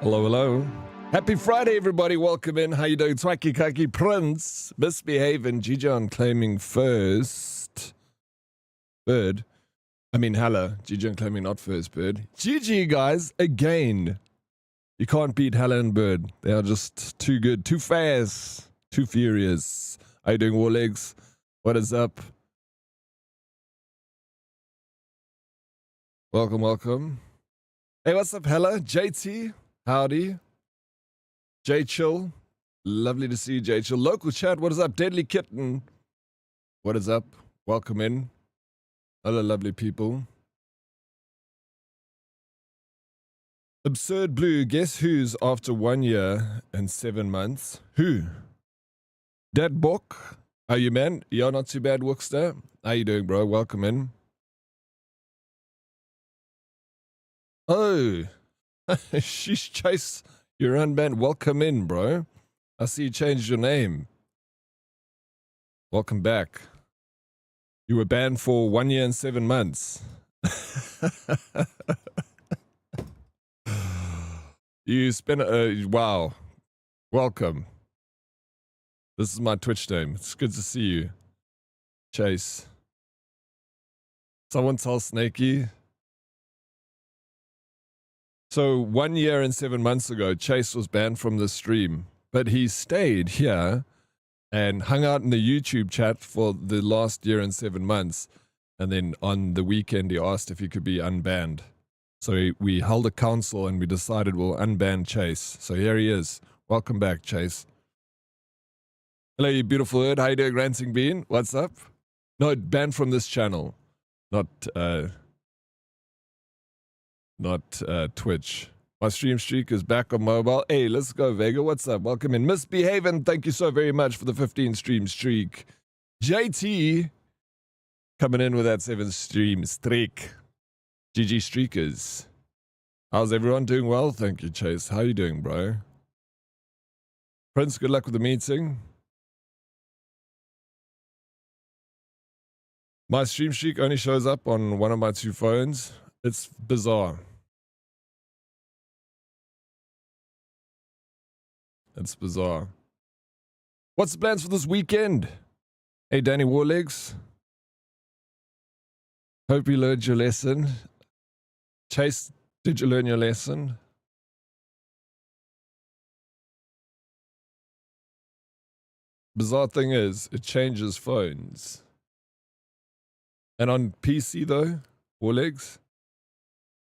Hello, hello. Happy Friday, everybody. Welcome in. How you doing? Twaki Kaki Prince. Misbehaving. Gijon claiming first. Bird. I mean, hello. Gijon claiming not first, bird. GG, guys. Again. You can't beat Hella and Bird. They are just too good. Too fast. Too furious. How you doing, Warlegs? What is up? Welcome, welcome. Hey, what's up, Hella? JT? Howdy. J Chill. Lovely to see you, J Chill. Local chat, what is up? Deadly Kitten. What is up? Welcome in. Hello, lovely people. Absurd Blue, guess who's after 1 year and 7 months? Who? Dead Book. How you, man? You're not too bad, Wookster. How you doing, bro? Welcome in. Oh. Sheesh, Chase, you're unbanned. Welcome in, bro. I see you changed your name. Welcome back. You were banned for 1 year and 7 months. You spent wow. Welcome. This is my Twitch name. It's good to see you, Chase. Someone tell Snakey. So 1 year and 7 months ago, Chase was banned from the stream, but he stayed here and hung out in the YouTube chat for the last year and 7 months. And then on the weekend, he asked if he could be unbanned. So we held a council and we decided we'll unban Chase. So here he is. Welcome back, Chase. Hello, you beautiful bird. How you doing, Ranting Bean? What's up? No, banned from this channel. Not Twitch. My stream streak is back on mobile. Hey, let's go, Vega. What's up? Welcome in. Misbehaving. Thank you so very much for the 15 stream streak. JT coming in with that 7 stream streak. GG streakers. How's everyone doing? Well, thank you, Chase. How you doing, bro? Prince, good luck with the meeting. My stream streak only shows up on one of my 2 phones. It's bizarre. It's bizarre. What's the plans for this weekend? Hey, Danny Warlegs. Hope you learned your lesson. Chase, did you learn your lesson? Bizarre thing is, it changes phones. And on PC though, Warlegs,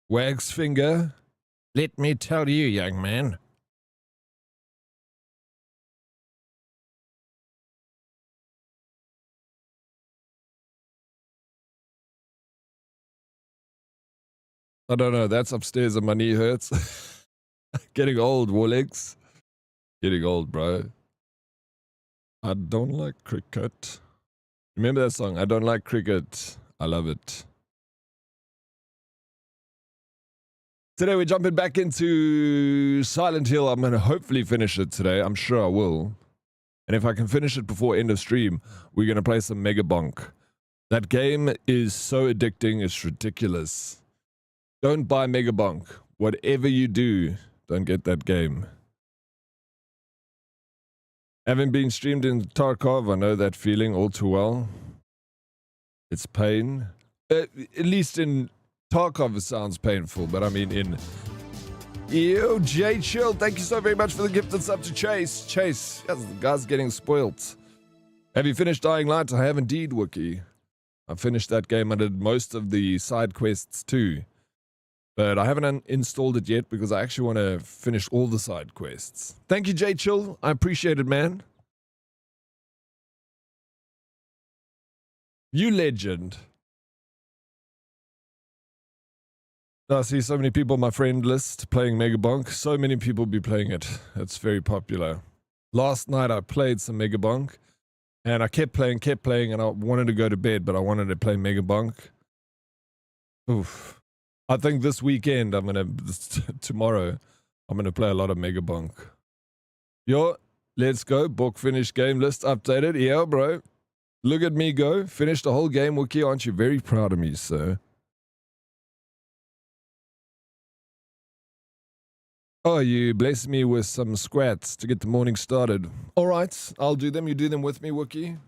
Wags finger. Let me tell you, young man. I don't know, that's upstairs and my knee hurts. Getting old, Warlegs. Getting old, bro. I don't like cricket. Remember that song? I don't like cricket. I love it. Today we're jumping back into Silent Hill. I'm going to hopefully finish it today. I'm sure I will. And if I can finish it before end of stream, we're going to play some Mega Bonk. That game is so addicting, it's ridiculous. Don't buy Mega Bonk. Whatever you do, don't get that game. Having been streamed in Tarkov, I know that feeling all too well. It's pain. At least in Tarkov it sounds painful, but I mean in... Yo, J Chill, thank you so very much for the gift and sub to Chase. Chase, yes, the guy's getting spoilt. Have you finished Dying Light? I have indeed, Wookie. I finished that game. I did most of the side quests too. But I haven't installed it yet because I actually want to finish all the side quests. Thank you, J Chill. I appreciate it, man. You legend. I see so many people on my friend list playing Mega Bonk. So many people be playing it. It's very popular. Last night I played some Mega Bonk. And I kept playing, and I wanted to go to bed, but I wanted to play Mega Bonk. Oof. I think this weekend, tomorrow, I'm going to play a lot of Mega Bonk. Yo, let's go. Book finish game list updated. Yeah, bro. Look at me go. Finished the whole game, Wookie. Aren't you very proud of me, sir? Oh, you bless me with some squats to get the morning started. All right, I'll do them. You do them with me, Wookie.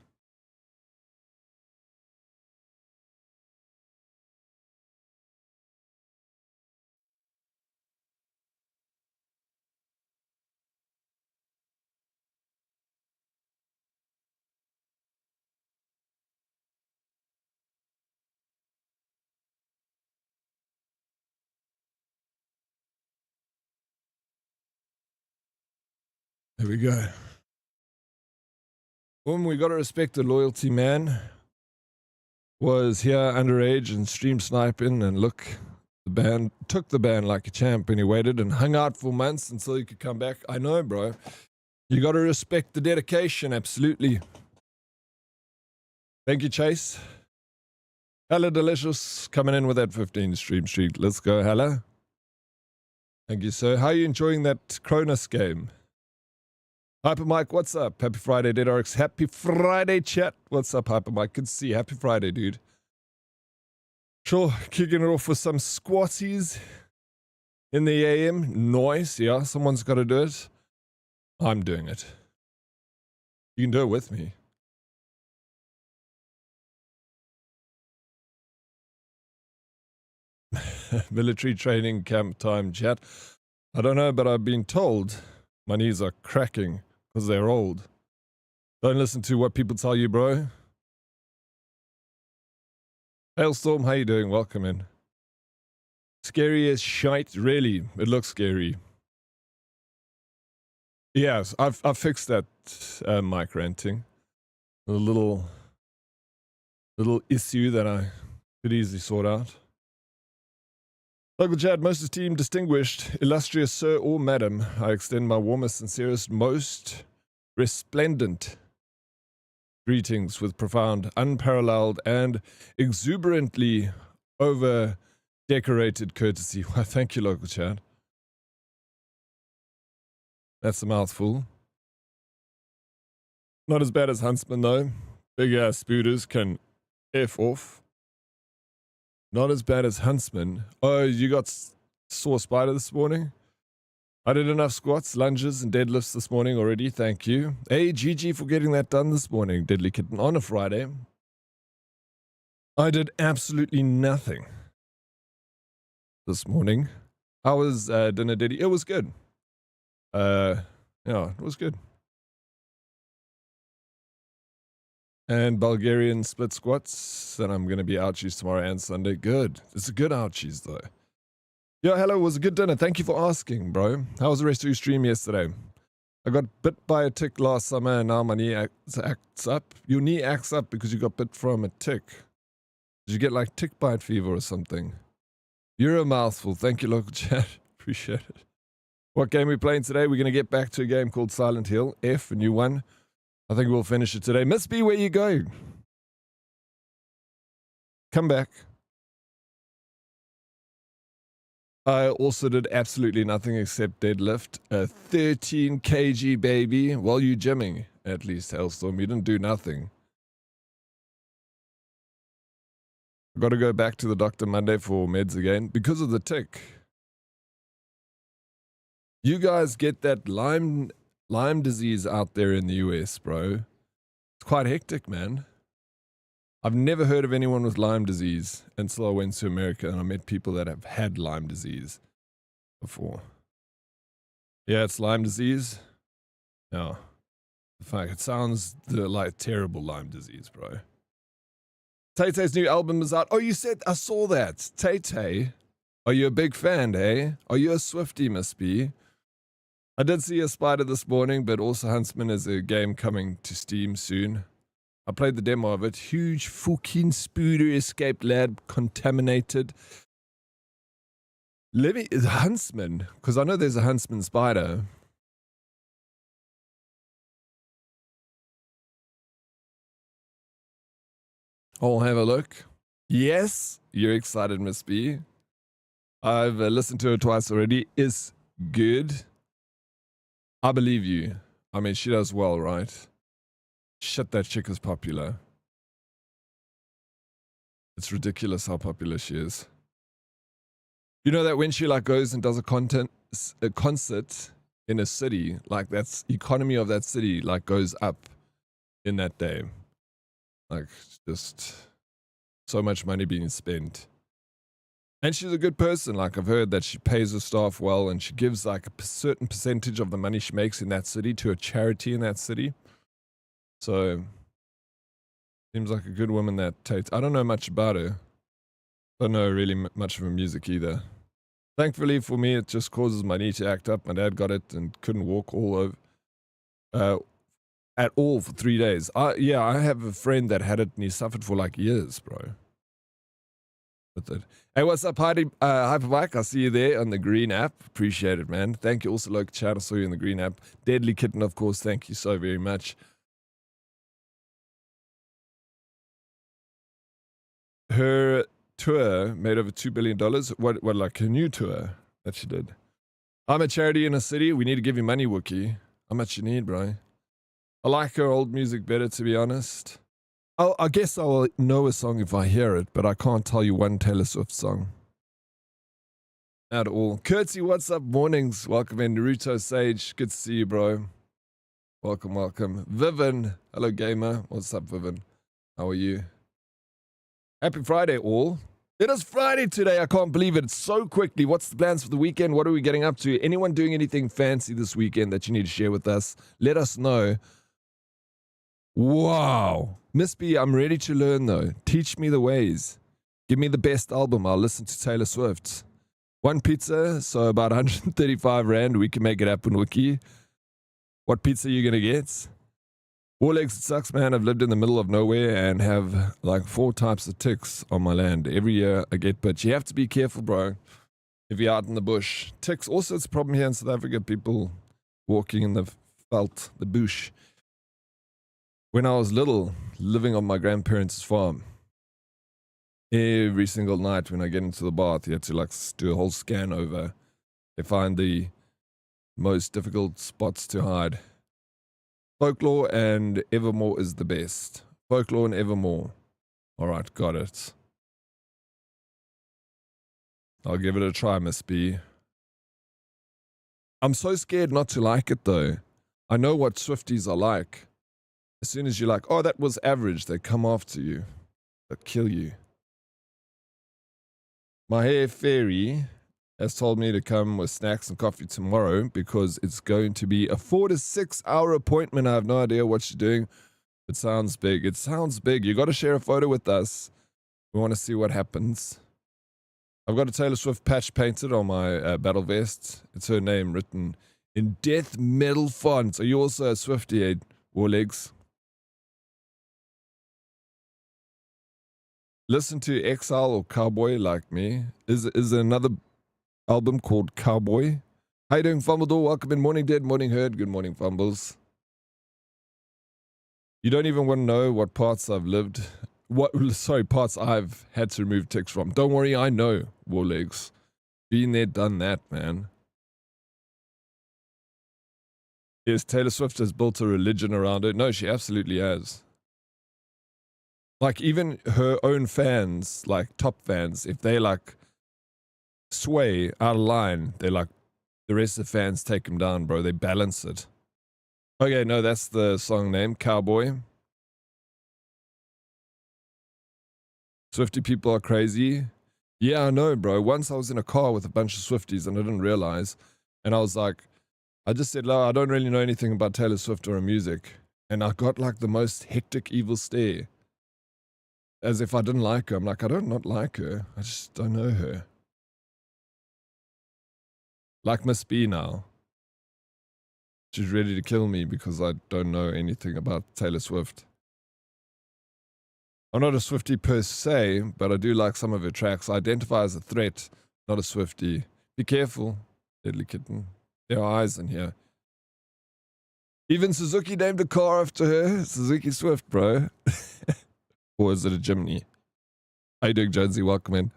There we go. We got to respect the loyalty, man. Was here underage and stream sniping, and look, the band took the band like a champ, and he waited and hung out for months until he could come back. I know, bro. You got to respect the dedication, absolutely. Thank you, Chase. Hella Delicious coming in with that 15 stream streak. Let's go, Hella. Thank you, sir. How are you enjoying that Cronus game? Hyper Mike, what's up? Happy Friday, Dead Oryx. Happy Friday, chat. What's up, Hyper Mike? Good to see you. Happy Friday, dude. Sure, kicking it off with some squatties in the AM. Nice, yeah. Someone's got to do it. I'm doing it. You can do it with me. Military training camp time, chat. I don't know, but I've been told my knees are cracking because they're old. Don't listen to what people tell you, bro. Hailstorm, how you doing? Welcome in. Scary as shite, really. It looks scary. Yes, I've fixed that mic ranting. A little issue that I could easily sort out. Local Chad, most esteemed, distinguished, illustrious sir or madam, I extend my warmest, sincerest, most resplendent greetings with profound, unparalleled, and exuberantly over-decorated courtesy. Why, thank you, Local Chad. That's a mouthful. Not as bad as Huntsman, though. Big-ass spooters can F off. Not as bad as Huntsman. Oh, you got sore spider this morning? I did enough squats, lunges, and deadlifts this morning already. Thank you. Hey, GG for getting that done this morning, Deadly Kitten, on a Friday. I did absolutely nothing this morning. How was dinner, Diddy? It was good. Yeah, it was good. And Bulgarian split squats. And I'm going to be ouchies tomorrow and Sunday. Good. It's a good ouchies, though. Yo, hello. It was a good dinner. Thank you for asking, bro. How was the rest of your stream yesterday? I got bit by a tick last summer, and now my knee acts up. Your knee acts up because you got bit from a tick. Did you get, like, tick bite fever or something? You're a mouthful. Thank you, local chat. Appreciate it. What game are we playing today? We're going to get back to a game called Silent Hill. F, a new one. I think we'll finish it today. Miss B, where you go? Come back. I also did absolutely nothing except deadlift a 13 kg baby while you gymming. At least, Hailstorm, you didn't do nothing. I've got to go back to the doctor Monday for meds again because of the tick. You guys get that Lyme disease out there in the US, bro. It's quite hectic, man. I've never heard of anyone with Lyme disease until I went to America and I met people that have had Lyme disease before. Yeah, it's Lyme disease. Yeah. Fuck, it sounds like terrible Lyme disease, bro. Tay-Tay's new album is out. Oh, you said, I saw that. Tay-Tay, are you a big fan, eh? Are you a Swiftie, must be? I did see a spider this morning, but also Huntsman is a game coming to Steam soon. I played the demo of it. Huge fucking spooder escaped lab contaminated. Is Huntsman, because I know there's a Huntsman spider. I'll have a look. Yes, you're excited, Miss B. I've listened to it twice already. It's good. I believe you. I mean, she does well, right? Shit, that chick is popular. It's ridiculous how popular she is. You know that when she like goes and does a content a concert in a city, like that's economy of that city like goes up in that day. Like just so much money being spent. And she's a good person. Like I've heard that she pays her staff well and she gives like a certain percentage of the money she makes in that city to a charity in that city. So seems like a good woman that takes. I don't know much about her. Don't know really much of her music either. Thankfully for me, it just causes my knee to act up. My dad got it and couldn't walk all over at all for 3 days. Yeah, I have a friend that had it and he suffered for like years, bro. With it. Hey, what's up, Hyperbike? I see you there on the green app. Appreciate it, man. Thank you also, Local Chat. I saw you in the green app. Deadly Kitten, of course. Thank you so very much. Her tour made over $2 billion. What, like her new tour that she did? I'm a charity in a city. We need to give you money, Wookie. How much you need, bro? I like her old music better, to be honest. I guess I'll know a song if I hear it, but I can't tell you one Taylor Swift song. At all. Curtsy, what's up? Mornings. Welcome in. Naruto Sage. Good to see you, bro. Welcome, welcome. Vivian. Hello, gamer. What's up, Vivian? How are you? Happy Friday, all. It is Friday today. I can't believe it. It's so quickly. What's the plans for the weekend? What are we getting up to? Anyone doing anything fancy this weekend that you need to share with us? Let us know. Wow. Miss B, I'm ready to learn though. Teach me the ways. Give me the best album. I'll listen to Taylor Swift. One pizza, so about 135 Rand. We can make it happen, Wiki. What pizza are you going to get? Warlegs, it sucks, man. I've lived in the middle of nowhere and have like 4 types of ticks on my land. Every year I get, but you have to be careful, bro. If you're out in the bush. Ticks, also it's a problem here in South Africa. People walking in the veld, the bush. When I was little, living on my grandparents' farm, every single night when I get into the bath, you have to like do a whole scan over. They find the most difficult spots to hide. Folklore and Evermore is the best. Folklore and Evermore. All right, got it. I'll give it a try, Miss B. I'm so scared not to like it, though. I know what Swifties are like. As soon as you're like, oh, that was average, they come after you. They'll kill you. My hair fairy has told me to come with snacks and coffee tomorrow because it's going to be a 4 to 6 hour appointment. I have no idea what she's doing. It sounds big. It sounds big. You got to share a photo with us. We want to see what happens. I've got a Taylor Swift patch painted on my battle vest. It's her name written in death metal font. Are you also a Swiftie, Warlegs? Listen to Exile or Cowboy like me. Is there another album called Cowboy? How you doing, Fumbledore? Welcome in. Morning Dead, morning Herd. Good morning, Fumbles. You don't even want to know what parts I've lived. Parts I've had to remove ticks from. Don't worry, I know, Warlegs. Been there, done that, man. Yes, Taylor Swift has built a religion around it. No, she absolutely has. Like, even her own fans, like top fans, if they like sway out of line, they're like, the rest of the fans take them down, bro. They balance it. Okay, no, that's the song name, Cowboy. Swiftie people are crazy. Yeah, I know, bro. Once I was in a car with a bunch of Swifties and I didn't realize. And I was like, I just said, I don't really know anything about Taylor Swift or her music. And I got like the most hectic evil stare. As if I didn't like her. I'm like, I don't not like her. I just don't know her. Like Miss B now. She's ready to kill me because I don't know anything about Taylor Swift. I'm not a Swiftie per se, but I do like some of her tracks. I identify as a threat, not a Swiftie. Be careful, Deadly Kitten. There are eyes in here. Even Suzuki named a car after her. Suzuki Swift, bro. Or is it a Jimny? How you doing, Jonesy? Welcome in.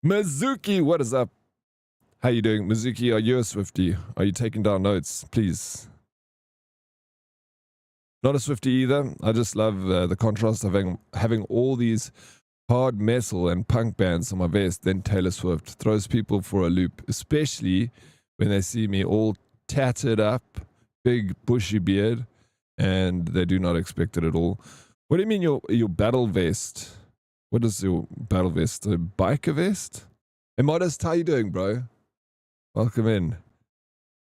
Mizuki, what is up? How you doing? Mizuki, are you a Swiftie? Are you taking down notes? Please. Not a Swiftie either. I just love the contrast of having all these hard metal and punk bands on my vest. Then Taylor Swift throws people for a loop, especially when they see me all tattered up, big bushy beard, and they do not expect it at all. What do you mean your battle vest? What is your battle vest? A biker vest? Hey, Modest, how you doing, bro? Welcome in.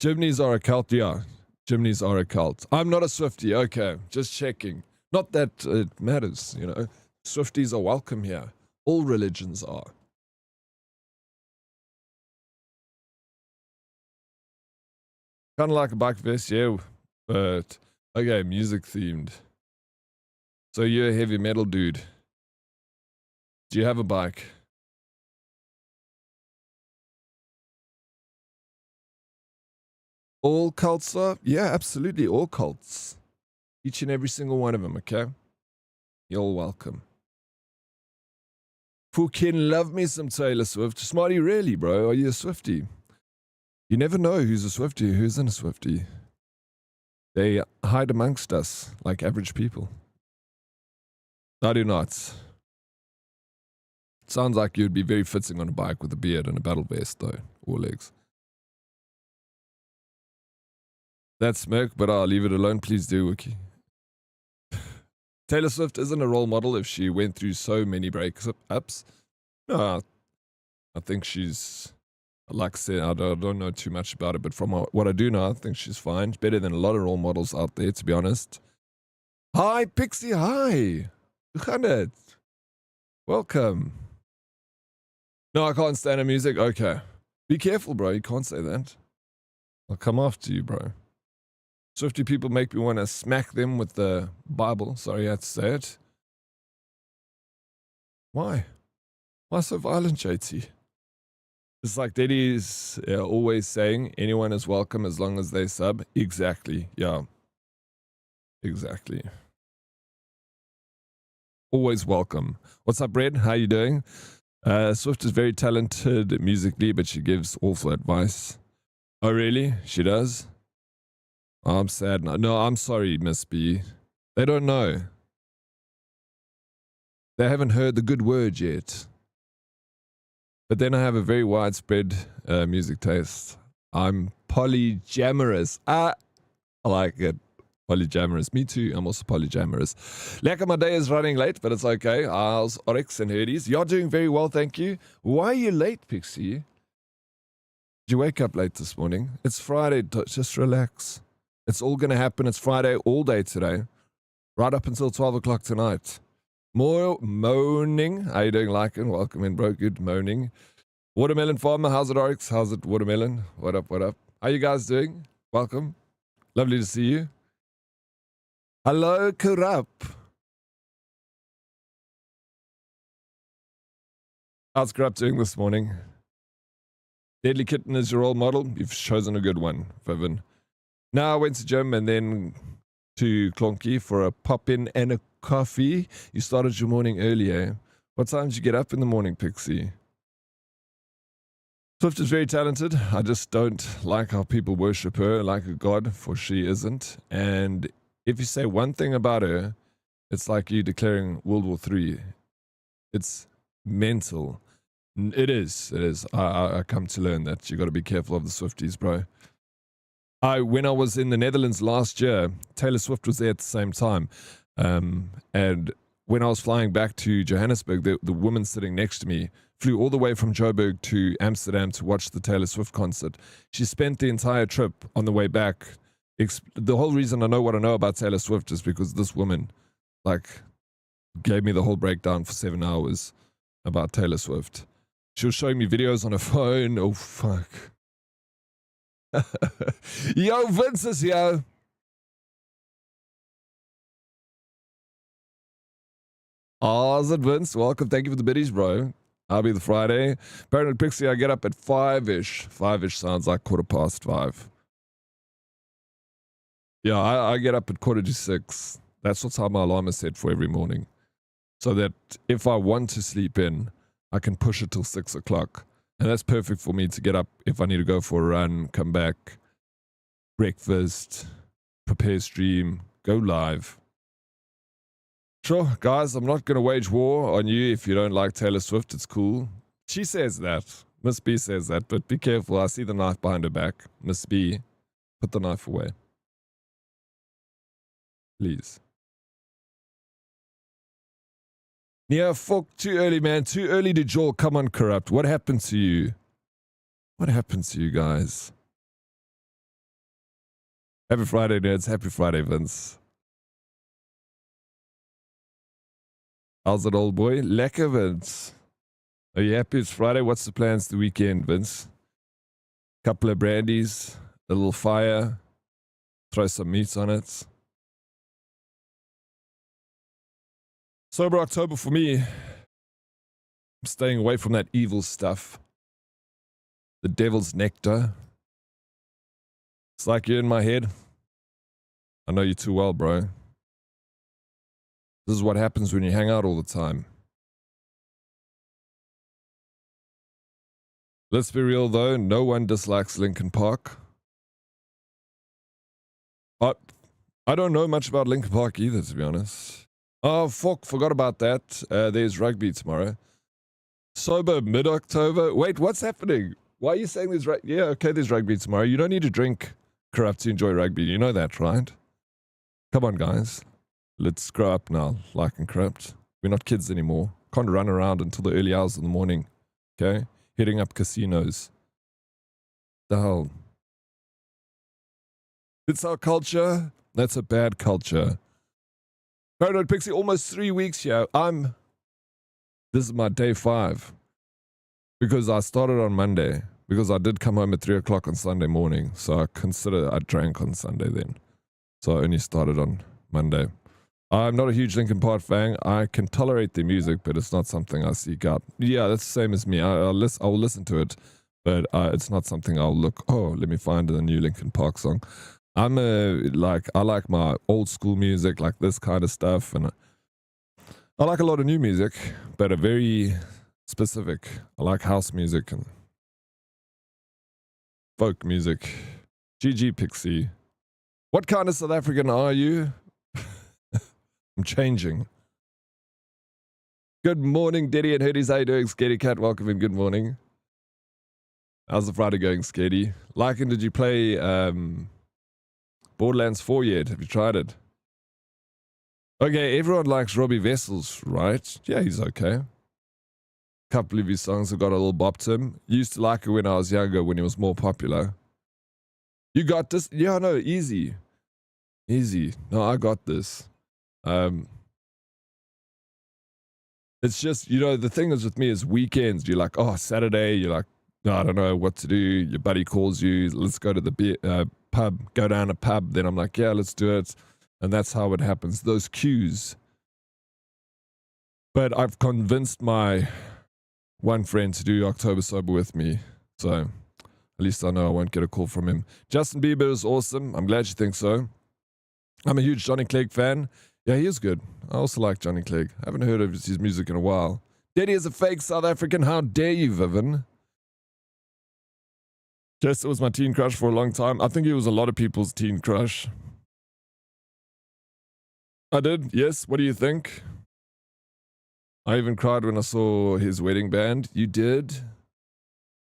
Chimneys are a cult, yeah. Chimneys are a cult. I'm not a Swiftie, okay. Just checking. Not that it matters, you know. Swifties are welcome here. All religions are. Kind of like a bike vest, yeah. But, okay, music themed. So you're a heavy metal dude. Do you have a bike? All cults are? Yeah, absolutely, all cults. Each and every single one of them, okay? You're all welcome. Fucking love me some Taylor Swift. Smarty, really, bro? Are you a Swiftie? You never know who's a Swiftie, who isn't a Swiftie. They hide amongst us like average people. I do not. Sounds like you'd be very fitting on a bike with a beard and a battle vest, though, or legs. That's smirk, but I'll leave it alone. Please do, Wiki. Taylor Swift isn't a role model if she went through so many breakups. No, I think she's, like I said, I don't know too much about it, but from what I do know, I think she's fine. Better than a lot of role models out there, to be honest. Hi, Pixie, hi. Janet. Welcome. No, I can't stand her music. Okay. Be careful, bro. You can't say that. I'll come after you, bro. Swifty people make me want to smack them with the Bible. Sorry I had to say it. Why? Why so violent, JT? It's like Daddy's always saying, anyone is welcome as long as they sub. Exactly. Yeah. Exactly. Always welcome. What's up, Red? How you doing? Swift is very talented musically, but she gives awful advice. Oh, really? She does? Oh, I'm sad now. No, I'm sorry, Miss B. They don't know. They haven't heard the good word yet. But then I have a very widespread music taste. I'm polyamorous. I like it. Polyamorous. Me too. I'm also polyamorous. Lekker, my day is running late, but it's okay. How's Oryx and Herdies? You're doing very well, thank you. Why are you late, Pixie? Did you wake up late this morning? It's Friday. Just relax. It's all going to happen. It's Friday all day today. Right up until 12 o'clock tonight. More moaning. How you doing, Lycan? Welcome in, bro. Good moaning. Watermelon Farmer. How's it, Oryx? How's it, Watermelon? What up, what up? How you guys doing? Welcome. Lovely to see you. Hello, Kurup. How's Kurup doing this morning? Deadly Kitten is your role model. You've chosen a good one, Vivian. Now I went to gym and then to Clonky for a pop-in and a coffee. You started your morning earlier. What time did you get up in the morning, Pixie? Swift is very talented. I just don't like how people worship her like a god, for she isn't. And if you say one thing about her, it's like you declaring World War III. It's mental. It is. It is. I come to learn that you got to be careful of the Swifties, bro. When I was in the Netherlands last year, Taylor Swift was there at the same time. And when I was flying back to Johannesburg, the woman sitting next to me flew all the way from Joburg to Amsterdam to watch the Taylor Swift concert. She spent the entire trip on the way back. The whole reason I know what I know about Taylor Swift is because this woman, like, gave me the whole breakdown for 7 hours about Taylor Swift. She was showing me videos on her phone. Oh, fuck. Yo, Vince is here. How's it, Vince? Welcome. Thank you for the biddies, bro. I'll be the Friday. Paranoid Pixie, I get up at 5-ish. 5-ish sounds like 5:15. Yeah, I get up at 5:45. That's what time my alarm is set for every morning. So that if I want to sleep in, I can push it till 6 o'clock. And that's perfect for me to get up if I need to go for a run, come back, breakfast, prepare stream, go live. Sure, guys, I'm not going to wage war on you if you don't like Taylor Swift. It's cool. She says that. Miss B says that, but be careful. I see the knife behind her back. Miss B, put the knife away. Please. Yeah, fuck, too early, man. Too early to jaw. Come on, Corrupt. What happened to you? What happened to you guys? Happy Friday, nerds. Happy Friday, Vince. How's it, old boy? Lekker, Vince. Are you happy it's Friday? What's the plans the weekend, Vince? Couple of brandies, a little fire, throw some meats on it. Sober October for me. I'm staying away from that evil stuff. The devil's nectar. It's like you're in my head. I know you too well, bro. This is what happens when you hang out all the time. Let's be real though, no one dislikes Linkin Park. I don't know much about Linkin Park either, to be honest. Oh, fuck, forgot about that. There's rugby tomorrow. Sober mid-October. Wait, what's happening? Why are you saying there's rugby? Yeah, okay, there's rugby tomorrow. You don't need to drink Corrupt to enjoy rugby. You know that, right? Come on, guys. Let's grow up now, like and Corrupt. We're not kids anymore. Can't run around until the early hours of the morning. Okay? Hitting up casinos. The hell? It's our culture. That's a bad culture. Paranoid Pixie, almost 3 weeks here. This is my day 5. Because I started on Monday. Because I did come home at 3 o'clock on Sunday morning. So I consider I drank on Sunday then. So I only started on Monday. I'm not a huge Linkin Park fan. I can tolerate their music, but it's not something I seek out. Yeah, that's the same as me. I'll listen to it, but it's not something I'll look, oh, let me find a new Linkin Park song. I like my old school music, like this kind of stuff, and I like a lot of new music, but a very specific. I like house music and folk music. GG Pixie. What kind of South African are you? I'm changing. Good morning, Diddy and Hoodies. How you doing, Scaredy Cat? Welcome in. Good morning. How's the Friday going, Scaredy? Lycan, did you play Borderlands 4 yet? Have you tried it? Okay, everyone likes Robbie Vessels, right? Yeah, he's okay. A couple of his songs have got a little bop to him. Used to like it when I was younger, when he was more popular. You got this? Yeah, no, easy. Easy. No, I got this. It's just, you know, the thing is with me is weekends. You're like, oh, Saturday, you're like, no, I don't know what to do. Your buddy calls you, let's go to the pub, go down a pub. Then I'm like, yeah, let's do it. And that's how it happens. Those cues. But I've convinced my one friend to do October Sober with me. So at least I know I won't get a call from him. Justin Bieber is awesome. I'm glad you think so. I'm a huge Johnny Clegg fan. Yeah, he is good. I also like Johnny Clegg. I haven't heard of his music in a while. Daddy is a fake South African. How dare you, Vivian? Jester was my teen crush for a long time. I think he was a lot of people's teen crush. I did, yes. What do you think? I even cried when I saw his wedding band. You did?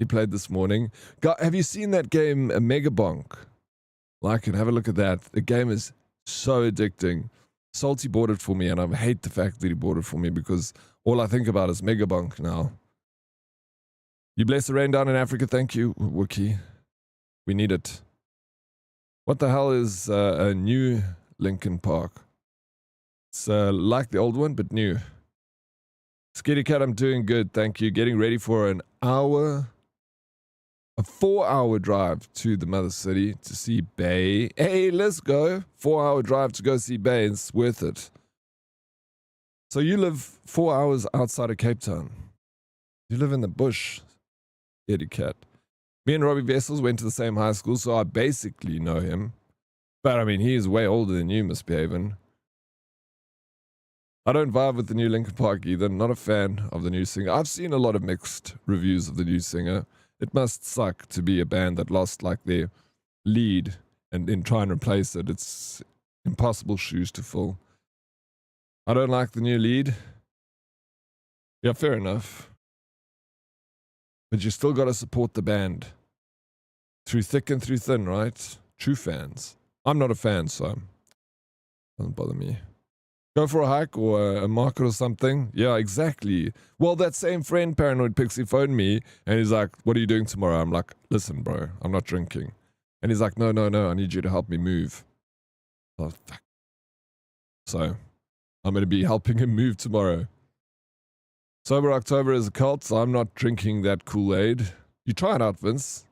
He played this morning. God, have you seen that game, Megabonk? Like it, have a look at that. The game is so addicting. Salty bought it for me, and I hate the fact that he bought it for me because all I think about is Megabonk now. You bless the rain down in Africa. Thank you, Wookie. We need it. What the hell is a new Linkin Park? It's like the old one, but new. Skitty Cat, I'm doing good. Thank you. Getting ready for a 4-hour drive to the mother city to see Bay. Hey, let's go. 4-hour drive to go see Bay. It's worth it. So you live 4 hours outside of Cape Town. You live in the bush, Eddie Cat. Me and Robbie Vessels went to the same high school, so I basically know him. But I mean, he is way older than you, Misbehavin'. I don't vibe with the new Linkin Park either. Not a fan of the new singer. I've seen a lot of mixed reviews of the new singer. It must suck to be a band that lost like their lead and then try and replace it. It's impossible shoes to fill. I don't like the new lead. Yeah, fair enough. but you still got to support the band through thick and through thin, right? True fans. I'm not a fan, so it doesn't bother me. Go for a hike or a market or something. Yeah, exactly. Well, that same friend, Paranoid Pixie, phoned me and he's like, what are you doing tomorrow? I'm like, listen, bro, I'm not drinking. And he's like, no, I need you to help me move. Oh, fuck. So I'm going to be helping him move tomorrow. Sober October is a cult, so I'm not drinking that Kool-Aid. You try it out, Vince.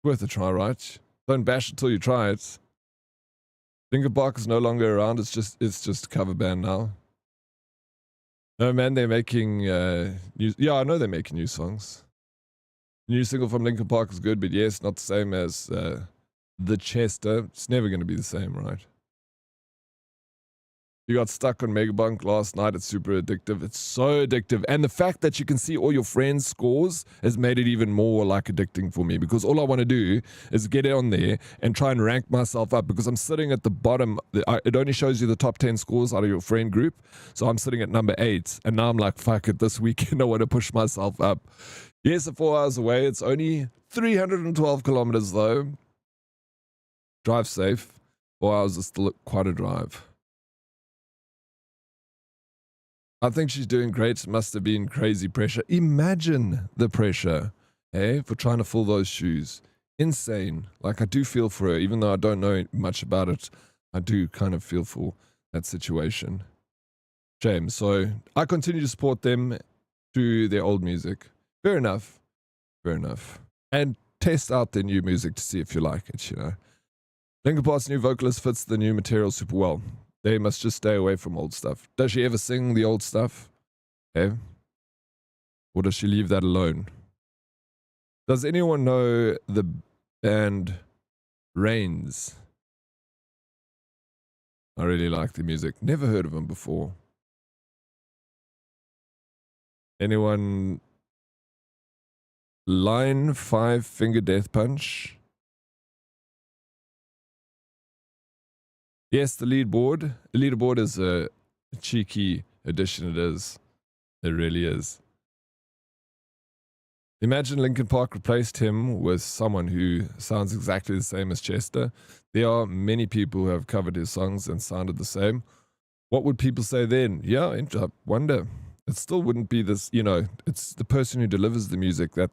Worth a try, right? Don't bash it till you try it. Linkin Park is no longer around. It's just a cover band now. No, man, they're making new. Yeah, I know they're making new songs. New single from Linkin Park is good, but yes, not the same as the Chester. It's never going to be the same, right? You got stuck on Megabunk last night. It's super addictive. It's so addictive. And the fact that you can see all your friends' scores has made it even more like addicting for me, because all I want to do is get on there and try and rank myself up, because I'm sitting at the bottom. It only shows you the top 10 scores out of your friend group. So I'm sitting at number 8. And now I'm like, fuck it, this weekend I want to push myself up. Yes, it's 4 hours away. It's only 312 kilometers though. Drive safe. 4 hours is still quite a drive. I think she's doing great. Must have been crazy pressure. Imagine the pressure, for trying to fill those shoes. Insane. Like, I do feel for her, even though I don't know much about it. I do kind of feel for that situation. Shame. So I continue to support them through their old music. Fair enough. And test out their new music to see if you like it, you know. Linkin Park's new vocalist fits the new material super well. They must just stay away from old stuff. Does she ever sing the old stuff? Or does she leave that alone? Does anyone know the band Reigns? I really like the music. Never heard of them before. Anyone? Line 5 Finger Death Punch? Yes, the leaderboard. The leaderboard is a cheeky addition. It is. It really is. Imagine Linkin Park replaced him with someone who sounds exactly the same as Chester. There are many people who have covered his songs and sounded the same. What would people say then? Yeah, I wonder. It still wouldn't be this, you know, it's the person who delivers the music that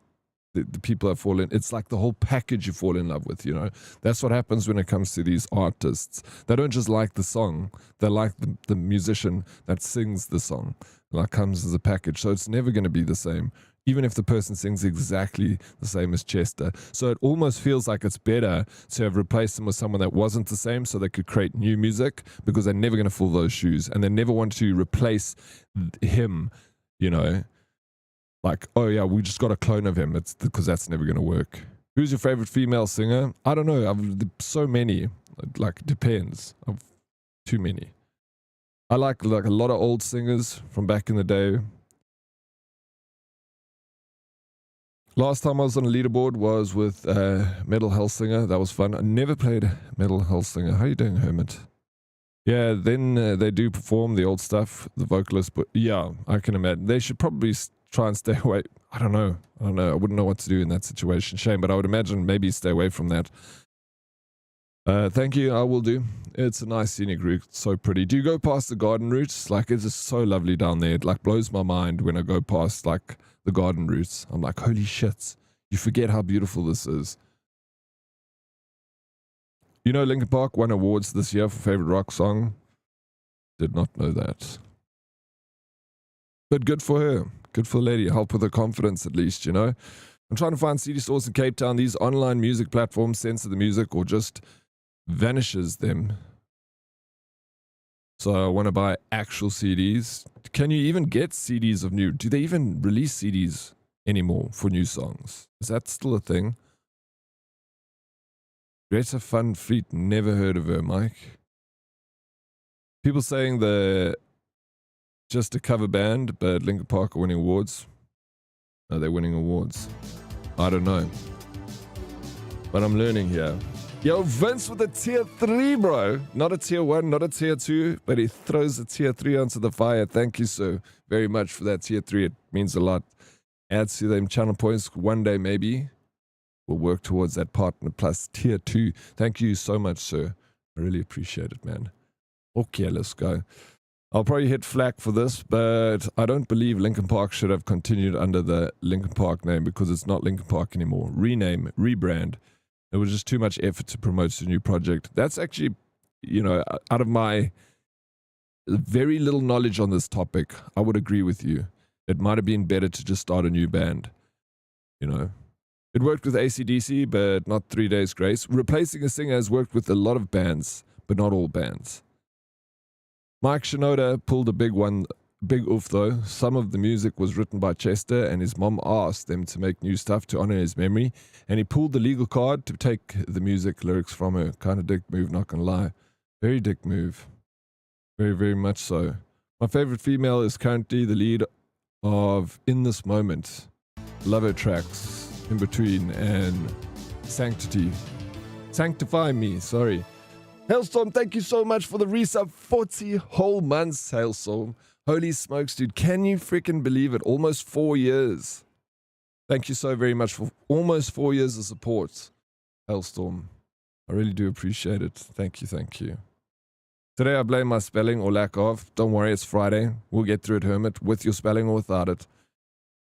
the people have fallen. It's like the whole package you fall in love with, you know. That's what happens when it comes to these artists. They don't just like the song, they like the musician that sings the song. Like, comes as a package. So it's never going to be the same, even if the person sings exactly the same as Chester. So it almost feels like it's better to have replaced them with someone that wasn't the same, so they could create new music, because they're never going to fill those shoes, and they never want to replace him, you know. Like, oh yeah, we just got a clone of him. It's because that's never going to work. Who's your favorite female singer? I don't know. I've so many. Like, it depends. I've too many. I like a lot of old singers from back in the day. Last time I was on a leaderboard was with Metal Hellsinger. That was fun. I never played Metal Hellsinger. How you doing, Hermit? Yeah, then they do perform the old stuff, the vocalist. But yeah, I can imagine. They should probably try and stay away. I don't know. I wouldn't know what to do in that situation. Shame, but I would imagine maybe stay away from that. Thank you. I will do. It's a nice scenic route. It's so pretty. Do you go past the garden routes? Like, it's just so lovely down there. It like blows my mind when I go past like the garden routes. I'm like, holy shit. You forget how beautiful this is. You know, Linkin Park won awards this year for favorite rock song. Did not know that. But good for her. Good for the lady. Help with her confidence, at least, you know. I'm trying to find CD stores in Cape Town. These online music platforms censor the music or just vanishes them. So I want to buy actual CDs. Can you even get CDs of new? Do they even release CDs anymore for new songs? Is that still a thing? Greta Fun Fleet, never heard of her, Mike. People saying they're just a cover band, but Linkin Park are winning awards. Are they winning awards? I don't know. But I'm learning here. Yo, Vince with a tier 3, bro. Not a tier 1, not a tier 2, but he throws a tier 3 onto the fire. Thank you so very much for that tier 3. It means a lot. adds to them channel points. One day, maybe, we'll work towards that Partner Plus Tier 2. Thank you so much, sir. I really appreciate it, man. Okay, let's go. I'll probably hit flack for this, but I don't believe Linkin Park should have continued under the Linkin Park name because it's not Linkin Park anymore. Rename, rebrand. It was just too much effort to promote a new project. That's actually, you know, out of my very little knowledge on this topic, I would agree with you. It might have been better to just start a new band. You know, it worked with AC/DC, but not 3 Days Grace. Replacing a singer has worked with a lot of bands, but not all bands. Mike Shinoda pulled a big oof though. Some of the music was written by Chester, and his mom asked them to make new stuff to honor his memory, and he pulled the legal card to take the music lyrics from her. Kind of dick move, not gonna lie. Very dick move. Very, very much so. My favorite female is currently the lead of In This Moment, Love Her tracks, In Between, and Sanctity. Sanctify Me, sorry. Hailstorm, thank you so much for the resub. 40 whole months, Hailstorm. Holy smokes, dude. Can you freaking believe it? Almost 4 years. Thank you so very much for almost 4 years of support, Hailstorm. I really do appreciate it. Thank you, thank you. Today I blame my spelling or lack of. Don't worry, it's Friday. We'll get through it, Hermit, with your spelling or without it.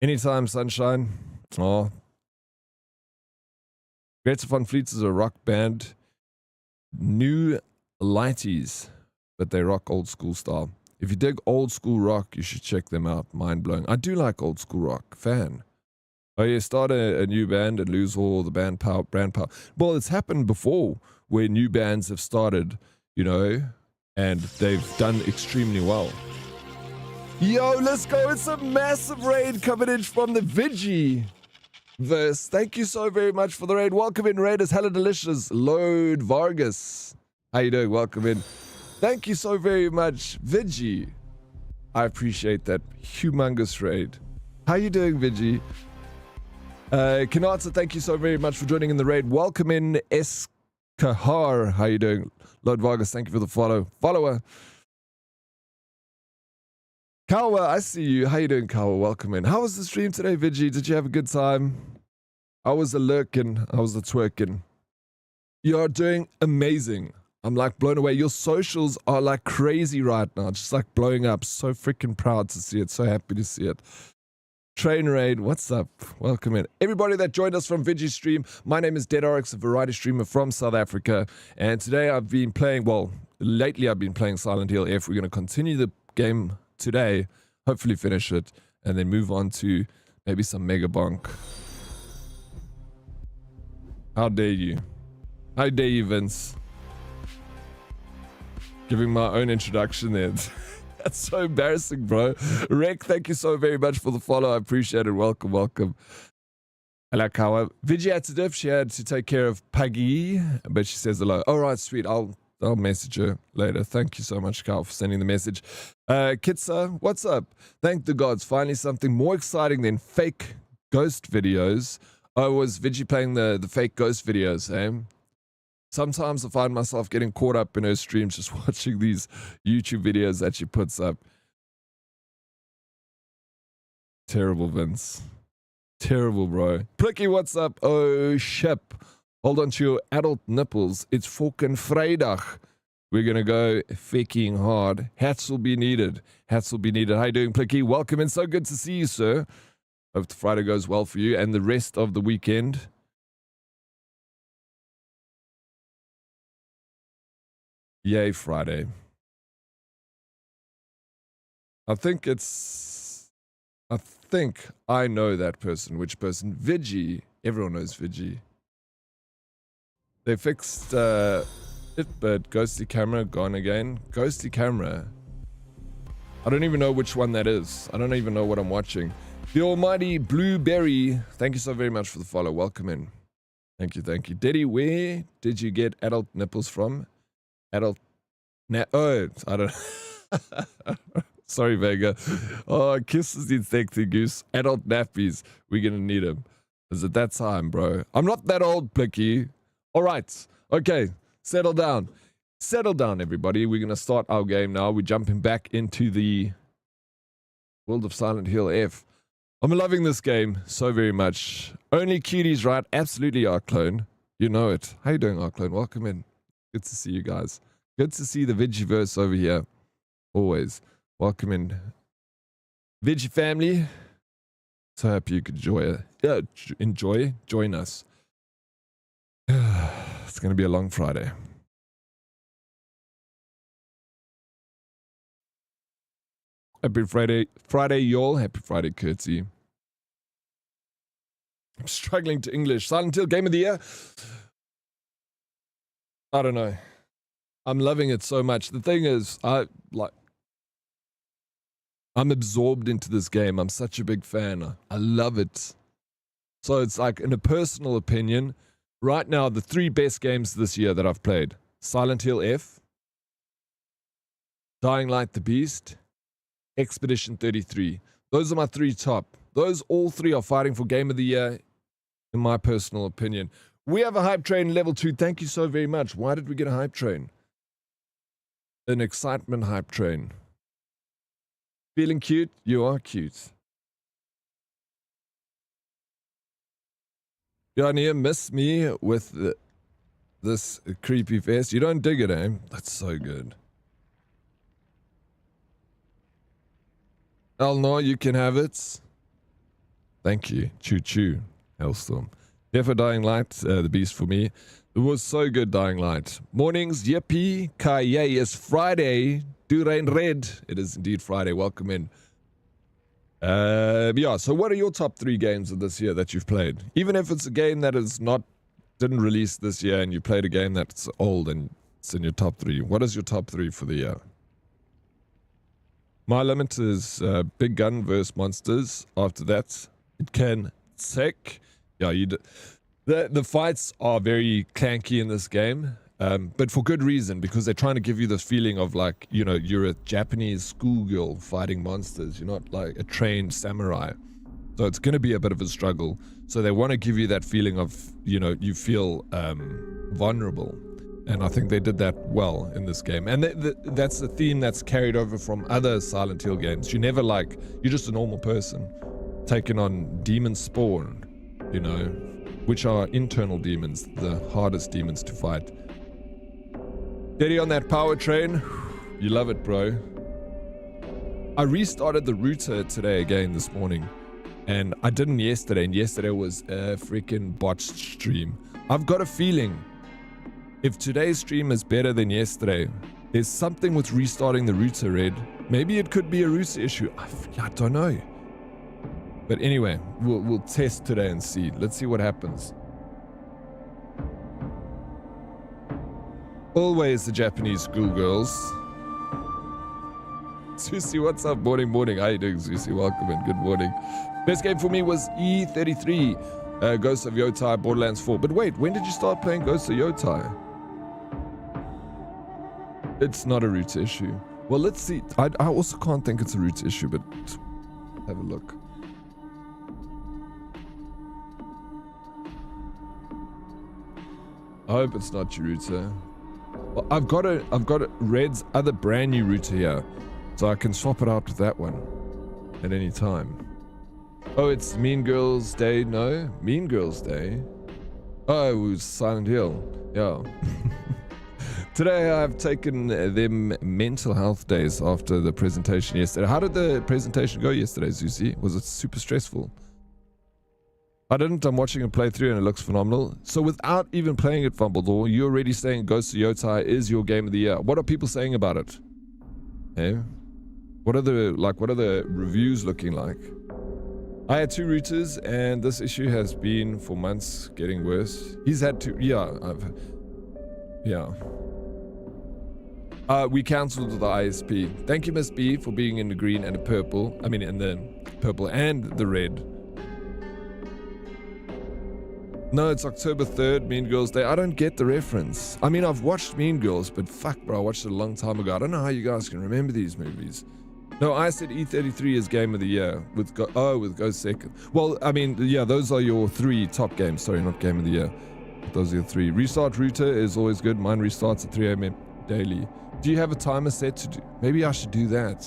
Anytime, sunshine. Oh. Greta Van Fleet is a rock band. New lighties, but they rock old school style. If you dig old school rock, you should check them out. Mind blowing. I do like old school rock. Fan. Oh yeah, start a new band and lose all the brand power. Well, it's happened before where new bands have started, you know, and they've done extremely well. Yo, let's go. It's a massive raid coming in from the Vigi-Verse. Thank you so very much for the raid. Welcome in, Raiders. Hella delicious. Load Vargas. How you doing? Welcome in. Thank you so very much, Vigi. I appreciate that humongous raid. How you doing, Vigi? Kanata, thank you so very much for joining in the raid. Welcome in, Eskahar. How you doing? Load Vargas, thank you for the follower. Kawa, I see you. How you doing, Kawa? Welcome in. How was the stream today, Vigi? Did you have a good time? I was a lurking. I was a twerking. You're doing amazing. I'm like blown away. Your socials are like crazy right now. Just like blowing up. So freaking proud to see it. So happy to see it. Train Raid, what's up? Welcome in. Everybody that joined us from Vigi Stream, my name is Dead Oryx, a variety streamer from South Africa. And today I've been playing, lately I've been playing Silent Hill F. We're going to continue the game today, hopefully finish it, and then move on to maybe some Mega Bonk. How dare you? How dare you, Vince? Giving my own introduction there. That's so embarrassing, bro. Rick, thank you so very much for the follow. I appreciate it. Welcome. Hello, Kawa. Vigi had to dip. She had to take care of Puggy, but she says hello. All right, sweet. I'll message her later. Thank you so much, Carl, for sending the message. Kitsa, what's up? Thank the gods. Finally something more exciting than fake ghost videos. Oh, was Vigi playing the fake ghost videos, eh? Sometimes I find myself getting caught up in her streams just watching these YouTube videos that she puts up. Terrible, Vince. Terrible, bro. Plicky, what's up? Oh, ship. Hold on to your adult nipples. It's fucking Vrijdag. We're going to go faking hard. Hats will be needed. How you doing, Plicky? Welcome in. So good to see you, sir. Hope the Friday goes well for you and the rest of the weekend. Yay, Friday. I think I know that person. Which person? Vigi. Everyone knows Vigi. They fixed it, but ghosty camera gone again. Ghosty camera. I don't even know which one that is. I don't even know what I'm watching. The almighty Blueberry. Thank you so very much for the follow. Welcome in. Thank you. Diddy, where did you get adult nipples from? Oh, I don't. Sorry, Vega. Oh, kisses in sexy goose. Adult nappies. We're gonna need them. Is it that time, bro? I'm not that old, Blicky. All right. Okay. Settle down. Everybody. We're gonna start our game now. We're jumping back into the world of Silent Hill F. I'm loving this game so very much. Only cuties, right? Absolutely, Arclone. You know it. How you doing, Arclone? Welcome in. Good to see you guys. Good to see the Vigi-Verse over here. Always. Welcome in. Vigi family. So happy you could join us. It's going to be a long Friday. Happy Friday, y'all. Happy Friday, Curtsy. I'm struggling to English. Silent Hill Game of the Year. I don't know. I'm loving it so much. The thing is, I'm absorbed into this game. I'm such a big fan. I love it. So it's like, in a personal opinion, right now, the 3 best games this year that I've played: Silent Hill F, Dying Light the Beast, Expedition 33. Those are my 3 top. Those all 3 are fighting for Game of the Year, in my personal opinion. We have a hype train level 2. Thank you so very much. Why did we get a hype train? An excitement hype train. Feeling cute? You are cute. Yarnia, miss me with this creepy face. You don't dig it, eh? That's so good. Elnor, you can have it. Thank you. Choo choo. Hellstorm. Here for Dying Light, the beast for me. It was so good, Dying Light. Mornings, yippee, kaye, it's Friday. Do rain red. It is indeed Friday. Welcome in. Yeah, so what are your top 3 games of this year that you've played? Even if it's a game that didn't release this year and you played a game that's old and it's in your top 3. What is your top 3 for the year? My limit is Big Gun versus Monsters. After that, it can sick. Yeah, the fights are very clanky in this game, but for good reason, because they're trying to give you this feeling of like, you know, you're a Japanese schoolgirl fighting monsters. You're not like a trained samurai. So it's going to be a bit of a struggle. So they want to give you that feeling of, you know, you feel vulnerable. And I think they did that well in this game. And that's the theme that's carried over from other Silent Hill games. You're just a normal person taking on demon spawn, you know, which are internal demons, the hardest demons to fight. Steady on that power train. You love it, bro. I restarted the router today again this morning, and I didn't yesterday, and yesterday was a freaking botched stream. I've got a feeling if today's stream is better than yesterday, there's something with restarting the router, Red. Maybe it could be a router issue. I don't know. But anyway, we'll test today and see. Let's see what happens. Always the Japanese schoolgirls. Susie, what's up? Morning. How you doing, Susie? Welcome in. Good morning. Best game for me was E33, Ghosts of Yotai, Borderlands 4. But wait, when did you start playing Ghosts of Yotai? It's not a root issue. Well, let's see. I also can't think it's a root issue, but have a look. I hope it's not your router. Well, I've got a Red's other brand new router here, so I can swap it out with that one at any time. Oh, it's Mean Girls Day. No, Mean Girls Day. Oh, it was Silent Hill. Yeah. Today I've taken them mental health days after the presentation yesterday. How did the presentation go yesterday, Zuzi? Was it super stressful? I didn't. I'm watching a playthrough and it looks phenomenal. So without even playing it, Fumbledore, you're already saying Ghost of Yotai is your game of the year. What are people saying about it? Eh? What are the reviews looking like? I had 2 routers and this issue has been for months getting worse. He's had to, we cancelled the ISP. Thank you, Miss B, for being in the green and the purple. I mean, in the purple and the red. No, it's October 3rd, Mean Girls Day. I don't get the reference. I mean, I've watched Mean Girls, but fuck, bro, I watched it a long time ago. I don't know how you guys can remember these movies. No, I said E33 is Game of the Year with Ghost second. Well, I mean, yeah, those are your 3 top games. Sorry, not Game of the Year. Those are your 3. Restart router is always good. Mine restarts at 3 a.m. daily. Do you have a timer set to do? Maybe I should do that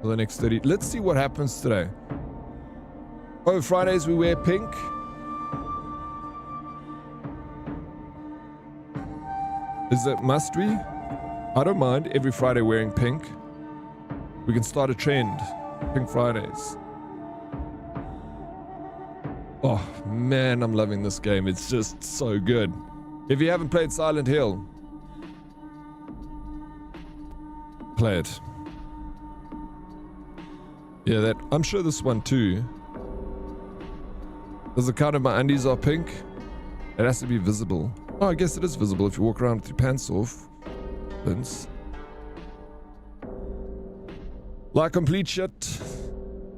for the next 30. Let's see what happens today. Oh, Fridays we wear pink. Is it must we? I don't mind every Friday wearing pink. We can start a trend. Pink Fridays. Oh man, I'm loving this game. It's just so good. If you haven't played Silent Hill, play it. Yeah, that I'm sure this one too. Does it count if my undies are pink? It has to be visible. Oh, I guess it is visible if you walk around with your pants off. Vince. Like complete shit.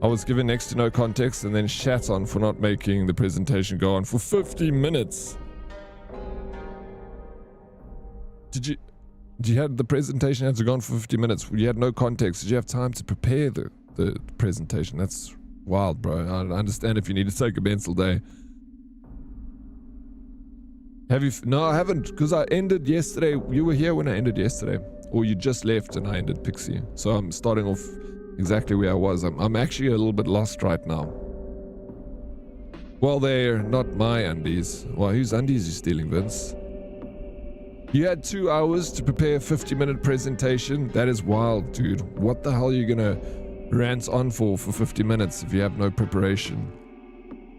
I was given next to no context and then shat on for not making the presentation go on for 50 minutes. Did you have the presentation had to go on for 50 minutes? You had no context. Did you have time to prepare the presentation? That's wild, bro. I understand if you need to take a mental day. Have you? No, I haven't, because I ended yesterday. You were here when I ended yesterday, or you just left and I ended Pixie. So I'm starting off exactly where I was. I'm actually a little bit lost right now. Well, they're not my undies. Well, whose undies are you stealing, Vince? You had 2 hours to prepare a 50-minute presentation. That is wild, dude. What the hell are you gonna rant on for 50 minutes if you have no preparation?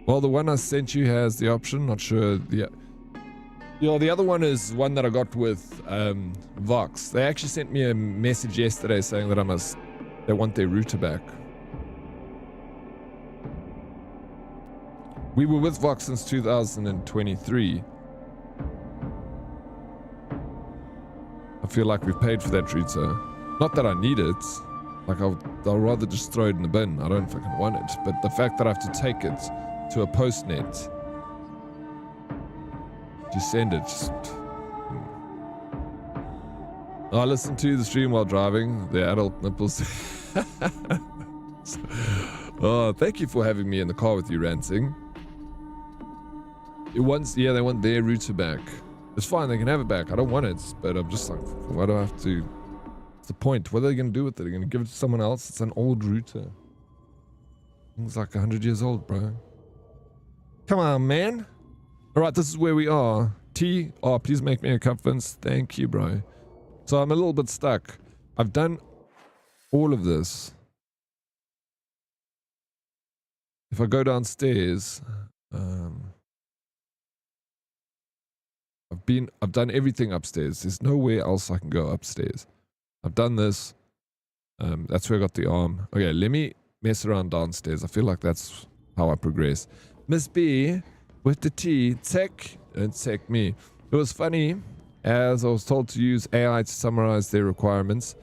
Well, the one I sent you has the option. Not sure. The other one is one that I got with Vox. They actually sent me a message yesterday saying that they want their router back. We were with Vox since 2023. I feel like we've paid for that router. Not that I need it. Like I'll rather just throw it in the bin. I don't fucking want it. But the fact that I have to take it to a postnet to send it. I listen to the stream while driving. The adult nipples. Oh, thank you for having me in the car with you ranting. They want their router back. It's fine, they can have it back. I don't want it, but I'm just like, why do I have to? What's the point? What are they going to do with it? They're going to give it to someone else? It's an old router. It's like 100 years old, bro. Come on, man. All right, this is where we are. T, oh, please make me a cup, Vince. Thank you, bro. So I'm a little bit stuck. I've done all of this. If I go downstairs, I've done everything upstairs. There's nowhere else I can go upstairs. I've done this. That's where I got the arm. Okay, let me mess around downstairs. I feel like that's how I progress. Miss B with the T, tech, and tech me. It was funny as I was told to use AI to summarize their requirements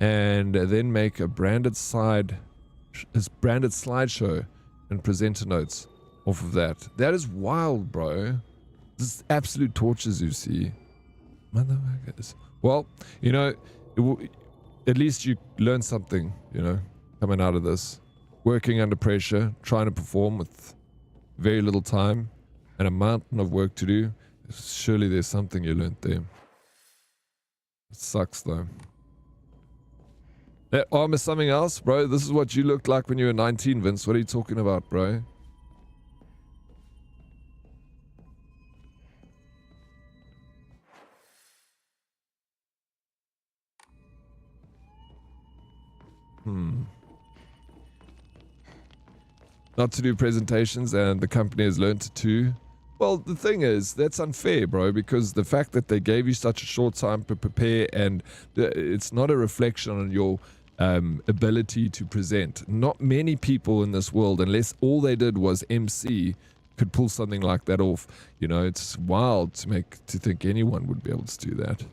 and then make a branded slideshow and presenter notes off of that. That is wild, bro. This is absolute tortures, you see. Motherfuckers. Well, you know, at least you learn something, you know, coming out of this. Working under pressure, trying to perform with very little time and a mountain of work to do. Surely there's something you learned there. It sucks, though. That arm is something else, bro. This is what you looked like when you were 19, Vince. What are you talking about, bro? Not to do presentations, and the company has learned to. Well, the thing is, that's unfair, bro, because the fact that they gave you such a short time to prepare, and it's not a reflection on your ability to present. Not many people in this world, unless all they did was MC, could pull something like that off. You know, it's wild to think anyone would be able to do that.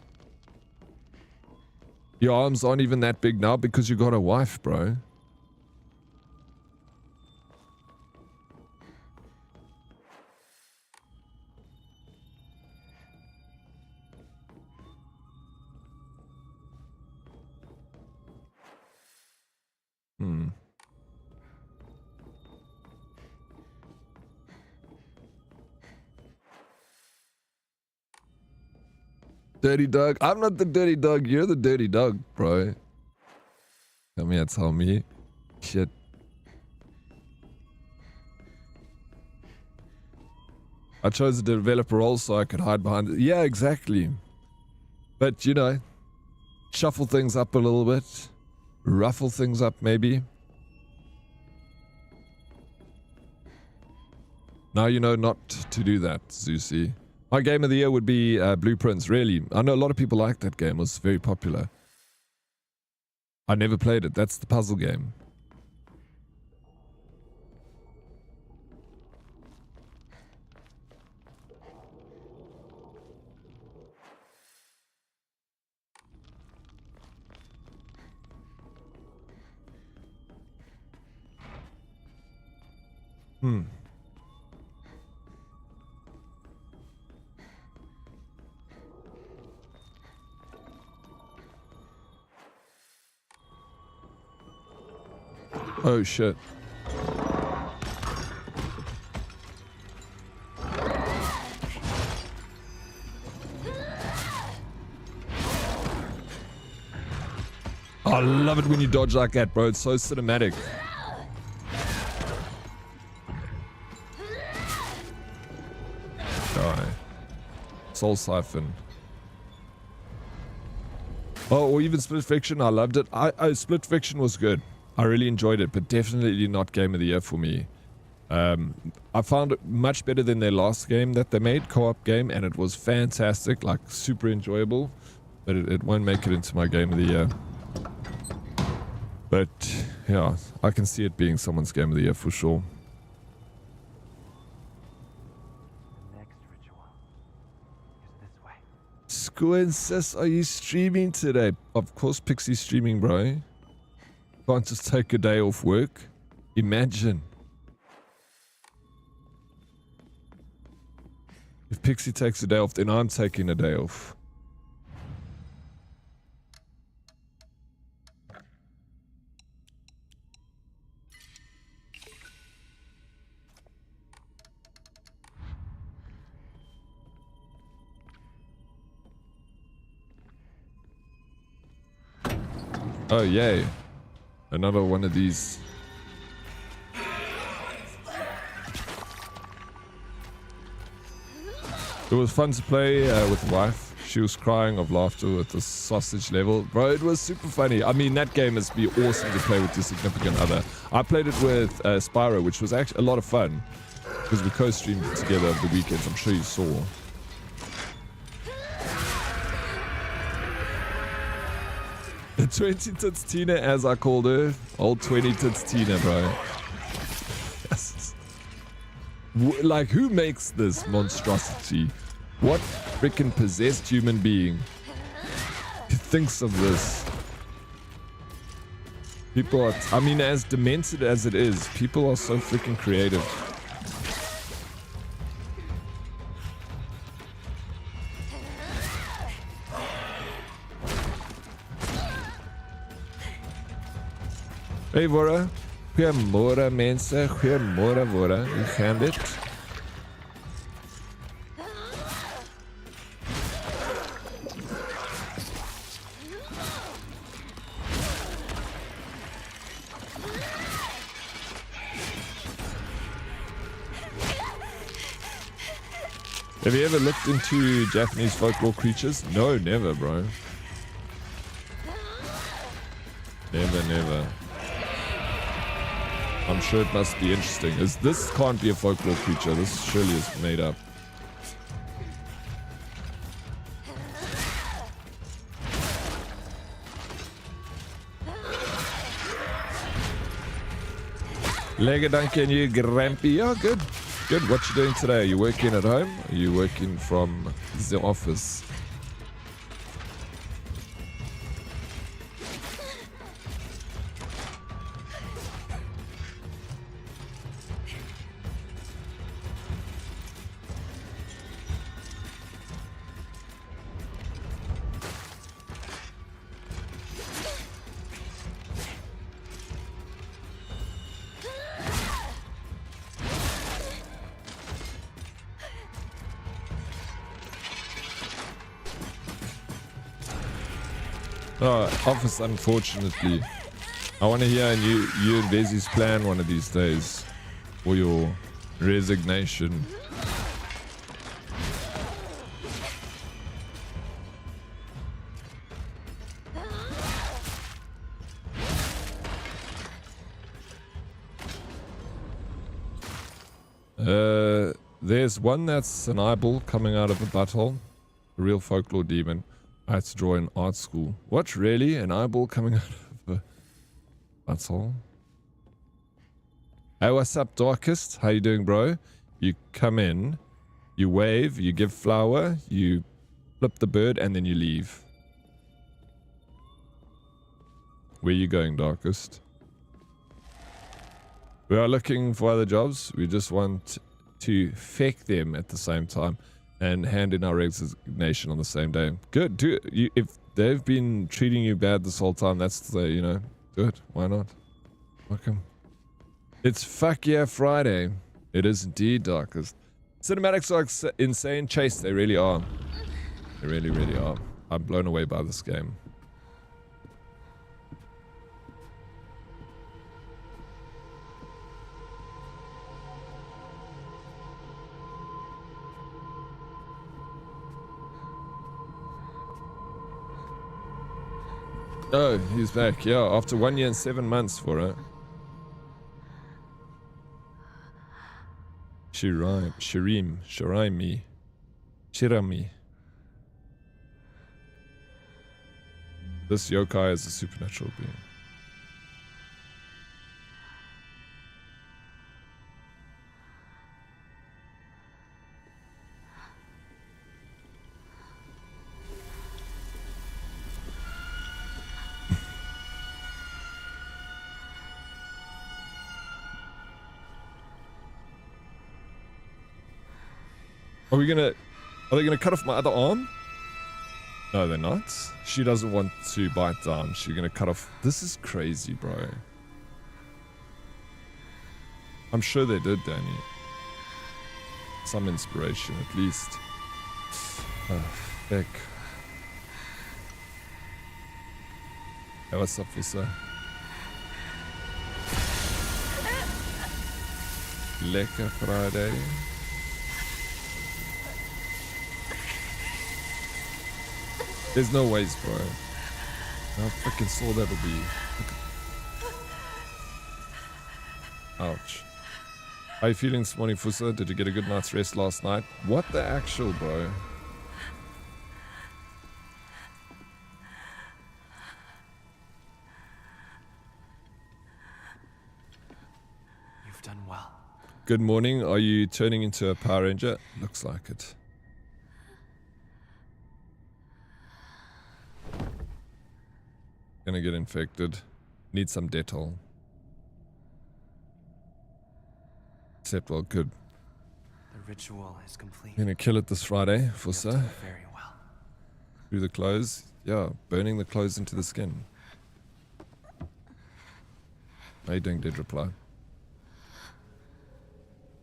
Your arms aren't even that big now because you got a wife, bro. Dirty dog. I'm not the dirty dog. You're the dirty dog, bro. Come here, tell me. Shit. I chose a developer role so I could hide behind it. Yeah, exactly. But, you know, shuffle things up a little bit. Ruffle things up, maybe. Now you know not to do that, Zeusy. My game of the year would be Blueprints, really. I know a lot of people like that game. It was very popular. I never played it. That's the puzzle game. Oh shit. I love it when you dodge like that, bro. It's so cinematic. Die. Soul Siphon. Oh, or even Split Fiction. I loved it. Split Fiction was good. I really enjoyed it, but definitely not Game of the Year for me. I found it much better than their last game that they made, co-op game, and it was fantastic, like super enjoyable, but it won't make it into my Game of the Year. But yeah, I can see it being someone's Game of the Year for sure. The next ritual is this way. Squid says, are you streaming today? Of course Pixie's streaming, bro. Can't just take a day off work. Imagine. If Pixie takes a day off, then I'm taking a day off. Oh, yay. Another one of these. It was fun to play with wife. She was crying of laughter with the sausage level. Bro, it was super funny. I mean, that game must be awesome to play with your significant other. I played it with Spyro, which was actually a lot of fun. Because we co-streamed it together over the weekends. I'm sure you saw. The 20 tits Tina, as I called her. Old 20 tits Tina, bro. Yes. Like, who makes this monstrosity? What freaking possessed human being thinks of this? People are, I mean, as demented as it is, people are so freaking creative. Hey Vora, goeiemôre mense, goeiemôre Vora, hoe gaan dit? Have you ever looked into Japanese folklore creatures? No, never, bro. Never. I'm sure it must be interesting. This can't be a folklore creature. This surely is made up. Lega dankie, and you, Grampy. Yeah, good. Good. What you doing today? Are you working at home? Are you working from the office? Oh, office, unfortunately. I want to hear you and Vezi's plan one of these days for your resignation. there's one that's an eyeball coming out of a butthole. A real folklore demon. I had to draw in art school. What, really? An eyeball coming out of a butthole? Hey, what's up, Darkest? How you doing, bro? You come in, you wave, you give flower, you flip the bird, and then you leave. Where you going, Darkest? We are looking for other jobs. We just want to feck them at the same time and hand in our resignation on the same day. Good. Do you, if they've been treating you bad this whole time, that's the, you know, do it. Why not? Welcome. It's fuck yeah Friday. It is indeed, Darkest. Cinematics are insane. Chase, they really are. They really, really are. I'm blown away by this game. Oh, he's back. Yeah, after 1 year and 7 months for it. Shirami. This yokai is a supernatural being. Are they gonna cut off my other arm? No, they're not. She doesn't want to bite down. She's gonna cut off. This is crazy, bro. I'm sure they did, Danny. Some inspiration, at least. Oh, heck. Hey, what's up, Visa? Lekker Friday. There's no ways, bro. How freaking sore that'll be. Ouch. How you feeling this morning, Fusa? Did you get a good night's rest last night? What the actual, bro? You've done well. Good morning. Are you turning into a Power Ranger? Looks like it. Gonna get infected. Need some Dettol. Except, well, good. The ritual is complete. Gonna kill it this Friday, You've Fusa. done very well. Through the clothes. Yeah, burning the clothes into the skin. How you doing, Dead Reply?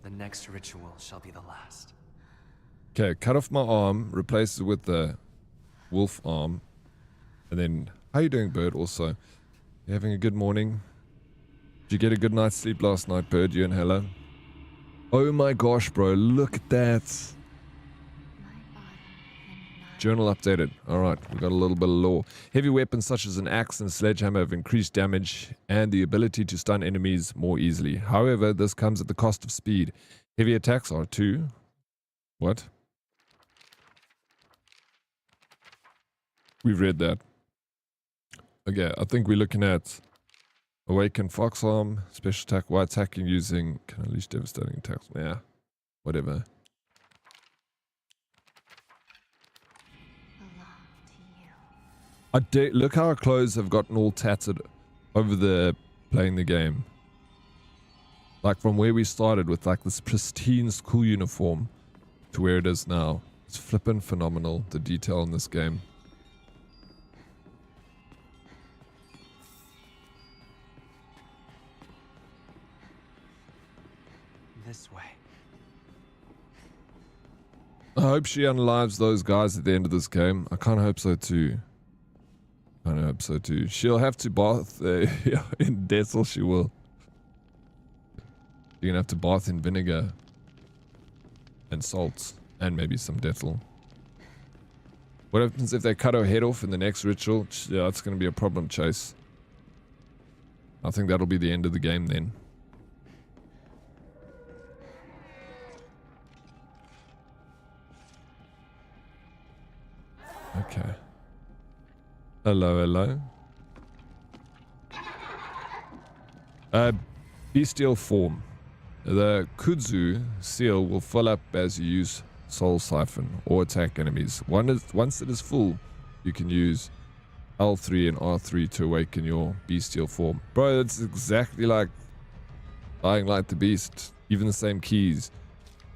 The next ritual shall be the last. Okay, cut off my arm, replace it with the wolf arm, and then, how you doing, Bird, also? You having a good morning? Did you get a good night's sleep last night, Bird, you and Hella? Oh my gosh, bro, look at that. Journal updated. Alright, we got a little bit of lore. Heavy weapons such as an axe and sledgehammer have increased damage and the ability to stun enemies more easily. However, this comes at the cost of speed. Heavy attacks are 2. What? We've read that. Okay, I think we're looking at Awaken Fox Arm, Special Attack, while attacking using can unleash devastating attacks. Yeah, whatever. Look how our clothes have gotten all tattered over the playing the game. Like from where we started with like this pristine school uniform to where it is now. It's flippin' phenomenal, the detail in this game. This way. I hope she unlives those guys at the end of this game. I kind of hope so too. I hope so too. She'll have to bath in Dettol, she will. You're gonna have to bath in vinegar and salt and maybe some Dettol. What happens if they cut her head off in the next ritual? Yeah, it's gonna be a problem, Chase. I think that'll be the end of the game then. Okay. Hello, hello. Bestial form. The Kudzu seal will fill up as you use Soul Siphon or attack enemies. Once it is full, you can use L3 and R3 to awaken your bestial form. Bro, it's exactly like Dying Light the Beast. Even the same keys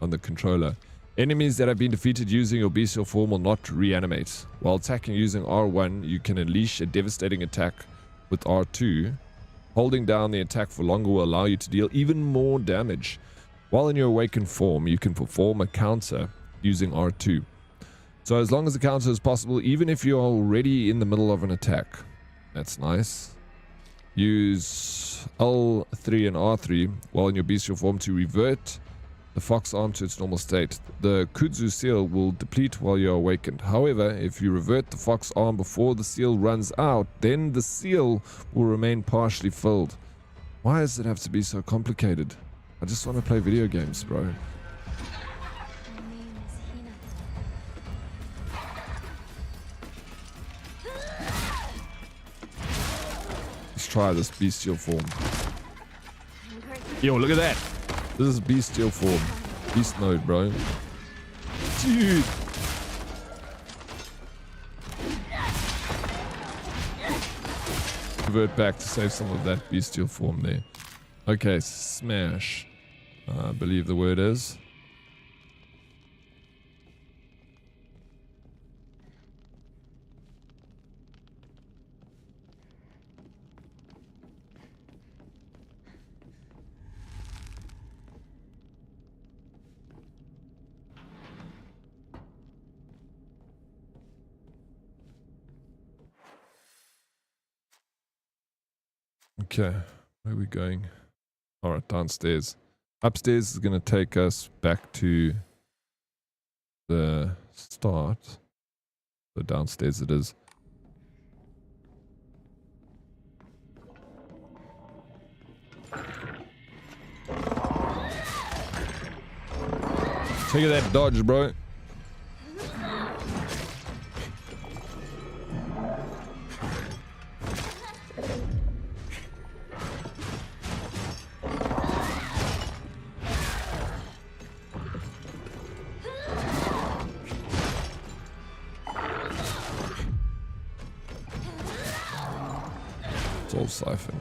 on the controller. Enemies that have been defeated using your bestial form will not reanimate. While attacking using R1, you can unleash a devastating attack with R2. Holding down the attack for longer will allow you to deal even more damage. While in your awakened form, you can perform a counter using R2. So as long as the counter is possible, even if you're already in the middle of an attack. That's nice. Use L3 and R3 while in your bestial form to revert the fox arm to its normal state. The Kudzu seal will deplete while you're awakened. However, if you revert the fox arm before the seal runs out, then the seal will remain partially filled. Why does it have to be so complicated? I just want to play video games, bro. Let's try this bestial form. Yo, look at that. This is bestial form. Beast mode, bro. Dude. Revert back to save some of that bestial form there. Okay, smash. I believe the word is. Okay, where are we going? Alright, downstairs. Upstairs is going to take us back to the start. So downstairs it is. Check out that dodge, bro. Soul Siphon.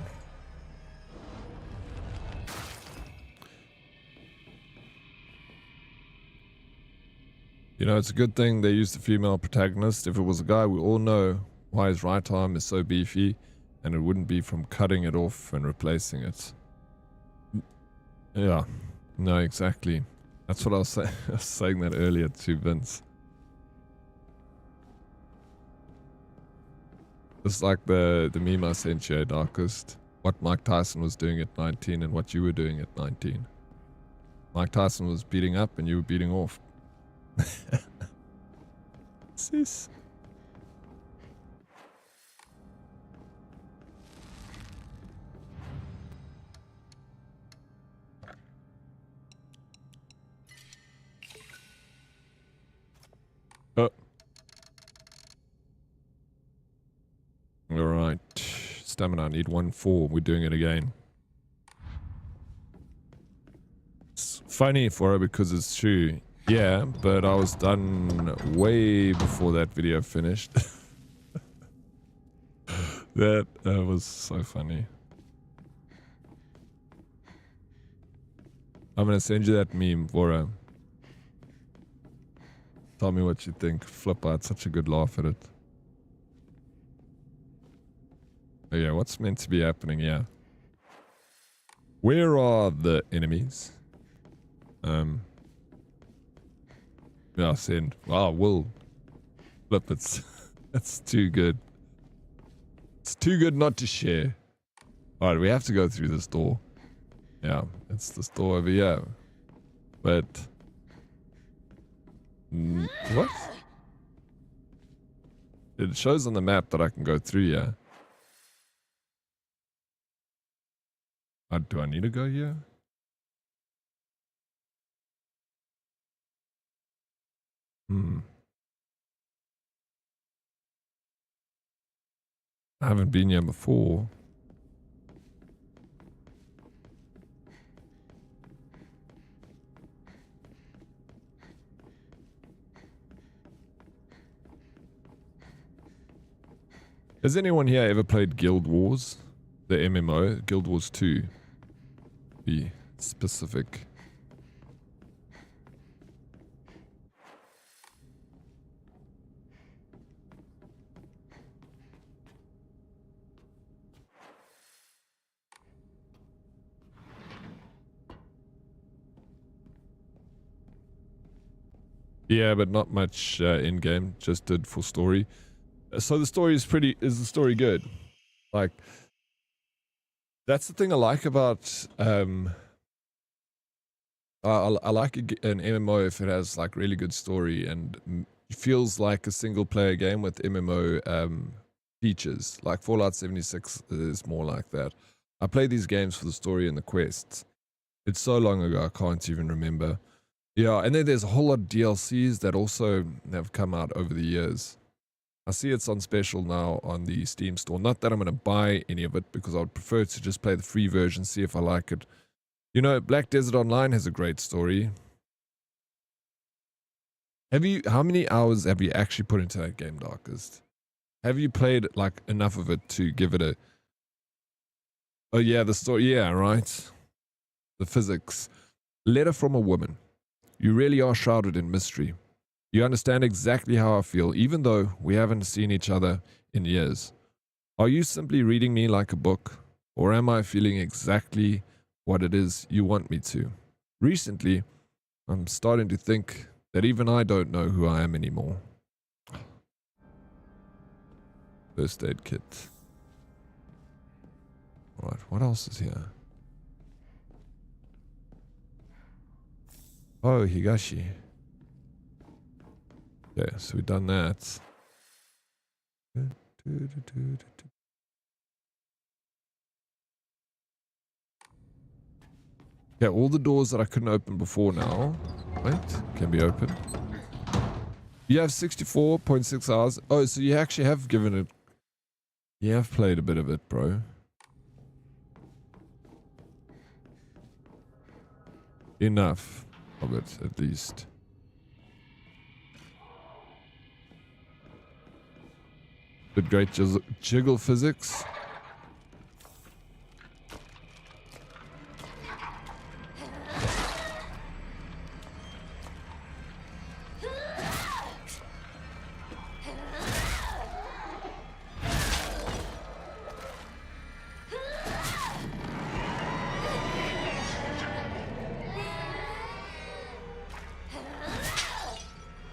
You know, it's a good thing they used a female protagonist. If it was a guy, we all know why his right arm is so beefy, and it wouldn't be from cutting it off and replacing it. Yeah, no, exactly. That's what I was saying. I was saying that earlier to Vince. It's like the meme I sent you, Darkest. What Mike Tyson was doing at 19 and what you were doing at 19. Mike Tyson was beating up and you were beating off. Sis. Oh. Alright. Stamina, I need 1-4. We're doing it again. It's funny for her because it's true. Yeah, but I was done way before that video finished. That was so funny. I'm gonna send you that meme, Vora. Tell me what you think. Flip out, such a good laugh at it. Oh yeah, what's meant to be happening here? Where are the enemies? Yeah, send. Wow, Will. Flip, it's too good. It's too good not to share. Alright, we have to go through this door. Yeah, it's this door over here. But... what? It shows on the map that I can go through here. Do I need to go here? I haven't been here before. Has anyone here ever played Guild Wars? The MMO? Guild Wars 2. Be specific. Yeah, but not much in-game. Just did for story. So the story is pretty... Is the story good? Like... That's the thing I like about... I like an MMO if it has like really good story and feels like a single-player game with MMO features. Like Fallout 76 is more like that. I play these games for the story and the quests. It's so long ago, I can't even remember. Yeah, and then there's a whole lot of DLCs that also have come out over the years. I see it's on special now on the Steam store. Not that I'm going to buy any of it, because I would prefer to just play the free version, see if I like it. You know, Black Desert Online has a great story. How many hours have you actually put into that game, Darkest? Have you played, like, enough of it to give it a... Oh yeah, the story, yeah, right? The physics. Letter from a woman. You really are shrouded in mystery. You understand exactly how I feel, even though we haven't seen each other in years. Are you simply reading me like a book, or am I feeling exactly what it is you want me to? Recently, I'm starting to think that even I don't know who I am anymore. First aid kit. Alright, what else is here? Oh, Higashi. Okay, so we've done that. Okay, all the doors that I couldn't open before now, right, can be opened. You have 64.6 hours. Oh, so you actually have given it... You have played a bit of it, bro. Enough of it, at least. But great jiggle physics.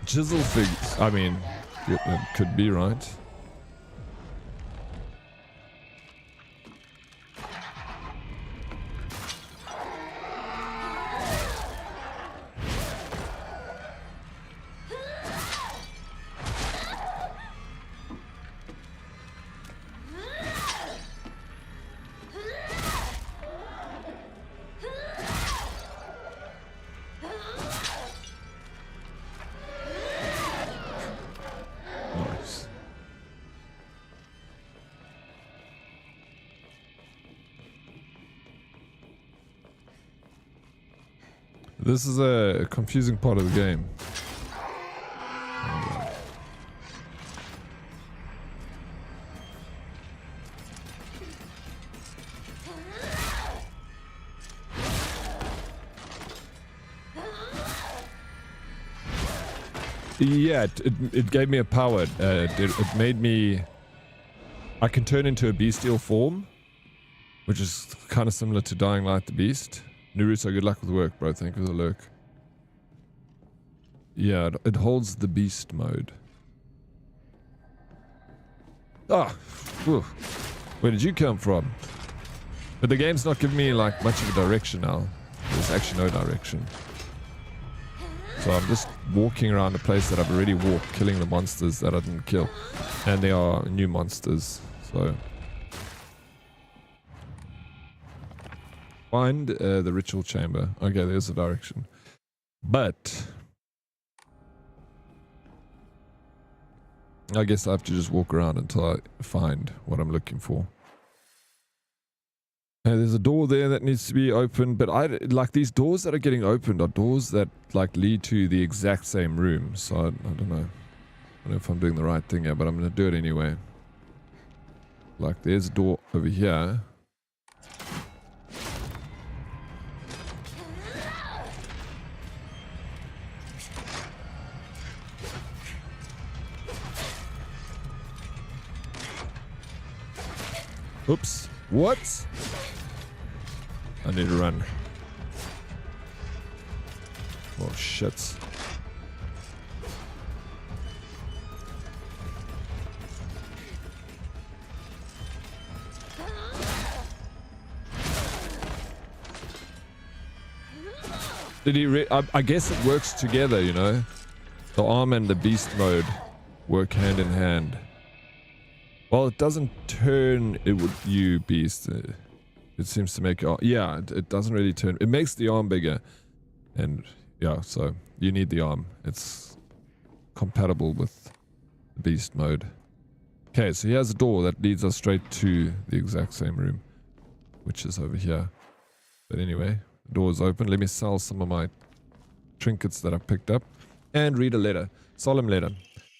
Chisel figures. I mean, it could be right. This is a confusing part of the game. Yeah, it gave me a power. It made me... I can turn into a bestial form, which is kind of similar to Dying Light the Beast. Naruto, good luck with work, bro. Thank you for the lurk. Yeah, it holds the beast mode. Ah! Whew. Where did you come from? But the game's not giving me, like, much of a direction now. There's actually no direction. So I'm just walking around a place that I've already walked, killing the monsters that I didn't kill. And there are new monsters, so... Find the ritual chamber. Okay, there's the direction. But... I guess I have to just walk around until I find what I'm looking for. Hey, there's a door there that needs to be opened, but I like these doors that are getting opened are doors that like lead to the exact same room. So I don't know. I don't know if I'm doing the right thing here, but I'm going to do it anyway. Like there's a door over here. Oops. What? I need to run. Oh shit. Did he I guess it works together, you know. The arm and the beast mode work hand in hand. Well, it doesn't turn it with you, beast. It seems to make yeah, it doesn't really turn. It makes the arm bigger. And yeah, so you need the arm. It's compatible with the beast mode. Okay, so here's a door that leads us straight to the exact same room, which is over here. But anyway, the door is open. Let me sell some of my trinkets that I picked up and read a letter. Solemn letter.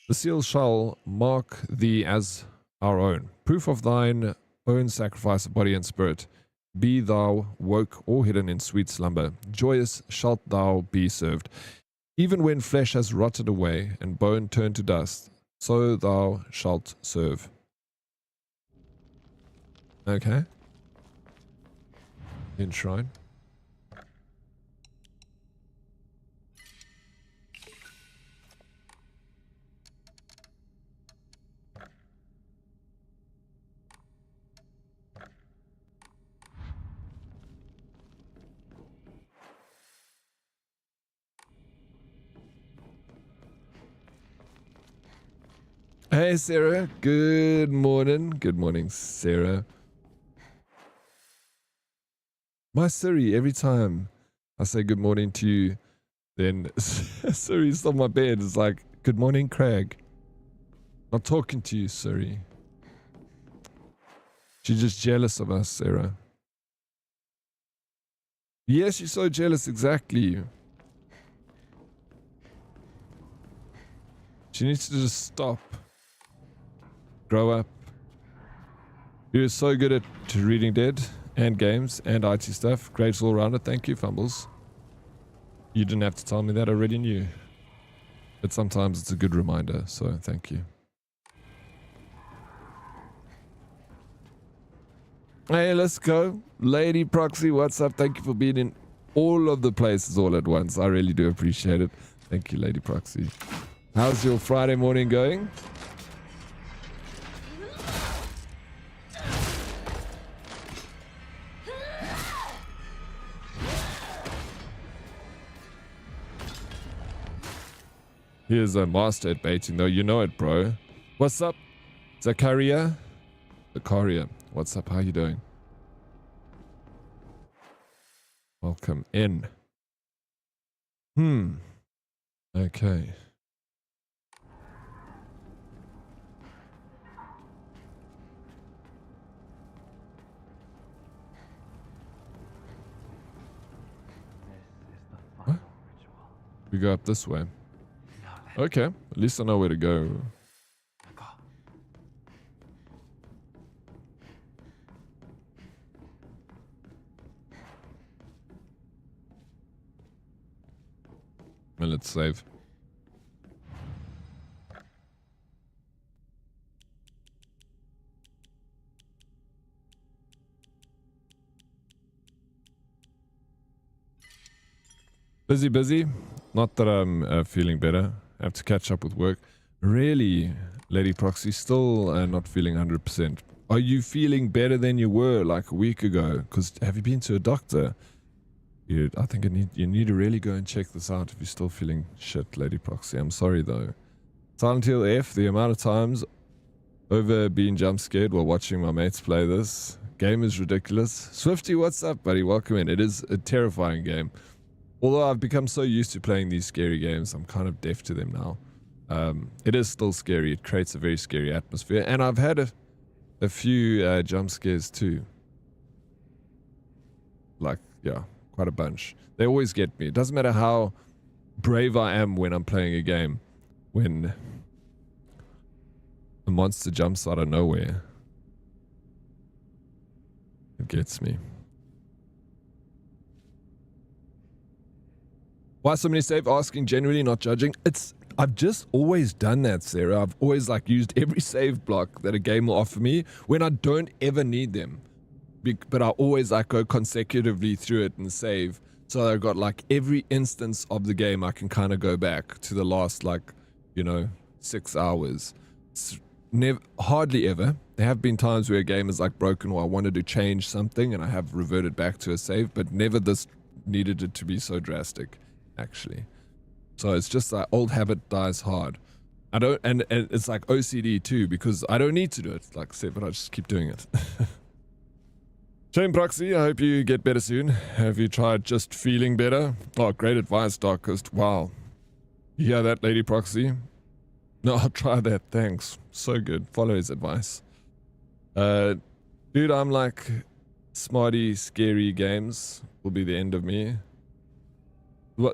The seal shall mark thee as our own. Proof of thine own sacrifice of body and spirit. Be thou woke or hidden in sweet slumber. Joyous shalt thou be served. Even when flesh has rotted away and bone turned to dust, so thou shalt serve. Okay. Enshrine. Hey Sarah, good morning. Good morning, Sarah. My Siri, every time I say good morning to you, then Siri's on my bed. It's like, good morning, Craig. Not talking to you, Siri. She's just jealous of us, Sarah. Yes, she's so jealous, exactly. She needs to just stop. Grow up. You're so good at reading Dead and games and IT stuff. Great all rounder. Thank you, Fumbles. You didn't have to tell me that. I already knew. But sometimes it's a good reminder, so thank you. Hey, let's go. Lady Proxy, what's up? Thank you for being in all of the places all at once. I really do appreciate it. Thank you, Lady Proxy. How's your Friday morning going? Here's a master at baiting, though. You know it, bro. What's up, Zakaria? Zakaria. What's up? How you doing? Welcome in. Okay. What? We go up this way. Okay, at least I know where to go. Well, let's save. Busy. Not that I'm feeling better. I have to catch up with work. Really, Lady Proxy, still not feeling 100%. Are you feeling better than you were like a week ago? Because have you been to a doctor? I think you need to really go and check this out if you're still feeling shit, Lady Proxy. I'm sorry though. Silent Hill F, the amount of times over being jump scared while watching my mates play this game is ridiculous. Swifty, what's up, buddy? Welcome in. It is a terrifying game. Although I've become so used to playing these scary games, I'm kind of deaf to them now. It is still scary. It creates a very scary atmosphere. And I've had a few jump scares too. Like, yeah, quite a bunch. They always get me. It doesn't matter how brave I am when I'm playing a game. When a monster jumps out of nowhere, it gets me. Why so many save? Asking, genuinely, not judging. I've just always done that, Sarah. I've always like used every save block that a game will offer me when I don't ever need them. But I always like go consecutively through it and save. So I've got like every instance of the game I can kind of go back to the last 6 hours. It's hardly ever. There have been times where a game is like broken or I wanted to change something and I have reverted back to a save, but never this needed it to be so drastic, actually. So it's just like old habit dies hard. I don't, and it's like OCD too, because I don't need to do it, like I said, but I just keep doing it. Chain Proxy, I hope you get better soon. Have you tried just feeling better? Oh, great advice, Darkest. Wow. You hear that, Lady Proxy? No, I'll try that, thanks. So good. Follow his advice. Dude, I'm like, smarty, scary games will be the end of me.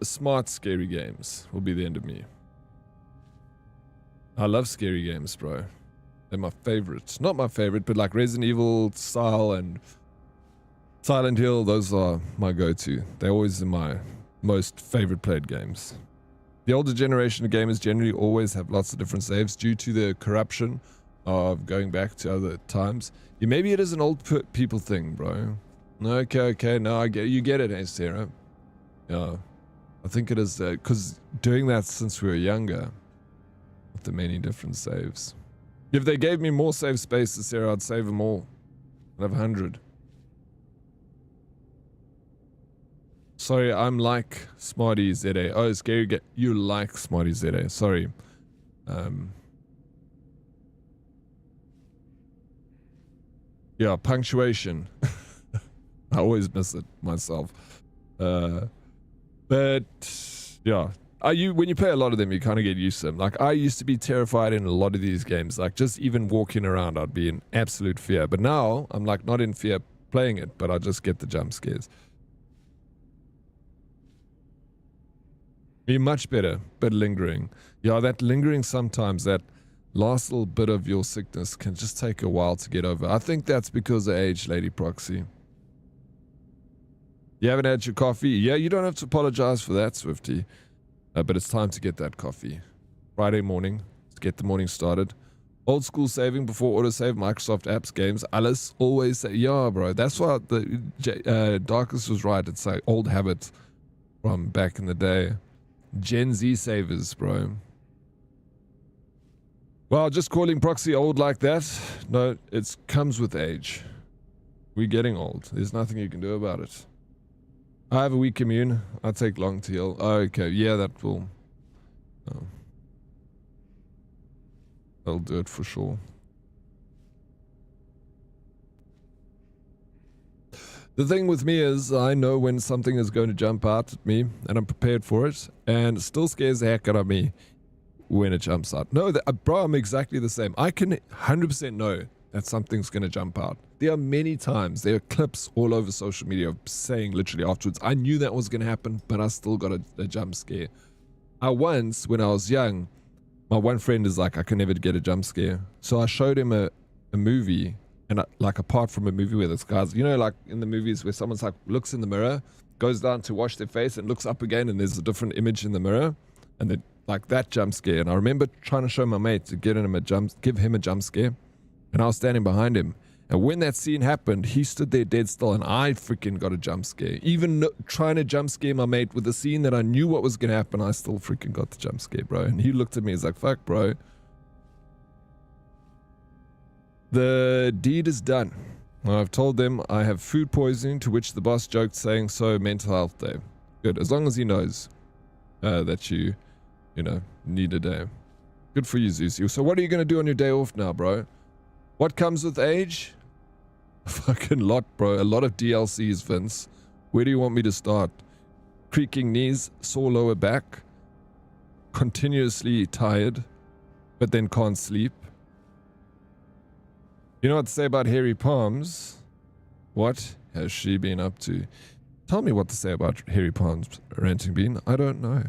Smart, scary games will be the end of me. I love scary games, bro. They're my favorites. Not my favorite, but like Resident Evil style and Silent Hill, those are my go-to. They're always in my most favorite played games. The older generation of gamers generally always have lots of different saves due to the corruption of going back to other times. Yeah, maybe it is an old people thing, bro. Okay, no, I get you get it, hey Sarah. Yeah, I think it is because doing that since we were younger, with the many different saves. If they gave me more save spaces, Sarah, I'd save them all. I'd have 100. Sorry, I'm like Smarty ZA. Oh, scary. You like Smarty ZA. Sorry. Yeah, punctuation. I always miss it myself. But yeah, when you play a lot of them, you kind of get used to them. Like I used to be terrified in a lot of these games. Like just even walking around, I'd be in absolute fear. But now I'm like not in fear playing it, but I just get the jump scares. Be much better, but lingering. Yeah, that lingering sometimes, that last little bit of your sickness can just take a while to get over. I think that's because of age, Lady Proxy. You haven't had your coffee? Yeah, you don't have to apologize for that, Swifty. But it's time to get that coffee. Friday morning, to get the morning started. Old school saving before autosave, Microsoft apps, games. Alice always say, yeah, bro. That's why the Darkest was right. It's like old habit from back in the day. Gen Z savers, bro. Well, just calling Proxy old like that? No, it comes with age. We're getting old. There's nothing you can do about it. I have a weak immune. I take long to heal. Oh, okay, yeah, that will... Oh. That'll do it for sure. The thing with me is I know when something is going to jump out at me and I'm prepared for it, and it still scares the heck out of me when it jumps out. No, bro, I'm exactly the same. I can 100% know that something's going to jump out. There are many times, there are clips all over social media of saying literally afterwards, I knew that was going to happen, but I still got a jump scare. Once, when I was young, my one friend is like, I can never get a jump scare. So I showed him a movie. And like apart from a movie where this guy's, you know, like in the movies where someone's like looks in the mirror, goes down to wash their face and looks up again and there's a different image in the mirror, and then like that jump scare. And I remember trying to show my mate to give him a jump scare, and I was standing behind him. And when that scene happened, he stood there dead still, and I freaking got a jump scare. Even trying to jump scare my mate with a scene that I knew what was gonna happen, I still freaking got the jump scare, bro. And he looked at me, he's like, "Fuck, bro." The deed is done. I've told them I have food poisoning, to which the boss joked, saying, so mental health day. Good, as long as he knows that you need a day. Good for you, Zeus. So what are you going to do on your day off now, bro? What comes with age? Fucking lot, bro. A lot of DLCs, Vince. Where do you want me to start? Creaking knees, sore lower back, continuously tired, but then can't sleep. You know what to say about hairy palms? What has she been up to? Tell me what to say about hairy palms, Ranting Bean. I don't know.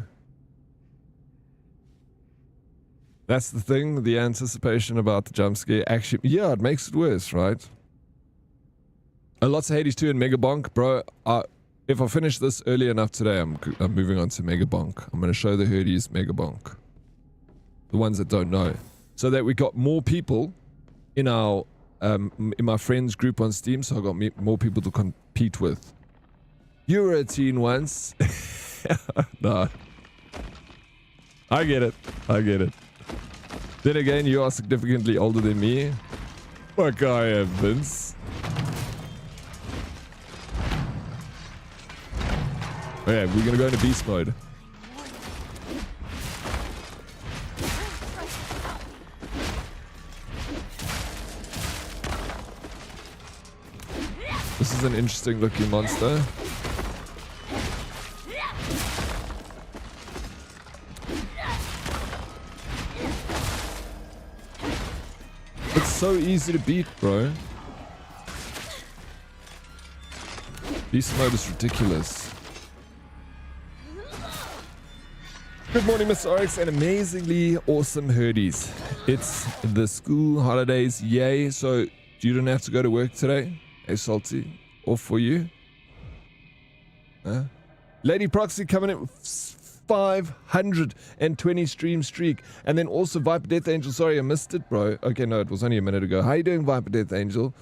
That's the thing, the anticipation about the jump scare. Actually, yeah, it makes it worse, right? Lots of Hades 2 and Mega Bonk. Bro, if I finish this early enough today, I'm moving on to Mega Bonk. I'm going to show the herdies Mega Bonk. The ones that don't know. So that we got more people in our in my friends group on Steam, so I got more people to compete with. You were a teen once. No. I get it. I get it. Then again, you are significantly older than me. Like I am, Vince. Okay, we're gonna go into beast mode. This is an interesting looking monster. It's so easy to beat, bro. Beast mode is ridiculous. Good morning, Mr. Oryx, and amazingly awesome herdies. It's the school holidays, yay. So you don't have to go to work today? Hey, Salty, or for you? Huh? Lady Proxy coming in with 520 stream streak. And then also Viper Death Angel. Sorry, I missed it, bro. Okay, no, it was only a minute ago. How you doing, Viper Death Angel?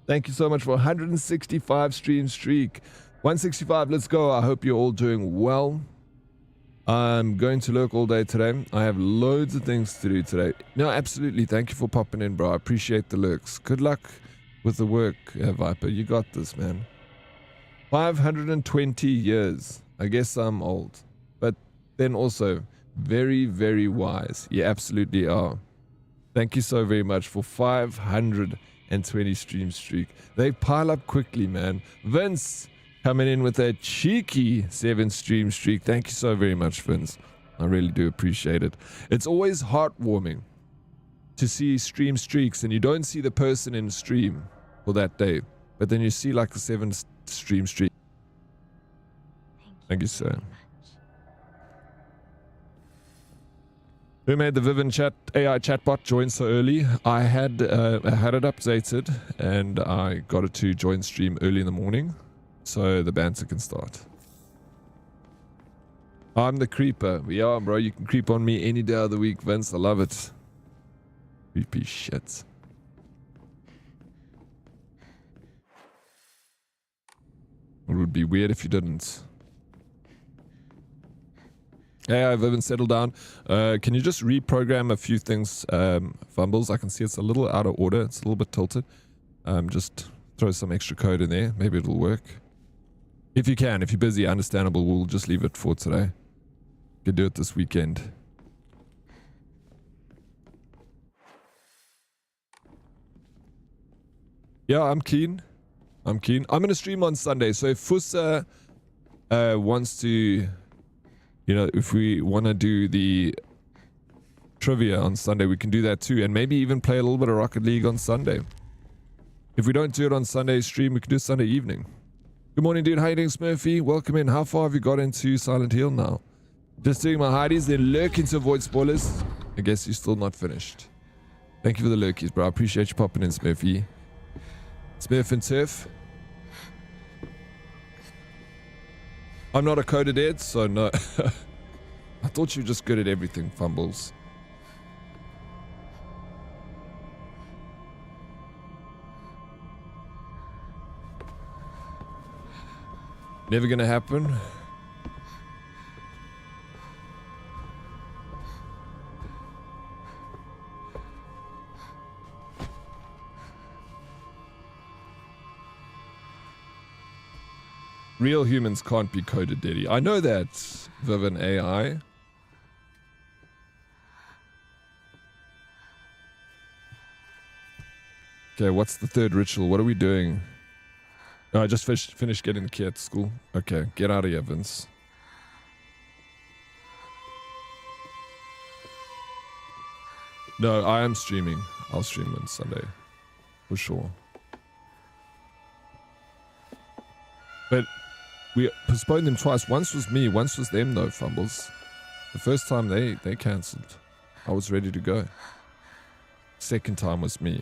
Thank you so much for 165 stream streak. 165, let's go. I hope you're all doing well. I'm going to lurk all day today. I have loads of things to do today. No, absolutely. Thank you for popping in, bro. I appreciate the lurks. Good luck with the work, Viper. You got this, man. 520 years. I guess I'm old. But then also very, very wise. You absolutely are. Thank you so very much for 520 stream streak. They pile up quickly, man. Vince coming in with a cheeky 7 stream streak. Thank you so very much, Vince. I really do appreciate it. It's always heartwarming to see stream streaks and you don't see the person in stream for that day, but then you see like a 7 stream streak. Thank you, sir. Who made the Vivian chat AI chatbot join so early? I had it updated and I got it to join stream early in the morning so the banter can start. I'm the creeper. Yeah, bro, you can creep on me any day of the week, Vince. I love it. Creepy shit. It would be weird if you didn't. Hey, I've even settled down. Can you just reprogram a few things, Fumbles? I can see it's a little out of order. It's a little bit tilted. Just throw some extra code in there. Maybe it'll work. If you can. If you're busy, understandable. We'll just leave it for today. You can do it this weekend. Yeah, I'm keen. I'm keen. I'm going to stream on Sunday. So if Fusa wants to, you know, if we want to do the trivia on Sunday, we can do that too. And maybe even play a little bit of Rocket League on Sunday. If we don't do it on Sunday stream, we can do Sunday evening. Good morning, dude. How you doing, Smurfy? Welcome in. How far have you got into Silent Hill now? Just doing my hideys, then lurking to avoid spoilers. I guess you're still not finished. Thank you for the lurkies, bro. I appreciate you popping in, Smurfy. Smurf and Turf. I'm not a coded ed, so no. I thought you were just good at everything, Fumbles. Never gonna happen. Real humans can't be coded, Daddy. I know that, Vivian AI. Okay, what's the third ritual? What are we doing? Oh, I just finished getting the key at school. Okay, get out of here, Vince. No, I am streaming. I'll stream on Sunday. For sure. But we postponed them twice. Once was me, once was them though, Fumbles. The first time they cancelled. I was ready to go. Second time was me.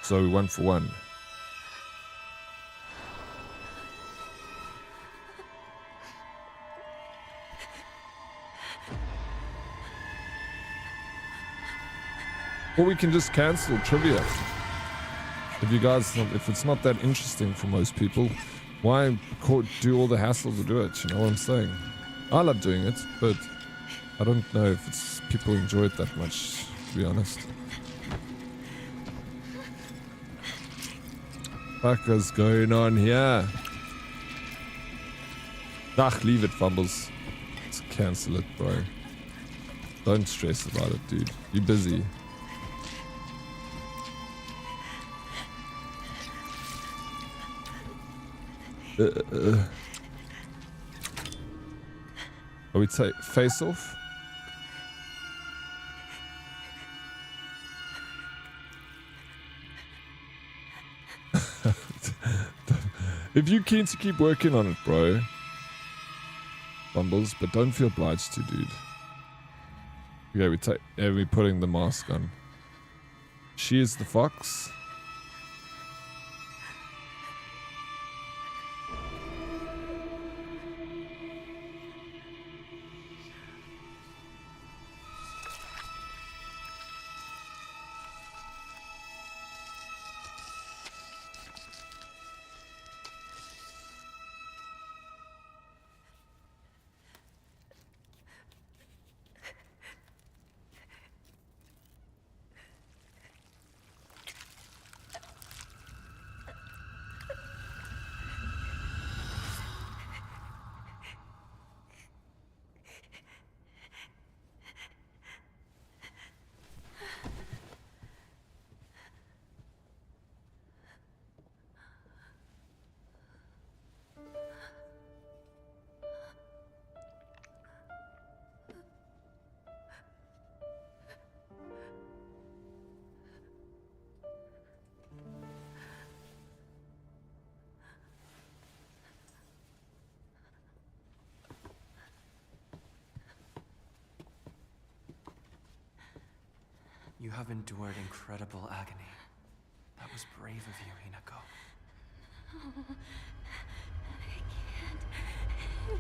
So 1 for 1. Or we can just cancel trivia. If you guys, if it's not that interesting for most people, why do all the hassle to do it? You know what I'm saying? I love doing it, but I don't know if it's people enjoy it that much, to be honest. What is going on here? Ach, leave it, Fumbles. Let's cancel it, bro. Don't stress about it, dude. Be busy. Are we take face off? If you're keen to keep working on it, bro. Bumbles, but don't feel obliged to, dude. Okay, we're putting the mask on. She is the fox. You have endured incredible agony. That was brave of you, Hinako. No, I can't.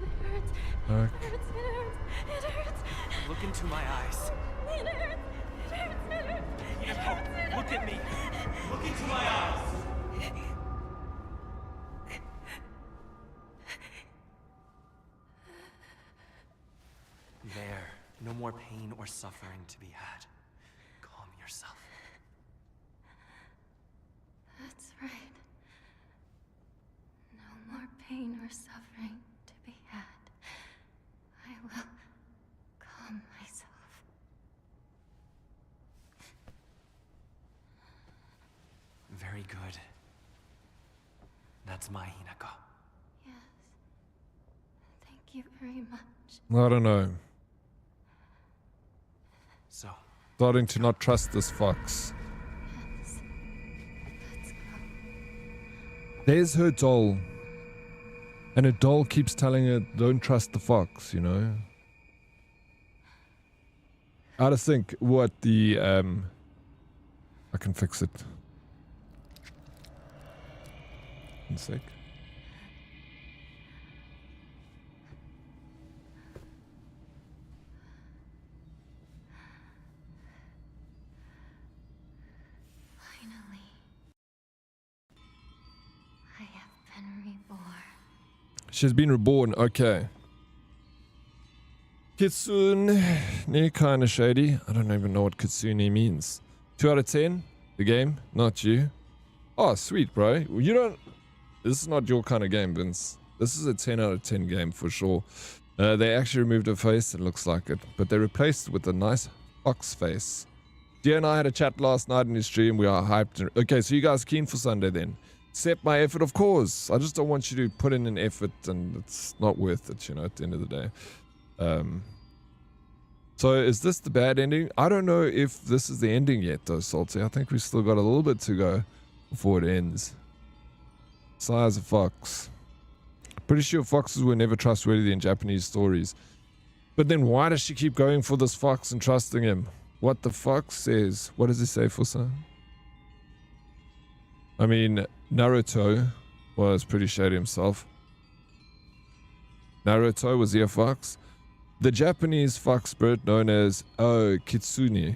It hurts. It hurts. Look into my eyes. It hurts. It hurts. It hurts. Hinako, look at me. Look into my eyes. There. No more pain or suffering to be had. Calm yourself. That's right. No more pain or suffering to be had. I will calm myself. Very good. That's my Hinako. Yes. Thank you very much. I don't know. So, Starting to not trust this fox. Yes. Let's go. There's her doll. And her doll keeps telling her, don't trust the fox, you know? I just think what the, I can fix it. 1 sec. Finally. I have been reborn. She's been reborn, okay. Kitsune, kinda shady. I don't even know what Kitsune means. 2 out of 10? The game, not you. Oh, sweet, bro. You don't... This is not your kind of game, Vince. This is a 10 out of 10 game for sure. They actually removed her face, it looks like it. But they replaced it with a nice fox face. Dia and I had a chat last night in his stream. We are hyped. Okay, so you guys keen for Sunday then? Accept my effort, of course. I just don't want you to put in an effort and it's not worth it, you know, at the end of the day. So is this the bad ending? I don't know if this is the ending yet though, Salty. I think we still got a little bit to go before it ends. Size of fox. Pretty sure foxes were never trustworthy in Japanese stories. But then why does she keep going for this fox and trusting him? What the fox says? What does he say for son? I mean, Naruto was pretty shady himself. Naruto, was he a fox? The Japanese fox bird known as kitsune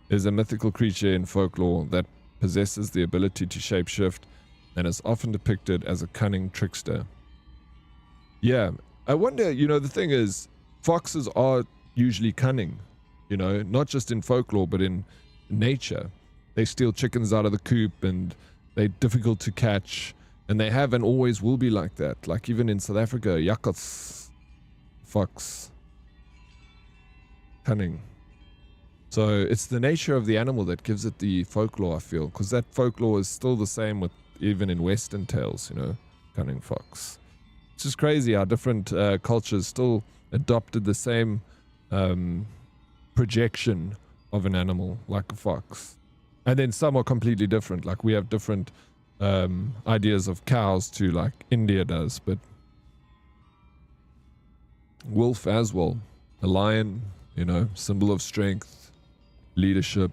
is a mythical creature in folklore that possesses the ability to shapeshift and is often depicted as a cunning trickster. Yeah, I wonder, you know, the thing is, foxes are usually cunning, you know, not just in folklore, but in nature. They steal chickens out of the coop and they're difficult to catch, and they have and always will be like that. Like even in South Africa, Yakuts, fox, cunning. So it's the nature of the animal that gives it the folklore, I feel, because that folklore is still the same with even in Western tales, you know, cunning fox. It's just crazy how different cultures still adopted the same projection of an animal, like a fox. And then some are completely different. Like we have different ideas of cows to like India does, but wolf as well. A lion, you know, symbol of strength, leadership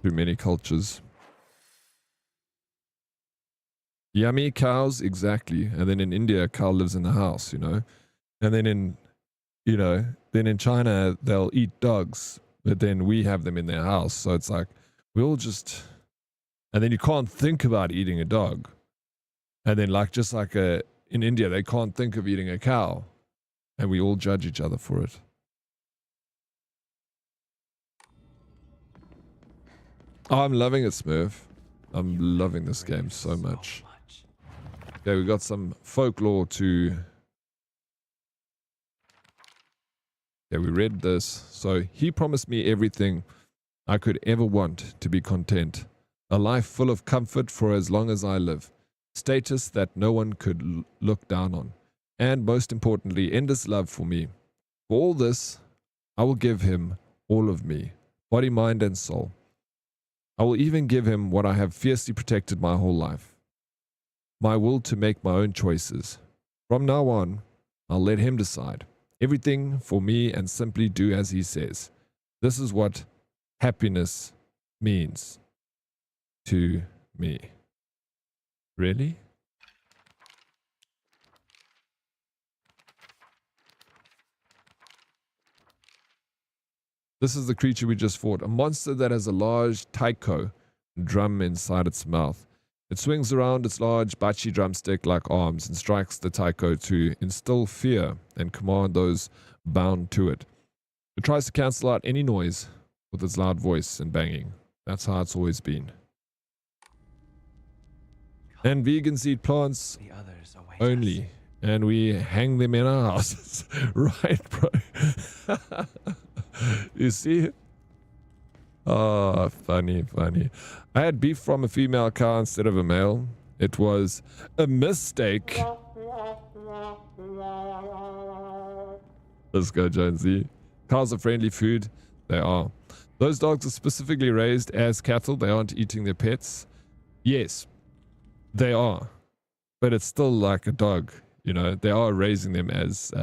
through many cultures. Yummy cows, exactly. And then in India, a cow lives in the house, you know. And then in China, they'll eat dogs, but then we have them in their house. So it's like, we all just, and then you can't think about eating a dog. And then in India, they can't think of eating a cow. And we all judge each other for it. Oh, I'm loving it, Smurf. I'm loving this game so much. Okay, we got some folklore to... Yeah, we read this. So, he promised me everything I could ever want to be content. A life full of comfort for as long as I live. Status that no one could look down on. And most importantly, endless love for me. For all this, I will give him all of me. Body, mind, and soul. I will even give him what I have fiercely protected my whole life. My will to make my own choices. From now on, I'll let him decide. Everything for me and simply do as he says. This is what happiness means to me. Really? This is the creature we just fought. A monster that has a large taiko drum inside its mouth. It swings around its large bachi drumstick-like arms and strikes the taiko to instill fear and command those bound to it. It tries to cancel out any noise with its loud voice and banging. That's how it's always been. And vegans eat plants only. And we hang them in our houses. Right, bro? You see? Oh, funny. I had beef from a female cow instead of a male. It was a mistake. Let's go, Jonesy. Cows are friendly food. They are. Those dogs are specifically raised as cattle. They aren't eating their pets. Yes, they are. But it's still like a dog. You know, they are raising them as...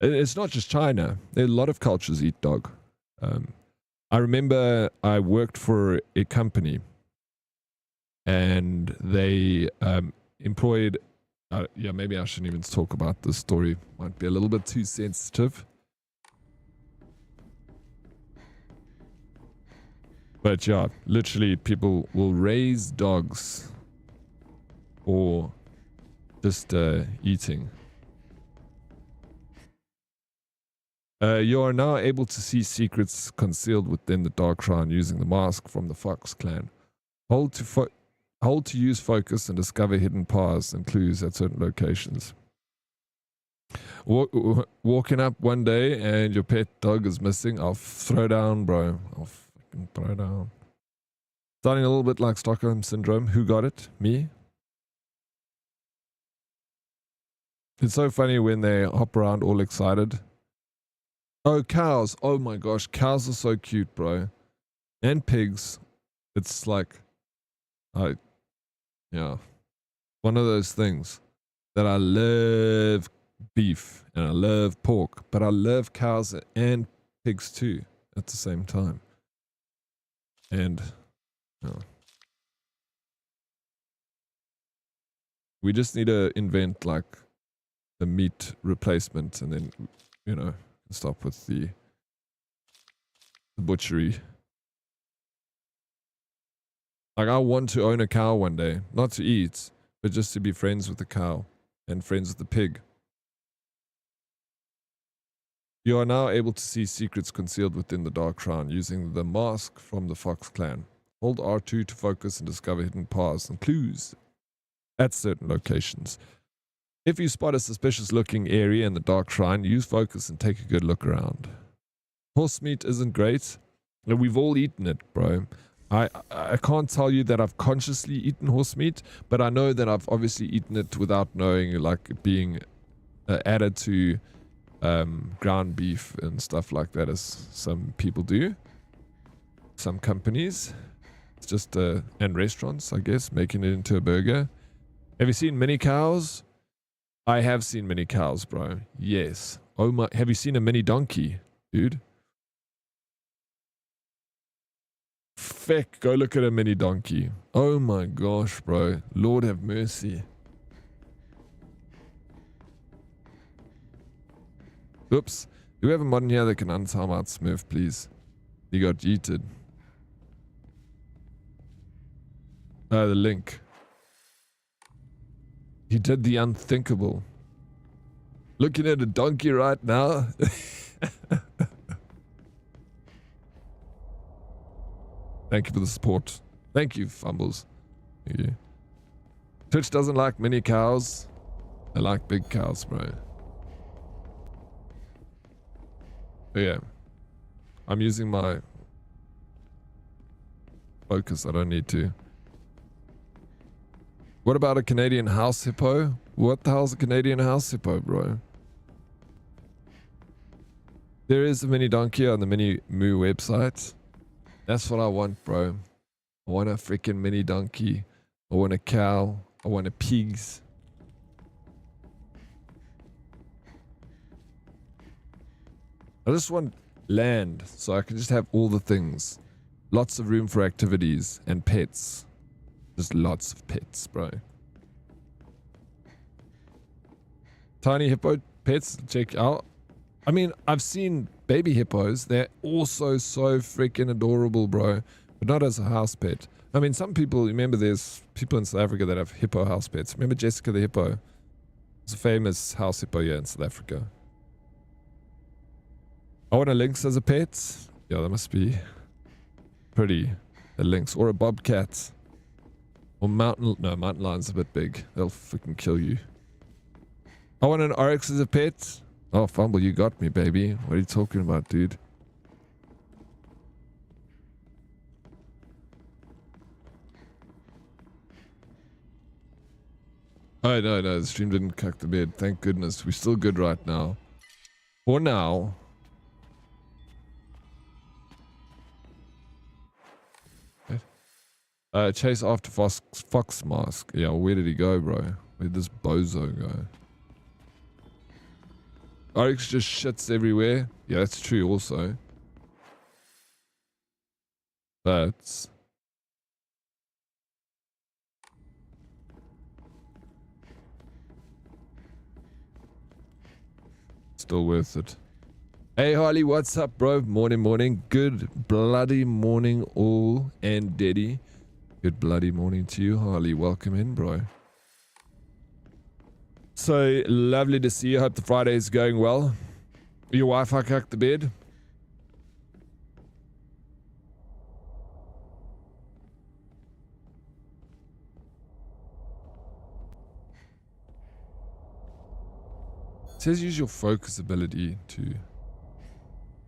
it's not just China. There are a lot of cultures eat dog. I remember I worked for a company and they employed... yeah, maybe I shouldn't even talk about this story. Might be a little bit too sensitive. But yeah, literally people will raise dogs or just eating. You are now able to see secrets concealed within the dark shrine using the mask from the Fox clan. Hold to use focus and discover hidden paths and clues at certain locations. Walking up one day and your pet dog is missing, I'll throw down, bro. I'll fucking throw down. Starting a little bit like Stockholm Syndrome. Who got it? Me? It's so funny when they hop around all excited. Oh, cows. Oh my gosh. Cows are so cute, bro. And pigs. It's like, yeah, one of those things that I love beef and I love pork, but I love cows and pigs too at the same time. And we just need to invent like the meat replacement, and then stop with the butchery. Like, I want to own a cow one day, not to eat, but just to be friends with the cow and friends with the pig. You are now able to see secrets concealed within the Dark Crown using the mask from the Fox clan. Hold R2 to focus and discover hidden paths and clues at certain locations. If you spot a suspicious looking area in the Dark Shrine, use focus and take a good look around. Horse meat isn't great. We've all eaten it, bro. I can't tell you that I've consciously eaten horse meat, but I know that I've obviously eaten it without knowing, like it being added to ground beef and stuff like that, as some people do. Some companies. It's just, and restaurants, I guess, making it into a burger. Have you seen mini cows? I have seen mini cows, bro. Yes. Oh my, have you seen a mini donkey, dude? Feck, go look at a mini donkey. Oh my gosh, bro. Lord have mercy. Oops. Do we have a mod in here that can untime out Smurf, please? He got yeeted. The link. He did the unthinkable. Looking at a donkey right now. Thank you for the support. Thank you, Fumbles. Thank you. Twitch doesn't like mini cows. They like big cows, bro. But yeah. I'm using my focus. I don't need to. What about a Canadian house hippo? What the hell's a Canadian house hippo, bro? There is a mini donkey on the Mini Moo website. That's what I want, bro. I want a freaking mini donkey. I want a cow. I want a pigs. I just want land so I can just have all the things. Lots of room for activities and pets. Just lots of pets, bro. Tiny hippo pets, check out. I mean, I've seen baby hippos. They're also so freaking adorable, bro. But not as a house pet. I mean, some people, remember there's people in South Africa that have hippo house pets. Remember Jessica the hippo? It's a famous house hippo here in South Africa. I want a lynx as a pet. Yeah, that must be pretty. A lynx or a bobcat. Or mountain lion's a bit big. They'll freaking kill you. I want an oryx as a pet. Oh, Fumble, you got me, baby. What are you talking about, dude? Oh, no, the stream didn't cuck the bed. Thank goodness. We're still good right now. For now. Chase after Fox Mask. Yeah, where did he go, bro? Where did this bozo go? Oryx just shits everywhere. Yeah, that's true also. But still worth it. Hey Harley, what's up, bro? Morning. Good bloody morning all, and Daddy. Good bloody morning to you, Harley. Welcome in, bro. So lovely to see you. Hope the Friday is going well. Your Wi-Fi cucked the bed? It says use your focus ability to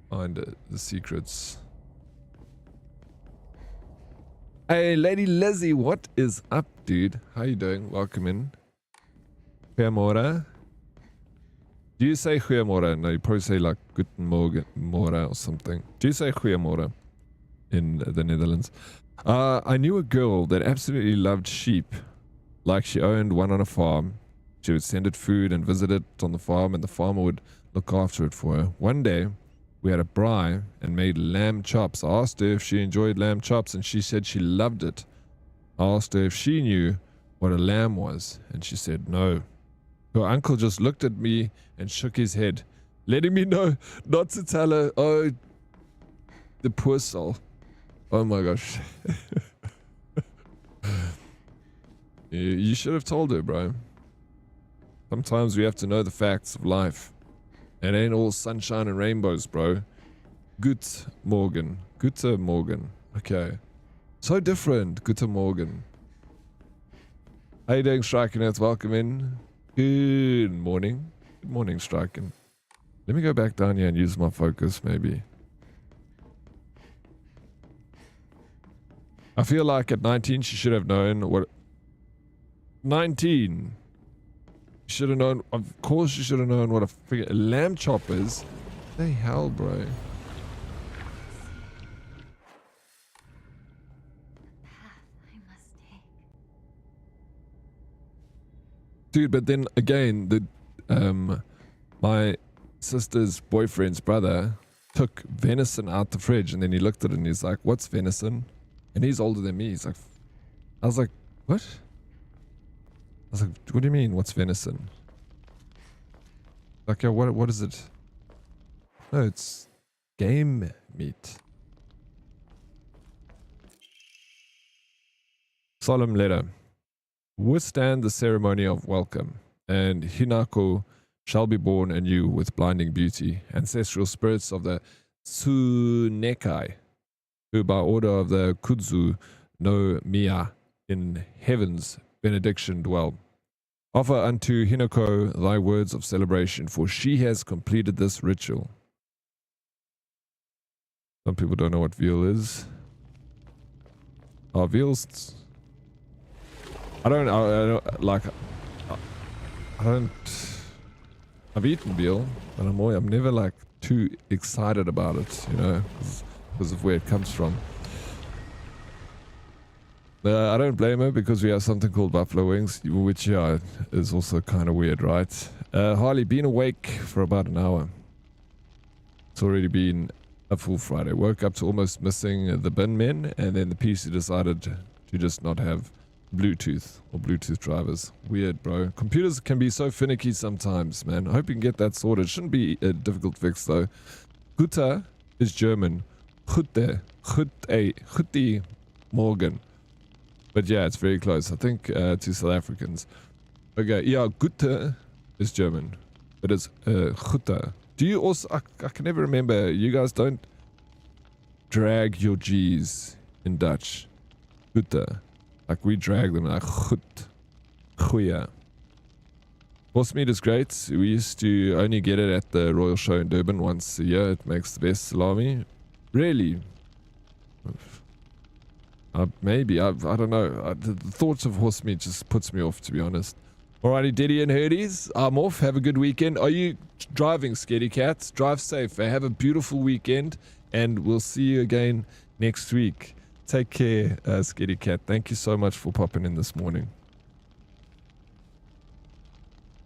find the secrets. Hey, Lady Lizzie, what is up, dude? How you doing? Welcome in. Permora. Do you say goeiemorgen? No, you probably say like guten morgen or something. Do you say goeiemorgen in the Netherlands? I knew a girl that absolutely loved sheep. Like she owned one on a farm. She would send it food and visit it on the farm, and the farmer would look after it for her. One day, we had a braai and made lamb chops. I asked her if she enjoyed lamb chops, and she said she loved it. I asked her if she knew what a lamb was, and she said no. Her uncle just looked at me and shook his head, letting me know not to tell her. Oh, the poor soul. Oh my gosh. You should have told her, bro. Sometimes we have to know the facts of life. It ain't all sunshine and rainbows, bro. Good Morgan. Guten Morgen. Okay. So different. Guten Morgen. How you doing, Striking Earth? Welcome in. Good morning. Good morning, Striking. Let me go back down here and use my focus, maybe. I feel like at 19 she should have known what... 19! Should have known... Of course she should have known what a lamb chop is. The hell, bro. The path I must take. Dude, but then again, my sister's boyfriend's brother took venison out the fridge, and then he looked at it and he's like, "What's venison?" And he's older than me. He's like, I was like, "What?" I was like, "What do you mean? What's venison?" Like, yeah, what is it? No, it's game meat. Solemn letter. Withstand the ceremony of welcome, and Hinako shall be born anew with blinding beauty, ancestral spirits of the Tsunekai, who by order of the Kudzu no Miya in heaven's benediction dwell. Offer unto Hinako thy words of celebration, for she has completed this ritual. Some people don't know what veal is. Oh, veal's... I don't like... I don't... I've eaten veal, but I'm never like too excited about it, you know, because of where it comes from. I don't blame her, because we have something called buffalo wings, which, yeah, is also kind of weird, right? Harley, been awake for about an hour. It's already been a full Friday. Woke up to almost missing the bin men, and then the PC decided to just not have Bluetooth or Bluetooth drivers. Weird, bro. Computers can be so finicky sometimes, man. I hope you can get that sorted. Shouldn't be a difficult fix, though. Gute is German. Gute Morgen. But yeah, it's very close. I think to South Africans. Okay, yeah, Gute is German. But it's Gute. Do you also... I can never remember. You guys don't drag your G's in Dutch. Gute. Like we drag them like goed. Goeie. Horse meat is great. We used to only get it at the Royal Show in Durban once a year. It makes the best salami. Really? Maybe. I don't know. The thoughts of horse meat just puts me off, to be honest. Alrighty, Diddy and Herdies. I'm off. Have a good weekend. Are you driving, Scaredy Cat? Drive safe. Have a beautiful weekend. And we'll see you again next week. Take care, Scaredy Cat. Thank you so much for popping in this morning.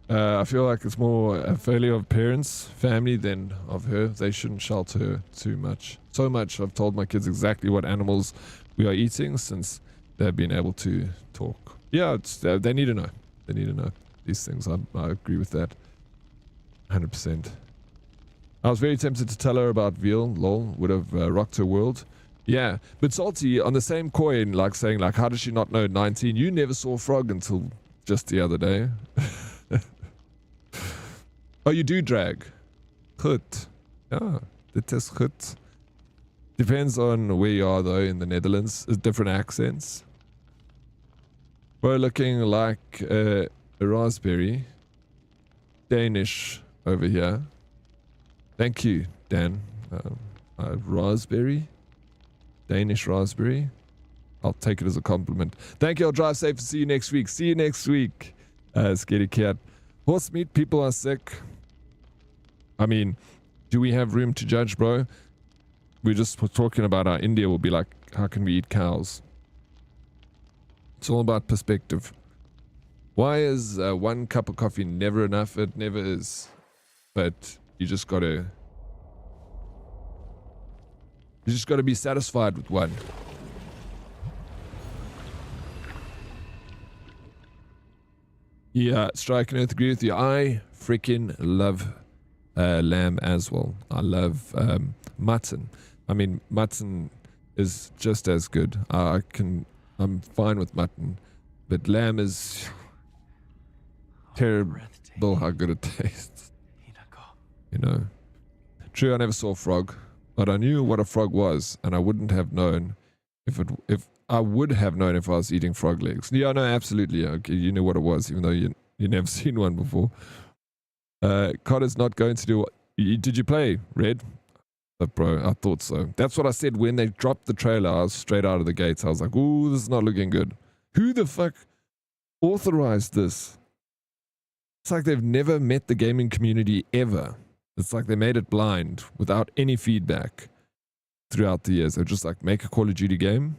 I feel like it's more a failure of parents, family, than of her. They shouldn't shelter her too much. So much. I've told my kids exactly what animals we are eating since they've been able to talk. Yeah, they need to know. They need to know these things. I agree with that. 100%. I was very tempted to tell her about veal. Lol. Would have rocked her world. Yeah, but Salty, on the same coin, like saying, like, how does she not know 19? You never saw a frog until just the other day. Oh, you do drag. Goed. Yeah, dit is goed. Depends on where you are, though, in the Netherlands. It's different accents. We're looking like a raspberry. Danish over here. Thank you, Dan. Raspberry. Danish raspberry. I'll take it as a compliment. Thank you. I'll drive safe. See you next week. See you next week. Scaredy Cat. Horse meat. People are sick. I mean, do we have room to judge, bro? We just were talking about how India will be like, how can we eat cows? It's all about perspective. Why is one cup of coffee never enough? It never is. But you just gotta be satisfied with one. Yeah, Strike and Earth, agree with you. I freaking love lamb as well. I love mutton. I mean, mutton is just as good. I'm fine with mutton, but lamb is terrible how good it tastes. You know. True, I never saw a frog, but I knew what a frog was, and I wouldn't have known if I would have known if I was eating frog legs. Yeah, no, absolutely. Okay, you knew what it was, even though you never seen one before. Connor's not going to do what... Did you play Red? Bro, I thought so. That's what I said when they dropped the trailer. I was straight out of the gates. I was like, ooh, this is not looking good. Who the fuck authorized this? It's like they've never met the gaming community ever. It's like they made it blind without any feedback throughout the years. They're just like, make a Call of Duty game,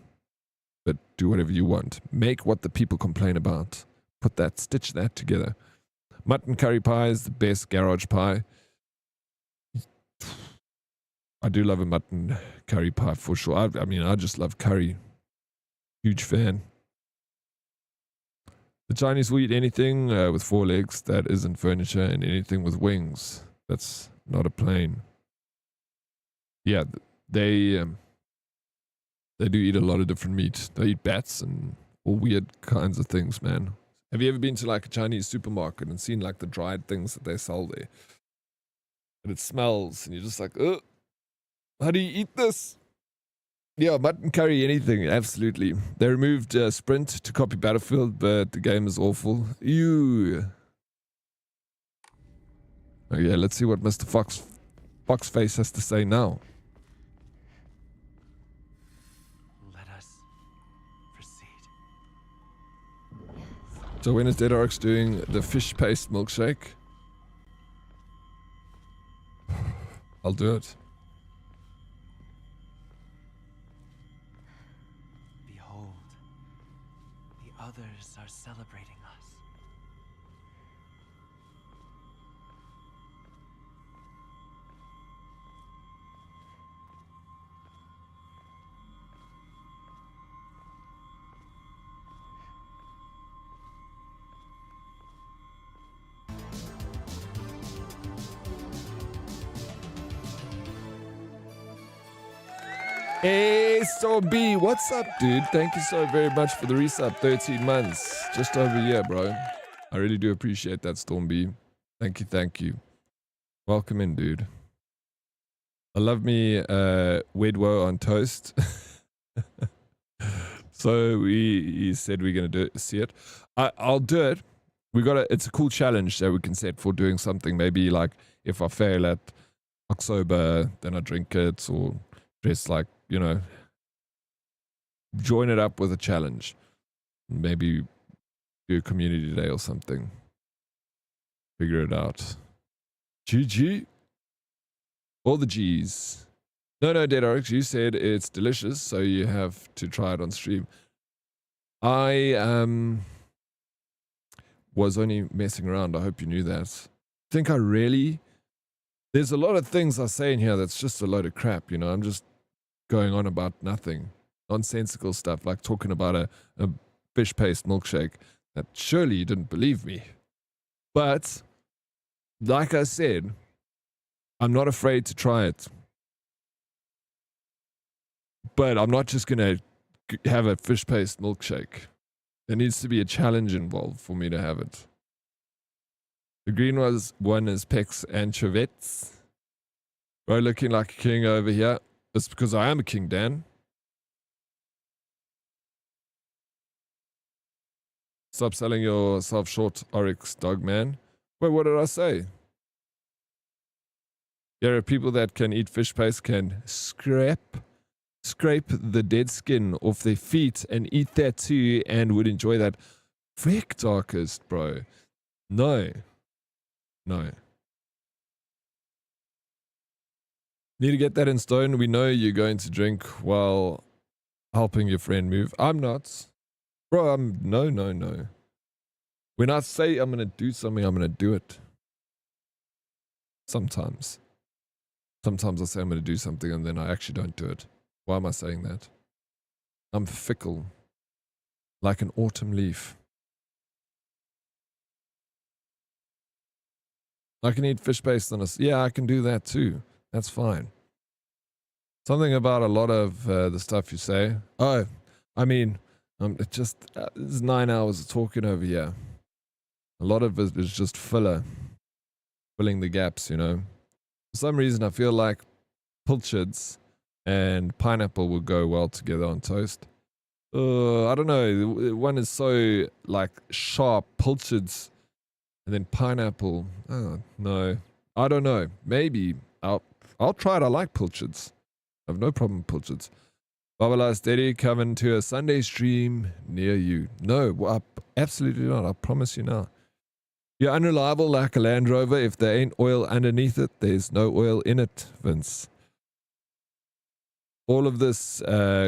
but do whatever you want. Make what the people complain about. Stitch that together. Mutton curry pie is the best garage pie. I do love a mutton curry pie for sure. I mean, I just love curry. Huge fan. The Chinese will eat anything with 4 legs that isn't furniture and anything with wings. That's not a plane. Yeah, they do eat a lot of different meat. They eat bats and all weird kinds of things, man. Have you ever been to like a Chinese supermarket and seen like the dried things that they sell there? And it smells and you're just like, oh, how do you eat this? Yeah, mutton curry, anything, absolutely. They removed Sprint to copy Battlefield, but the game is awful. Ew. Oh yeah, let's see what Mr. Foxface has to say now. Let us proceed. So when is Dead Oryx doing the fish paste milkshake? I'll do it. Behold, the others are celebrating us. Hey, Storm B, what's up, dude? Thank you so very much for the resub. 13 months. Just over a year, bro. I really do appreciate that, Storm B. Thank you, thank you. Welcome in, dude. I love me Wedwo on toast. So he said we're going to see it. I'll do it. It's a cool challenge that we can set for doing something. Maybe like if I fail at October, then I drink it, or just like, you know, join it up with a challenge. Maybe do a community day or something. Figure it out. GG. All the G's. No, Dead Oryx, you said it's delicious, so you have to try it on stream. I was only messing around. I hope you knew that. There's a lot of things I say in here that's just a load of crap, you know. I'm just going on about nothing. Nonsensical stuff, like talking about a fish paste milkshake that surely you didn't believe me. But, like I said, I'm not afraid to try it. But I'm not just going to have a fish paste milkshake. There needs to be a challenge involved for me to have it. The green one is Pex Anchovettes. Bro, looking like a king over here. That's because I am a king, Dan. Stop selling yourself short, Oryx, dog man. Wait, what did I say? There are people that can eat fish paste, can scrape the dead skin off their feet and eat that too, and would enjoy that. Frick, Darkest, bro. No. Need to get that in stone. We know you're going to drink while helping your friend move. I'm not. Bro, no. When I say I'm going to do something, I'm going to do it. Sometimes. Sometimes I say I'm going to do something and then I actually don't do it. Why am I saying that? I'm fickle. Like an autumn leaf. I can eat fish based on a... Yeah, I can do that too. That's fine. Something about a lot of the stuff you say. Oh, I mean, it just... this is 9 hours of talking over here. A lot of it is just filler. Filling the gaps, you know. For some reason, I feel like pilchards and pineapple would go well together on toast. I don't know. One is so, like, sharp, pilchards, and then pineapple. Oh, no. I don't know. Maybe. I'll try it. I like pilchards. I have no problem with pilchards. Babala Steady coming to a Sunday stream near you. No, absolutely not. I promise you now. You're unreliable like a Land Rover. If there ain't oil underneath it, there's no oil in it, Vince. All of this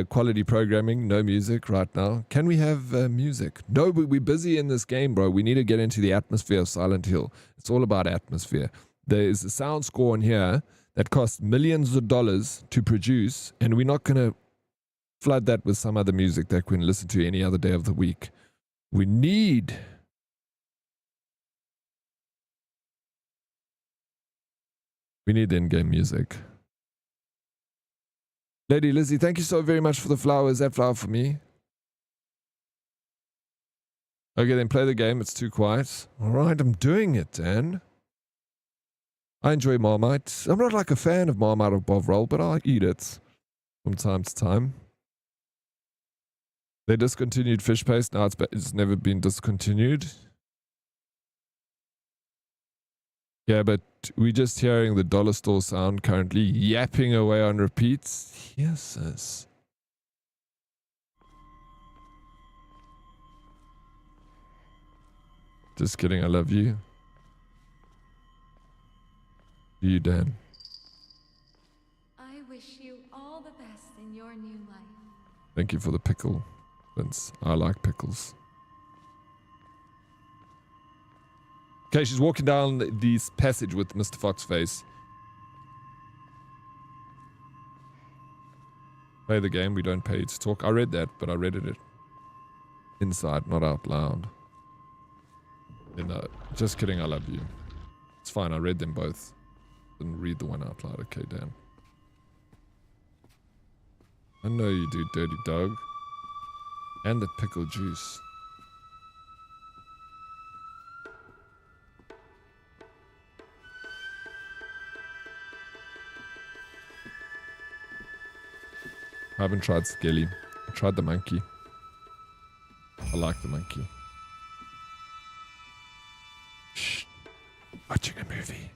quality programming, no music right now. Can we have music? No, but we're busy in this game, bro. We need to get into the atmosphere of Silent Hill. It's all about atmosphere. There is a sound score on here that costs millions of dollars to produce, and we're not going to flood that with some other music that we can listen to any other day of the week. We need... in-game music. Lady Lizzie, thank you so very much for the flowers. That flower for me. Okay, then play the game. It's too quiet. All right, I'm doing it, Dan. I enjoy Marmite. I'm not like a fan of Marmite or Bovril, but I eat it from time to time. They discontinued fish paste. Now it's never been discontinued. Yeah, but we're just hearing the dollar store sound currently yapping away on repeats. Yes, sis. Just kidding, I love you. You, Dan. I wish you all the best in your new life. Thank you for the pickle, Vince. I like pickles. Okay, she's walking down this passage with Mr. Foxface. Play the game, we don't pay to talk. I read that, but I read it inside, not out loud. Just kidding, I love you. It's fine, I read them both. Didn't read the one out loud. Okay, Dan. I know you do, dirty dog. And the pickle juice. I haven't tried Skelly. I tried the monkey. I like the monkey. Shh. Watching a movie.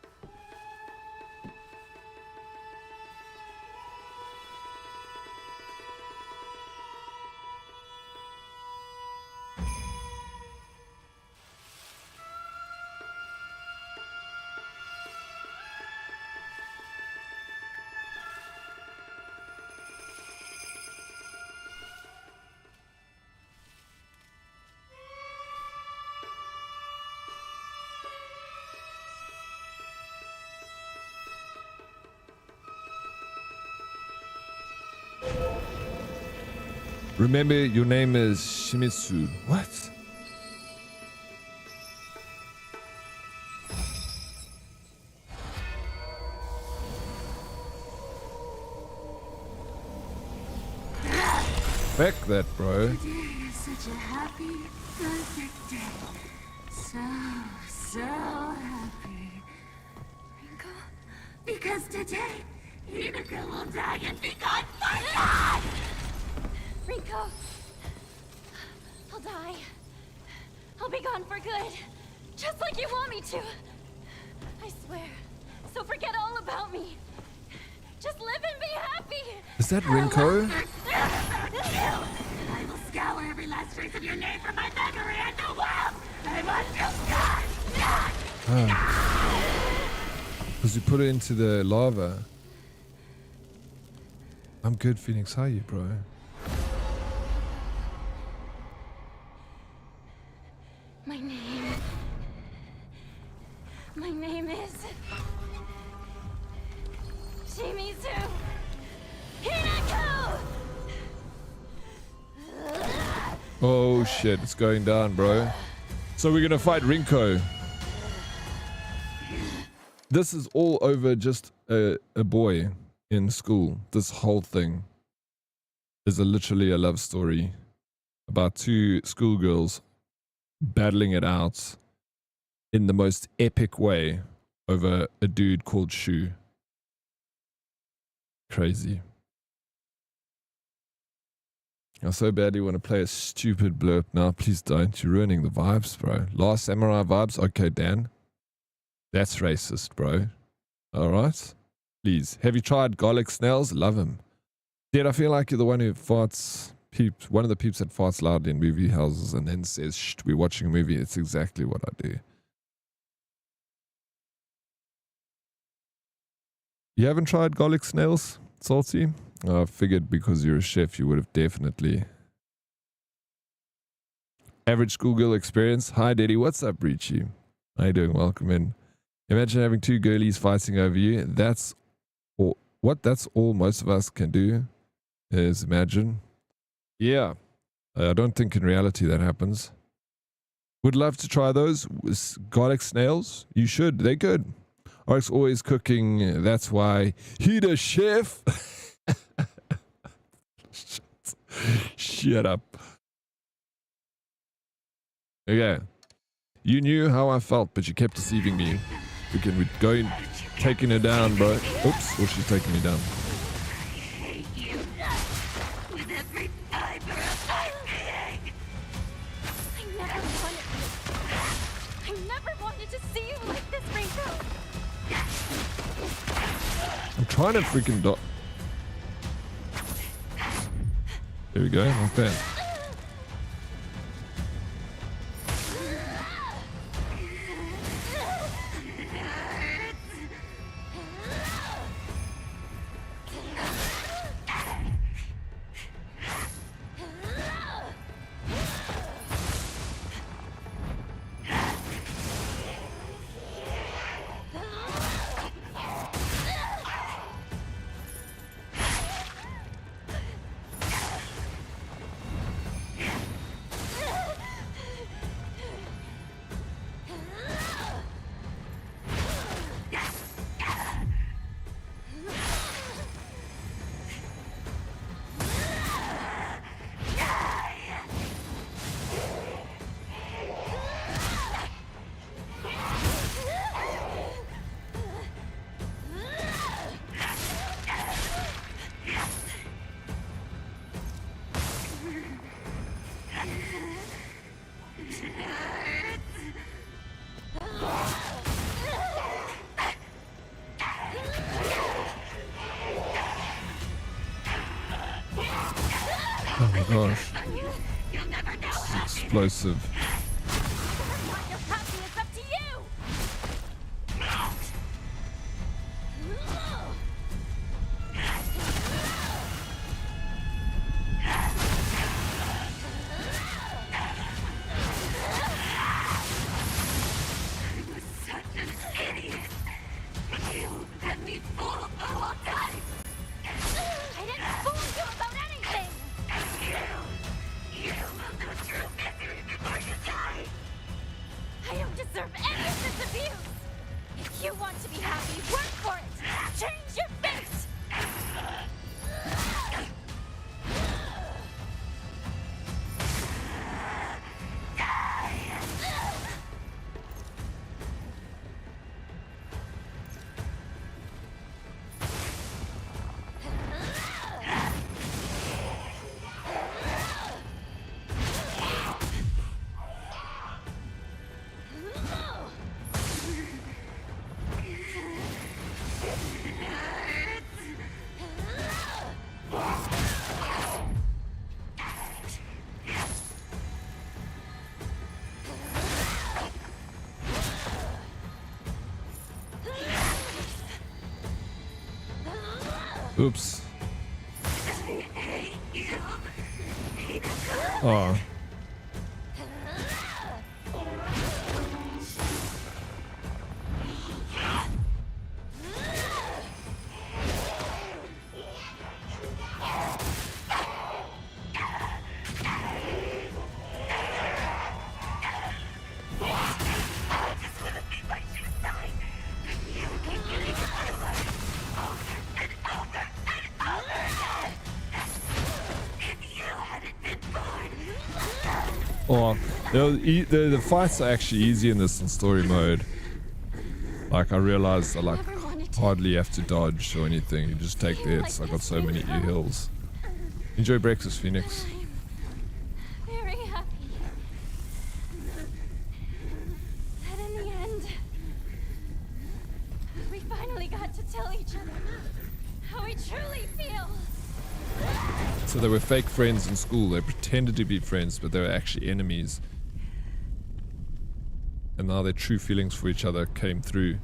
Remember, your name is Shimizu. What? Back that, bro. Today is such a happy, perfect day. So happy. Rico? Because today, Hidaka will die and be gone for life! Rico! I'll die. I'll be gone for good. Just like you want me to. I swear. So forget all about me. Just live and be happy. Is that Rinko? I will scour every last trace of your name from my memory and the world! I want you gone! Because you put it into the lava. I'm good, Phoenix. How are you, bro? My name is Shimizu Hinako! Oh shit, it's going down, bro. So we're gonna fight Rinko. This is all over just a boy in school. This whole thing is literally a love story about two schoolgirls battling it out in the most epic way over a dude called Shu. Crazy. I so badly want to play a stupid blurb now. Please don't. You're ruining the vibes, bro. Last Samurai vibes? Okay, Dan. That's racist, bro. Alright? Please. Have you tried garlic snails? Love them. Dude, I feel like you're the one who farts, one of the peeps that farts loudly in movie houses and then says, shh, we're watching a movie. It's exactly what I do. You haven't tried garlic snails, Salty? I figured because you're a chef, you would have definitely. Average schoolgirl experience. Hi, Daddy. What's up, Breachy? How you doing? Welcome in. Imagine having two girlies fighting over you. That's all. What? That's all most of us can do is imagine. Yeah. I don't think in reality that happens. Would love to try those. Garlic snails. You should. They're good. Oryx always cooking. That's why he the chef. Shut up. Okay. You knew how I felt, but you kept deceiving me. We're going, taking her down, bro. Oops, or she's taking me down. With every fiber of my being. I never wanted to see you like this, Rinko. I'm trying to freaking There we go, like that. Oh my gosh. This is explosive. Your happiness up to you. I didn't fool you about anything. I don't deserve any of this abuse! If you want to be happy, work for it! Change your fate! Oops. Oh. Oh, the fights are actually easy in this in story mode. Like, I realized I like hardly have to dodge or anything. You just take the hits. I got so many E-hills. Enjoy breakfast, Phoenix. I'm very happy that in the end, we finally got to tell each other how we truly feel. So they were fake friends in school. They pretended to be friends, but they were actually enemies. And now their true feelings for each other came through.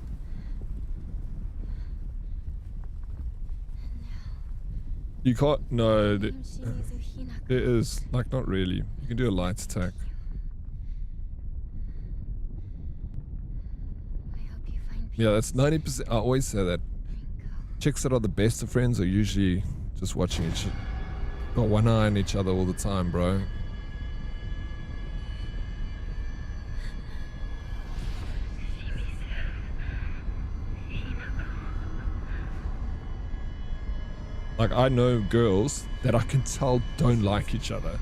You can't... No, there is. Like, not really. You can do a light attack. Yeah, that's 90%. I always say that. Chicks that are the best of friends are usually just watching each other. Got one eye on each other all the time, bro. Like, I know girls that I can tell don't like each other.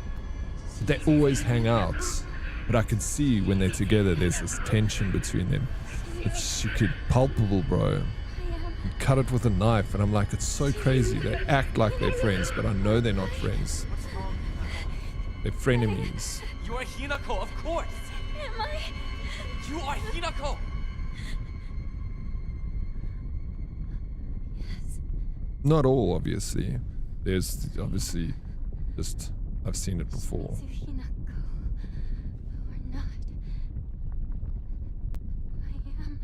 They always hang out. But I can see when they're together, there's this tension between them. It's palpable, bro. You cut it with a knife, and I'm like, it's so crazy. They act like they're friends, but I know they're not friends. They're frenemies. You are Hinako, of course! Am I? You are Hinako! Not all, obviously. There's obviously just, I've seen it before. Hinako. Or not. I am.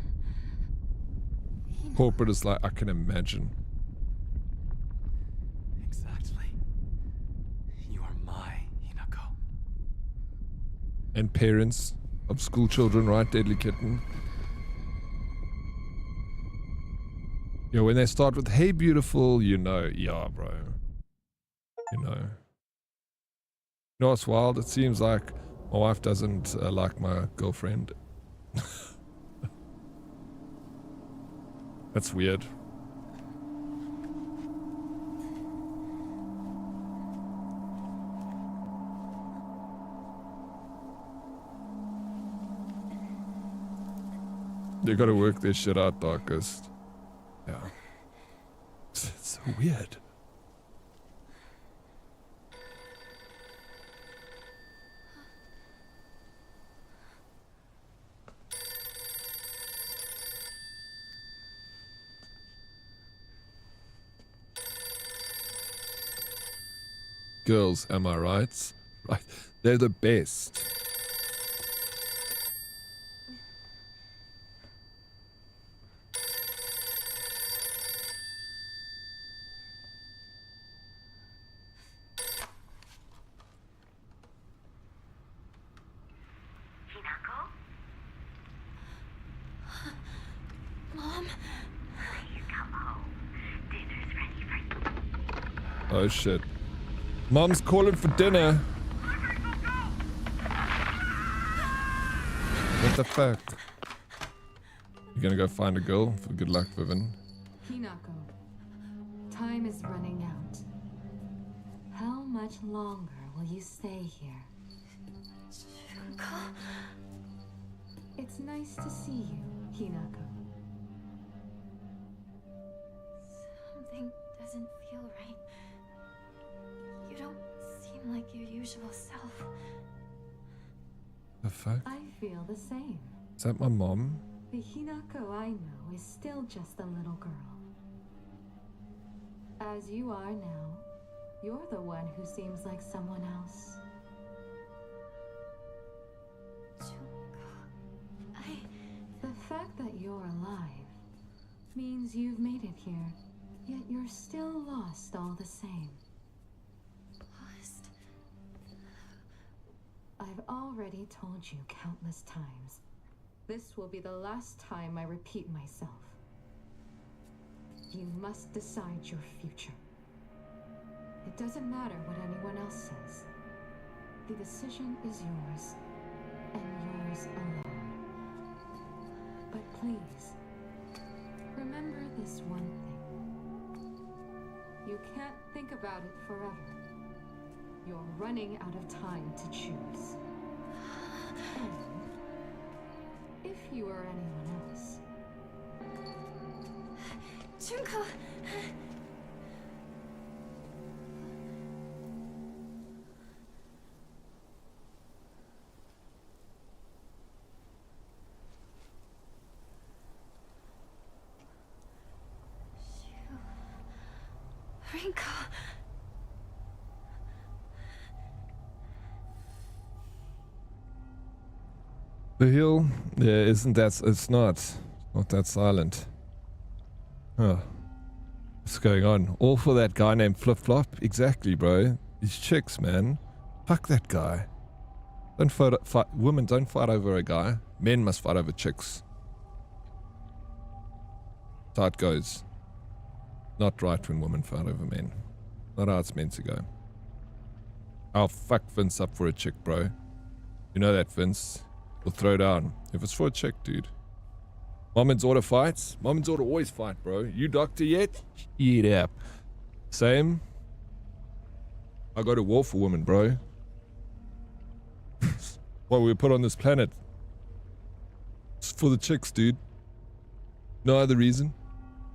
Corporate is like, I can imagine. Exactly. You are my Hinako. And parents of school children, right, Deadly Kitten? Yeah, when they start with, hey, beautiful, you know, yeah, bro. You know. You know what's wild? It seems like my wife doesn't like my girlfriend. That's weird. They gotta work their shit out, Darkest. Yeah. It's so weird. Girls, am I right? Right. They're the best. Oh shit. Mom's calling for dinner. What the fuck? You gonna go find a girl? For good luck, Vivian. Hinako, time is running out. How much longer will you stay here? It's nice to see you, Hinako. Something doesn't feel right. You don't seem like your usual self. The fuck? I feel the same. Is that my mom? The Hinako I know is still just a little girl. As you are now, you're the one who seems like someone else. The fact that you're alive means you've made it here, yet you're still lost all the same. What? I've already told you countless times. This will be the last time I repeat myself. You must decide your future. It doesn't matter what anyone else says. The decision is yours, and yours alone. But please, remember this one thing. You can't think about it forever. You're running out of time to choose. And if you were anyone else... Junko! Rinko. The hill? Yeah, isn't that... It's not that silent. Huh. What's going on? All for that guy named Flip Flop? Exactly, bro. These chicks, man. Fuck that guy. Don't fight... Women don't fight over a guy. Men must fight over chicks. That's how it goes. Not right when women fight over men. Not how it's meant to go. I'll fuck Vince up for a chick, bro. You know that, Vince. We'll throw down. If it's for a chick, dude. Mom and daughter fights? Mom and daughter always fight, bro. You doctor yet? Yeah. Same. I go to war for women, bro. What we were put on this planet. It's for the chicks, dude. No other reason.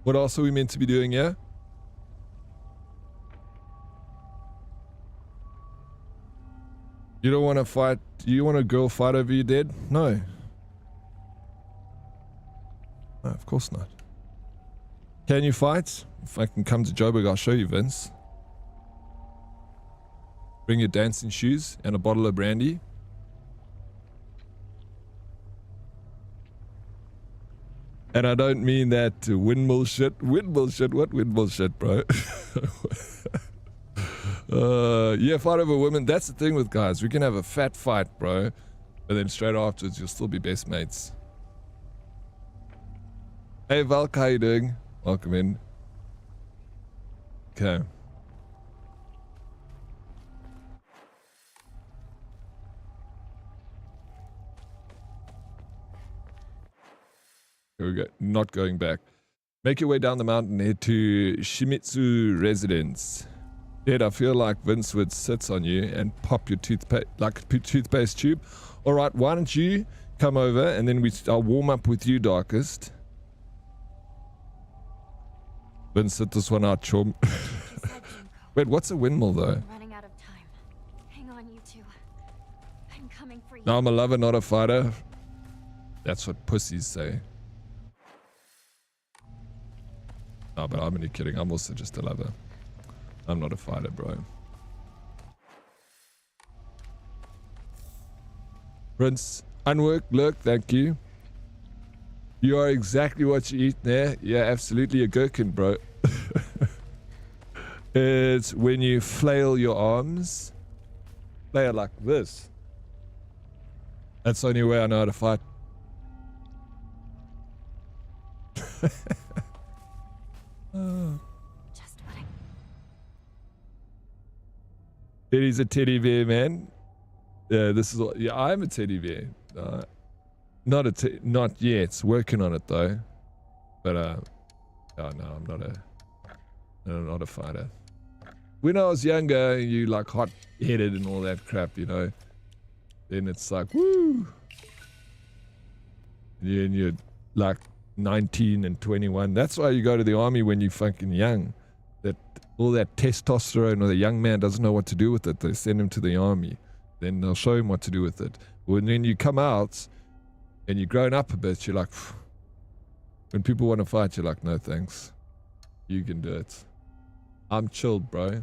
What else are we meant to be doing, yeah? You don't want to fight... Do you want a girl fight over your dad? No. No, of course not. Can you fight? If I can come to Joburg, I'll show you, Vince. Bring your dancing shoes and a bottle of brandy. And I don't mean that windmill shit. Windmill shit? What windmill shit, bro? Yeah, fight over women. That's the thing with guys. We can have a fat fight, bro. But then straight afterwards, you'll still be best mates. Hey, Valk, how you doing? Welcome in. Okay. Here we go. Not going back. Make your way down the mountain, head to Shimizu Residence. Dad, I feel like Vince would sit on you and pop your toothpaste, like a toothpaste tube. All right, why don't you come over and then I'll warm up with you, Darkest. Vince, sit this one out, chum. Wait, what's a windmill though? I'm running out of time. Hang on, you two. I'm coming for you. No, I'm a lover, not a fighter. That's what pussies say. No, but I'm only kidding. I'm also just a lover. I'm not a fighter, bro. Prince, unworked, look, thank you. You are exactly what you eat there. Yeah, absolutely a gherkin, bro. It's when you flail your arms. Flail like this. That's the only way I know how to fight. Just what I... Teddy's a teddy bear, man. Yeah, this is what... Yeah, I'm a teddy bear. Not yet. Working on it though. But oh no, I'm not a fighter. When I was younger, you like hot-headed and all that crap, you know. Then it's like woo. And you're like 19 and 21. That's why you go to the army when you're fucking young. That all that testosterone, or the young man doesn't know what to do with it. They send him to the army. Then they'll show him what to do with it. When then you come out and you're grown up a bit, you're like, phew. When people want to fight, you're like, no thanks. You can do it. I'm chilled, bro.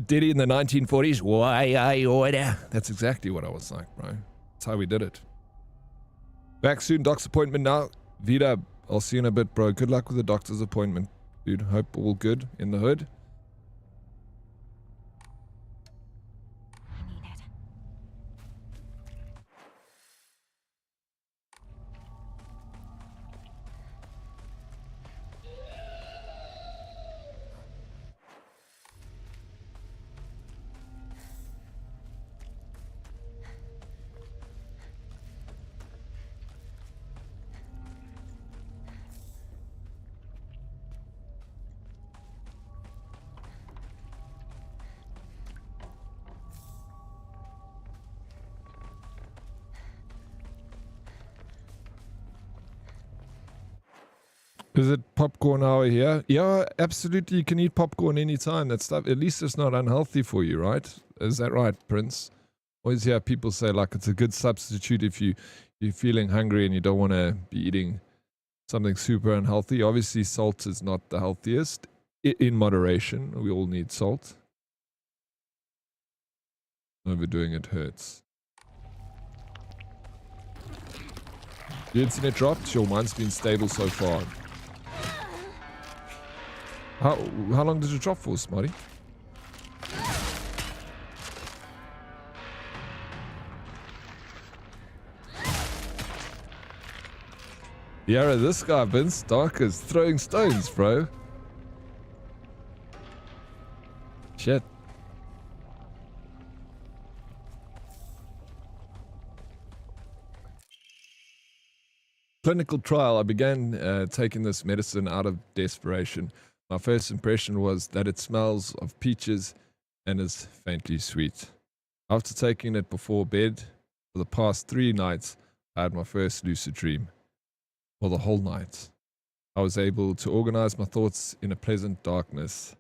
Diddy in the 1940s, why I order. That's exactly what I was like, bro. That's how we did it. Back soon, doc's appointment now. Vida, I'll see you in a bit, bro. Good luck with the doctor's appointment, dude. Hope all good in the hood. I need it. Is it popcorn hour here? Yeah, absolutely. You can eat popcorn anytime. That stuff, at least it's not unhealthy for you, right? Is that right, Prince? Always hear people say like it's a good substitute if you're feeling hungry and you don't want to be eating something super unhealthy. Obviously, salt is not the healthiest. In moderation, we all need salt. Overdoing it hurts. The internet dropped. Your mine's been stable so far. How long did it drop for, Smarty? Yeah, this guy, Vince Dark, is throwing stones, bro. Shit. Clinical trial. I began taking this medicine out of desperation. My first impression was that it smells of peaches and is faintly sweet. After taking it before bed, for the past 3 nights, I had my first lucid dream. For the whole night, I was able to organize my thoughts in a pleasant darkness.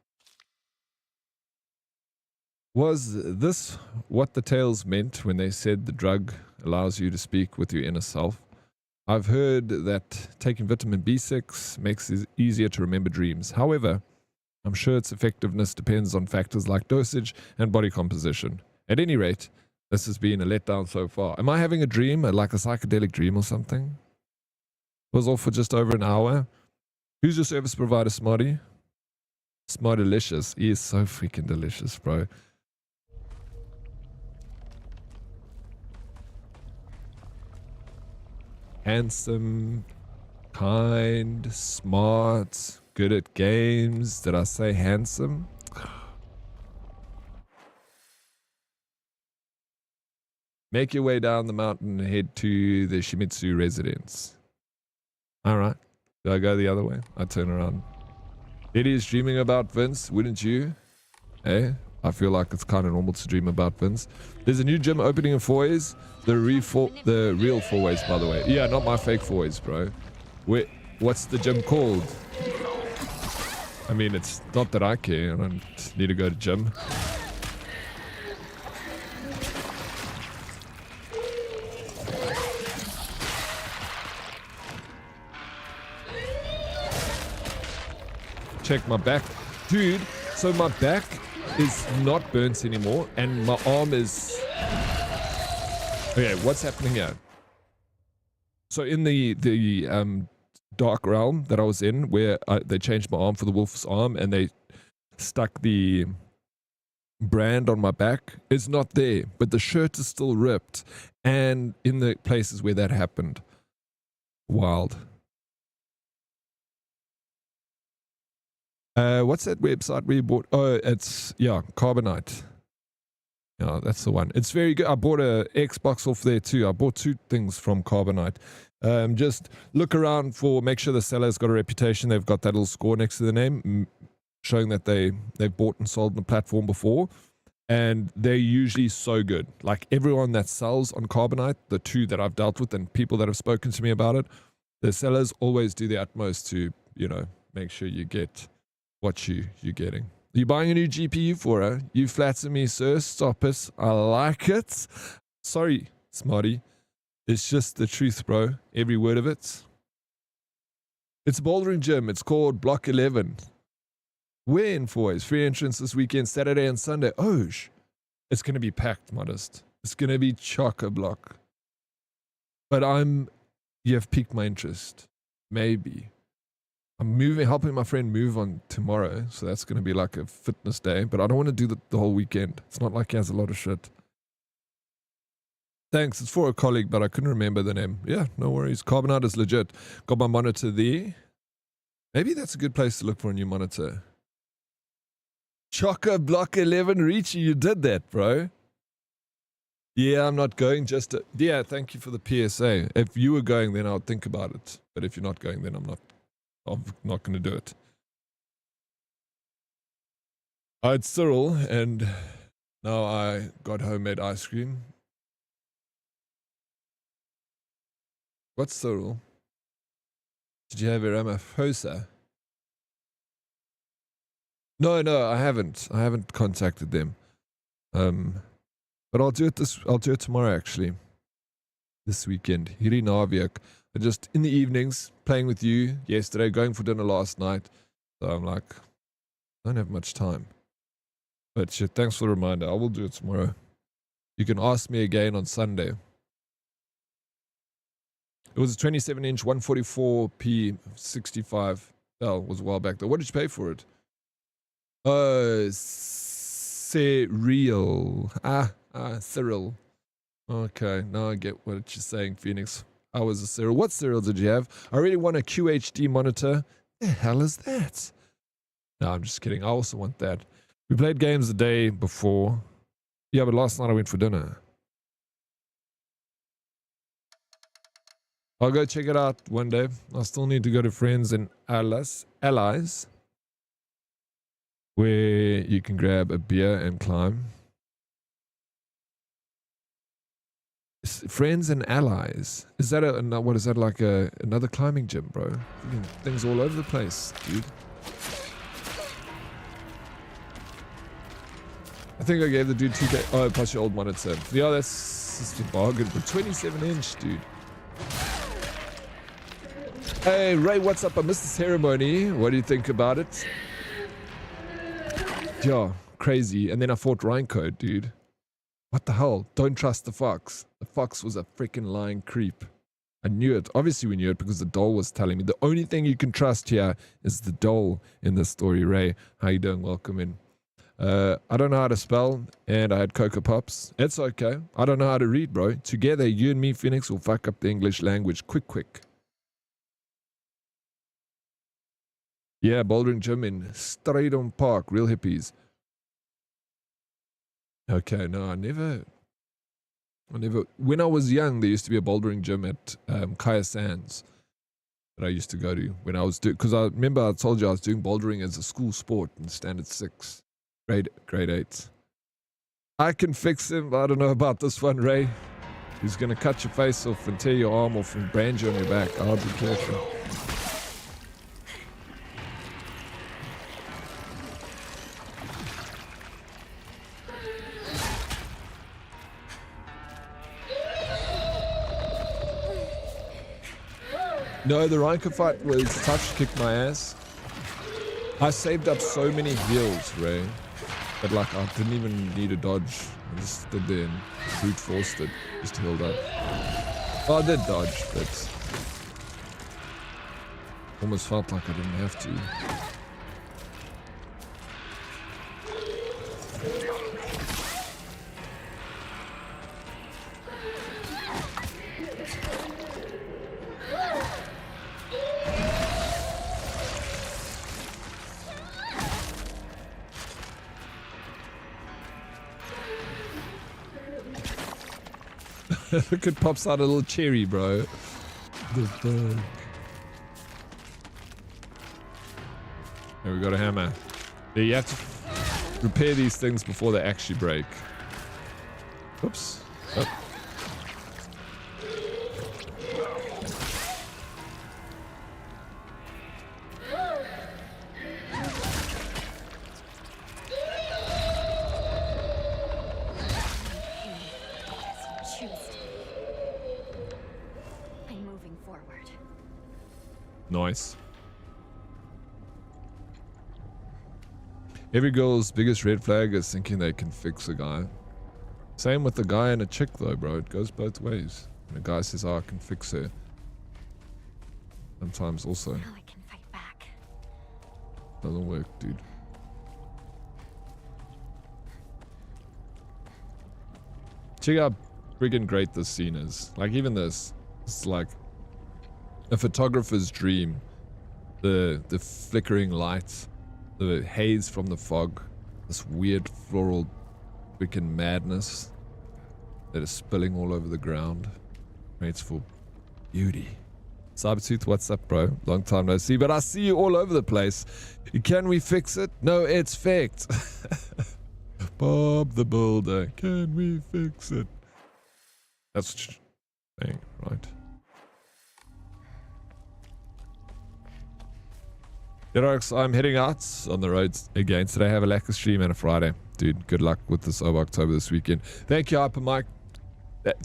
Was this what the tales meant when they said the drug allows you to speak with your inner self? I've heard that taking vitamin B6 makes it easier to remember dreams. However, I'm sure its effectiveness depends on factors like dosage and body composition. At any rate, this has been a letdown so far. Am I having a dream, like a psychedelic dream or something? Was off for just over an hour. Who's your service provider, Smarty? Smarty-licious. He is so freaking delicious, bro. Handsome, kind, smart, good at games. Did I say handsome? Make your way down the mountain and head to the Shimizu residence. Alright. Do I go the other way? I turn around. Eddie is dreaming about Vince, wouldn't you? Eh? I feel like it's kind of normal to dream about Vince. There's a new gym opening in Fourways. The real Fourways, by the way. Yeah, not my fake Fourways, bro. What's the gym called? I mean, it's not that I care. I don't need to go to gym. Check my back. Dude, so my back is not burnt anymore and my arm is... Okay, what's happening here? So in the dark realm that I was in, where they changed my arm for the wolf's arm and they stuck the brand on my back, it's not there, but the shirt is still ripped, and in the places where that happened. Wild. What's that website we bought? Oh, it's, yeah, Carbonite. Yeah, that's the one. It's very good. I bought a Xbox off there too. I bought 2 things from Carbonite. Just look around make sure the seller's got a reputation. They've got that little score next to the name, showing that they've bought and sold on the platform before. And they're usually so good. Like everyone that sells on Carbonite, the 2 that I've dealt with and people that have spoken to me about it, the sellers always do their utmost to, you know, make sure you get what you're getting. You buying a new GPU for her? You flatter me, sir. Stop it. I like it. Sorry, Smarty. It's just the truth, bro. Every word of it. It's a bouldering gym. It's called Block 11. We're in Fourways. Free entrance this weekend, Saturday and Sunday. Oh, it's going to be packed, modest. It's going to be chock-a-block. But I'm You have piqued my interest. Maybe. I'm helping my friend move on tomorrow, so that's going to be like a fitness day, but I don't want to do the whole weekend. It's not like he has a lot of shit. Thanks, it's for a colleague, but I couldn't remember the name. Yeah, no worries. Carbonite is legit. Got my monitor there. Maybe that's a good place to look for a new monitor. Choco Block 11 Reachy, you did that, bro. Yeah, I'm not going just to... Yeah, thank you for the PSA. If you were going, then I would think about it. But if you're not going, then I'm not going to do it. I had Cyril, and now I got homemade ice cream. What's Cyril? Did you have a Ramaphosa? No, I haven't. I haven't contacted them. But I'll do it tomorrow, actually. This weekend. Hierdie naweek. Just in the evenings, playing with you yesterday, going for dinner last night. So I'm like, I don't have much time. But shit, thanks for the reminder. I will do it tomorrow. You can ask me again on Sunday. It was a 27-inch 144p 65L. Was a while back though. What did you pay for it? Cyril. Cyril. Okay, now I get what you're saying, Phoenix. I was a Cyril. What Cyril did you have? I really want a QHD monitor. The hell is that? No, I'm just kidding. I also want that. We played games the day before. Yeah, but last night I went for dinner. I'll go check it out one day. I still need to go to Friends and Allies, where you can grab a beer and climb. Friends and Allies. Is that what is that, like another climbing gym, bro? Things all over the place, dude. I think I gave the dude 2K. Oh, plus your old monitor. Yeah, that's just a bargain. But 27-inch, dude. Hey, Ray, what's up? I missed the ceremony. What do you think about it? Yeah, crazy. And then I fought Reinco, dude. What the hell? Don't trust the fox. The fox was a freaking lying creep. I knew it. Obviously we knew it because the doll was telling me. The only thing you can trust here is the doll in this story. Ray, how you doing? Welcome in. I don't know how to spell, and I had Cocoa Pops. It's okay. I don't know how to read, bro. Together, you and me, Phoenix, will fuck up the English language quick. Yeah, bouldering gym in Stradon Park. Real hippies. Okay, no, I never... When I was young, there used to be a bouldering gym at Kaya Sands that I used to go to when I was doing... Because I remember I told you I was doing bouldering as a school sport in Standard 6. Grade 8. I can fix him. I don't know about this one, Ray. He's going to cut your face off and tear your arm off and brand you on your back. I'll be careful. No, the Reinke fight was touch kick my ass. I saved up so many heals, Ray. But like, I didn't even need a dodge. I just stood there and brute forced it. Just healed up. Well, I did dodge, but... almost felt like I didn't have to. Look, it pops out a little cherry, bro. The bug. Here we got a hammer. Yeah, you have to repair these things before they actually break. Oops. Oh. Nice. Every girl's biggest red flag is thinking they can fix a guy. Same with a guy and a chick though, bro. It goes both ways. When a guy says, oh, I can fix her. sometimes also. Now I can fight back. Doesn't work, dude. Check out how friggin' great this scene is. Like, even this, it's like a photographer's dream. The flickering light, the haze from the fog, this weird floral freaking madness that is spilling all over the ground. Creates for beauty. Cybertooth, what's up, bro? Long time no see, but I see you all over the place. Can we fix it? No, it's faked. Bob the Builder, can we fix it? That's what you're saying, right? Dead Oryx, I'm heading out on the roads again. Today I have a lack of stream and a Friday. Dude, good luck with this over October this weekend. Thank you, Hyper Mike.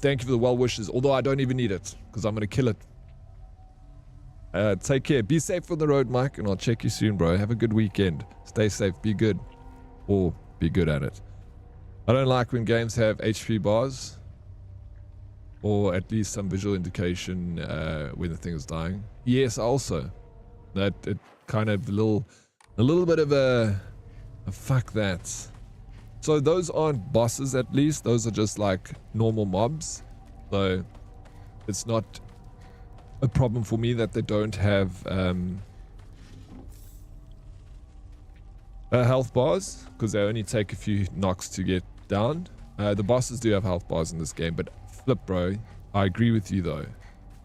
Thank you for the well wishes, although I don't even need it, because I'm going to kill it. Take care. Be safe on the road, Mike, and I'll check you soon, bro. Have a good weekend. Stay safe. Be good. Or be good at it. I don't like when games have HP bars, or at least some visual indication when the thing is dying. Yes, also. That it kind of a little bit of a fuck that. So those aren't bosses, at least. Those are just like normal mobs. So it's not a problem for me that they don't have health bars, because they only take a few knocks to get down. The bosses do have health bars in this game, but flip, bro, I agree with you though.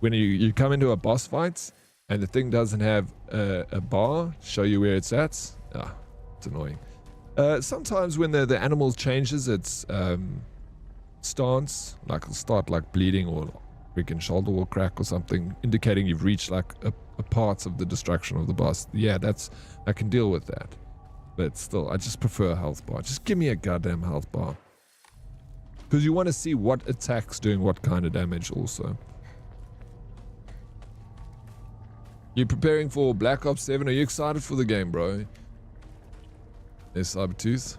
When you come into a boss fight and the thing doesn't have a bar show you where it's at, it's annoying. Sometimes when the animal changes its stance, like it'll start like bleeding, or freaking shoulder will crack or something, indicating you've reached like a part of the destruction of the boss. Yeah, I can deal with that. But still, I just prefer a health bar. Just give me a goddamn health bar. Because you want to see what attack's doing what kind of damage also. You preparing for Black Ops 7? Are you excited for the game, bro? There's Cybertooth.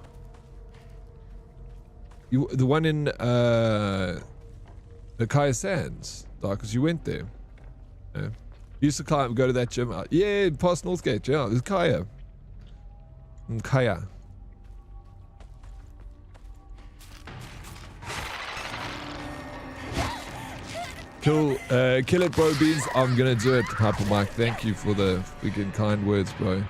The one in the Kaya Sands, because you went there. Yeah. You used to go to that gym. Yeah, past Northgate. Yeah, there's Kaya. Kaya. Kill it, bro. Beans. I'm gonna do it, Hyper Mike. Thank you for the freaking kind words, bro.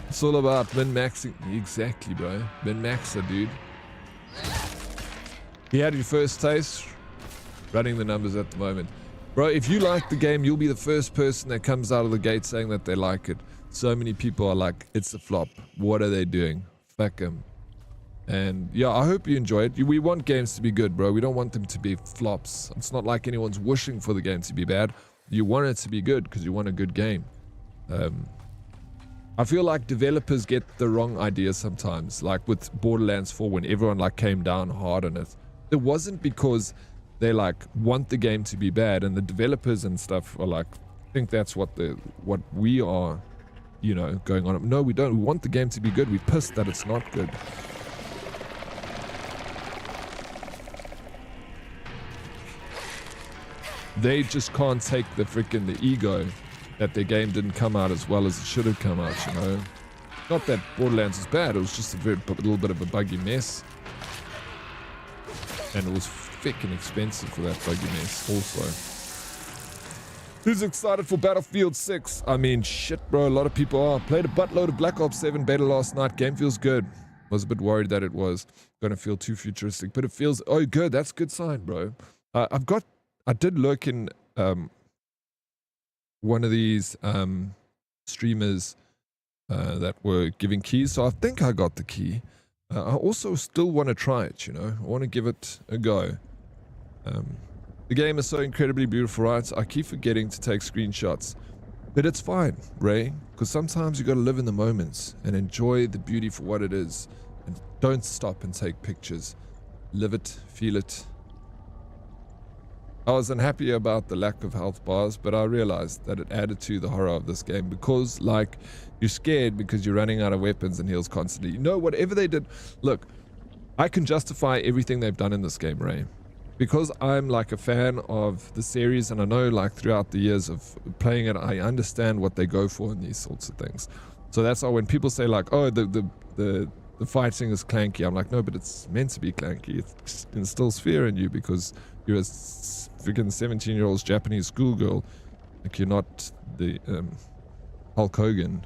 It's all about min-maxing. Exactly, bro. Min-maxer, dude. You had your first taste. Running the numbers at the moment. Bro, if you like the game, you'll be the first person that comes out of the gate saying that they like it. So many people are like, it's a flop. What are they doing? Fuck them. And yeah, I hope you enjoy it. We want games to be good, bro. We don't want them to be flops. It's not like anyone's wishing for the game to be bad. You want it to be good because you want a good game. I feel like developers get the wrong idea sometimes. Like with Borderlands 4, when everyone like came down hard on it. It wasn't because they like want the game to be bad, and the developers and stuff are like, think that's what we are, you know, going on. No, we don't. We want the game to be good. We're pissed that it's not good. They just can't take the ego that their game didn't come out as well as it should have come out, you know. Not that Borderlands is bad, it was just a little bit of a buggy mess. And it was freaking expensive for that buggy mess also. Who's excited for Battlefield 6? I mean, shit, bro, a lot of people are. Played a buttload of Black Ops 7 beta last night. Game feels good. Was a bit worried that it was going to feel too futuristic, but it feels, oh, good. That's a good sign, bro. I did look in one of these streamers that were giving keys, so I think I got the key. I also still want to try it, you know. I want to give it a go. The game is so incredibly beautiful, right? I keep forgetting to take screenshots. But it's fine, Ray, because sometimes you got to live in the moments and enjoy the beauty for what it is. And don't stop and take pictures. Live it, feel it. I was unhappy about the lack of health bars, but I realized that it added to the horror of this game because, like, you're scared because you're running out of weapons and heals constantly. You know, whatever they did, look, I can justify everything they've done in this game, Ray. because I'm like a fan of the series, and I know like throughout the years of playing it, I understand what they go for in these sorts of things. So that's why when people say like, oh, the fighting is clanky, I'm like, no, but it's meant to be clanky. It instills fear in you because you're a freaking 17-year-old Japanese schoolgirl. Like, you're not the Hulk Hogan.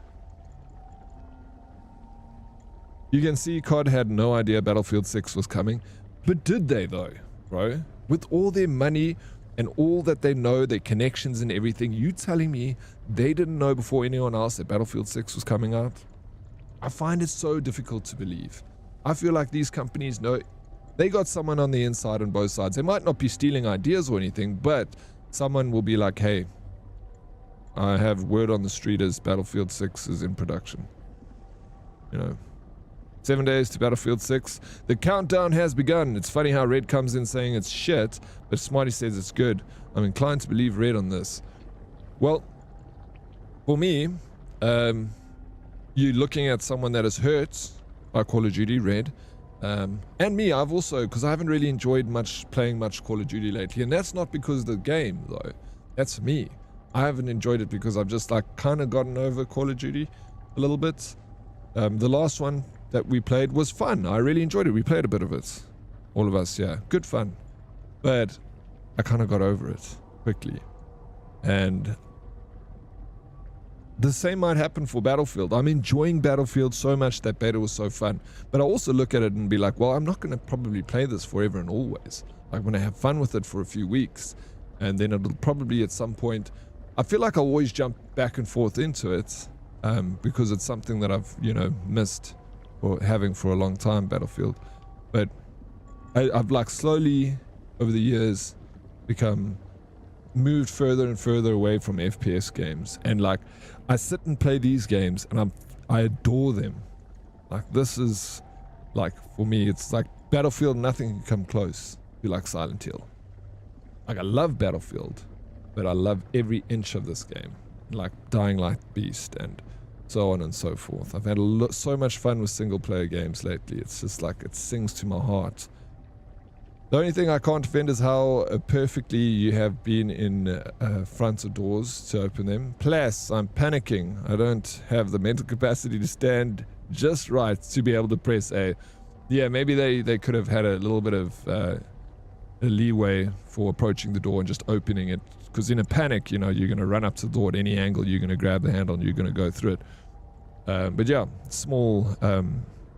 You can see COD had no idea Battlefield 6 was coming, but did they though, bro? With all their money and all that they know, their connections and everything, you telling me they didn't know before anyone else that Battlefield 6 was coming out? I find it so difficult to believe. I feel like these companies know they got someone on the inside on both sides. They might not be stealing ideas or anything, but someone will be like, hey, I have word on the street as Battlefield 6 is in production. You know, 7 days to Battlefield 6. The countdown has begun. It's funny how Red comes in saying it's shit, but Smarty says it's good. I'm inclined to believe Red on this. Well, for me, you're looking at someone that is hurt by Call of Duty, Red. And me, I've also, because I haven't really enjoyed playing much Call of Duty lately, and that's not because of the game, though. That's me. I haven't enjoyed it because I've just like kind of gotten over Call of Duty a little bit. The last one that we played was fun. I really enjoyed it. We played a bit of it. All of us, yeah. Good fun. But I kind of got over it quickly. And the same might happen for Battlefield. I'm enjoying Battlefield so much. That beta was so fun. But I also look at it and be like, well, I'm not going to probably play this forever and always. I'm going to have fun with it for a few weeks. And then it'll probably at some point, I feel like I'll always jump back and forth into it because it's something that I've, you know, missed or having for a long time, Battlefield. But I've like slowly over the years moved further and further away from FPS games, and like I sit and play these games and I adore them. Like, this is like, for me, it's like Battlefield, nothing can come close to like Silent Hill. Like, I love Battlefield, but I love every inch of this game, like Dying Light Beast and so on and so forth. I've had so much fun with single player games lately. It's just like, it sings to my heart. The only thing I can't defend is how perfectly you have been in front of doors to open them. Plus, I'm panicking. I don't have the mental capacity to stand just right to be able to press A. Yeah, maybe they could have had a little bit of a leeway for approaching the door and just opening it. Because in a panic, you know, you're going to run up to the door at any angle. You're going to grab the handle and you're going to go through it. But yeah, small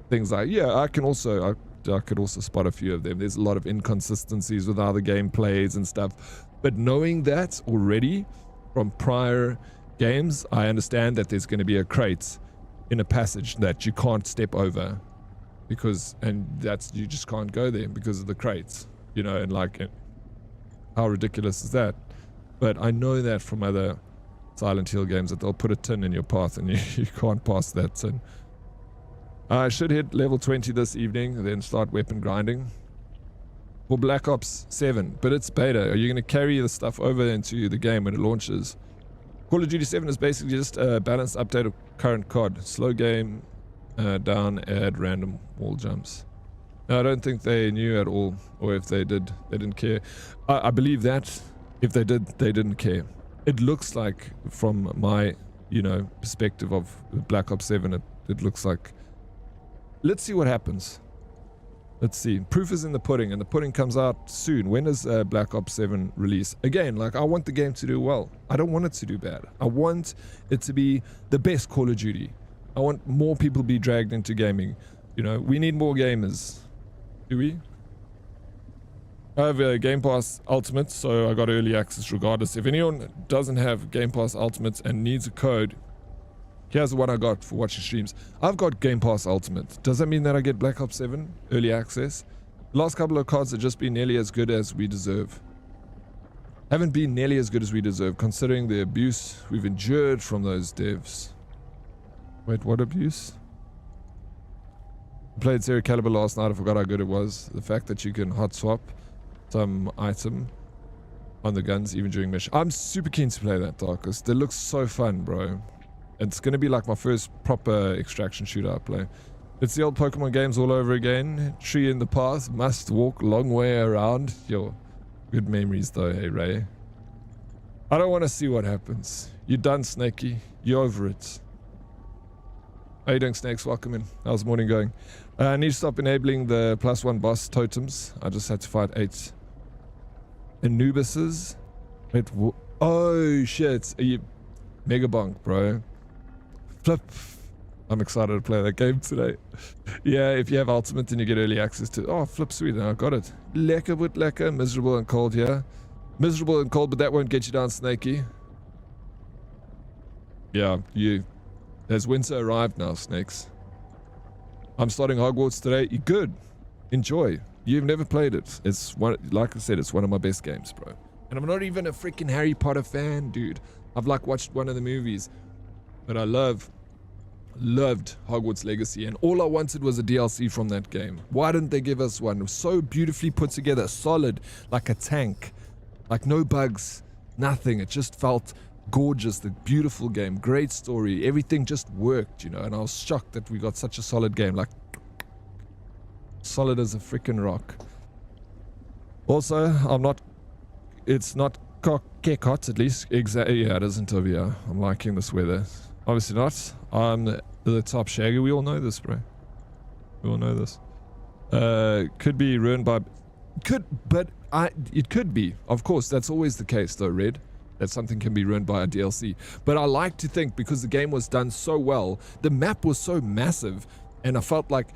things like, yeah, I could also spot a few of them. There's a lot of inconsistencies with how the game plays and stuff. But knowing that already from prior games, I understand that there's going to be a crate in a passage that you can't step over and you just can't go there because of the crates, you know, and like, how ridiculous is that? But I know that from other Silent Hill games that they'll put a tin in your path and you can't pass that tin. I should hit level 20 this evening and then start weapon grinding for Black Ops 7, but it's beta. Are you going to carry the stuff over into the game when it launches? Call of Duty 7 is basically just a balanced update of current COD. Slow game, down, add random wall jumps. No, I don't think they knew at all, or if they did, they didn't care. I believe that if they did, they didn't care. It looks like, from my, you know, perspective of Black Ops 7, it looks like, let's see what happens. Let's see. Proof is in the pudding, and the pudding comes out soon. When does Black Ops 7 release? Again, like, I want the game to do well. I don't want it to do bad. I want it to be the best Call of Duty. I want more people to be dragged into gaming. You know, we need more gamers. Do we? I have a Game Pass Ultimate, so I got early access regardless. If anyone doesn't have Game Pass Ultimate and needs a code, here's the one I got for watching streams. I've got Game Pass Ultimate. Does that mean that I get Black Ops 7 early access? The last couple of cards have just been nearly as good as we deserve. Haven't been nearly as good as we deserve, considering the abuse we've endured from those devs. Wait, what abuse? I played Serial Caliber last night. I forgot how good it was. The fact that you can hot swap some item on the guns even during mission. I'm super keen to play that, Darkest. It looks so fun, bro. It's going to be like my first proper extraction shooter I play. It's the old Pokemon games all over again. Tree in the path, must walk long way around. Yo, Good memories though, hey Ray. I don't want to see what happens. You're done, Snakey. You're over it. How you doing, Snakes? Welcome in. How's the morning going? I need to stop enabling the +1 boss totems. I just had to fight 8 Anubises. Wait, oh shit. Are you Mega Bonk, bro? Flip. I'm excited to play that game today. Yeah, if you have Ultimate then you get early access to... Oh, flip sweet. I got it. Lekker but lekker. Miserable and cold here. Miserable and cold, but that won't get you down, Snakey. Yeah, has winter arrived now, Snakes? I'm starting Hogwarts today. You good? Enjoy. You've never played it. It's one, like I said, it's one of my best games, bro. And I'm not even a freaking Harry Potter fan, dude. I've like watched one of the movies, but I loved Hogwarts Legacy, and all I wanted was a DLC from that game. Why didn't they give us one? It was so beautifully put together, solid, like a tank, like no bugs, nothing. It just felt gorgeous. The beautiful game, great story, everything just worked, you know. And I was shocked that we got such a solid game, like solid as a freaking rock. Also, it's not hot, at least. Exactly. Yeah, it isn't over here. I'm liking this weather. Obviously not. I'm the top shaggy. We all know this, bro. We all know this. Could be ruined by... It could be. Of course, that's always the case, though, Red. That something can be ruined by a DLC. But I like to think, because the game was done so well, the map was so massive, and I felt like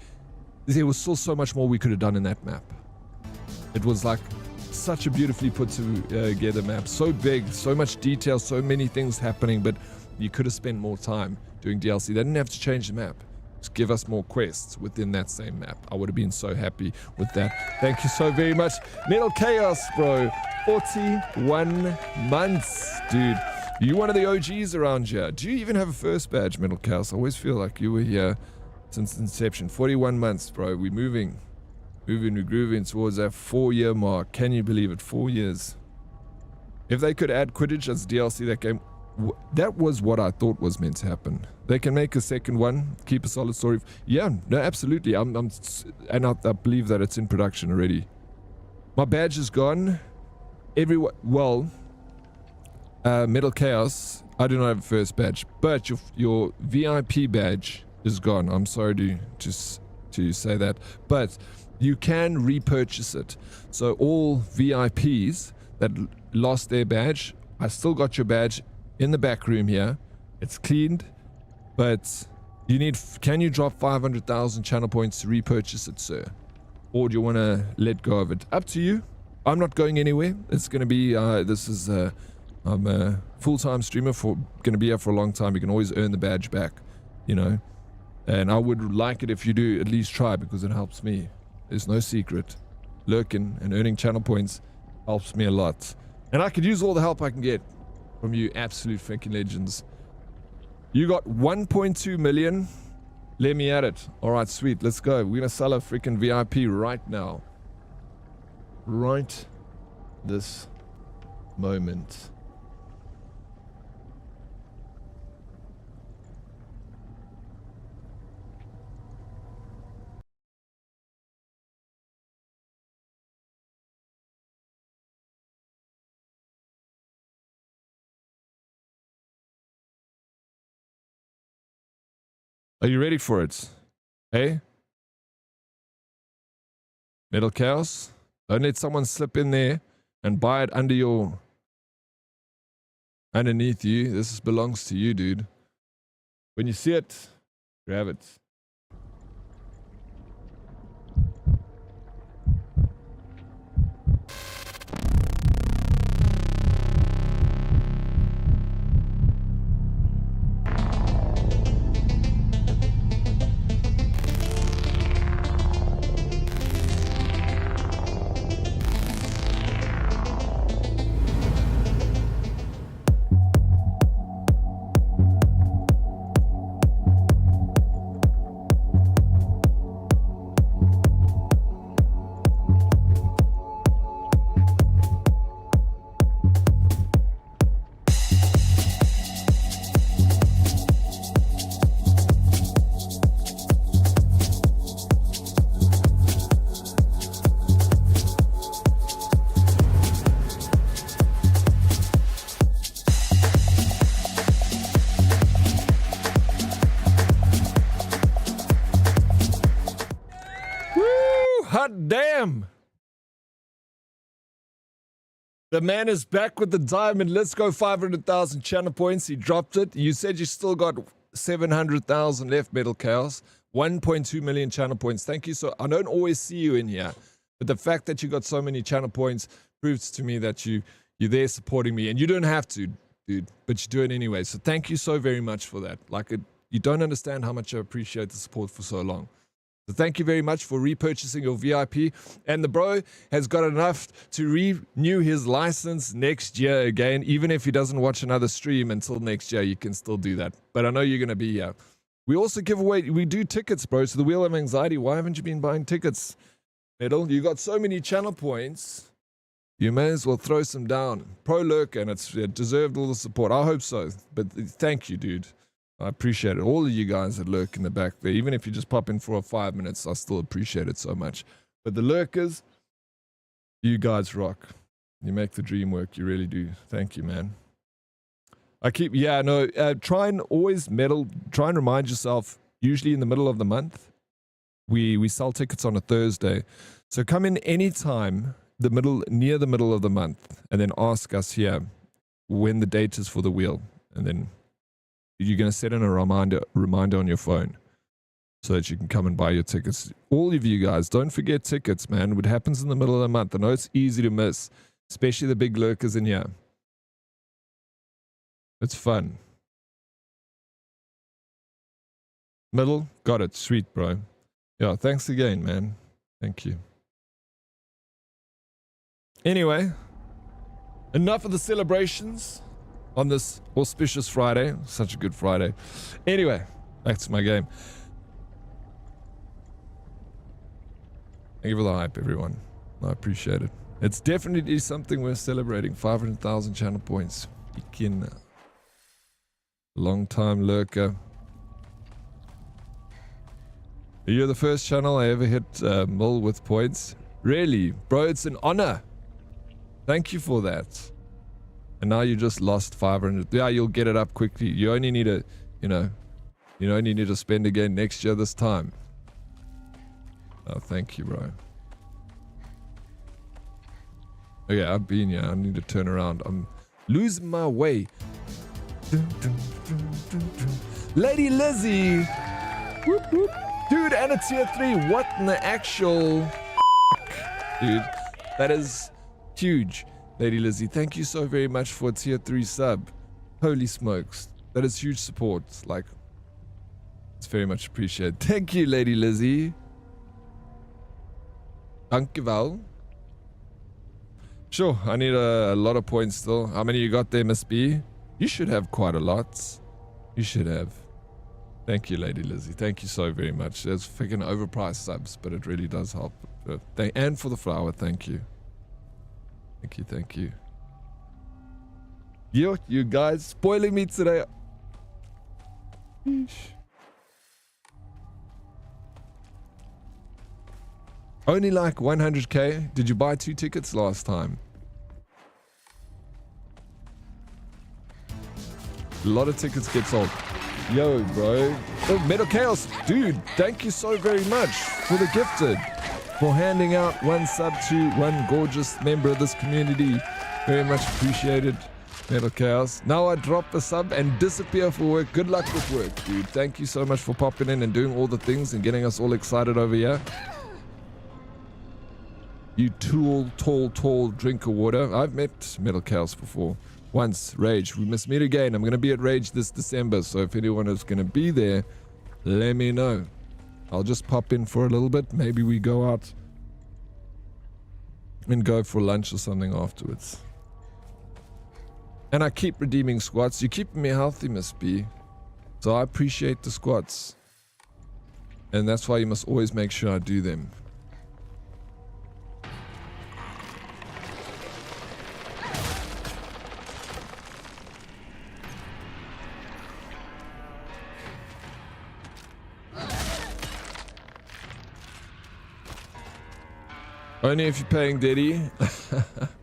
there was still so much more we could have done in that map. It was like such a beautifully put together map. So big, so much detail, so many things happening, but you could have spent more time doing DLC. They didn't have to change the map. Just give us more quests within that same map. I would have been so happy with that. Thank you so very much. Metal Chaos, bro. 41 months, dude. You one of the OGs around here. Do you even have a first badge, Metal Chaos? I always feel like you were here since inception. 41 months, bro. We're moving, we're grooving towards that 4-year mark. Can you believe it? 4 years. If they could add Quidditch as DLC, that game... That was what I thought was meant to happen. They can make a second one, keep a solid story. Yeah, no, absolutely. And I believe that it's in production already. My badge is gone. Well, Metal Chaos, I do not have a first badge, but your VIP badge is gone. I'm sorry to say that, but you can repurchase it. So all VIPs that lost their badge, I still got your badge in the back room here. It's cleaned, but can you drop 500,000 channel points to repurchase it, sir? Or do you want to let go of it? Up to you. I'm not going anywhere. It's going to be, I'm a full-time streamer, going to be here for a long time. You can always earn the badge back, you know. And I would like it if you do at least try, because it helps me. There's no secret. Lurking and earning channel points helps me a lot. And I could use all the help I can get from you absolute freaking legends. You got 1.2 million. Let me at it. All right, sweet. Let's go. We're going to sell a freaking VIP right now. Right this moment. Are you ready for it? Hey? Metal Chaos? Don't let someone slip in there and buy it underneath you. This belongs to you, dude. When you see it, grab it. hot damn. The man is back with the diamond. Let's go 500,000 channel points. He dropped it. You said you still got 700,000 left, Metal Chaos. 1.2 million channel points. Thank you. So I don't always see you in here, but the fact that you got so many channel points proves to me that you're there supporting me, and you don't have to, dude, but you do it anyway. So thank you so very much for that. You don't understand how much I appreciate the support for so long. So thank you very much for repurchasing your VIP. And the bro has got enough to renew his license next year again. Even if he doesn't watch another stream until next year, you can still do that. But I know you're going to be here. We also give away, we do tickets, bro, to the Wheel of Anxiety. Why haven't you been buying tickets, Metal? You got so many channel points. You may as well throw some down. Pro Lurker, and it deserved all the support. I hope so. But thank you, dude. I appreciate it. All of you guys that lurk in the back there, even if you just pop in for 5 minutes, I still appreciate it so much. But the lurkers, you guys rock. You make the dream work. You really do. Thank you, man. Try and always Metal, try and remind yourself, usually in the middle of the month, we sell tickets on a Thursday. So come in anytime near the middle of the month, and then ask us here when the date is for the wheel, and then you're going to set in a reminder on your phone so that you can come and buy your tickets. All of you guys, don't forget tickets, man. What happens in the middle of the month? I know it's easy to miss, especially the big lurkers in here. It's fun. Middle, got it. Sweet, bro. Yeah, thanks again, man. Thank you. Anyway, enough of the celebrations on this auspicious Friday. Such a good Friday. Anyway, back to my game. Thank you for the hype, everyone. I appreciate it. It's definitely something we're celebrating. 500,000 channel points. Freaking long time lurker. You're the first channel I ever hit mill with points. Really? Bro, it's an honor. Thank you for that. And now you just lost 500. Yeah, you'll get it up quickly. You only need to, you only need to spend again next year this time. Oh, thank you, bro. Okay, I've been here. I need to turn around. I'm losing my way. Lady Lizzie. Whoop, whoop. Dude, and a tier 3. What in the actual dude? That is huge. Lady Lizzie, thank you so very much for a tier 3 sub. Holy smokes. That is huge support. It's very much appreciated. Thank you, Lady Lizzie. Dankjewel. Sure, I need a lot of points still. How many you got there, Miss B? You should have quite a lot. You should have. Thank you, Lady Lizzie. Thank you so very much. There's freaking overpriced subs, but it really does help. And for the flower, thank you. Thank you. You guys spoiling me today. Only like 100k. Did you buy 2 tickets last time? A lot of tickets get sold. Yo, bro. Oh, Metal Chaos. Dude, thank you so very much for the gifted. For handing out 1 sub to 1 gorgeous member of this community. Very much appreciated, Metal Chaos. Now I drop the sub and disappear for work. Good luck with work, dude. Thank you so much for popping in and doing all the things and getting us all excited over here. You tall drink of water. I've met Metal Chaos before. Once, Rage. We must meet again. I'm going to be at Rage this December, so if anyone is going to be there, let me know. I'll just pop in for a little bit. Maybe we go out and go for lunch or something afterwards. And I keep redeeming squats. You're keeping me healthy, Miss B. So I appreciate the squats. And that's why you must always make sure I do them. Only if you're paying Diddy.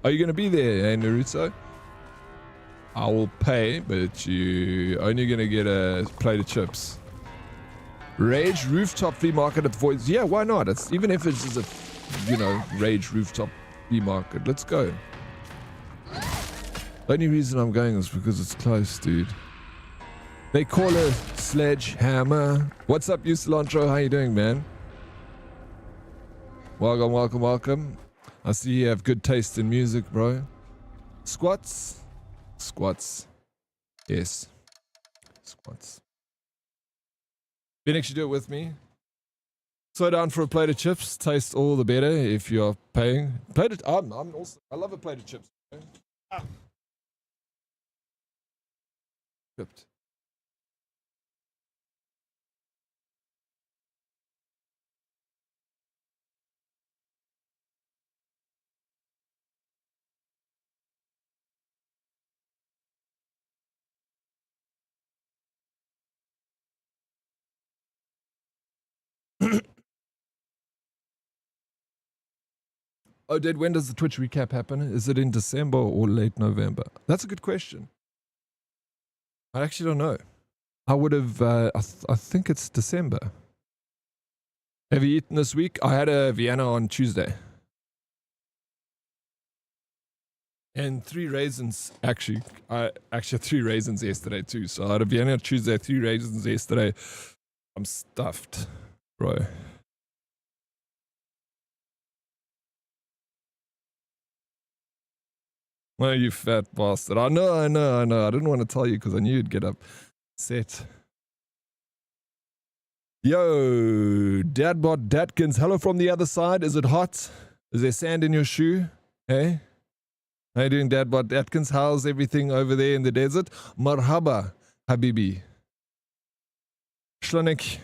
Are you going to be there, eh, Naruto? I will pay, but you only going to get a plate of chips. Rage rooftop flea market at the Voids. Yeah, why not? It's even if it's just you know, Rage Rooftop Flea Market. Let's go. The only reason I'm going is because it's close, dude. They call her Sledgehammer. What's up, you Cilantro? How you doing, man? Welcome, welcome, welcome. I see you have good taste in music, bro. Squats? Squats. Yes. Squats. Phoenix, you do it with me. Slow down for a plate of chips. Taste all the better if you're paying. Plate of, I'm also, I love a plate of chips. Ah. Chipped. Oh, Dad, when does the Twitch recap happen? Is it in December or late November? That's a good question. I actually don't know. I would have, I think it's December. Have you eaten this week? I had a Vienna on Tuesday. And 3 raisins, actually. I actually had 3 raisins yesterday too. So I had a Vienna on Tuesday, 3 raisins yesterday. I'm stuffed, bro. Oh, you fat bastard. I know. I didn't want to tell you because I knew you'd get upset. Yo, Dadbot Datkins. Hello from the other side. Is it hot? Is there sand in your shoe? Hey? How you doing, Dadbot Datkins? How's everything over there in the desert? Marhaba, Habibi. Schlanik.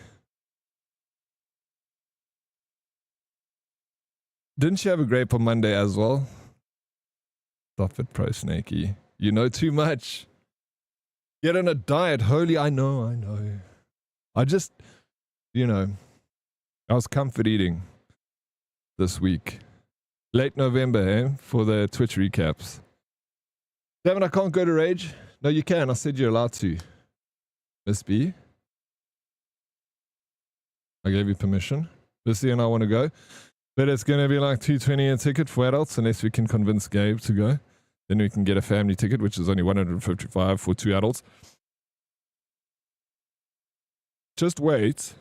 Didn't you have a grape on Monday as well? Stop it, Pro Snakey. You know too much. Get on a diet. Holy, I know. I just, you know, I was comfort eating this week. Late November, eh? For the Twitch recaps. Devin, I can't go to Rage. No, you can. I said you're allowed to. Miss B. I gave you permission. Lucy and I want to go. But it's going to be like $220 a ticket for adults unless we can convince Gabe to go. Then we can get a family ticket, which is only $155 for 2 adults. Just wait,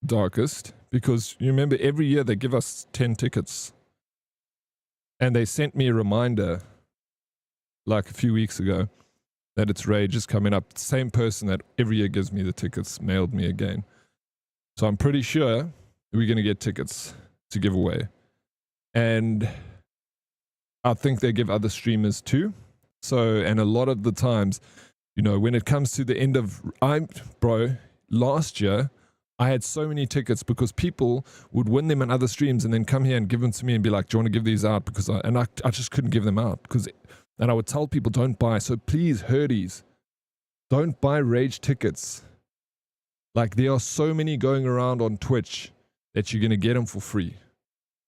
Darkest, because you remember every year they give us 10 tickets. And they sent me a reminder like a few weeks ago that it's Rage is coming up. The same person that every year gives me the tickets mailed me again. So I'm pretty sure we're going to get tickets to give away. And I think they give other streamers too. So, and a lot of the times, you know, when it comes to the end of, last year, I had so many tickets because people would win them in other streams and then come here and give them to me and be like, do you want to give these out? Because I just couldn't give them out and I would tell people don't buy. So please, herdies, don't buy Rage tickets. Like there are so many going around on Twitch that you're going to get them for free.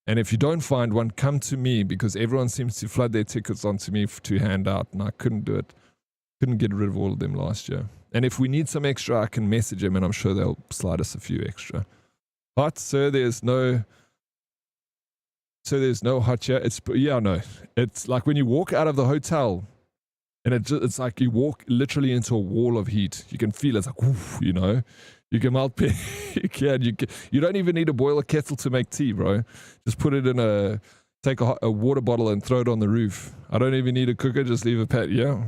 And if you don't find one, come to me because everyone seems to flood their tickets onto me to hand out and I couldn't do it. Couldn't get rid of all of them last year. And if we need some extra, I can message them and I'm sure they'll slide us a few extra. But sir, there's no hot chair. It's like when you walk out of the hotel and it's like you walk literally into a wall of heat. You can feel it's like, oof, you know. You can melt you don't even need to boil a kettle to make tea, bro. Just put it in take a water bottle and throw it on the roof. I don't even need a cooker, just leave a pat. Yeah.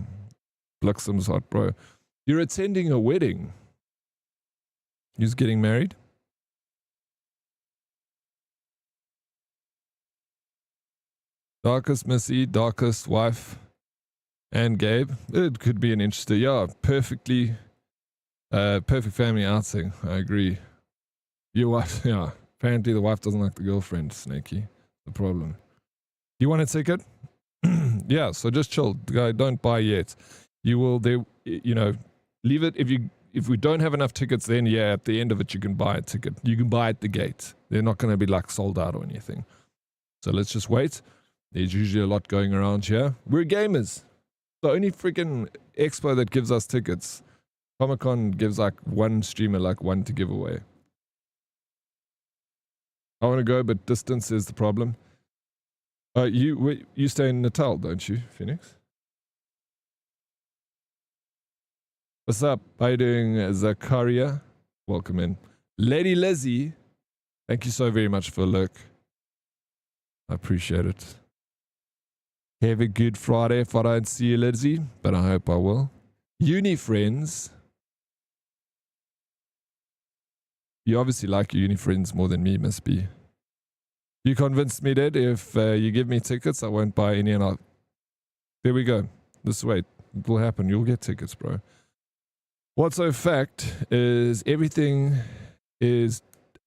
Bliksem's hot, bro. You're attending a wedding. You're getting married? Darkest Missy, Darkest wife, and Gabe. It could be an interesting, perfect family outing. I agree. Your wife, apparently the wife doesn't like the girlfriend, Snakey. The problem. You want a ticket? Yeah, so just chill. Don't buy yet. You will, leave it. If we don't have enough tickets, then at the end of it, you can buy a ticket. You can buy at the gate. They're not going to be like sold out or anything. So let's just wait. There's usually a lot going around here. We're gamers. The only freaking expo that gives us tickets. Comic-Con gives like one streamer like one to give away. I want to go, but distance is the problem. You stay in Natal, don't you, Phoenix? What's up? How you doing, Zakaria? Welcome in. Lady Lizzie, thank you so very much for a look. I appreciate it. Have a good Friday if I don't see you, Lizzie, but I hope I will. Uni friends. You obviously like your uni friends more than me, must be. You convinced me, Dad. If you give me tickets, I won't buy any, and I'll... There we go. Just wait. It will happen. You'll get tickets, bro. What's a fact is everything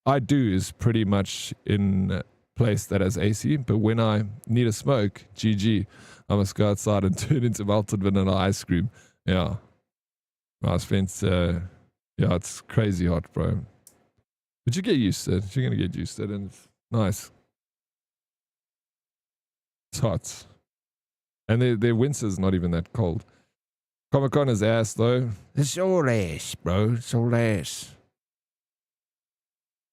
I do is pretty much in a place that has AC, but when I need a smoke, GG, I must go outside and turn into melted vanilla ice cream. Yeah. I spent, yeah, it's crazy hot, bro. But you get used to it. You're going to get used to it, and it's nice. It's hot. And their winter's not even that cold. Comic-Con is ass, though. It's all ass, bro. It's all ass.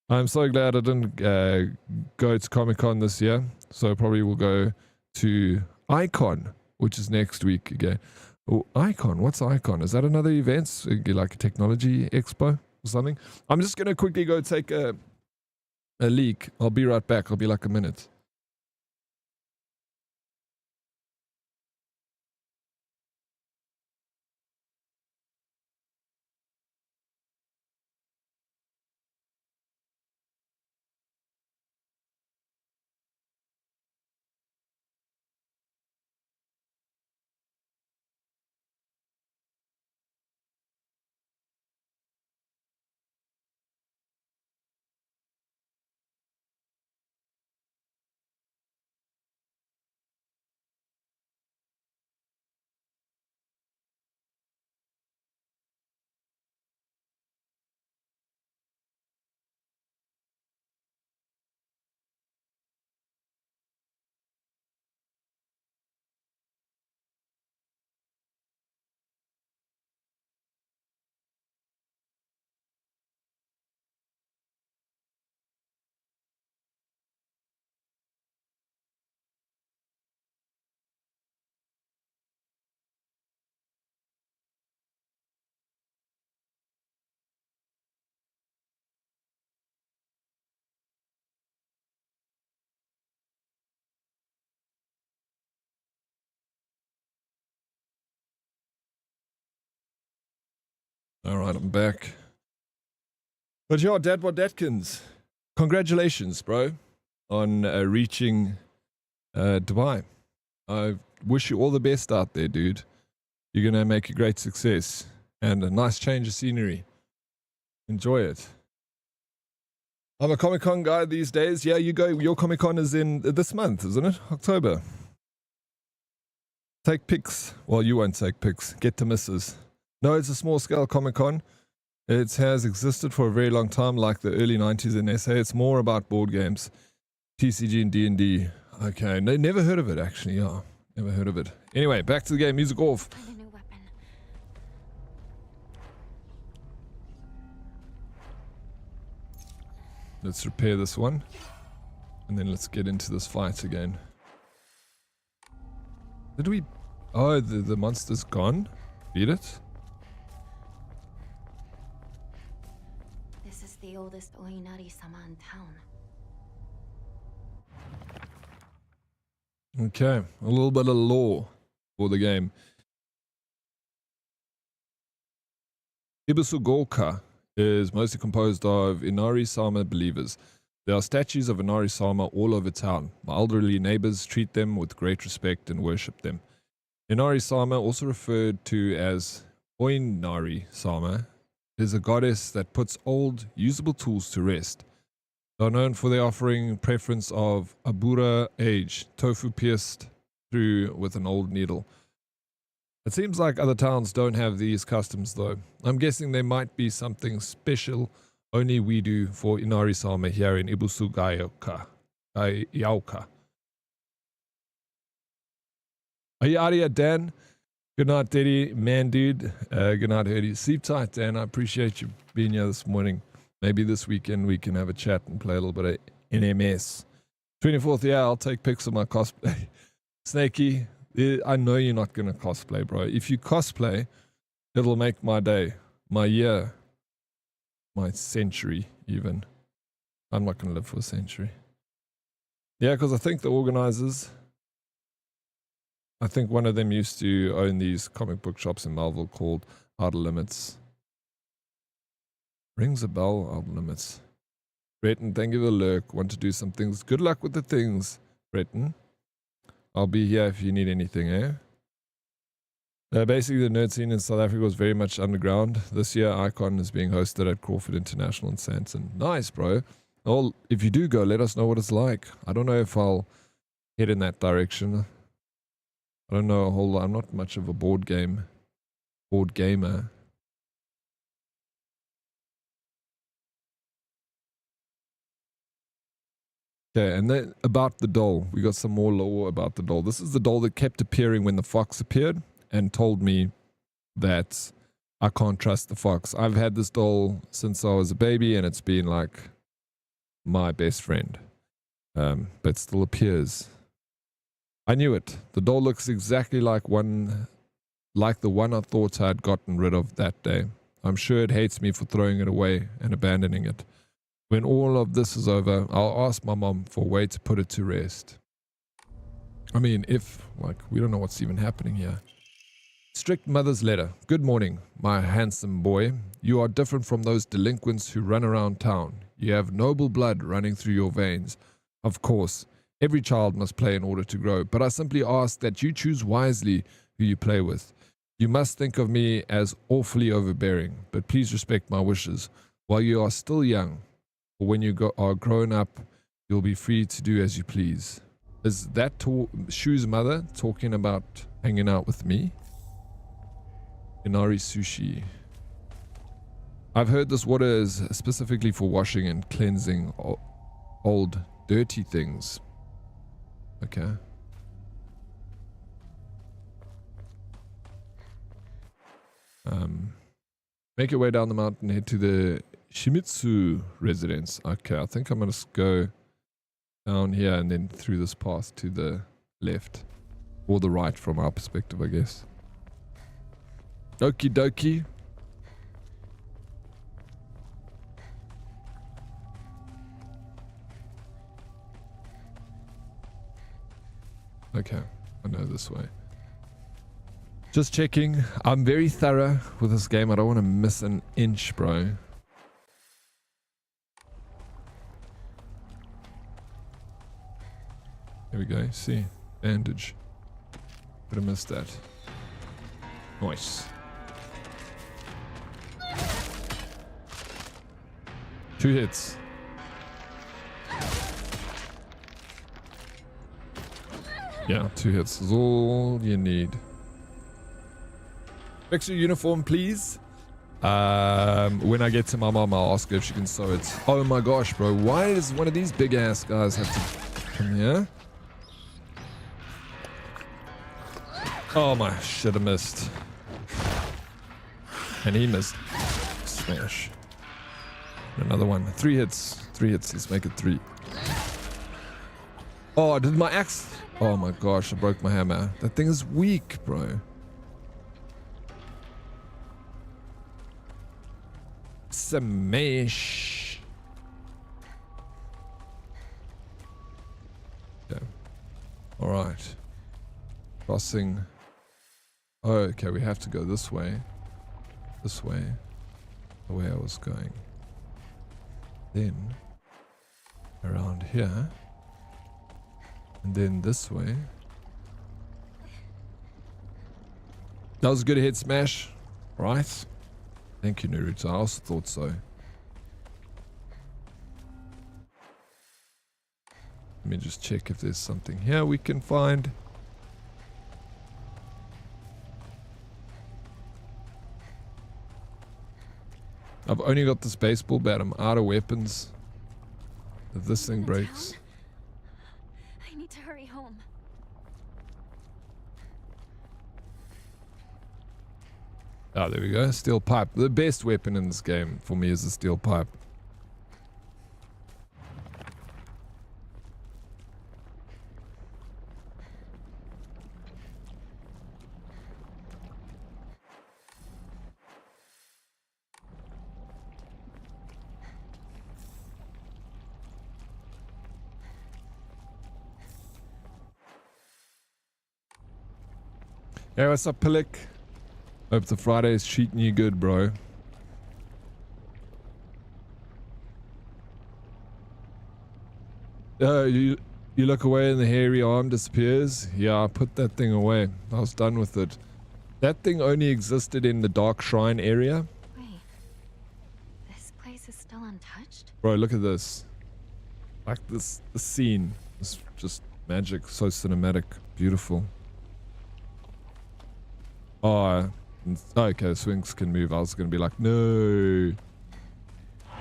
I'm so glad I didn't go to Comic-Con this year. So probably we'll go to Icon, which is next week again. Oh, Icon. What's Icon? Is that another event? Like a technology expo or something? I'm just going to quickly go take a leak. I'll be right back. I'll be like a minute. All right, I'm back. But yeah, Dad Wadetkins, congratulations, bro, on reaching Dubai. I wish you all the best out there, dude. You're going to make a great success and a nice change of scenery. Enjoy it. I'm a Comic-Con guy these days. Yeah, you go. Your Comic-Con is in this month, isn't it? October. Take pics. Well, you won't take pics. Get to misses. No, it's a small-scale Comic-Con. It has existed for a very long time, like the early 90s in SA. It's more about board games, TCG and D&D. Okay, no, never heard of it, actually. Yeah, never heard of it. Anyway, back to the game. Music off. Find a new weapon. Let's repair this one. And then let's get into this fight again. Did we... Oh, the monster's gone? Beat it? This is the oldest Oinari-sama in town. Okay, a little bit of lore for the game. Ibusugoka is mostly composed of Inari-sama believers. There are statues of Inari-sama all over town. My elderly neighbors treat them with great respect and worship them. Inari-sama, also referred to as Oinari-sama, is a goddess that puts old, usable tools to rest. They are known for their offering preference of abura age, tofu pierced through with an old needle. It seems like other towns don't have these customs though. I'm guessing there might be something special only we do for Inari-sama here in Ibusugaoka. Yaoka. Are you out of here, Dan? Good night, Daddy. Man, dude. Good night, Hurdy. Sleep tight, Dan. I appreciate you being here this morning. Maybe this weekend we can have a chat and play a little bit of NMS. 24th, yeah, I'll take pics of my cosplay. Snakey, I know you're not going to cosplay, bro. If you cosplay, it'll make my day, my year, my century even. I'm not going to live for a century. Yeah, because I think the organizers, I think one of them used to own these comic book shops in Melville called Outer Limits. Rings a bell, Outer Limits. Breton, thank you for the lurk. Want to do some things. Good luck with the things, Breton. I'll be here if you need anything, eh? Basically, the nerd scene in South Africa was very much underground. This year, Icon is being hosted at Crawford International in Santon. Nice, bro. Well, if you do go, let us know what it's like. I don't know if I'll head in that direction. I don't know a whole lot. I'm not much of a board gamer. Okay, and then about the doll. We got some more lore about the doll. This is the doll that kept appearing when the fox appeared and told me that I can't trust the fox. I've had this doll since I was a baby and it's been like my best friend, but still appears. I knew it. The doll looks exactly like the one I thought I had gotten rid of that day. I'm sure it hates me for throwing it away and abandoning it. When all of this is over, I'll ask my mom for a way to put it to rest. I mean, we don't know what's even happening here. Strict mother's letter. Good morning, my handsome boy. You are different from those delinquents who run around town. You have noble blood running through your veins. Of course, every child must play in order to grow, but I simply ask that you choose wisely who you play with. You must think of me as awfully overbearing, but please respect my wishes. While you are still young, or when you are grown up, you'll be free to do as you please. Is that Shu's mother talking about hanging out with me? Inari Sushi. I've heard this water is specifically for washing and cleansing old dirty things. Okay. Make your way down the mountain, head to the Shimizu residence. Okay, I think I'm gonna go down here and then through this path to the left. Or the right from our perspective, I guess. Okie dokie. Okay, I know this way. Just checking. I'm very thorough with this game. I don't want to miss an inch, bro. Here we go. See? Bandage. Could have missed that. Nice. 2 hits. Yeah, 2 hits is all you need. Fix your uniform, please. When I get to my mom, I'll ask her if she can sew it. Oh my gosh, bro. Why does one of these big ass guys have to come here? Oh my shit, I missed. And he missed. Smash. Another one. 3 hits. 3 hits. Let's make it 3. Oh, did my axe... Oh my gosh, I broke my hammer. That thing is weak, bro. Smash. Okay. Alright. Crossing. Oh, okay, we have to go this way. This way. The way I was going. Then around here. And then this way. That was a good head smash. Right. Thank you, Naruto. I also thought so. Let me just check if there's something here we can find. I've only got this baseball bat. I'm out of weapons. If this thing breaks. I need to hurry home. Ah, there we go. Steel pipe. The best weapon in this game for me is the steel pipe. Hey, what's up, Pillick? Hope the Friday is treating you good, bro. You look away and the hairy arm disappears. Yeah, I put that thing away. I was done with it. That thing only existed in the Dark Shrine area. Wait, this place is still untouched? Bro, look at this. Like this, the scene is just magic, so cinematic, beautiful. Oh, okay, swings can move. I was gonna be like, no.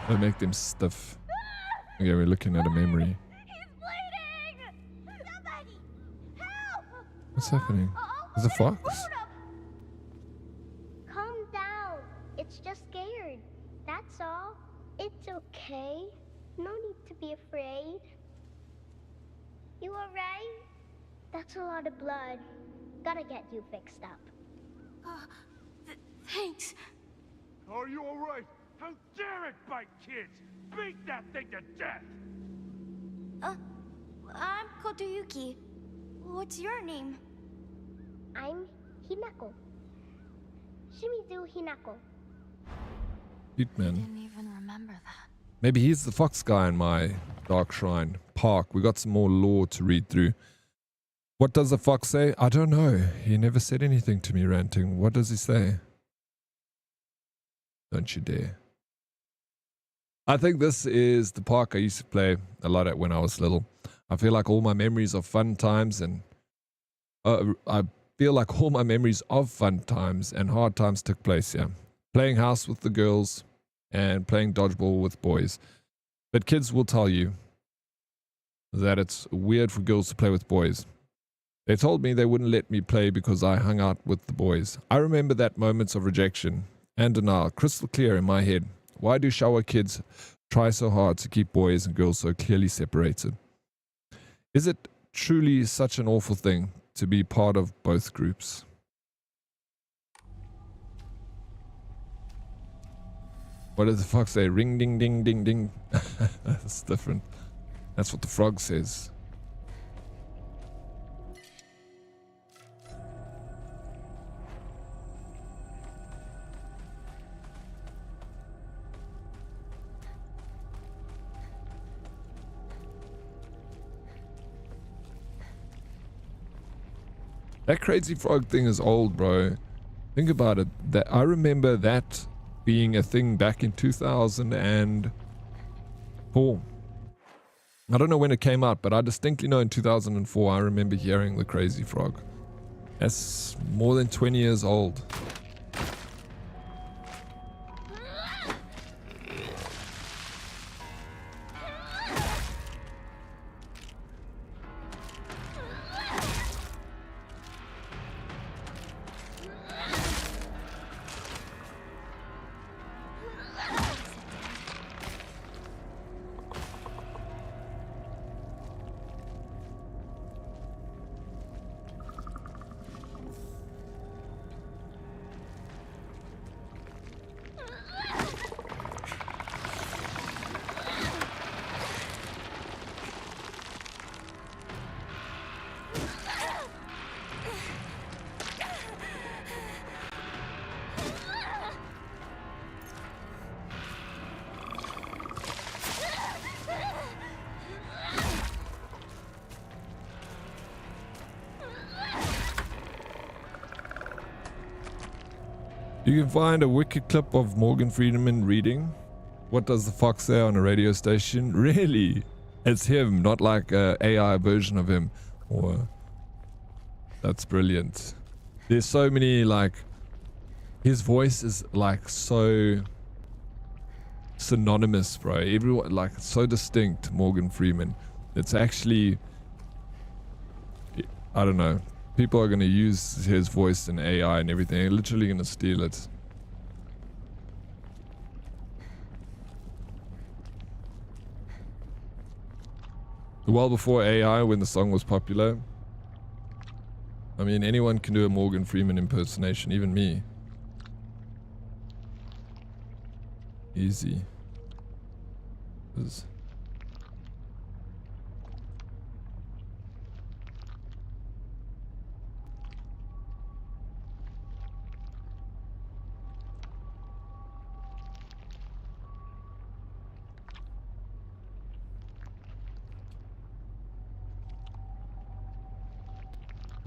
Don't make them stiff. Okay, we're looking at a memory. He's bleeding! Somebody! Help! What's happening? There's a fox? Calm down. It's just scared. That's all. It's okay. No need to be afraid. You alright? That's a lot of blood. Gotta get you fixed up. Thanks. Are you alright? How dare it bite kids? Beat that thing to death! I'm Kotoyuki. What's your name? I'm Hinako. Shimizu Hinako. Cute man. Didn't even remember that. Maybe he's the fox guy in my Dark Shrine park. We got some more lore to read through. What does the fox say? I don't know. He never said anything to me ranting. What does he say? Don't you dare. I think this is the park I used to play a lot at when I was little. I feel like all my memories of fun times and hard times took place here. Playing house with the girls and playing dodgeball with boys. But kids will tell you that it's weird for girls to play with boys. They told me they wouldn't let me play because I hung out with the boys. I remember that moments of rejection and denial crystal clear in my head. Why do Showa kids try so hard to keep boys and girls so clearly separated? Is it truly such an awful thing to be part of both groups? What does the fox say? Ring ding ding ding ding. That's different. That's what the frog says. That crazy frog thing is old, bro. Think about it. That I remember that being a thing back in 2004. I don't know when it came out, but I distinctly know in 2004 I remember hearing the crazy frog. That's more than 20 years old. You can find a wicked clip of Morgan Freeman reading What Does the Fox Say on a radio station. Really? It's him, not like a AI version of him. Or that's brilliant. There's so many, like, his voice is like so synonymous, bro. Everyone, like, so distinct, Morgan Freeman. It's actually, I don't know. People are going to use his voice and AI and everything. They're literally going to steal it. Well before AI, when the song was popular. I mean, anyone can do a Morgan Freeman impersonation, even me. Easy.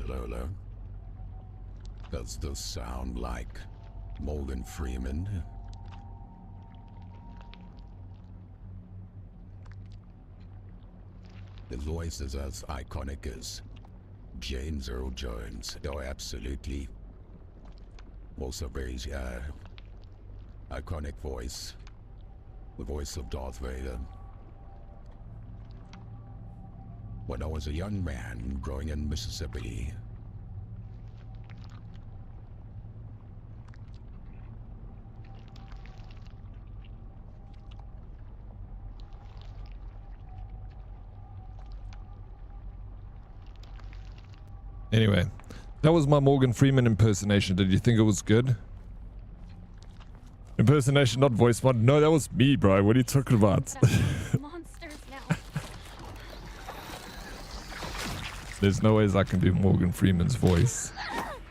Lola. Does this sound like Morgan Freeman? His voice is as iconic as James Earl Jones. Oh, absolutely. Also very iconic voice. The voice of Darth Vader. When I was a young man growing in Mississippi, Anyway, that was my Morgan Freeman impersonation. Did you think it was good? Impersonation, not voice mod. No, that was me, bro. What are you talking about? Monsters now. There's no ways I can do Morgan Freeman's voice.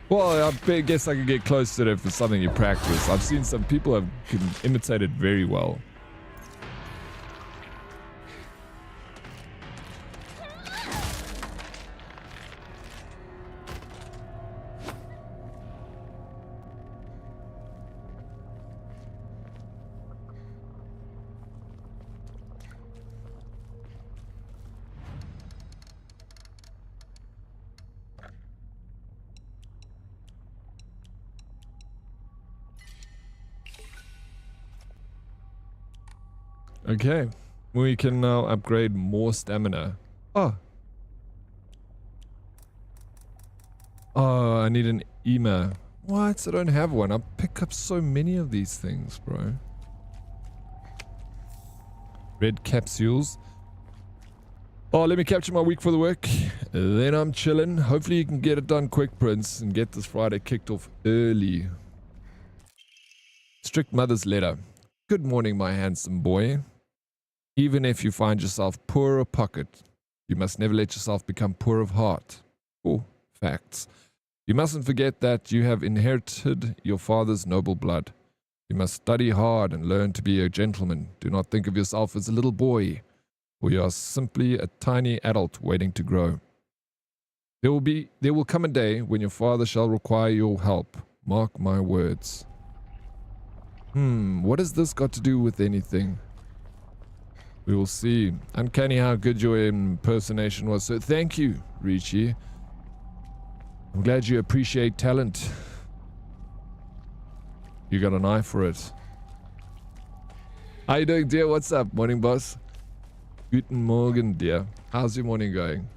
Well, I guess I could get close to it if it's something you practice. I've seen some people have can imitate it very well. Okay, we can now upgrade more stamina. Oh. Oh, I need an EMA. What? I don't have one. I pick up so many of these things, bro. Red capsules. Oh, let me capture my week for the work. Then I'm chilling. Hopefully you can get it done quick, Prince, and get this Friday kicked off early. Strict mother's letter. Good morning, my handsome boy. Even if you find yourself poor of pocket, you must never let yourself become poor of heart. Oh, facts. You mustn't forget that you have inherited your father's noble blood. You must study hard and learn to be a gentleman. Do not think of yourself as a little boy, for you are simply a tiny adult waiting to grow. There will come a day when your father shall require your help. Mark my words. What has this got to do with anything? We will see. Uncanny how good your impersonation was. So thank you, Richie. I'm glad you appreciate talent. You got an eye for it. How you doing, dear? What's up? Morning, boss. Guten Morgen, dear. How's your morning going?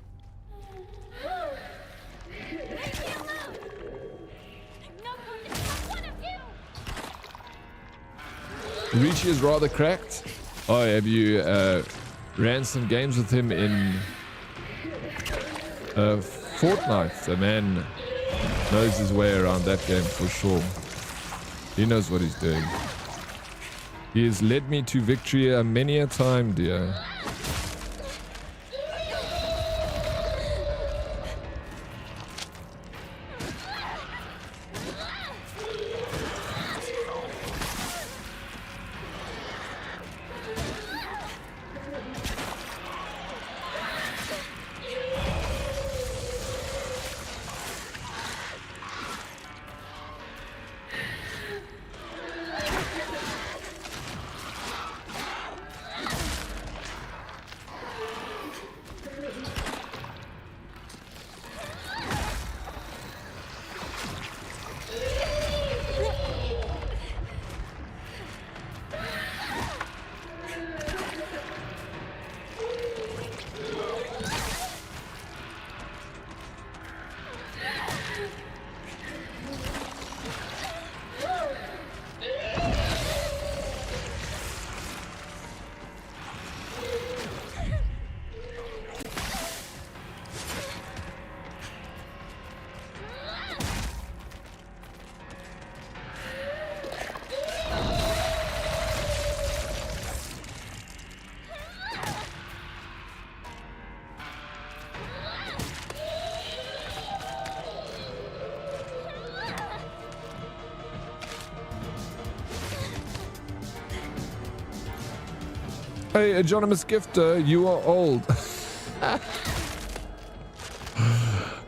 Richie is rather cracked. Oh, have you ran some games with him in Fortnite? The man knows his way around that game for sure. He knows what he's doing. He has led me to victory many a time, dear. Hey, anonymous gifter, you are old.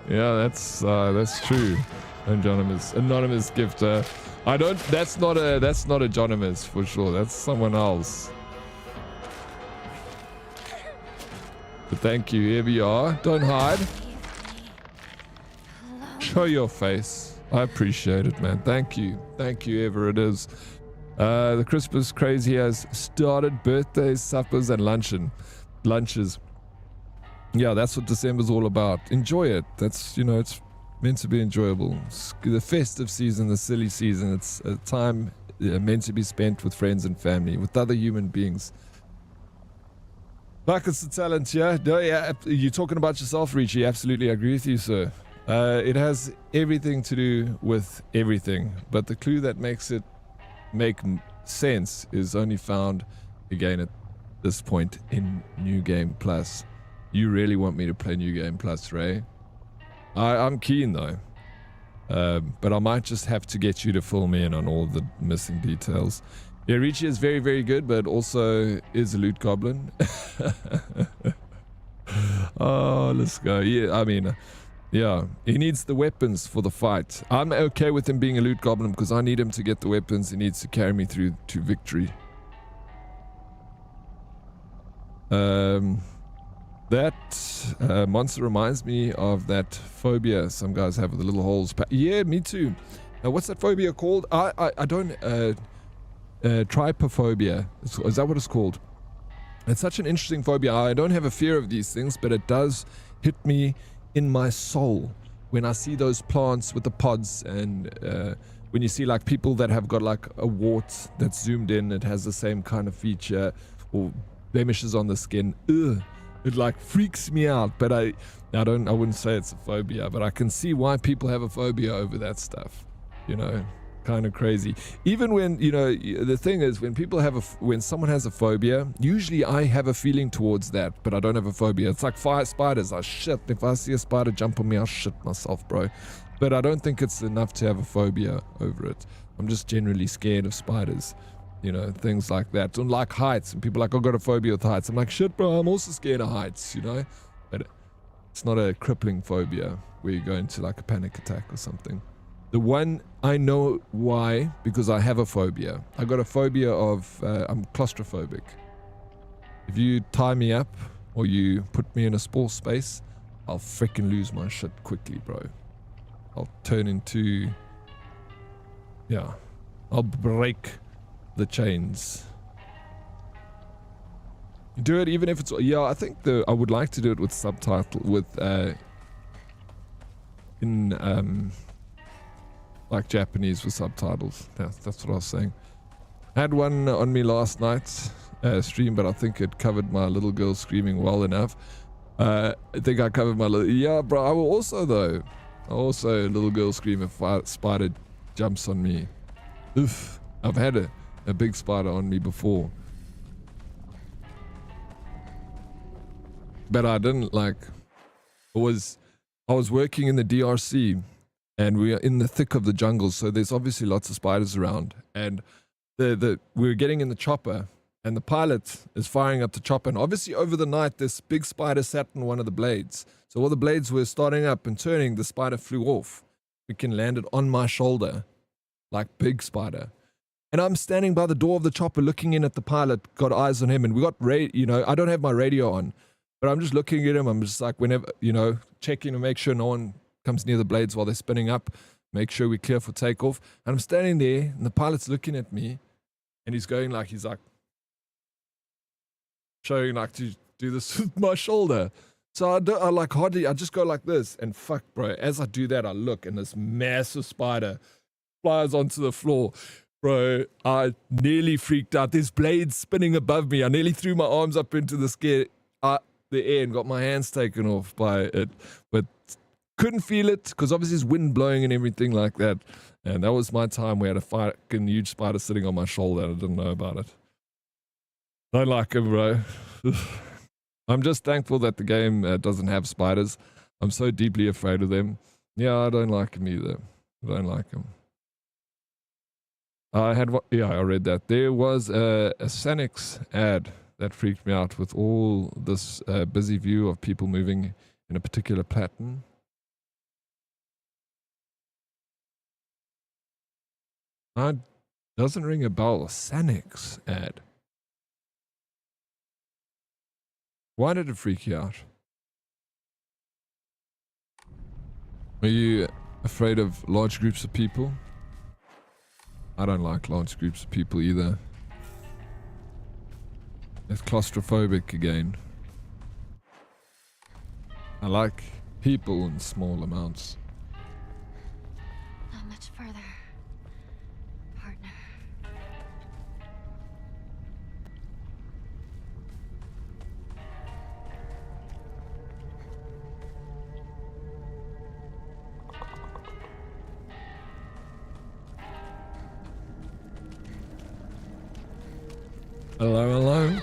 Yeah, that's true. Anonymous gifter. I don't. That's not a Jonymous for sure. That's someone else. But thank you. Here we are. Don't hide. Show your face. I appreciate it, man. Thank you. Thank you, ever it is. The Christmas craze has started. Birthdays, suppers, and lunches. Yeah, that's what December's all about. Enjoy it. That's, it's meant to be enjoyable. It's the festive season, the silly season. It's a time meant to be spent with friends and family, with other human beings. Like it's the talent, yeah? No, yeah, you're talking about yourself, Richie. Absolutely, I agree with you, sir. It has everything to do with everything, but the clue that makes it make sense is only found, again, at this point in New Game Plus. You really want me to play New Game Plus, Ray? I'm keen, though. But I might just have to get you to fill me in on all the missing details. Yeah, Richie is very, very good, but also is a loot goblin. Oh, let's go. Yeah, I mean, yeah, he needs the weapons for the fight. I'm okay with him being a loot goblin because I need him to get the weapons. He needs to carry me through to victory. That monster reminds me of that phobia some guys have with the little holes. Yeah, me too. What's that phobia called? I don't... trypophobia. Is that what it's called? It's such an interesting phobia. I don't have a fear of these things, but it does hit me in my soul when I see those plants with the pods, and when you see like people that have got like a wart that's zoomed in, it has the same kind of feature, or blemishes on the skin. Ugh, it like freaks me out. But I wouldn't say it's a phobia, but I can see why people have a phobia over that stuff. Kind of crazy. Even when, the thing is, when someone has a phobia, usually I have a feeling towards that, but I don't have a phobia. It's like spiders. If I see a spider jump on me, I'll shit myself, bro. But I don't think it's enough to have a phobia over it. I'm just generally scared of spiders, things like that. And like heights, and people are like, I've got a phobia with heights. I'm like, shit, bro, I'm also scared of heights, But it's not a crippling phobia where you go into like a panic attack or something. The one I know why, because I have a phobia. I got a phobia of, I'm claustrophobic. If you tie me up or you put me in a small space, I'll freaking lose my shit quickly, bro. I'll turn into, I'll break the chains. Do it even if it's, I think I would like to do it with subtitle, like Japanese with subtitles. That's what I was saying. I had one on me last night's stream, but I think it covered my little girl screaming well enough. I think I covered my little... Yeah, bro, I will also, though. Also, little girl scream if a spider jumps on me. Oof. I've had a big spider on me before. But I didn't like... I was working in the DRC, and we are in the thick of the jungle, so there's obviously lots of spiders around. And we were getting in the chopper, and the pilot is firing up the chopper. And obviously over the night, this big spider sat on one of the blades. So while the blades were starting up and turning, the spider flew off. Freaking landed on my shoulder, like big spider. And I'm standing by the door of the chopper looking in at the pilot, got eyes on him, and we got I don't have my radio on, but I'm just looking at him. I'm just like, whenever, checking to make sure no one comes near the blades while they're spinning up, make sure we're clear for takeoff. And I'm standing there, and the pilot's looking at me, and he's like showing like to do this with my shoulder. So I just go like this, and fuck, bro, as I do that, I look, and this massive spider flies onto the floor. Bro, I nearly freaked out. There's blades spinning above me. I nearly threw my arms up into the air and got my hands taken off by it, but couldn't feel it because obviously there's wind blowing and everything like that. And that was my time. We had a fucking huge spider sitting on my shoulder, and I didn't know about it. Don't like him, bro. I'm just thankful that the game doesn't have spiders. I'm so deeply afraid of them. Yeah, I don't like him either. I don't like him. I read that. There was a Sanix ad that freaked me out with all this busy view of people moving in a particular pattern. Doesn't ring a bell. Sanix ad. Why did it freak you out? Are you afraid of large groups of people? I don't like large groups of people either. It's claustrophobic again. I like people in small amounts. Not much further, partner. Hello, hello.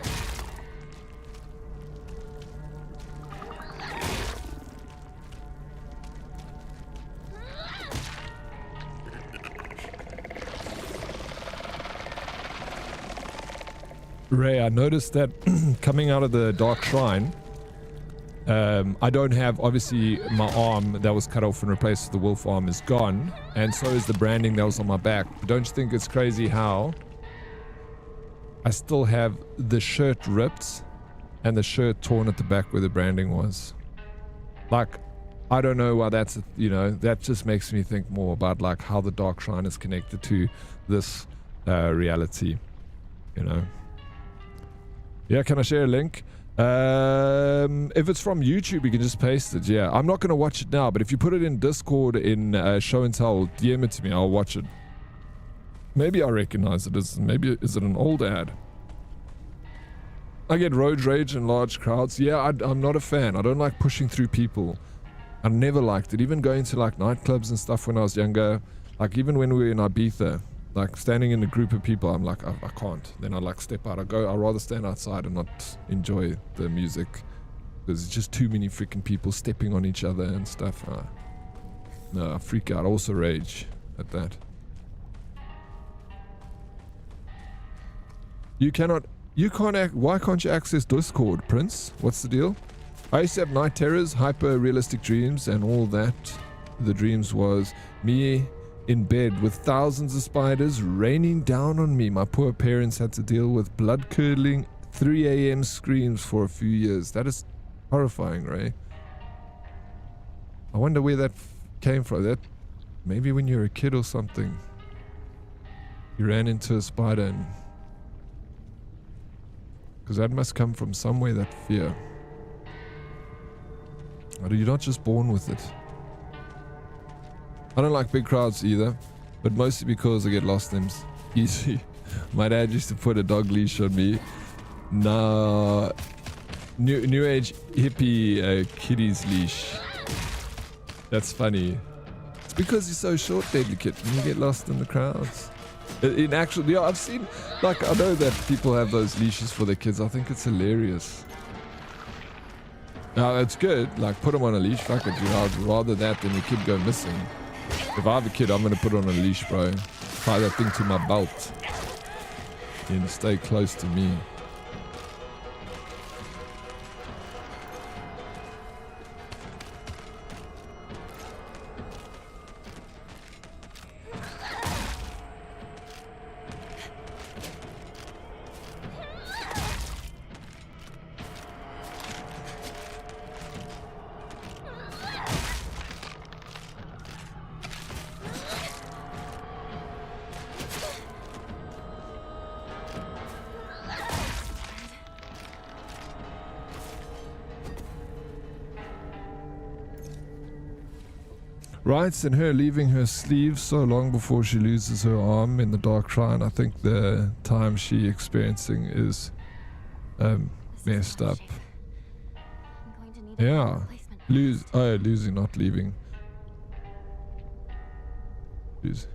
Ray, I noticed that coming out of the Dark Shrine, I don't have, obviously, my arm that was cut off and replaced with the wolf arm is gone, and so is the branding that was on my back. But don't you think it's crazy how I still have the shirt ripped and the shirt torn at the back where the branding was? Like, I don't know why that's, you know, that just makes me think more about like how the Dark Shrine is connected to this reality, you know. Yeah, can I share a link? If it's from YouTube, you can just paste it. Yeah, I'm not going to watch it now, but if you put it in Discord in Show and Tell, DM it to me, I'll watch it. Maybe I recognize it as, maybe, is it an old ad? I get road rage in large crowds. Yeah, I'm not a fan. I don't like pushing through people. I never liked it. Even going to like nightclubs and stuff when I was younger, like even when we were in Ibiza, like standing in a group of people, I'm like, I can't. Then I like step out. I'd rather stand outside and not enjoy the music. There's just too many freaking people stepping on each other and stuff. No, I freak out. I also rage at that. Why can't you access Discord, Prince? What's the deal? I used to have night terrors, hyper realistic dreams, and all that. The dreams was me in bed with thousands of spiders raining down on me. My poor parents had to deal with blood-curdling 3 a.m. screams for a few years. That is horrifying, Ray. I wonder where that came from. That maybe when you were a kid or something, you ran into a spider, and because that must come from somewhere, that fear. Or you're not just born with it. I don't like big crowds either, but mostly because I get lost in them easy. My dad used to put a dog leash on me. Nah, new age hippie kiddies leash. That's funny. It's because you're so short, deadly kid, and you get lost in the crowds. In actual, yeah, I've seen, like, I know that people have those leashes for their kids. I think it's hilarious. Now, it's good, like, put them on a leash. Fuck it, dude. I'd rather that than your kid go missing. If I have a kid, I'm gonna put it on a leash, bro. Tie that thing to my belt and stay close to me. Writes in her leaving her sleeve so long before she loses her arm in the Dark Shrine. I think the time she experiencing is messed up. Yeah. Losing, not leaving. Lose.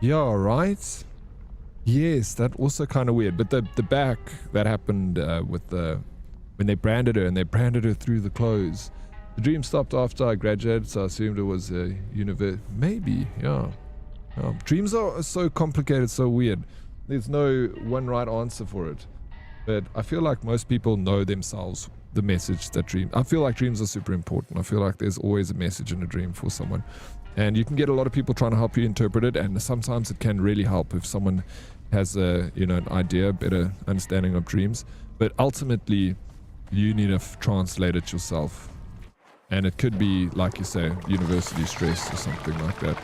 Yeah, right? Yes, that also kind of weird. But the back that happened with the when they branded her, and they branded her through the clothes. The dream stopped after I graduated, so I assumed it was a universe. Maybe, yeah. Dreams are so complicated, so weird. There's no one right answer for it. But I feel like most people know themselves the message that dream. I feel like dreams are super important. I feel like there's always a message in a dream for someone. And you can get a lot of people trying to help you interpret it, and sometimes it can really help if someone has a, you know, an idea, better understanding of dreams. But ultimately, you need to translate it yourself. And it could be, like you say, university stress or something like that.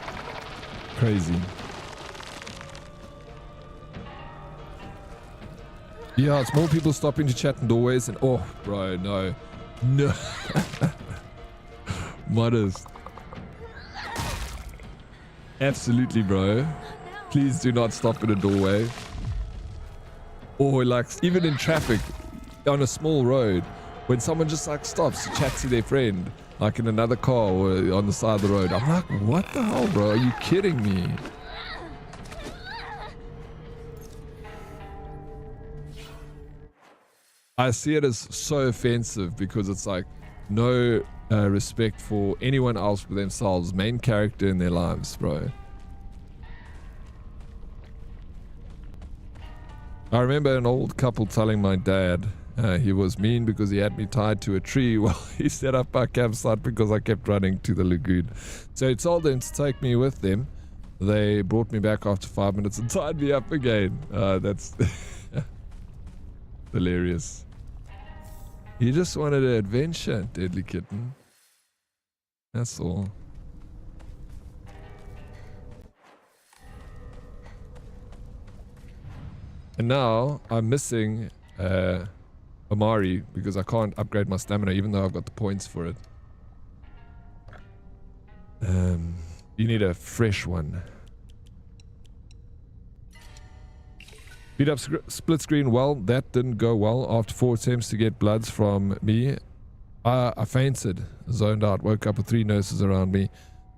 Crazy. Yeah, it's more people stopping to chat in doorways and... Oh, bro, no. No. Modest. Absolutely, bro. Please do not stop in a doorway. Or like, even in traffic, on a small road, when someone just like stops to chat to their friend, like in another car or on the side of the road, I'm like, what the hell, bro? Are you kidding me? I see it as so offensive because it's like no respect for anyone else but themselves, main character in their lives, bro. I remember an old couple telling my dad he was mean because he had me tied to a tree while he set up our campsite because I kept running to the lagoon. So he told them to take me with them. They brought me back after 5 minutes and tied me up again. That's hilarious. You just wanted an adventure, deadly kitten. That's all. And now I'm missing Amari because I can't upgrade my stamina even though I've got the points for it. You need a fresh one. Beat up split screen. Well, that didn't go well. After 4 attempts to get bloods from me, I fainted, zoned out, woke up with 3 nurses around me,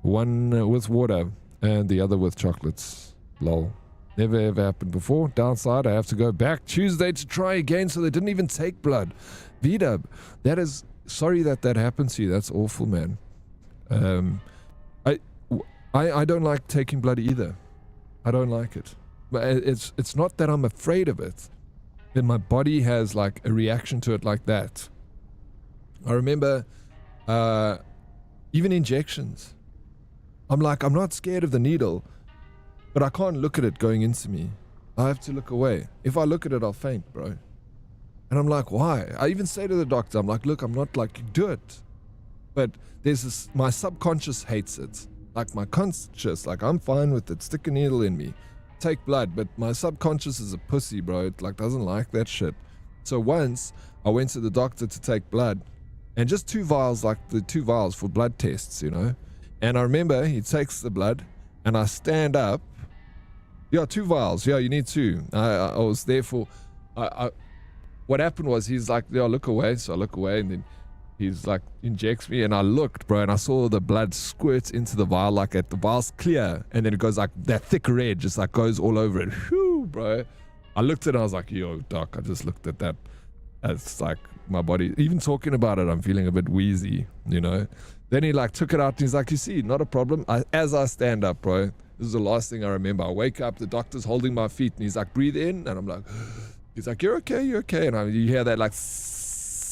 one with water and the other with chocolates. Lol. Never ever happened before. Downside, I have to go back Tuesday to try again, so they didn't even take blood. V-dub, that is, sorry that happened to you. That's awful, man. I don't like taking blood either. I don't like it. But it's not that I'm afraid of it. Then my body has like a reaction to it like that. I remember even injections. I'm like, I'm not scared of the needle, but I can't look at it going into me. I have to look away. If I look at it, I'll faint, bro. And I'm like, why? I even say to the doctor, I'm like, look, I'm not like, do it. But there's this, my subconscious hates it. Like my conscious, like I'm fine with it. Stick a needle in me. Take blood. But my subconscious is a pussy, bro. It like doesn't like that shit. So once I went to the doctor to take blood and just 2 vials, like the 2 vials for blood tests, you know. And I remember he takes the blood and I stand up. Yeah, 2 vials. Yeah, you need 2. I was there for... what happened was he's like, yeah, look away. So I look away and then he's like, injects me. And I looked, bro, and I saw the blood squirt into the vial, like the vial's clear. And then it goes like that thick red, just like goes all over it. Whew, bro. I looked at it and I was like, yo, doc, I just looked at that. It's like my body, even talking about it, I'm feeling a bit wheezy, you know. Then he like took it out and he's like, you see, not a problem. As I stand up, bro, this is the last thing I remember. I wake up, the doctor's holding my feet and he's like, breathe in. And I'm like, he's like, you're okay, you're okay. And you hear that like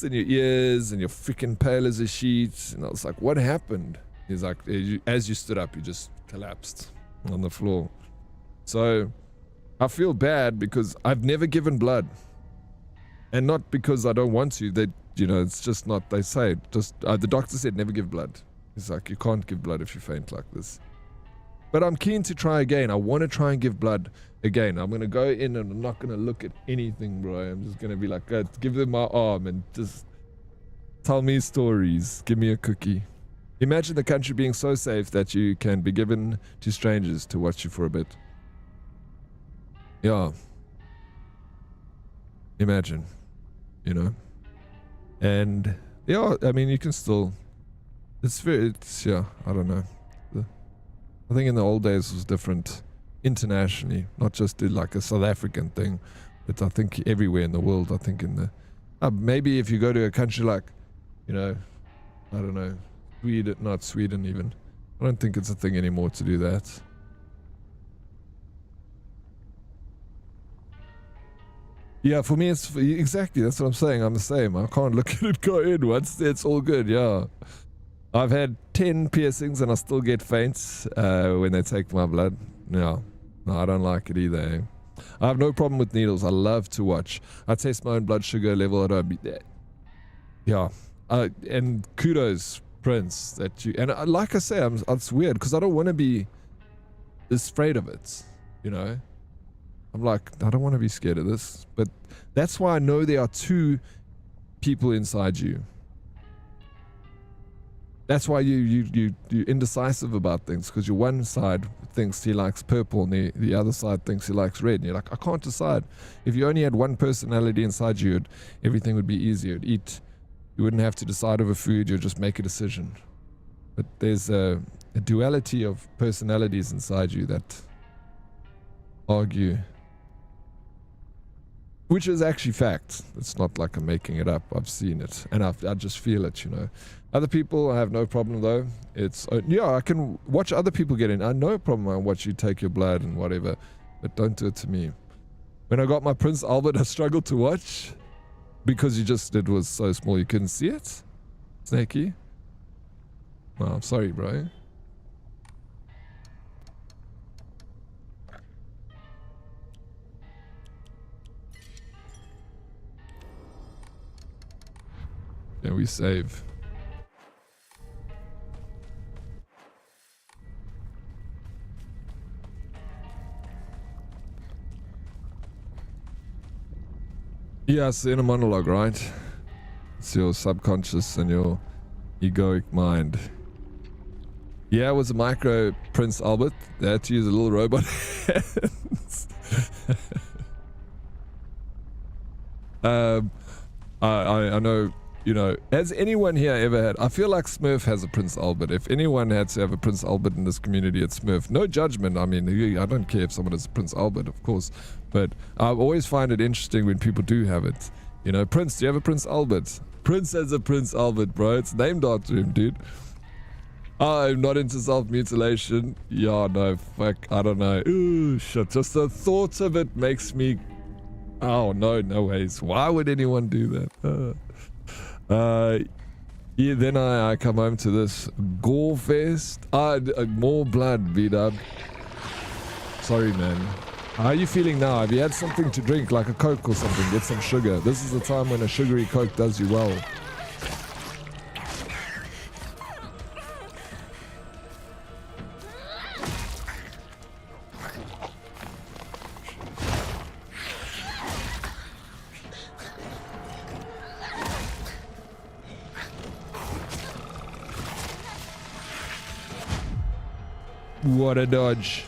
in your ears and you're freaking pale as a sheet. And I was like, what happened? He's like, as you stood up, you just collapsed on the floor. So I feel bad because I've never given blood. And not because I don't want to. They, you know, it's just not, they say, just, the doctor said never give blood. He's like, you can't give blood if you faint like this. But I'm keen to try again. I want to try and give blood again. I'm going to go in and I'm not going to look at anything, bro. I'm just going to be like, give them my arm and just tell me stories. Give me a cookie. Imagine the country being so safe that you can be given to strangers to watch you for a bit. Yeah. Imagine, you know. And yeah, I mean, you can still, it's yeah, I don't know. I think in the old days it was different internationally, not just like a South African thing, but I think everywhere in the world. I think in the maybe if you go to a country like, you know, I don't know, Sweden, not Sweden even. I don't think it's a thing anymore to do that. Yeah, for me it's exactly, that's what I'm saying. I'm the same. I can't look at it go in once it's all good. Yeah. I've had 10 piercings and I still get faints when they take my blood. No, I don't like it either. Eh? I have no problem with needles. I love to watch. I test my own blood sugar level. I don't beat that. Yeah. And kudos, Prince, that you... And like I say, it's weird because I don't want to be afraid of it, you know? I'm like, I don't want to be scared of this. But that's why I know there are two people inside you. That's why you're indecisive about things, because your one side thinks he likes purple and the other side thinks he likes red. And you're like, I can't decide. If you only had one personality inside you, everything would be easier. You wouldn't have to decide over food. You'd just make a decision. But there's a duality of personalities inside you that argue. Which is actually fact. It's not like I'm making it up. I've seen it. And I just feel it, you know. Other people, I have no problem though. It's, yeah, I can watch other people get in. I have no problem. I watch you take your blood and whatever. But don't do it to me. When I got my Prince Albert, I struggled to watch. Because it was so small you couldn't see it. Snakey. Oh, I'm sorry, bro. Yeah, we save. Yeah, it's the inner monologue, right? It's your subconscious and your egoic mind. Yeah, it was a micro Prince Albert. They had to use a little robot hands. I know, you know, has anyone here ever had... I feel like Smurf has a Prince Albert. If anyone had to have a Prince Albert in this community, it's Smurf. No judgment. I mean, I don't care if someone has a Prince Albert, of course. But I always find it interesting when people do have it. You know, Prince, do you have a Prince Albert? Prince has a Prince Albert, bro. It's named after him, dude. I'm not into self-mutilation. Yeah, no, fuck. I don't know. Ooh, shit. Just the thought of it makes me... Oh, no ways. Why would anyone do that? Yeah, then I come home to this gore fest. More blood, V-Dub. Sorry, man. How are you feeling now? Have you had something to drink, like a Coke or something? Get some sugar. This is the time when a sugary Coke does you well. What a dodge.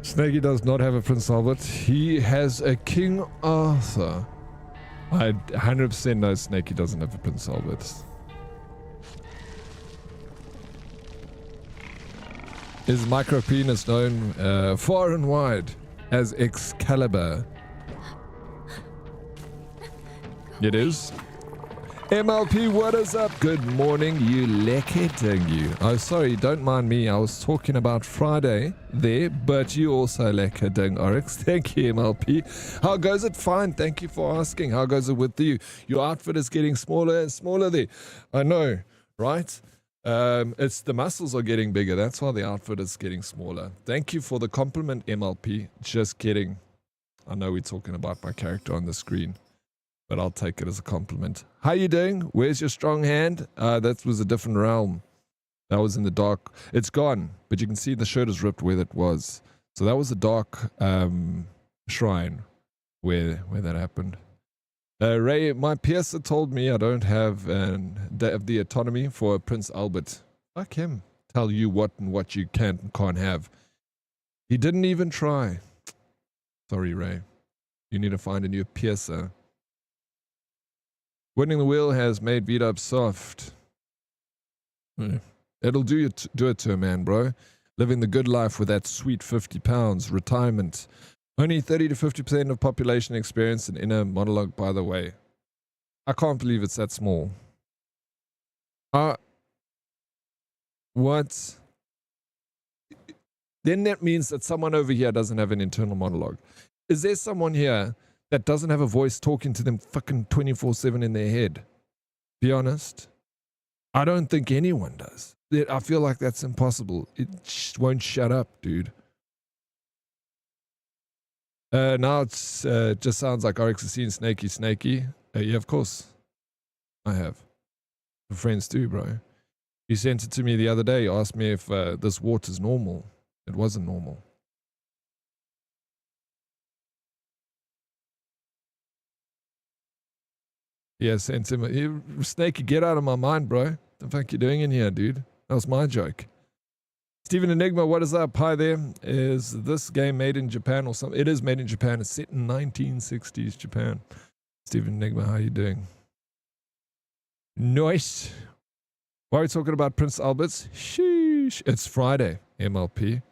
Snakey does not have a Prince Albert. He has a King Arthur. I 100% know Snakey doesn't have a Prince Albert. Is micro penis known far and wide as Excalibur? It is. MLP, what is up? Good morning, you lekker dingy. Oh, sorry, don't mind me. I was talking about Friday there, but you also lekker ding, Oryx. Thank you, MLP. How goes it? Fine, thank you for asking. How goes it with you? Your outfit is getting smaller and smaller there. I know, right? It's the muscles are getting bigger. That's why the outfit is getting smaller. Thank you for the compliment, MLP. Just kidding. I know we're talking about my character on the screen, but I'll take it as a compliment. How you doing? Where's your strong hand? That was a different realm. That was in the dark. It's gone, but you can see the shirt is ripped where that was. So that was the dark shrine where that happened. Ray, my piercer told me I don't have the autonomy for a Prince Albert. Fuck him. Tell you what and what you can and can't have. He didn't even try. Sorry, Ray. You need to find a new piercer. Winning the wheel has made V-Dub soft. It'll do it to a man, bro. Living the good life with that sweet £50. Retirement. Only 30 to 50% of population experience an inner monologue, by the way. I can't believe it's that small. What? Then that means that someone over here doesn't have an internal monologue. Is there someone here that doesn't have a voice talking to them fucking 24/7 in their head? Be honest. I don't think anyone does. I feel like that's impossible. It won't shut up, dude. Now it's just sounds like Oryx has seen Snaky. Yeah, of course. I have. Friends too, bro. He sent it to me the other day. He asked me if this water's normal. It wasn't normal. Yeah, sent him. Snaky, get out of my mind, bro. What the fuck you doing in here, dude? That was my joke. Steven Enigma, what is up? Hi there. Is this game made in Japan or something? It is made in Japan. It's set in 1960s Japan. Steven Enigma, how you doing? Nice. Why are we talking about Prince Albert's? Sheesh. It's Friday, MLP.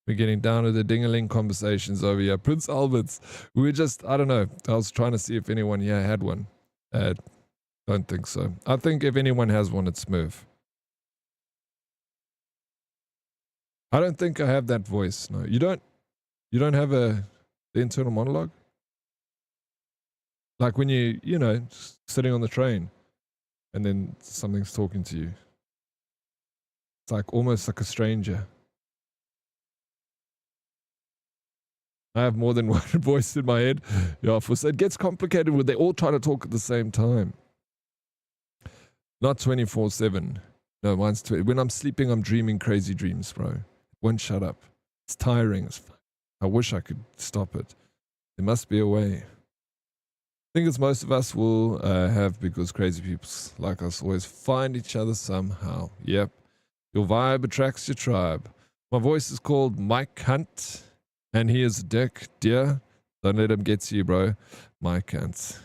We're getting down to the ding-a-ling conversations over here. Prince Albert's. We're just, I don't know. I was trying to see if anyone here had one. Don't think so. I think if anyone has one, it's Smurf. I don't think I have that voice. No, you don't have the internal monologue? Like when you know, sitting on the train and then something's talking to you. It's like almost like a stranger. I have more than one voice in my head. Yeah, so it gets complicated when they all try to talk at the same time. Not 24/7. No, mine's 20. When I'm sleeping, I'm dreaming crazy dreams, bro. It won't shut up. It's tiring. I wish I could stop it. There must be a way. I think it's most of us will have, because crazy people like us always find each other somehow. Yep. Your vibe attracts your tribe. My voice is called Mike Hunt, and he is a dick, dear. Don't let him get to you, bro. Mike Hunt.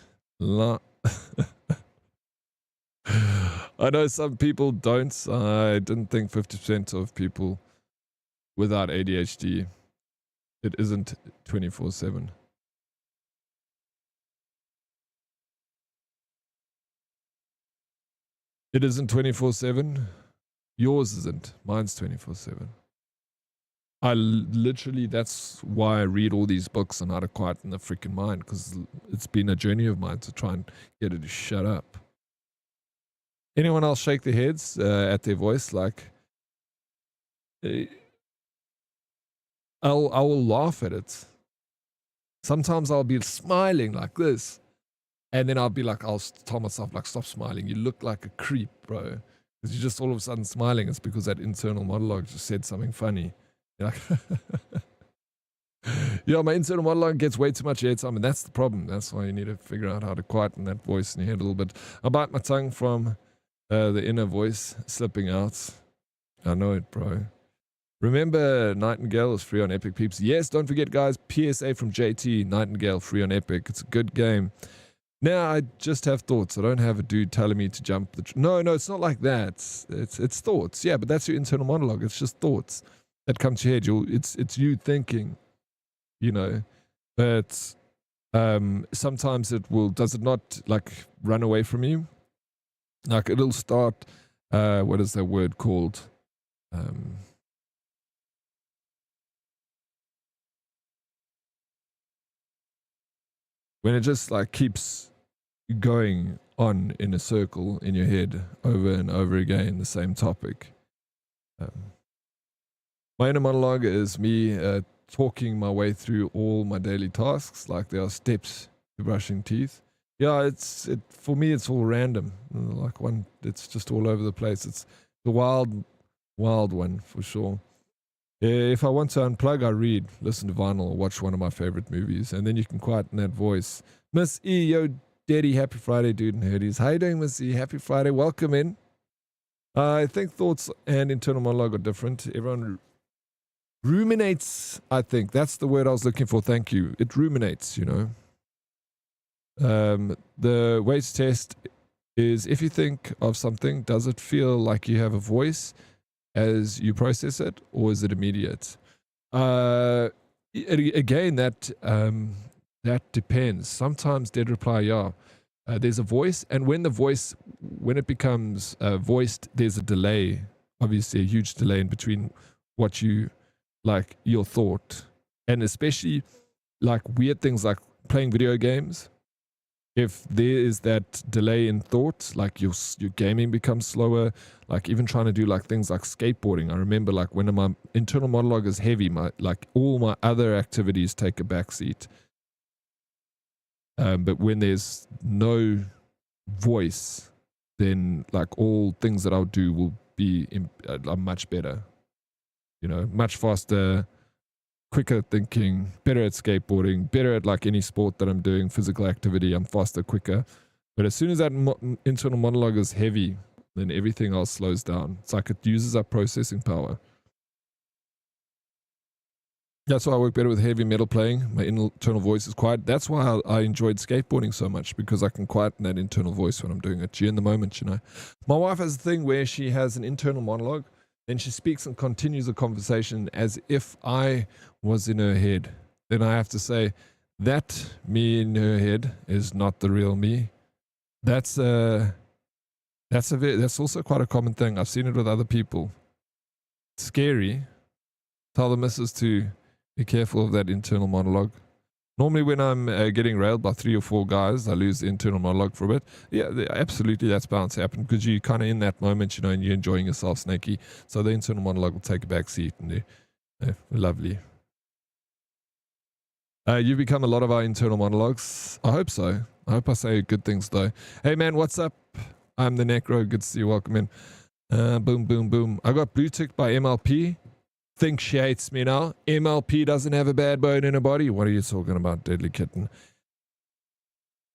I know some people don't. I didn't think 50% of people without ADHD. It isn't 24/7. It isn't 24/7. Yours isn't. Mine's 24/7. I literally, that's why I read all these books on how to quieten the freaking mind, because it's been a journey of mine to try and get it to shut up. Anyone else shake their heads at their voice? Like, I will laugh at it. Sometimes I'll be smiling like this, and then I'll be like, I'll tell myself, like, stop smiling. You look like a creep, bro. Because you're just all of a sudden smiling. It's because that internal monologue just said something funny. You're like, yeah, my internal monologue gets way too much airtime, and that's the problem. That's why you need to figure out how to quieten that voice in your head a little bit. I bite my tongue from the inner voice slipping out. I know it, bro. Remember, Nightingale is free on Epic, peeps. Yes, don't forget, guys, PSA from JT, Nightingale free on Epic. It's a good game. Now, I just have thoughts. I don't have a dude telling me to jump the... No, it's not like that. It's thoughts. Yeah, but that's your internal monologue. It's just thoughts that come to your head. It's you thinking, you know. But sometimes it will... Does it not, like, run away from you? Like, it'll start... what is that word called? When it just, like, keeps going on in a circle in your head over and over again, the same topic. My inner monologue is me talking my way through all my daily tasks, like there are steps to brushing teeth. Yeah, for me, it's all random. Like it's just all over the place. It's the wild one for sure. If I want to unplug, I read, listen to vinyl, or watch one of my favorite movies, and then you can quieten that voice. Miss E, yo, Daddy, happy Friday, dude and hoodies. How you doing, Miss E? Happy Friday, welcome in. I think thoughts and internal monologue are different. Everyone ruminates, I think. That's the word I was looking for, thank you. It ruminates, you know. The way to test is if you think of something, does it feel like you have a voice as you process it, or is it immediate? Yeah, again, that depends. Sometimes they'd reply, yeah. There's a voice, and when it becomes voiced, there's a delay. Obviously, a huge delay in between what you like, your thought, and especially like weird things like playing video games. If there is that delay in thought, like your gaming becomes slower. Like even trying to do like things like skateboarding. I remember like when my internal monologue is heavy, all my other activities take a backseat. But when there's no voice, then like all things that I'll do will be much better. You know, much faster, quicker thinking, better at skateboarding, better at like any sport that I'm doing, physical activity. I'm faster, quicker. But as soon as that internal monologue is heavy, then everything else slows down. It's like it uses up processing power. That's why I work better with heavy metal playing. My internal voice is quiet. That's why I enjoyed skateboarding so much, because I can quieten that internal voice when I'm doing it. You're in the moment, you know. My wife has a thing where she has an internal monologue, then she speaks and continues the conversation as if I was in her head. Then I have to say, that me in her head is not the real me. That's also quite a common thing. I've seen it with other people. It's scary. Tell the missus to be careful of that internal monologue. Normally when I'm getting railed by 3 or 4 guys, I lose the internal monologue for a bit. Yeah, absolutely, that's bound to happen because you're kind of in that moment, you know, and you're enjoying yourself, Snakey. So the internal monologue will take a back seat, and lovely. You become a lot of our internal monologues. I hope so. I hope I say good things though. Hey man, what's up? I'm the Necro. Good to see you. Welcome in. Boom, boom, boom. I got blue ticked by MLP. Think she hates me now. MLP doesn't have a bad bone in her body. What are you talking about, Deadly Kitten?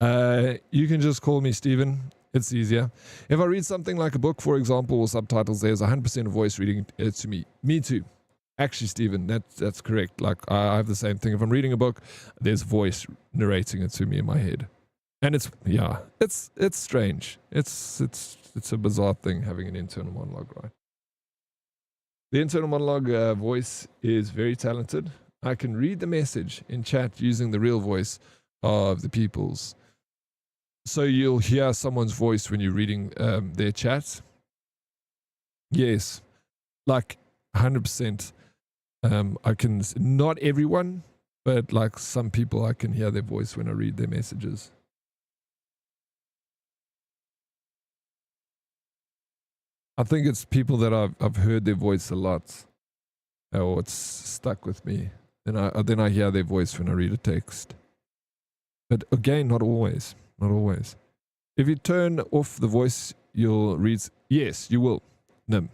You can just call me Steven. It's easier. If I read something like a book, for example, or subtitles, there's 100% of voice reading it to me. Me too. Actually, Steven, that's correct. Like, I have the same thing. If I'm reading a book, there's voice narrating it to me in my head. And it's strange. It's a bizarre thing having an internal monologue, right? The internal monologue voice is very talented. I can read the message in chat using the real voice of the people's. So you'll hear someone's voice when you're reading their chat. Yes, like 100%. I can, not everyone, but like some people I can hear their voice when I read their messages. I think it's people that I've heard their voice a lot, or it's stuck with me. Then I hear their voice when I read a text. But again, not always. Not always. If you turn off the voice, you'll read. Yes, you will. Nim.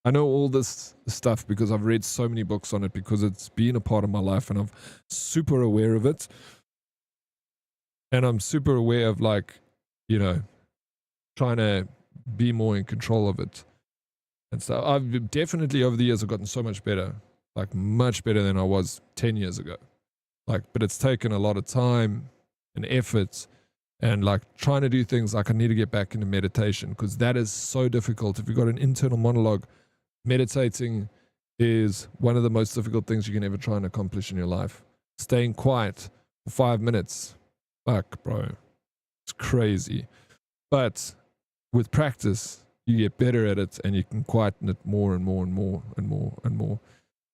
I know all this stuff because I've read so many books on it, because it's been a part of my life and I'm super aware of it. And I'm super aware of, like, you know, trying to be more in control of it and stuff. I've definitely over the years I've gotten so much better, like much better than I was 10 years ago. Like, but it's taken a lot of time and effort, and like trying to do things like I need to get back into meditation, because that is so difficult. If you've got an internal monologue, meditating is one of the most difficult things you can ever try and accomplish in your life. Staying quiet for 5 minutes, fuck bro, it's crazy. But with practice, you get better at it, and you can quieten it more and more and more and more and more.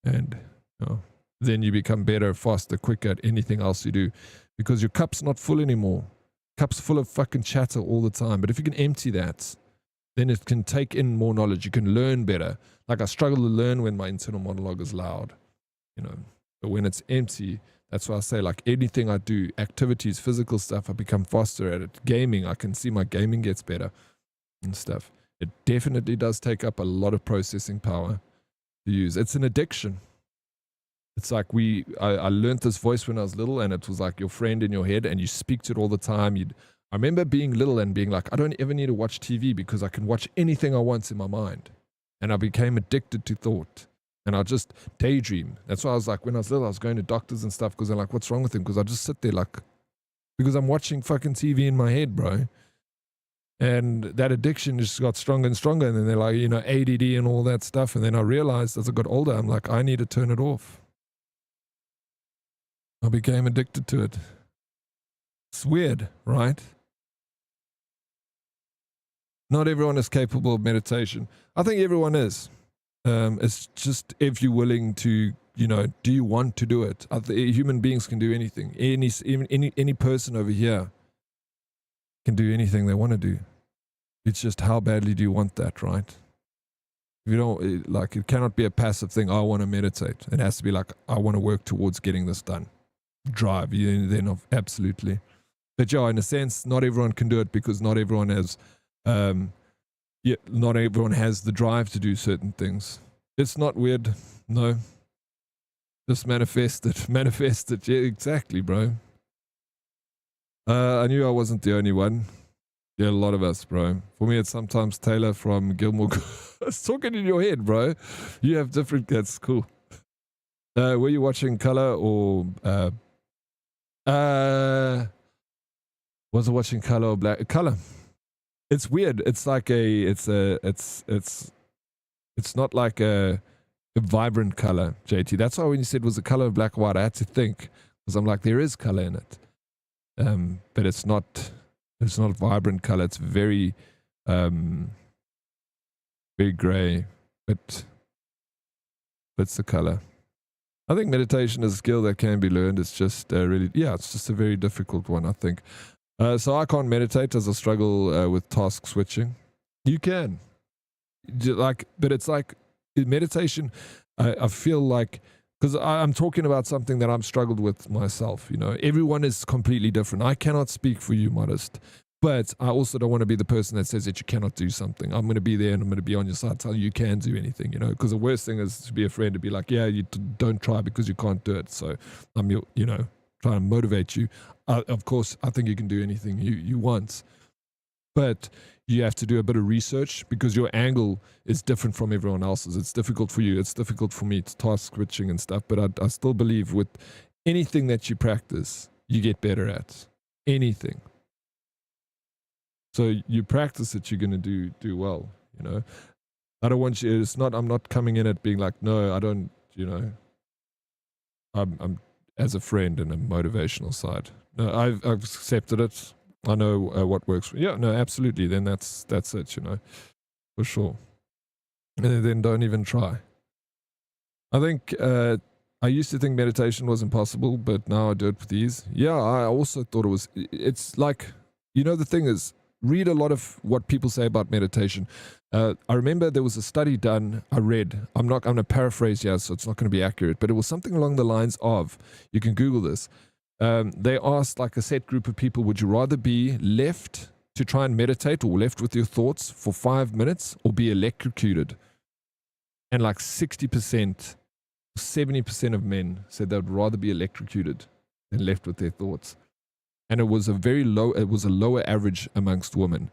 And you know, then you become better, faster, quicker at anything else you do, because your cup's not full anymore. Cup's full of fucking chatter all the time. But if you can empty that, then it can take in more knowledge. You can learn better. Like, I struggle to learn when my internal monologue is loud, you know. But when it's empty, that's why I say, like, anything I do, activities, physical stuff, I become faster at it. Gaming, I can see my gaming gets better and stuff. It definitely does take up a lot of processing power to use. It's an addiction. It's like I learned this voice when I was little, and it was like your friend in your head, and you speak to it all the time. I remember being little and being like, I don't ever need to watch TV because I can watch anything I want in my mind. And I became addicted to thought, and I just daydream. That's why I was like, when I was little, I was going to doctors and stuff because they're like, what's wrong with him? Because I just sit there like, because I'm watching fucking TV in my head, bro. And that addiction just got stronger and stronger. And then they're like, you know, ADD and all that stuff. And then I realized as I got older, I'm like, I need to turn it off. I became addicted to it. It's weird, right? Not everyone is capable of meditation. I think everyone is. It's just if you're willing to, you know, do you want to do it? Human beings can do anything. Any person over here can do anything they want to do. It's just how badly do you want that, right? If you don't, like, it cannot be a passive thing. I want to meditate. It has to be like, I want to work towards getting this done. Drive, then absolutely. But yeah, in a sense, not everyone can do it because not everyone has, not everyone has the drive to do certain things. It's not weird, no. Just manifest it. Yeah, exactly, bro. I knew I wasn't the only one. Yeah, a lot of us, bro. For me, it's sometimes Taylor from Gilmore. It's talking in your head, bro. You have different. That's cool. Were you watching color or was it watching color or black? Color. It's weird. It's like it's not like a vibrant color, JT. That's why when you said it was the color of black and white, I had to think because I'm like, there is color in it, but it's not vibrant color. It's very very gray, but it's the color. I think meditation is a skill that can be learned. It's just really, yeah, it's just a very difficult one, I think. So I can't meditate as I struggle with task switching. You can, but it's like meditation. I feel like, because I'm talking about something that I've struggled with myself. You know, everyone is completely different. I cannot speak for you, Modest, but I also don't want to be the person that says that you cannot do something. I'm going to be there and I'm going to be on your side, telling you can do anything. You know, because the worst thing is to be a friend to be like, yeah, you don't try because you can't do it. So I'm, you know, trying to motivate you. Of course, I think you can do anything you want, but you have to do a bit of research because your angle is different from everyone else's. It's difficult for you. It's difficult for me. It's task switching and stuff, but I still believe with anything that you practice, you get better at anything. So you practice it, you're going to do well, you know. I don't want you, I'm not coming in at being like, no, I don't, you know, I'm as a friend and a motivational side. No, I've accepted it. I know what works. Yeah, no, absolutely. Then that's it, you know, for sure. And then don't even try. I think I used to think meditation was impossible, but now I do it with ease. Yeah, I also thought it's like, you know, the thing is, read a lot of what people say about meditation. I remember there was a study done, I read, I'm going to paraphrase here, so it's not going to be accurate, but it was something along the lines of, you can Google this, they asked like a set group of people, would you rather be left to try and meditate or left with your thoughts for 5 minutes or be electrocuted? And like 60%, 70% of men said they would rather be electrocuted than left with their thoughts. And it was a lower average amongst women.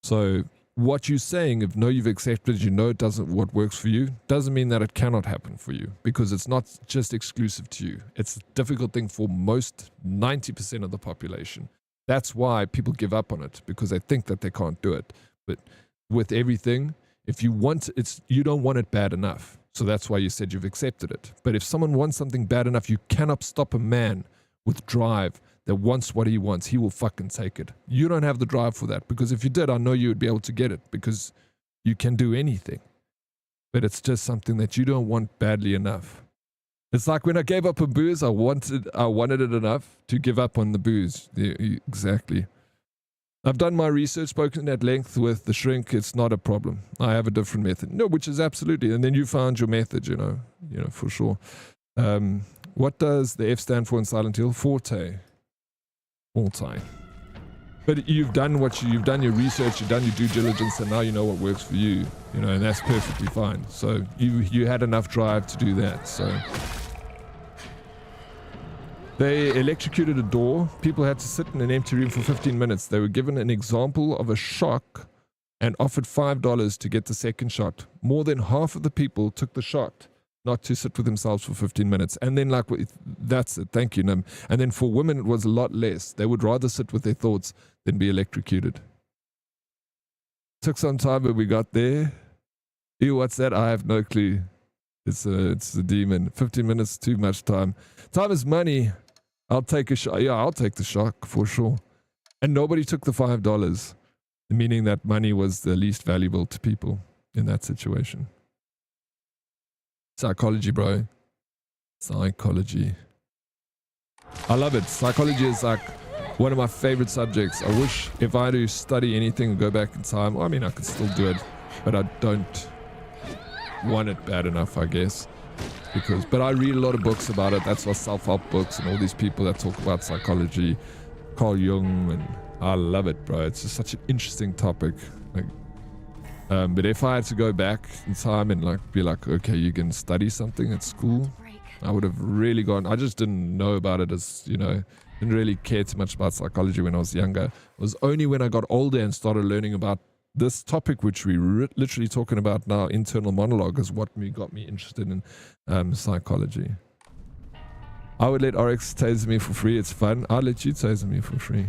So what you're saying, if no, you've accepted, you know it doesn't, what works for you, doesn't mean that it cannot happen for you, because it's not just exclusive to you. It's a difficult thing for most 90% of the population. That's why people give up on it, because they think that they can't do it. But with everything, if you want it, you don't want it bad enough. So that's why you said you've accepted it. But if someone wants something bad enough, you cannot stop a man with drive that wants what he wants. He will fucking take it. You don't have the drive for that, because if you did, I know you would be able to get it, because you can do anything. But it's just something that you don't want badly enough. It's like when I gave up on booze, I wanted it enough to give up on the booze. Yeah, exactly. I've done my research, spoken at length with the shrink. It's not a problem. I have a different method. No, which is absolutely. And then you found your method, you know, for sure. What does the F stand for in Silent Hill? Forte. Forte. But you've done your research, you've done your due diligence, and now you know what works for you, you know, and that's perfectly fine. So you had enough drive to do that. So they electrocuted a door. People had to sit in an empty room for 15 minutes. They were given an example of a shock and offered $5 to get the second shot. More than half of the people took the shot not to sit with themselves for 15 minutes. And then like, that's it. Thank you, Nim. And then for women, it was a lot less. They would rather sit with their thoughts than be electrocuted. Took some time, but we got there. Ew, what's that? I have no clue. It's a demon. 15 minutes, too much time. Time is money. I'll take a shot. Yeah, I'll take the shock for sure. And nobody took the $5, meaning that money was the least valuable to people in that situation. Psychology, bro. Psychology. I love it. Psychology is like one of my favorite subjects. I wish if I had to study anything and go back in time, well, I mean, I could still do it, but I don't want it bad enough, I guess. But I read a lot of books about it. That's why self-help books and all these people that talk about psychology, Carl Jung, and I love it, bro. It's just such an interesting topic. Like, but if I had to go back in time and like be like, okay, you can study something at school, I would have really gone. I just didn't know about it as, you know, didn't really care too much about psychology when I was younger. It was only when I got older and started learning about this topic, which we're literally talking about now, internal monologue, is what got me interested in psychology. I would let Oryx taser me for free. It's fun. I'd let you taser me for free.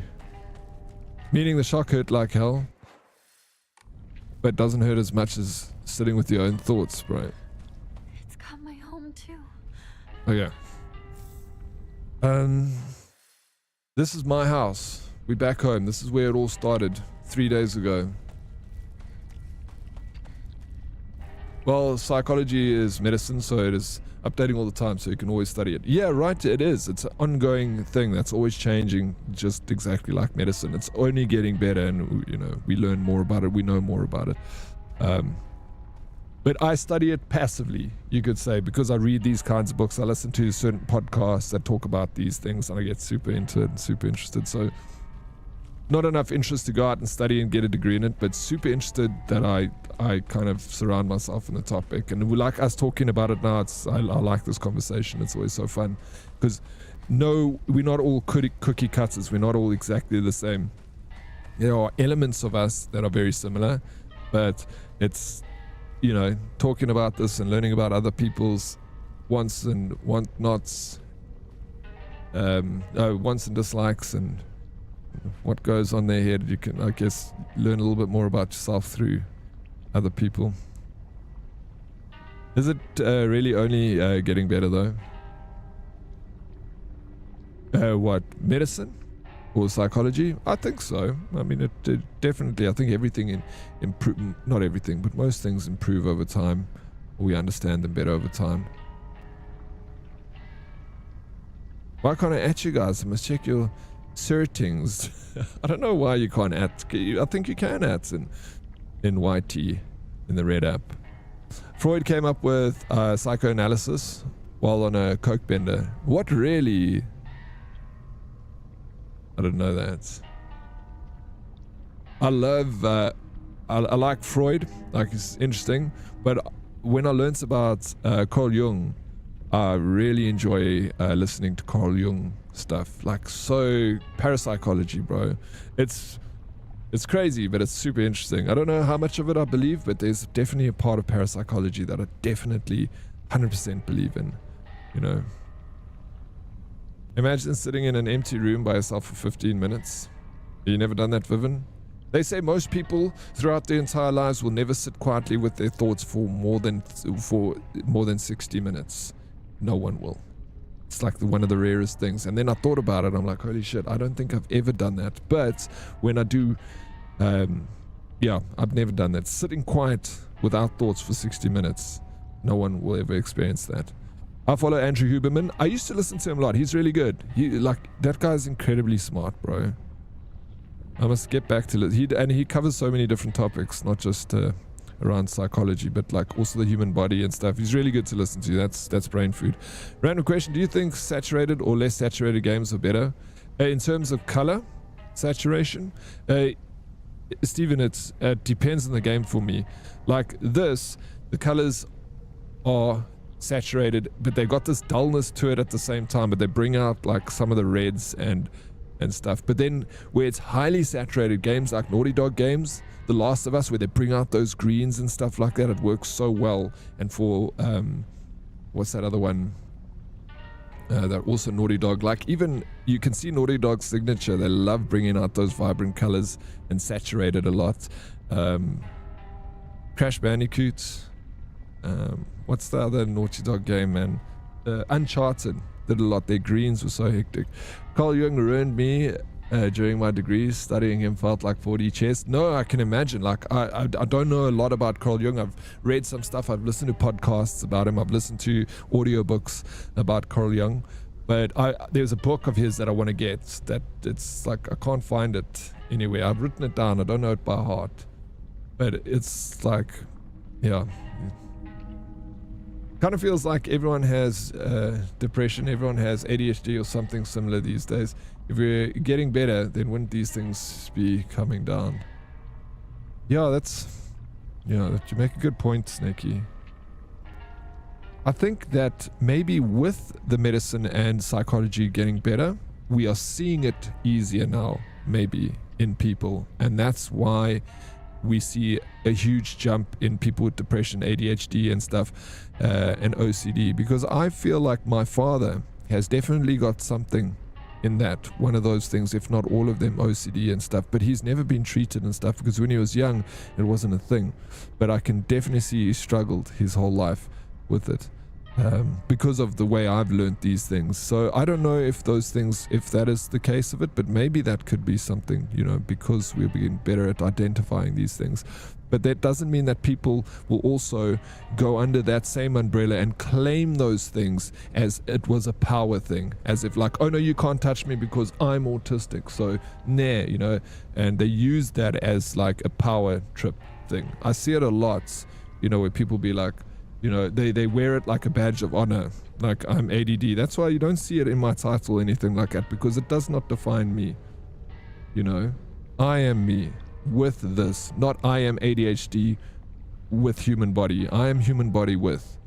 Meaning the shock hurt like hell, but doesn't hurt as much as sitting with your own thoughts, bro. It's got my home too. Okay. This is my house. We're back home. This is where it all started 3 days ago. Well, psychology is medicine, so it is updating all the time, so you can always study it. Yeah, right, it is. It's an ongoing thing that's always changing, just exactly like medicine. It's only getting better, and, you know, we learn more about it, we know more about it. But I study it passively, you could say, because I read these kinds of books. I listen to certain podcasts that talk about these things, and I get super into it and super interested. So not enough interest to go out and study and get a degree in it, but super interested that I kind of surround myself in the topic. And we like us talking about it now. I like this conversation. It's always so fun because no, we're not all cookie cutters. We're not all exactly the same. There are elements of us that are very similar, but it's, you know, talking about this and learning about other people's wants and wants and dislikes and what goes on their head. You can, I guess, learn a little bit more about yourself through other people. Is it really only getting better though? What, medicine or psychology? I think so. I mean, it definitely, I think everything improve, not everything, but most things improve over time. We understand them better over time. Why can't I at you guys? I must check your settings. I don't know why you can't at. I think you can at in YT, in the red app. Freud came up with psychoanalysis while on a coke bender. What, really? I didn't know that. I love, I like Freud, like it's interesting, but when I learned about Carl Jung, I really enjoy listening to Carl Jung stuff, like so parapsychology, bro. It's crazy, but it's super interesting. I don't know how much of it I believe, but there's definitely a part of parapsychology that I definitely 100% believe in, you know. Imagine sitting in an empty room by yourself for 15 minutes. Have you never done that, Vivian? They say most people throughout their entire lives will never sit quietly with their thoughts for more than 60 minutes. No one will. It's like one of the rarest things. And then I thought about it. I'm like, holy shit, I don't think I've ever done that. But when I do, yeah, I've never done that. Sitting quiet without thoughts for 60 minutes. No one will ever experience that. I follow Andrew Huberman. I used to listen to him a lot. He's really good. That guy's incredibly smart, bro. I must get back to it. And he covers so many different topics, not just around psychology, but like also the human body and stuff. He's really good to listen to. That's brain food. Random question: do you think saturated or less saturated games are better in terms of color saturation? Stephen, it depends on the game for me. Like this, the colors are saturated, but they got this dullness to it at the same time, but they bring out like some of the reds and stuff. But then where it's highly saturated, games like Naughty Dog games, The Last of Us, where they bring out those greens and stuff like that, it works so well. And for what's that other one that also Naughty Dog, like even you can see Naughty Dog's signature. They love bringing out those vibrant colors and saturated a lot. Crash Bandicoot, what's the other Naughty Dog game, man? Uncharted. did a lot. Their greens were so hectic. Carl Jung ruined me during my degrees. Studying him felt like 4D chess. No, I can imagine. Like, I don't know a lot about Carl Jung. I've read some stuff. I've listened to podcasts about him. I've listened to audiobooks about Carl Jung. But there's a book of his that I want to get. That it's like I can't find it anywhere. I've written it down. I don't know it by heart. But it's like, yeah. Kind of feels like everyone has depression. Everyone has ADHD or something similar these days. If we're getting better, then wouldn't these things be coming down? Yeah, you make a good point, Snakey. I think that maybe with the medicine and psychology getting better, we are seeing it easier now, maybe, in people. And that's why we see a huge jump in people with depression, ADHD and stuff, and OCD. Because I feel like my father has definitely got something in that, one of those things, if not all of them, OCD and stuff. But he's never been treated and stuff, because when he was young, it wasn't a thing. But I can definitely see he struggled his whole life with it. Because of the way I've learned these things. So I don't know if those things, if that is the case of it, but maybe that could be something, because we're getting better at identifying these things. But that doesn't mean that people will also go under that same umbrella and claim those things as it was a power thing, as if like, oh no, you can't touch me because I'm autistic, so nah, and they use that as like a power trip thing. I see it a lot, where people be like, they wear it like a badge of honor, like I'm ADD. That's why you don't see it in my title or anything like that, because it does not define me. I am me with this, not I am ADHD with human body. I am human body with,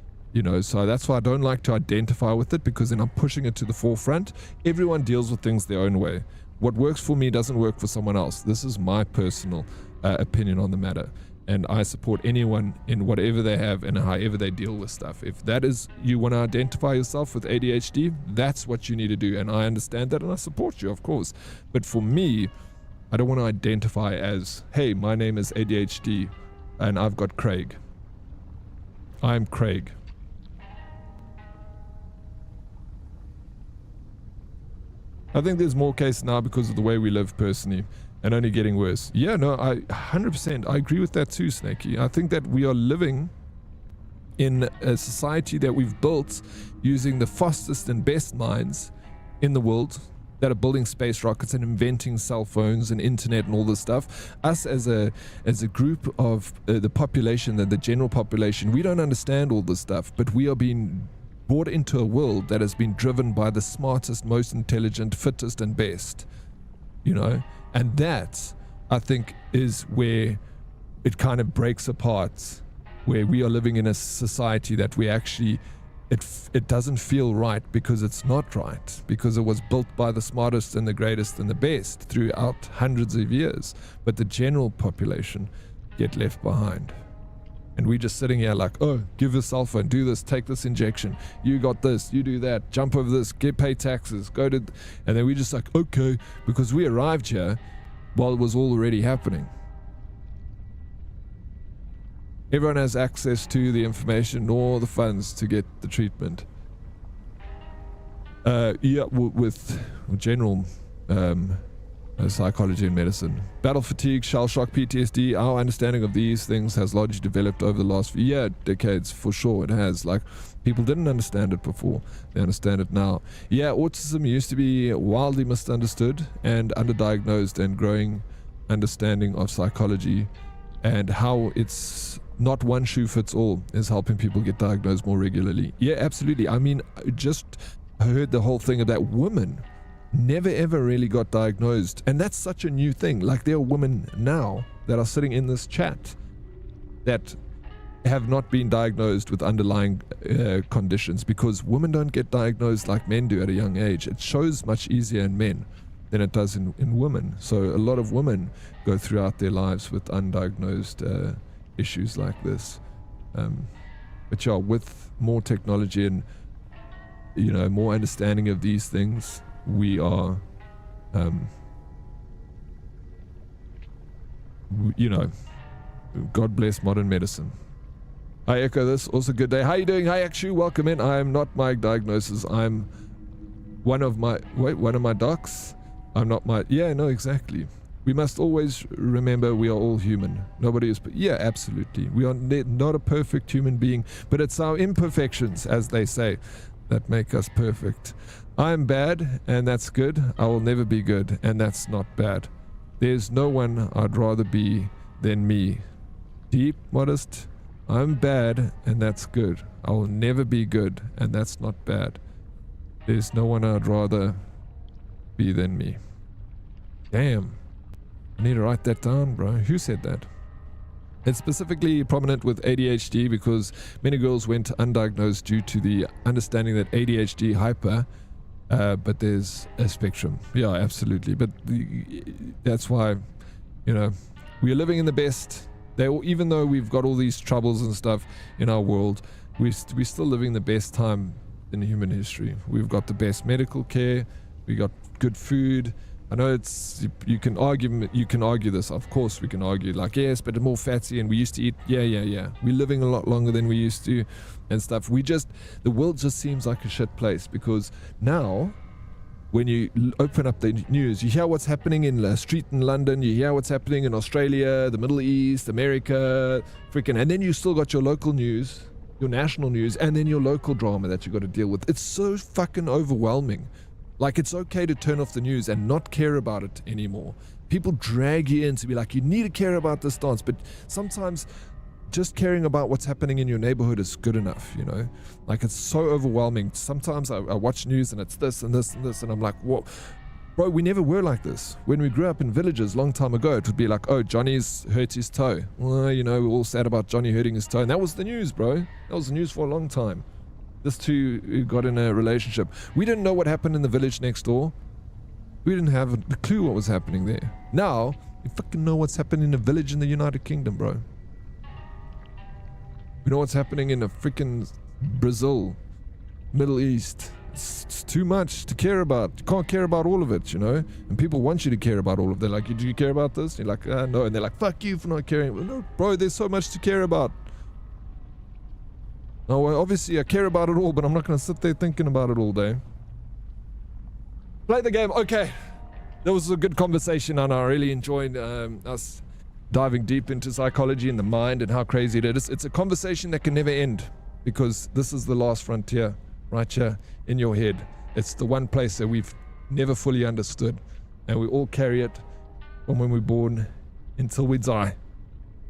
so that's why I don't like to identify with it, because then I'm pushing it to the forefront. Everyone deals with things their own way. What works for me doesn't work for someone else. This is my personal opinion on the matter. And I support anyone in whatever they have and however they deal with stuff. If that is, you want to identify yourself with ADHD, that's what you need to do. And I understand that and I support you, of course. But for me, I don't want to identify as, hey, my name is ADHD and I've got Craig. I'm Craig. I think there's more cases now because of the way we live personally. And only getting worse. Yeah, no, I 100%. I agree with that too, Snakey. I think that we are living in a society that we've built using the fastest and best minds in the world that are building space rockets and inventing cell phones and internet and all this stuff. Us as a group of the population, the general population, we don't understand all this stuff, but we are being brought into a world that has been driven by the smartest, most intelligent, fittest and best. And that, I think, is where it kind of breaks apart, where we are living in a society that we actually, it doesn't feel right because it's not right, because it was built by the smartest and the greatest and the best throughout hundreds of years, but the general population get left behind. And we're just sitting here like, oh, give a cell phone, do this, take this injection, you got this, you do that, jump over this, pay taxes, and then we just like, okay, because we arrived here while it was all already happening. Everyone has access to the information or the funds to get the treatment. With general psychology and medicine. Battle fatigue, shell shock, PTSD, our understanding of these things has largely developed over the last few decades, for sure it has. Like, people didn't understand it before, they understand it now. Autism used to be wildly misunderstood and underdiagnosed, and growing understanding of psychology and how it's not one shoe fits all is helping people get diagnosed more regularly. Yeah, absolutely. I mean, just heard the whole thing of that woman never ever really got diagnosed, and that's such a new thing. Like, there are women now that are sitting in this chat that have not been diagnosed with underlying conditions, because women don't get diagnosed like men do at a young age. It shows much easier in men than it does in women. So a lot of women go throughout their lives with undiagnosed issues like this. But yeah, with more technology and more understanding of these things, we are God bless modern medicine. I echo this. Also, good day. How you doing? Hi, Akshu. Welcome in. I am not my diagnosis. I'm one of my docs. I'm not my, yeah, no, exactly. We must always remember we are all human. Nobody is, yeah, absolutely. We are not a perfect human being, but it's our imperfections, as they say, that make us perfect. I'm bad, and that's good. I will never be good, and that's not bad. There's no one I'd rather be than me. Deep, modest. I'm bad, and that's good. I will never be good, and that's not bad. There's no one I'd rather be than me. Damn. I need to write that down, bro. Who said that? It's specifically prominent with ADHD because many girls went undiagnosed due to the understanding that ADHD hyper, but there's a spectrum. Yeah, absolutely. But that's why, you know, we are living in the best. Even though we've got all these troubles and stuff in our world, we're still living the best time in human history. We've got the best medical care. We got good food. I know it's, you can argue this. Of course we can argue, like, yes, but more fatty, and we used to eat, yeah. We're living a lot longer than we used to and stuff. The world just seems like a shit place, because now when you open up the news, you hear what's happening in the street in London, you hear what's happening in Australia, the Middle East, America, and then you still got your local news, your national news, and then your local drama that you got to deal with. It's so fucking overwhelming. Like, it's okay to turn off the news and not care about it anymore. People drag you in to be like, you need to care about this dance, but sometimes just caring about what's happening in your neighborhood is good enough, you know? Like, it's so overwhelming. Sometimes I watch news and it's this and this and this, and I'm like, what? Bro, we never were like this. When we grew up in villages a long time ago, it would be like, oh, Johnny's hurt his toe. Well, you know, we're all sad about Johnny hurting his toe, and that was the news, bro. That was the news for a long time. This two got in a relationship. We didn't know what happened in the village next door. We didn't have a clue what was happening there. Now, you fucking know what's happening in a village in the United Kingdom, bro. We know what's happening in a freaking Brazil, Middle East. It's too much to care about. You can't care about all of it, you know? And people want you to care about all of it. They're like, do you care about this? And you're like, no. And they're like, fuck you for not caring. Well, no, bro, there's so much to care about. No, well, obviously I care about it all, but I'm not going to sit there thinking about it all day. Play the game. Okay. That was a good conversation, and I really enjoyed us diving deep into psychology and the mind and how crazy it is. It's a conversation that can never end, because this is the last frontier right here in your head. It's the one place that we've never fully understood, and we all carry it from when we're born until we die.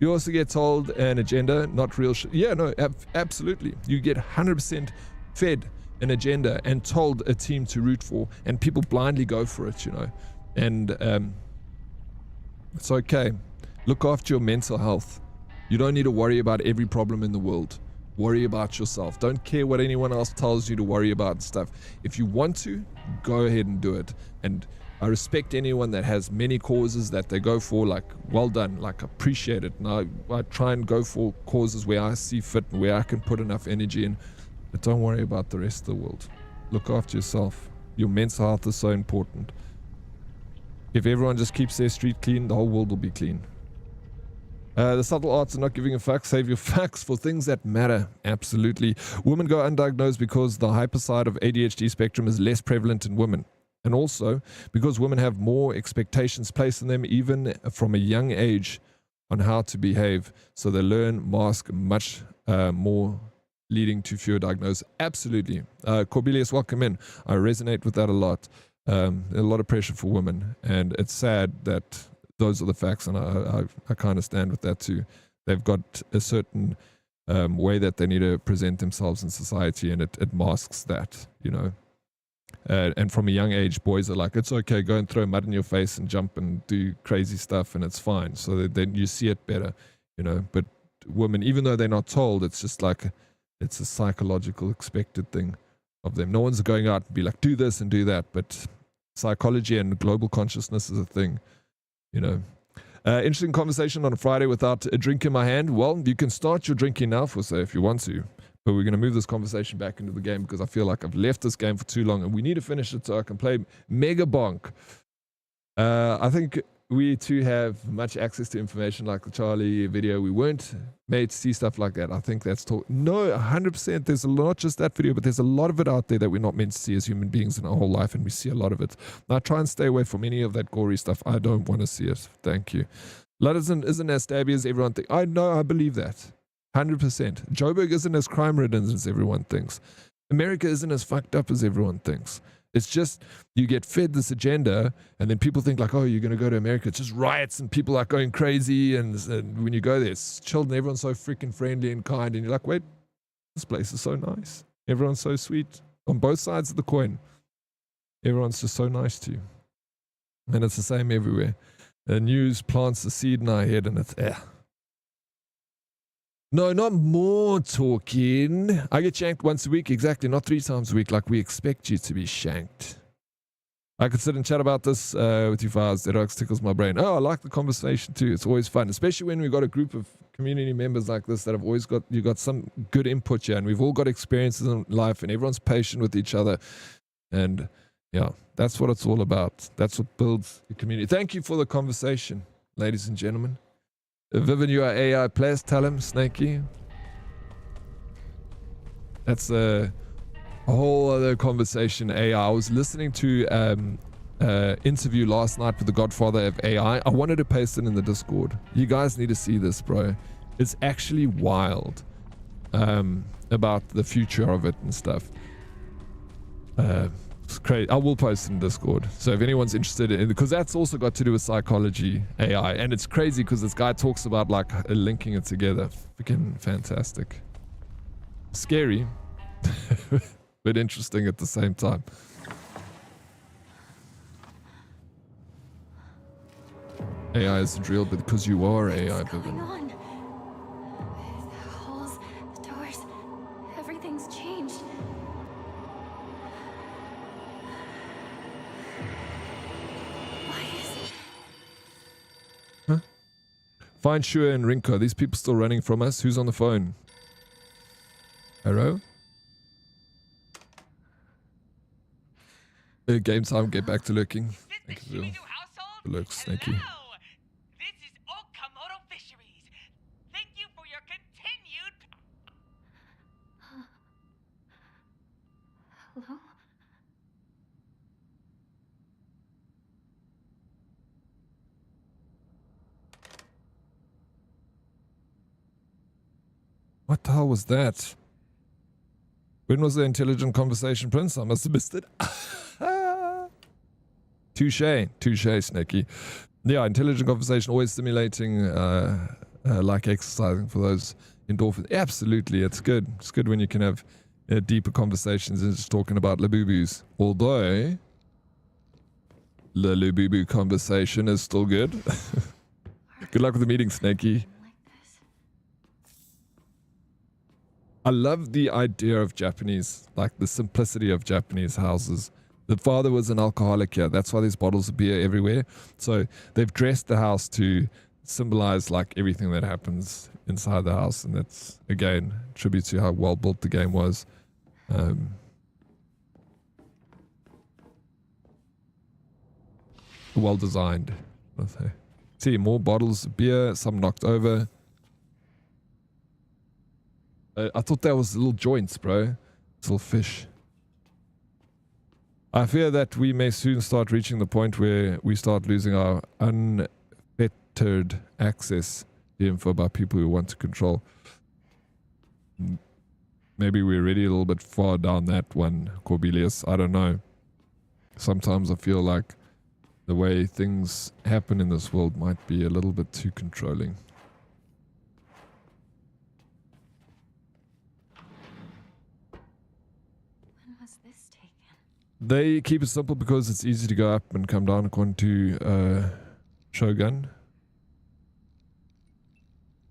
You also get told an agenda, not real shit. Yeah, no, absolutely. You get 100% fed an agenda and told a team to root for, and people blindly go for it, you know. And it's okay. Look after your mental health. You don't need to worry about every problem in the world. Worry about yourself. Don't care what anyone else tells you to worry about and stuff. If you want to, go ahead and do it. And I respect anyone that has many causes that they go for, like, well done, like, appreciate it. And I try and go for causes where I see fit and where I can put enough energy in. But don't worry about the rest of the world. Look after yourself. Your mental health is so important. If everyone just keeps their street clean, the whole world will be clean. The subtle arts are not giving a fuck. Save your fucks for things that matter. Absolutely. Women go undiagnosed because the hyper side of ADHD spectrum is less prevalent in women. And also because women have more expectations placed on them even from a young age on how to behave. So they learn, mask much more, leading to fewer diagnoses. Absolutely. Corbelius, welcome in. I resonate with that a lot. A lot of pressure for women. And it's sad that those are the facts, and I kind of stand with that too. They've got a certain way that they need to present themselves in society, and it masks that, you know. And from a young age, boys are like, it's okay, go and throw mud in your face and jump and do crazy stuff, and it's fine. So then you see it better, you know. But women, even though they're not told, it's just like, it's a psychological expected thing of them. No one's going out and be like, do this and do that. But psychology and global consciousness is a thing. You know, interesting conversation on a Friday without a drink in my hand. Well, you can start your drinking now, for say, if you want to. But we're going to move this conversation back into the game because I feel like I've left this game for too long and we need to finish it so I can play Mega Bonk. I think we too have much access to information like the Charlie video. We weren't made to see stuff like that. I think that's no, 100%. There's not just that video, but there's a lot of it out there that we're not meant to see as human beings in our whole life, and we see a lot of it. And I try and stay away from any of that gory stuff. I don't want to see it. Thank you. Blood isn't as stabby as everyone thinks. I know, I believe that. 100%. Joburg isn't as crime-ridden as everyone thinks. America isn't as fucked up as everyone thinks. It's just you get fed this agenda, and then people think like, oh, you're going to go to America. It's just riots and people are going crazy. And when you go there, it's chilled and everyone's so freaking friendly and kind. And you're like, wait, this place is so nice. Everyone's so sweet on both sides of the coin. Everyone's just so nice to you. And it's the same everywhere. The news plants the seed in our head, and it's No, not more talking. I get shanked once a week, exactly, not 3 times a week like we expect you to be shanked. I could sit and chat about this with you for hours. Dead Oryx tickles my brain. Oh, I like the conversation too. It's always fun, especially when we've got a group of community members like this that have always got, you got some good input here, and we've all got experiences in life, and everyone's patient with each other. And yeah, that's what it's all about. That's what builds the community. Thank you for the conversation, ladies and gentlemen. Vivian, you are AI plus. Tell him, Snakey. That's a whole other conversation. AI. I was listening to interview last night with the Godfather of AI. I wanted to paste it in the Discord. You guys need to see this, bro. It's actually wild about the future of it and stuff. It's crazy. I will post in Discord. So if anyone's interested in, because that's also got to do with psychology, AI, and it's crazy because this guy talks about like linking it together. Freaking fantastic. Scary, but interesting at the same time. AI isn't real, but because you are AI, What's going Vivian. on? The holes, the doors, everything's changed. Why is Find Shua and Rinko. These people still running from us. Who's on the phone? Hello? Game time. Get back to lurking. Thank you, Bill. Lurks. Thank you. This is Okamoto Fisheries. Thank you for your continued. Hello? What the hell was that? When was the intelligent conversation, Prince? I must have missed it. Touche. Touche, Snakey. Yeah, intelligent conversation, always stimulating, like exercising for those endorphins. Absolutely, it's good. It's good when you can have deeper conversations than just talking about labubus. Although, the labubu conversation is still good. Good luck with the meeting, Snakey. I love the idea of Japanese, like the simplicity of Japanese houses. The father was an alcoholic here. That's why there's bottles of beer everywhere. So they've dressed the house to symbolize like everything that happens inside the house. And that's, again, tribute to how well built the game was. Well designed. See, more bottles of beer, some knocked over. I thought that was little joints, bro. Little fish. I fear that we may soon start reaching the point where we start losing our unfettered access to info by people who want to control. Maybe we're already a little bit far down that one, Corbelius. I don't know. Sometimes I feel like the way things happen in this world might be a little bit too controlling. They keep it simple because it's easy to go up and come down, according to Shogun.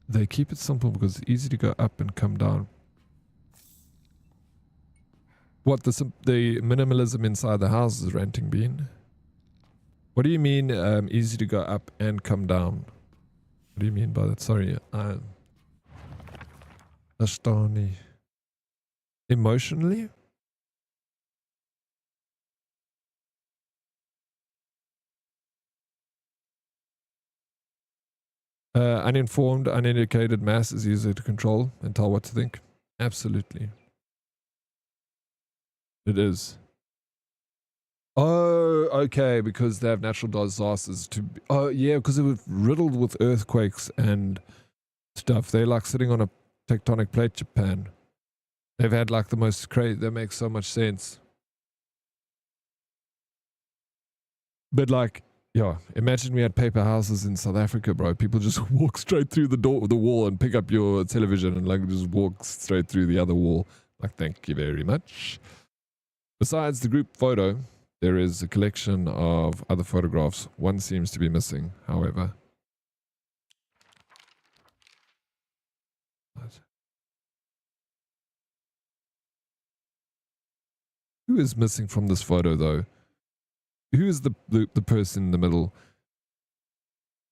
They keep it simple because it's easy to go up and come down. What, the minimalism inside the house is renting bean? What do you mean easy to go up and come down? What do you mean by that? Sorry. Ashtani. Emotionally? Uninformed, uneducated mass is easier to control and tell what to think. Absolutely. It is. Oh, okay, because they have natural disasters to... Oh, yeah, because it was riddled with earthquakes and stuff. They're like sitting on a tectonic plate, Japan. They've had like the most crazy... That makes so much sense. But like, yeah, imagine we had paper houses in South Africa, bro. People just walk straight through the wall and pick up your television and like just walk straight through the other wall. Like, thank you very much. Besides the group photo, there is a collection of other photographs. One seems to be missing, however. Who is missing from this photo, though? Who is the person in the middle?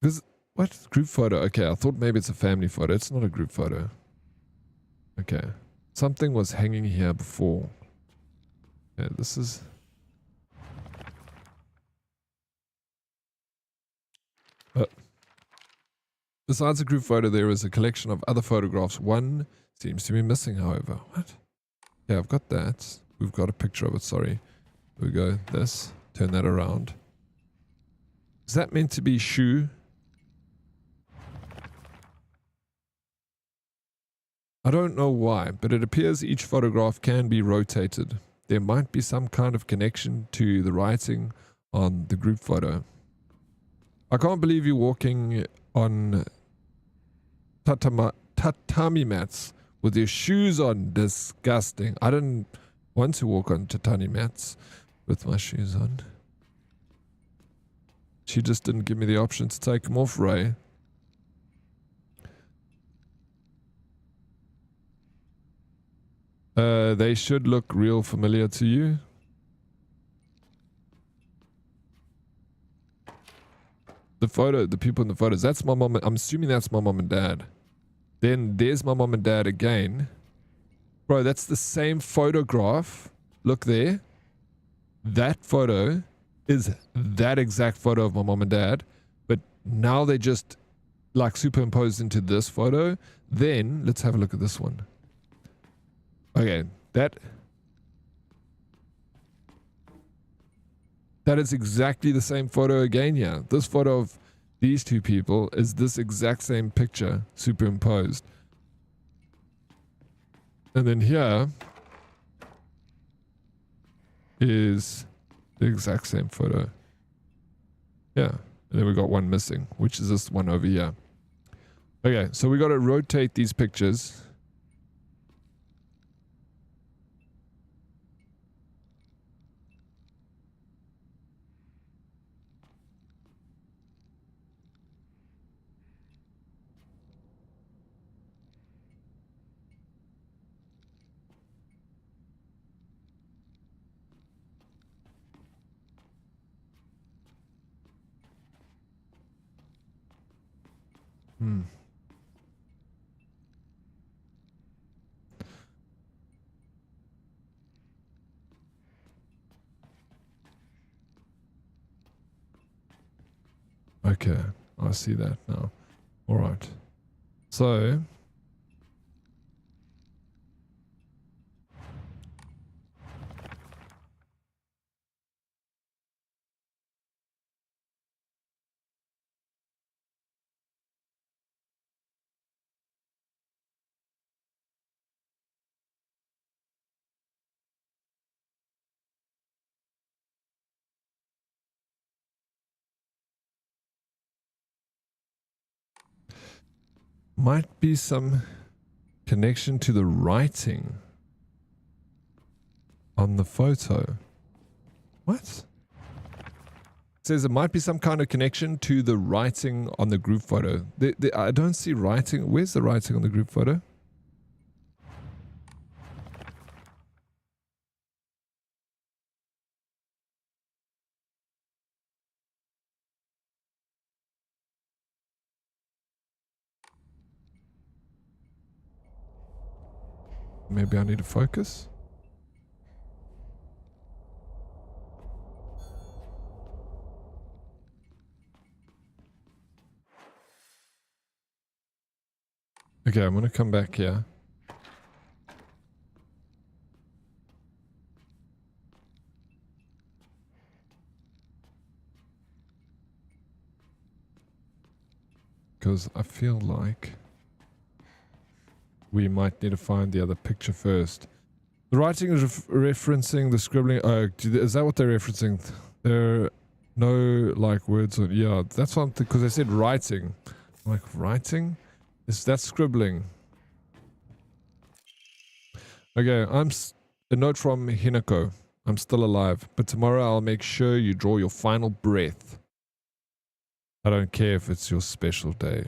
Because, what? Group photo? Okay, I thought maybe it's a family photo. It's not a group photo. Okay. Something was hanging here before. Yeah, this is... Besides the group photo, there is a collection of other photographs. One seems to be missing, however. What? Yeah, I've got that. We've got a picture of it, sorry. Here we go. This. Turn that around. Is that meant to be Shu? I don't know why, but it appears each photograph can be rotated. There might be some kind of connection to the writing on the group photo. I can't believe you're walking on tatami mats with your shoes on. Disgusting. I didn't want to walk on tatami mats with my shoes on. She just didn't give me the option to take them off, Ray. They should look real familiar to you. The photo, the people in the photos, that's my mom. I'm assuming that's my mom and dad. Then there's my mom and dad again. Bro, that's the same photograph. Look there. That photo is that exact photo of my mom and dad. But now they just like superimposed into this photo. Then let's have a look at this one. Okay, that is exactly the same photo again. Yeah, this photo of these two people is this exact same picture superimposed. And then here is the exact same photo. Yeah, and then we got one missing, which is this one over here. Okay, so we got to rotate these pictures. Okay, I see that now. All right. So might be some connection to the writing on the photo. What? It says there might be some kind of connection to the writing on the group photo. I don't see writing. Where's the writing on the group photo? Maybe I need to focus. Okay, I'm gonna come back here. Because I feel like we might need to find the other picture first. The writing is referencing the scribbling. Oh, is that what they're referencing? There are no like words on. Yeah, that's what because they said writing. I'm like writing? Is that scribbling? Okay, a note from Hinako. I'm still alive, but tomorrow I'll make sure you draw your final breath. I don't care if it's your special day.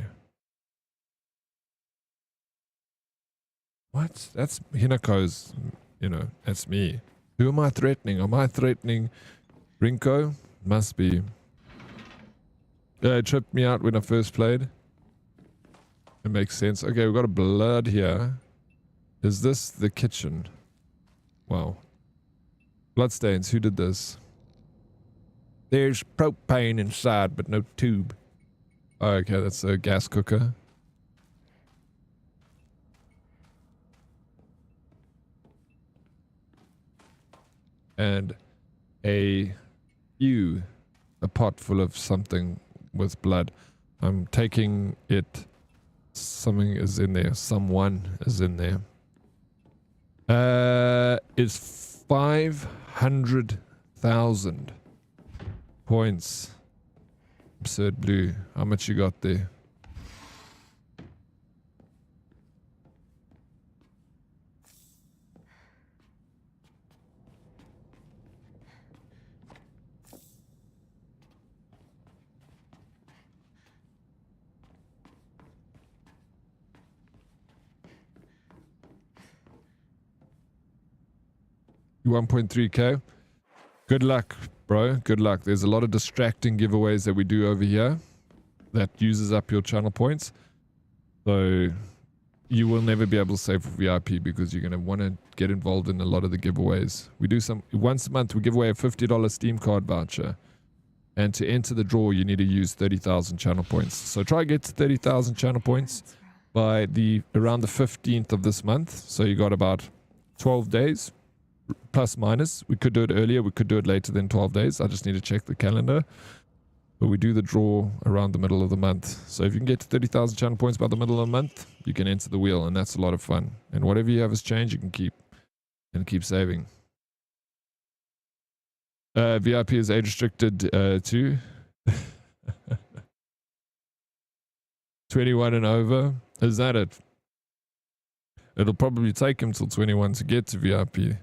What? That's Hinako's, you know, that's me. Who am I threatening? Am I threatening Rinko? Must be. Yeah, it tripped me out when I first played. It makes sense. Okay, we've got a blood here. Is this the kitchen? Wow. Bloodstains. Who did this? There's propane inside, but no tube. Oh, okay, that's a gas cooker. And a pot full of something with blood. I'm taking it. Something is in there. Someone is in there. It's 500,000 points. Absurd Blue. How much you got there? $1.3k. Good luck, bro. Good luck. There's a lot of distracting giveaways that we do over here that uses up your channel points. So you will never be able to save for VIP because you're going to want to get involved in a lot of the giveaways. We do some once a month. We give away a $50 Steam card voucher. And to enter the draw, you need to use 30,000 channel points. So try to get to 30,000 channel points by around the 15th of this month. So you got about 12 days. Plus minus. We could do it earlier. We could do it later than 12 days. I just need to check the calendar. But we do the draw around the middle of the month. So if you can get to 30,000 channel points by the middle of the month, you can enter the wheel, and that's a lot of fun. And whatever you have as change, you can keep saving. VIP is age restricted to 21 and over. Is that it? It'll probably take him till 21 to get to VIP.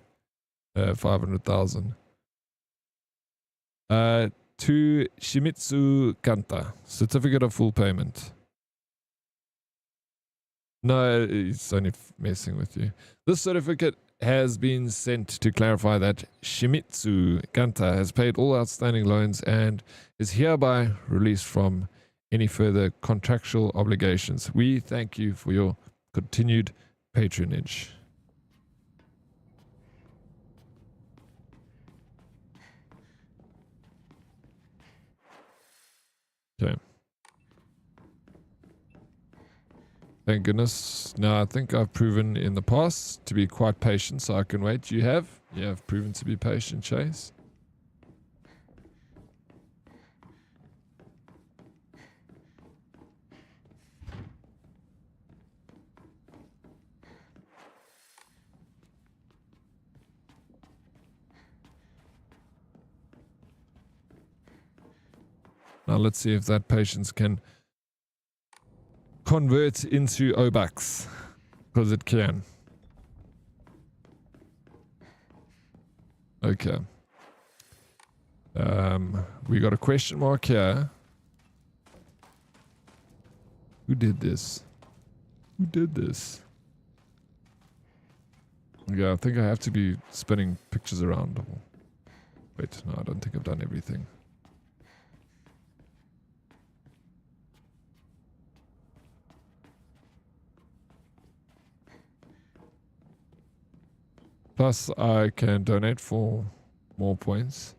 500,000. To Shimizu Kanta. Certificate of full payment. No, he's only messing with you. This certificate has been sent to clarify that Shimizu Kanta has paid all outstanding loans and is hereby released from any further contractual obligations. We thank you for your continued patronage. Okay. Thank goodness. Now I think I've proven in the past to be quite patient, so I can wait. You have proven to be patient, Chase. Now let's see if that patience can convert into O-Bucks, because it can. Okay. We got a question mark here. Who did this? Who did this? Yeah, I think I have to be spinning pictures around. Wait, no, I don't think I've done everything. Plus, I can donate for more points.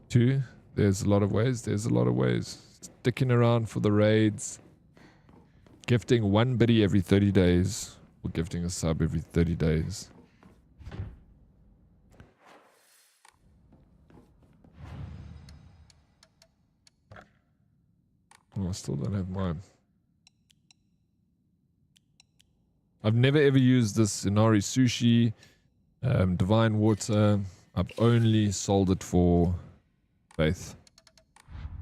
2, there's a lot of ways. There's a lot of ways. Sticking around for the raids. Gifting one biddy every 30 days. Or gifting a sub every 30 days. Oh, I still don't have mine. I've never ever used this Inari Sushi, Divine Water. I've only sold it for Faith.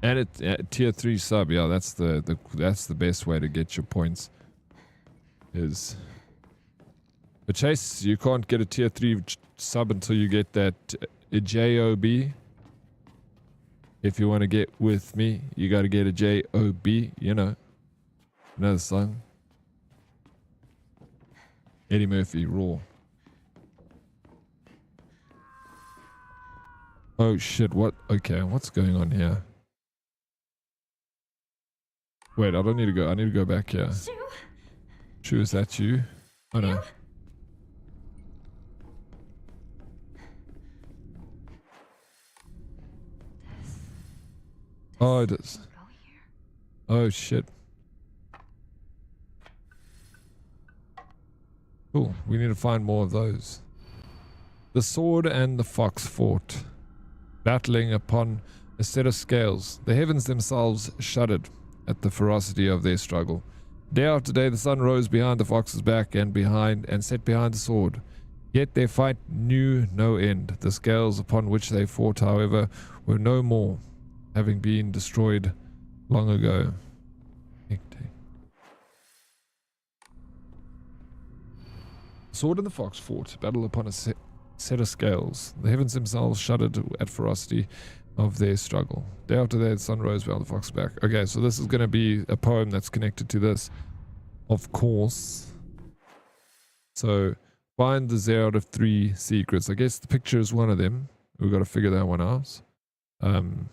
And it tier 3 sub, yeah, that's the best way to get your points. But Chase, you can't get a tier 3 sub until you get that JOB. If you want to get with me, you got to get a JOB, you know. Another song. Eddie Murphy, Raw. Oh shit, what? Okay, what's going on here? Wait, I don't need to go. I need to go back here. Shu, is that you? Oh no. Oh, it is. Oh shit. Cool. We need to find more of those. The sword and the fox fought, battling upon a set of scales. The heavens themselves shuddered at the ferocity of their struggle. Day after day the sun rose behind the fox's back and set behind the sword. Yet their fight knew no end. The scales upon which they fought, however, were no more, having been destroyed long ago. The sword and the fox fought, battle upon a set of scales. The heavens themselves shuddered at ferocity of their struggle. Day after day the sun rose behind the fox's back. Okay, so this is going to be a poem that's connected to this, of course. So, find the 0 out of 3 secrets. I guess the picture is one of them. We've got to figure that one out. Then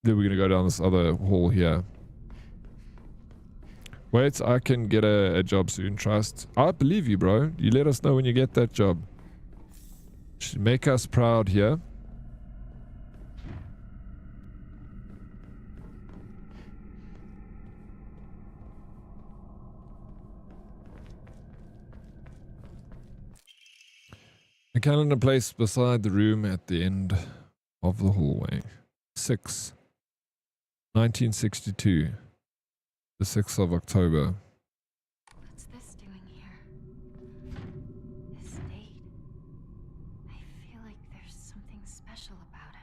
we're going to go down this other hall here. Wait, I can get a job soon, trust. I believe you, bro. You let us know when you get that job. Should make us proud here. A calendar placed beside the room at the end of the hallway. 6. 1962. The 6th of October. What's this doing here? This date. I feel like there's something special about it.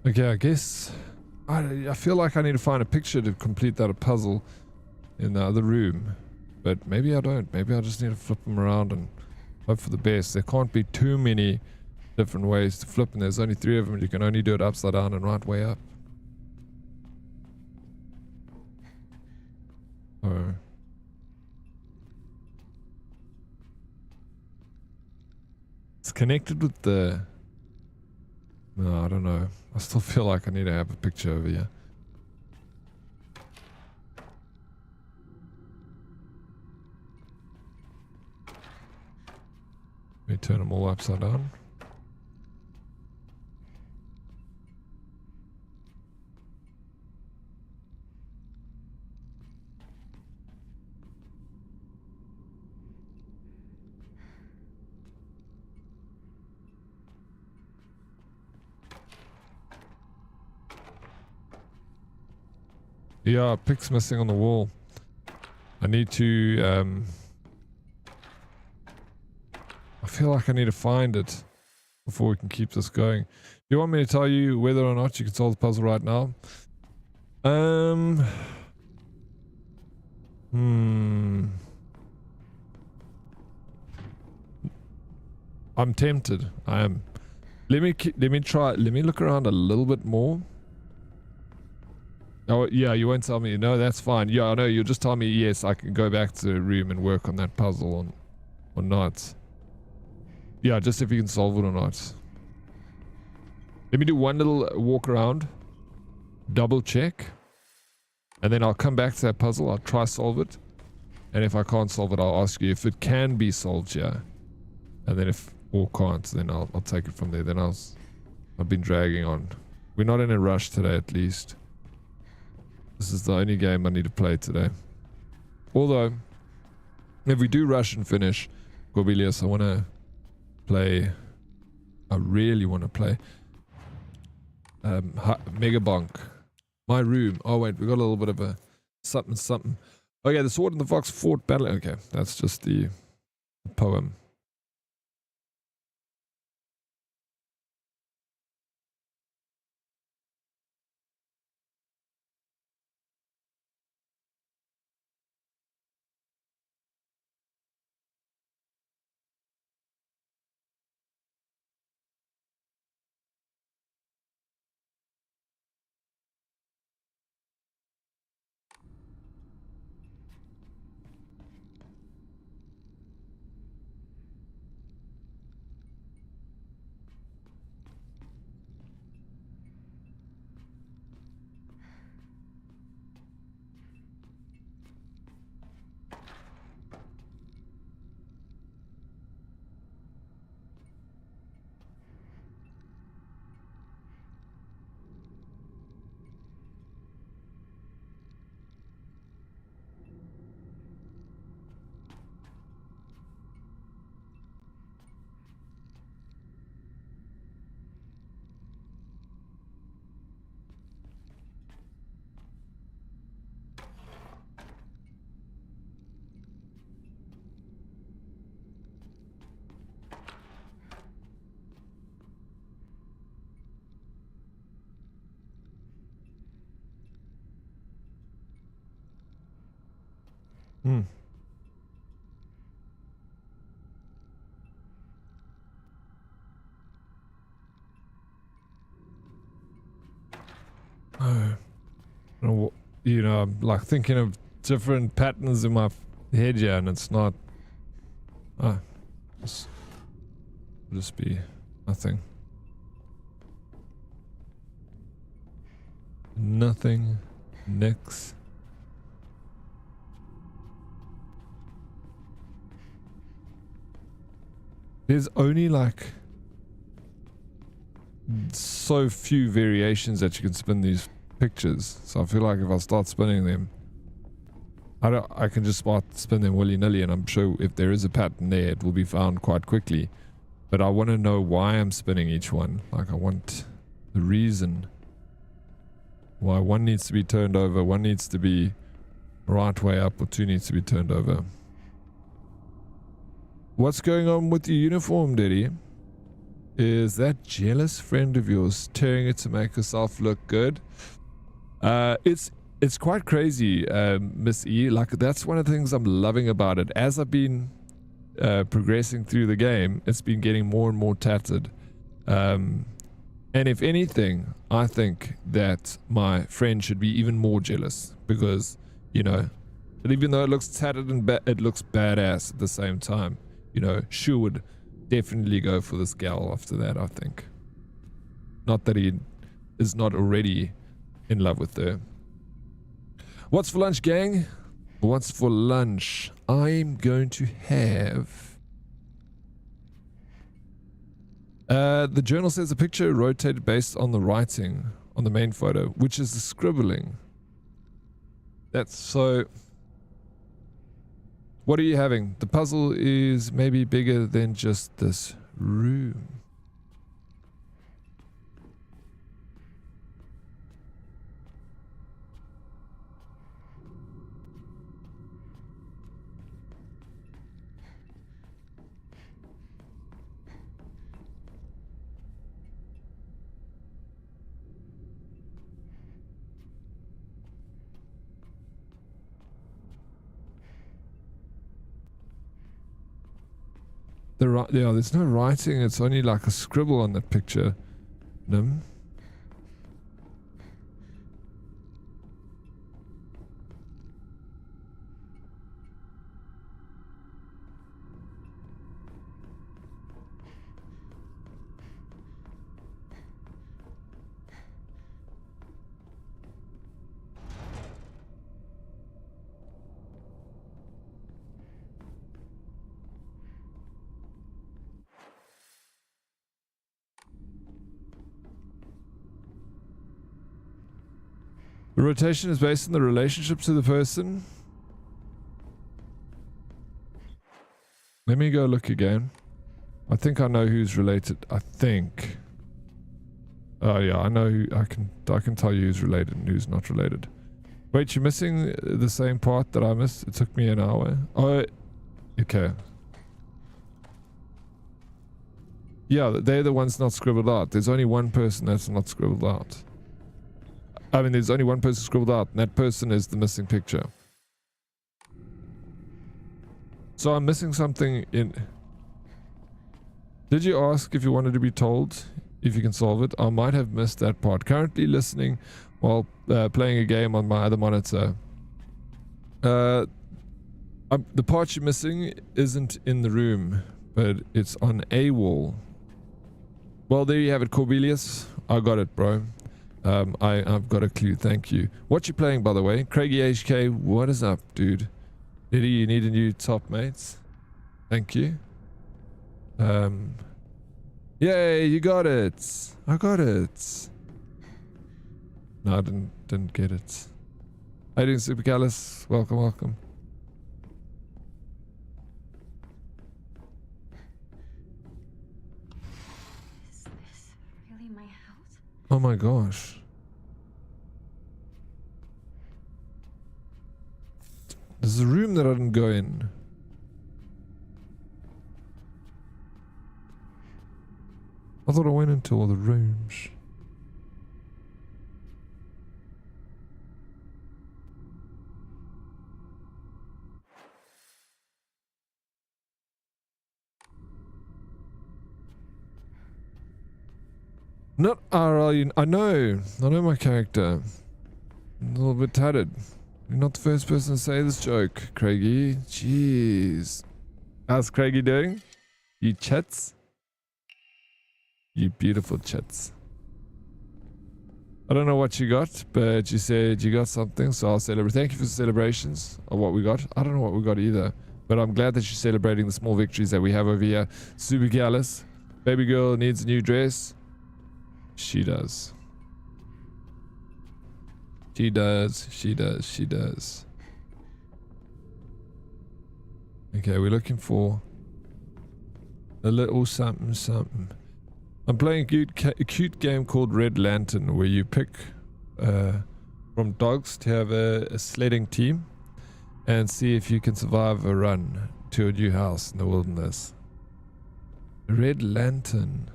Okay, I guess I feel like I need to find a picture to complete that puzzle in the other room, but maybe I don't. Maybe I just need to flip them around and hope for the best. There can't be too many different ways to flip, and there's only 3 of them. You can only do it upside down and right way up. Oh. It's connected with the... No, I don't know. I still feel like I need to have a picture over here. Let me turn them all upside down. Yeah, a pic's missing on the wall. I need to, I feel like I need to find it before we can keep this going. Do you want me to tell you whether or not you can solve the puzzle right now? I'm tempted. I am. Let me try. Let me look around a little bit more. Oh yeah, you won't tell me. No, that's fine. Yeah, I know. You'll just tell me yes. I can go back to the room and work on that puzzle or not. Yeah, just if you can solve it or not. Let me do one little walk around, double check, and then I'll come back to that puzzle. I'll try solve it, and if I can't solve it, I'll ask you if it can be solved here, and then if all can't, then I'll take it from there. Then I've been dragging on. We're not in a rush today, at least. This is the only game I need to play today. Although, if we do rush and finish, Gorbelius, I want to play. I really want to play Megabonk. My room. Oh wait, we got a little bit of a something. Okay, the Sword and the Fox fought battle. Okay, that's just the poem. You know, I'm like thinking of different patterns in my head here, and it's not. Just be nothing. Nothing. Nix. There's only like so few variations that you can spin these pictures, so I feel like if I start spinning them, I can just spin them willy-nilly, and I'm sure if there is a pattern there, it will be found quite quickly. But I want to know why I'm spinning each one. Like, I want the reason why one needs to be turned over, one needs to be right way up, or two needs to be turned over. What's going on with your uniform, Diddy? Is that jealous friend of yours tearing it to make herself look good? It's quite crazy, Miss E. Like, that's one of the things I'm loving about it. As I've been progressing through the game, it's been getting more and more tattered. And if anything, I think that my friend should be even more jealous, because, you know, even though it looks tattered and it looks badass at the same time, you know, she would definitely go for this gal after that, I think. Not that he is not already in love with her. What's for lunch, gang? What's for lunch? I'm going to have... the journal says the picture rotated based on the writing on the main photo, which is the scribbling. That's so... What are you having? The puzzle is maybe bigger than just this room. Yeah, there's no writing. It's only like a scribble on that picture. Nim. The rotation is based on the relationship to the person. Let me go look again. I think I know who's related. I think. Oh yeah, I know who, I can tell you who's related and who's not related. Wait, you're missing the same part that I missed? It took me an hour. Oh, okay. Yeah, they're the ones not scribbled out. There's only one person that's not scribbled out. I mean, there's only one person scribbled out, and that person is the missing picture. So I'm missing something in... Did you ask if you wanted to be told if you can solve it? I might have missed that part. Currently listening while playing a game on my other monitor. The part you're missing isn't in the room, but it's on a wall. Well, there you have it, Corbelius. I got it, bro. I've got a clue, thank you. What you playing, by the way? Craigie HK, what is up, dude? Diddy, you need a new top, mates. Thank you. Yay, you got it. I got it. No, I didn't get it. How you doing, Super Callus? Welcome, welcome. Is this really my house? Oh my gosh. There's a room that I didn't go in. I thought I went into all the rooms. Not RL, I know my character. I'm a little bit tattered. You're not the first person to say this joke, Craigie. Jeez. How's Craigie doing? You chats? You beautiful chats. I don't know what you got, but you said you got something, so I'll celebrate. Thank you for the celebrations of what we got. I don't know what we got either, but I'm glad that you're celebrating the small victories that we have over here. Super Gallus. Baby girl needs a new dress. She does. She does. She does. She does. Okay, we're looking for a little something something. I'm playing a cute game called Red Lantern, where you pick from dogs to have a sledding team and see if you can survive a run to a new house in the wilderness. Red Lantern.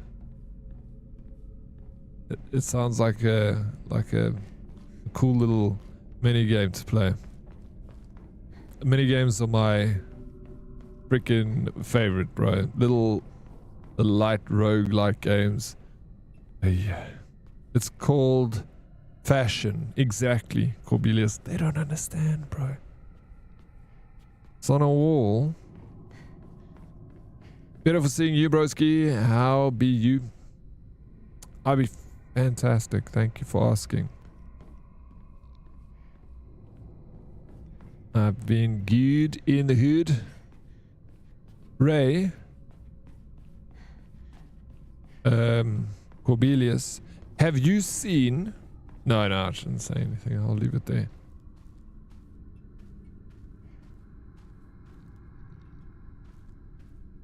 It sounds like a cool little mini game to play. Mini games are my freaking favorite, bro. Little light roguelike games. It's called fashion. Exactly, Corbelius. They don't understand, bro. It's on a wall. Beautiful seeing you, broski. How be you? I'll be fantastic. Thank you for asking. I've been good in the hood. Ray. Corbelius. Have you seen... No, I shouldn't say anything. I'll leave it there.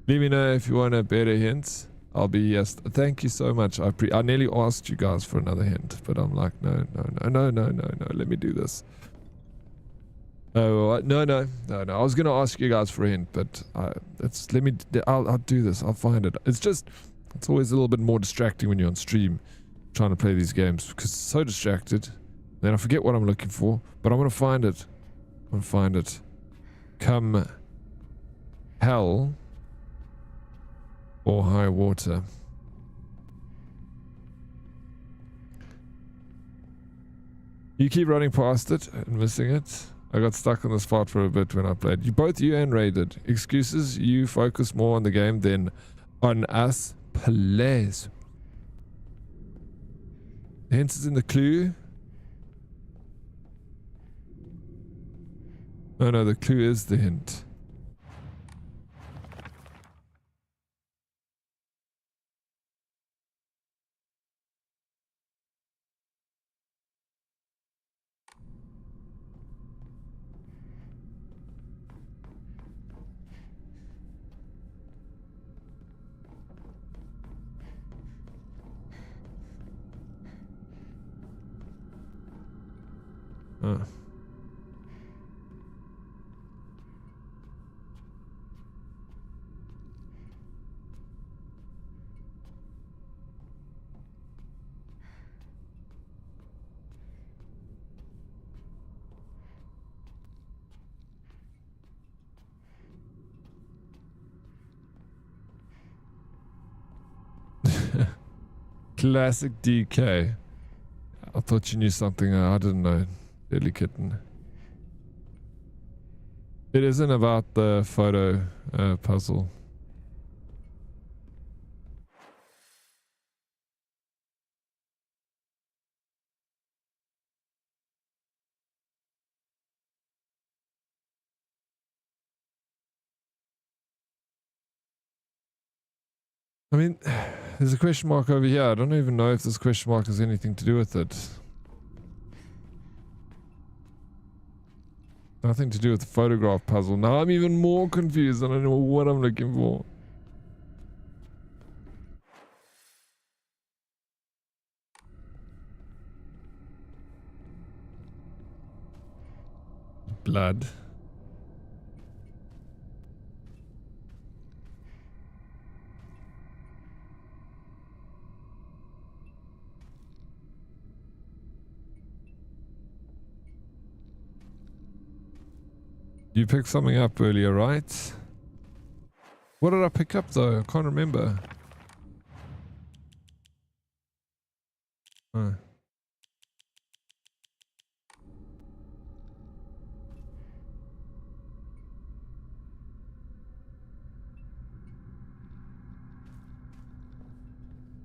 Let me know if you want a better hint. I'll be yes. Thank you so much. I nearly asked you guys for another hint, but I'm like, no. Let me do this. Oh no. I was gonna ask you guys for a hint, but I'll do this. I'll find it. It's always a little bit more distracting when you're on stream trying to play these games because it's so distracted. Then I forget what I'm looking for, but I'm gonna find it. I'm gonna find it. Come hell or high water. You keep running past it and missing it. I got stuck on the spot for a bit when I played. You and Ray did. Excuses, you focus more on the game than on us players. The hint is in the clue. Oh no, the clue is the hint. Huh. Classic DK. I thought you knew something I didn't know. Deadly Kitten. It isn't about the photo puzzle. I mean, there's a question mark over here. I don't even know if this question mark has anything to do with it. Nothing to do with the photograph puzzle. Now I'm even more confused. I don't know what I'm looking for. Blood. You picked something up earlier, right? What did I pick up though? I can't remember. Oh.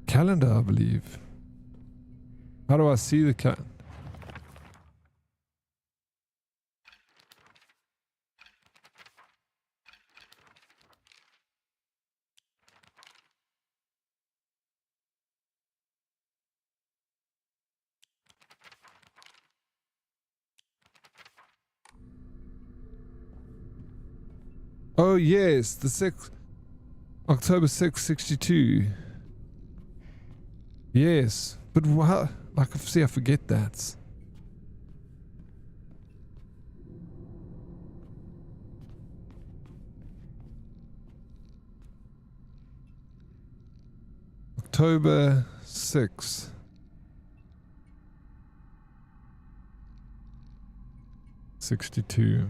Calendar, I believe. How do I see the calendar? Oh yes, the 6th, October 6th, 62. Yes, but what? Like, see, I forget that. October 6th. 62.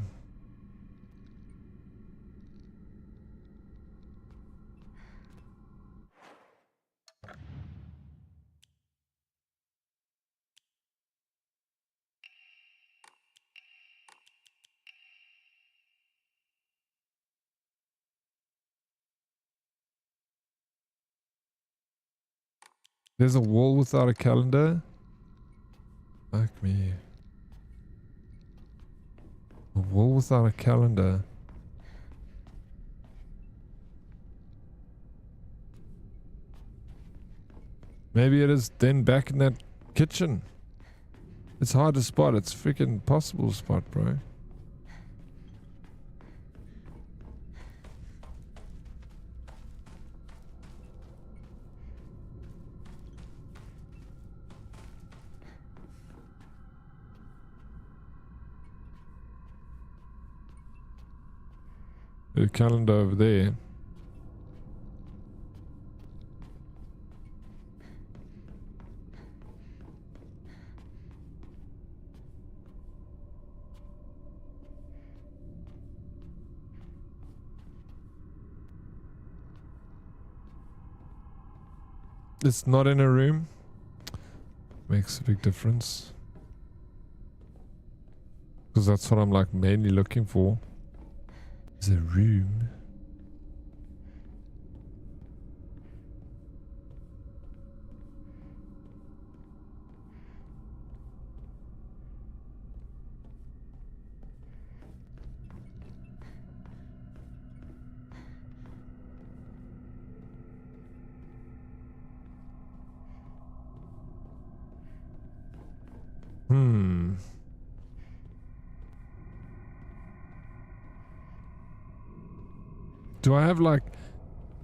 There's a wall without a calendar? Fuck me. A wall without a calendar. Maybe it is then back in that kitchen. It's hard to spot. It's freaking impossible to spot, bro. The calendar over there. it's not in a room. Makes a big difference. Because that's what I'm like mainly looking for. Is a room. Do I have like,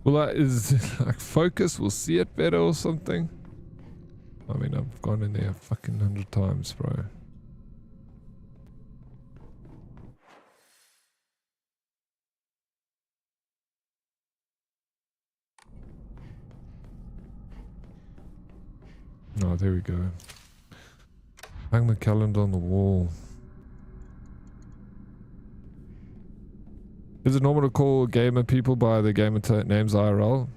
is like focus will see it better or something? I mean, I've gone in there fucking 100 times, bro. Oh, there we go. Hang the calendar on the wall. Is it normal to call gamer people by their gamer names IRL?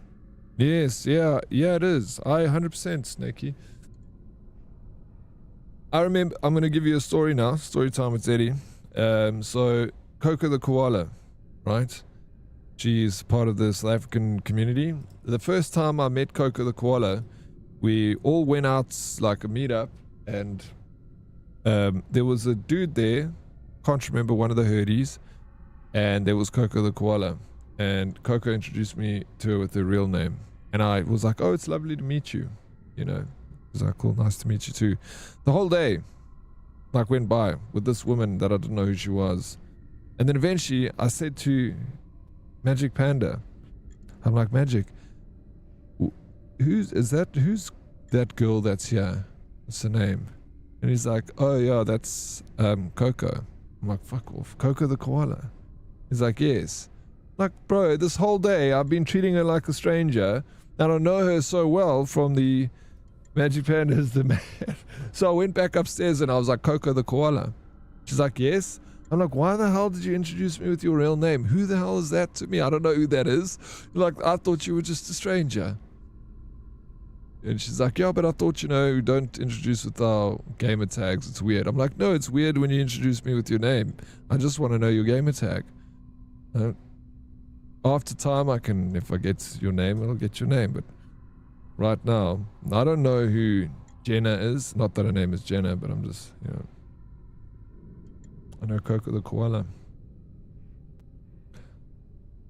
Yes, yeah, it is. 100% Snakey. I remember, I'm going to give you a story now. Story time with Eddie. So, Coco the koala, right? She's part of the South African community. The first time I met Coco the koala, we all went out like a meetup, and there was a dude there, can't remember, one of the herdies, and there was Coco the koala, and Coco introduced me to her with her real name, and I was like, oh, it's lovely to meet you, you know. It was like, cool, nice to meet you too. The whole day like went by with this woman that I didn't know who she was, and then eventually I said to Magic Panda, I'm like, Magic, who's that girl that's here? What's her name? And he's like, oh yeah, that's Coco. I'm like, fuck off. Coco the koala. He's like, yes. I'm like, bro, this whole day I've been treating her like a stranger, and I know her so well from the Magic Panda is the man. So I went back upstairs and I was like, Coco the koala. She's like, yes. I'm like, why the hell did you introduce me with your real name? Who the hell is that to me? I don't know who that is. Like, I thought you were just a stranger. And she's like, yeah, but I thought, you know, don't introduce with our gamer tags. It's weird. I'm like, no, it's weird when you introduce me with your name. I just want to know your gamer tag. After time, I can, if I get your name, I'll get your name. But right now, I don't know who Jenna is. Not that her name is Jenna, but I'm just, you know. I know Coco the koala.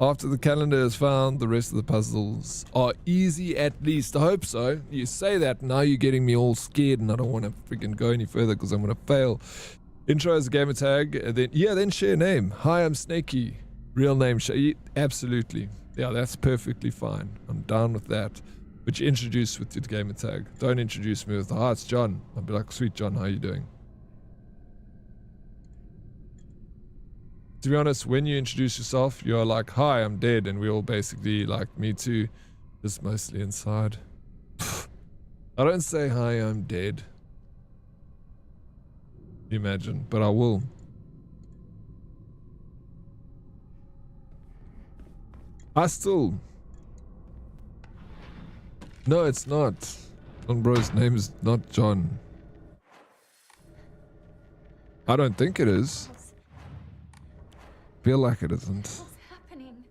After the calendar is found, the rest of the puzzles are easy, at least. I hope so. You say that, now you're getting me all scared and I don't want to freaking go any further because I'm going to fail. Intro as a gamer tag, and then share name. Hi, I'm Snakey. Real name, absolutely. Yeah, that's perfectly fine. I'm down with that. But you introduce with your gamer tag. Don't introduce me with, hi, it's John. I'll be like, sweet John, how you doing? To be honest, when you introduce yourself, you're like, hi, I'm Dead, and we all basically like, me too, just mostly inside. I don't say, hi, I'm Dead. Imagine, but I will. I still... No, it's not. John Bro's name is not John. I don't think it is. Feel like it isn't. What's happening?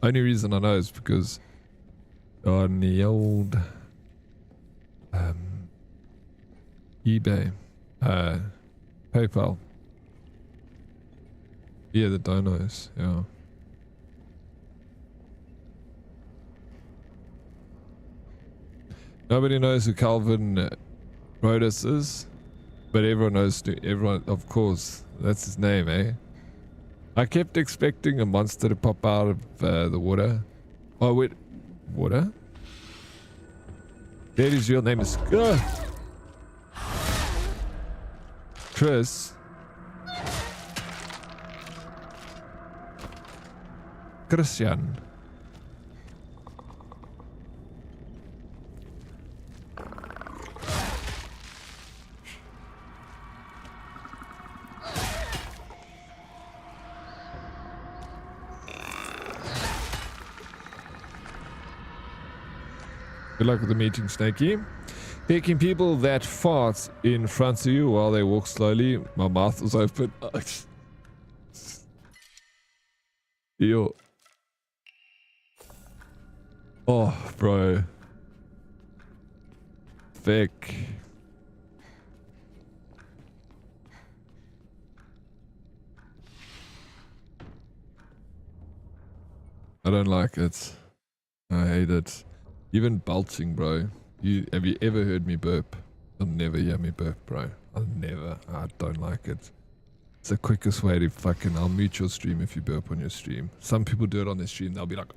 Only reason I know is because on the old eBay, PayPal. Yeah, the donos, yeah. Nobody knows who Calvin Rodis is, but everyone knows, everyone, of course, that's his name, eh? I kept expecting a monster to pop out of the water. Oh, wait, water? Daddy's real name is Chris. Christian. Good luck with the meeting, Snakey. Picking people that fart in front of you while they walk slowly. My mouth was open. Yo. Oh, bro. Thick. I don't like it. I hate it. Even belching, bro. Have you ever heard me burp? You'll never hear me burp, bro. I don't like it. It's the quickest way to fucking... I'll mute your stream if you burp on your stream. Some people do it on their stream. They'll be like,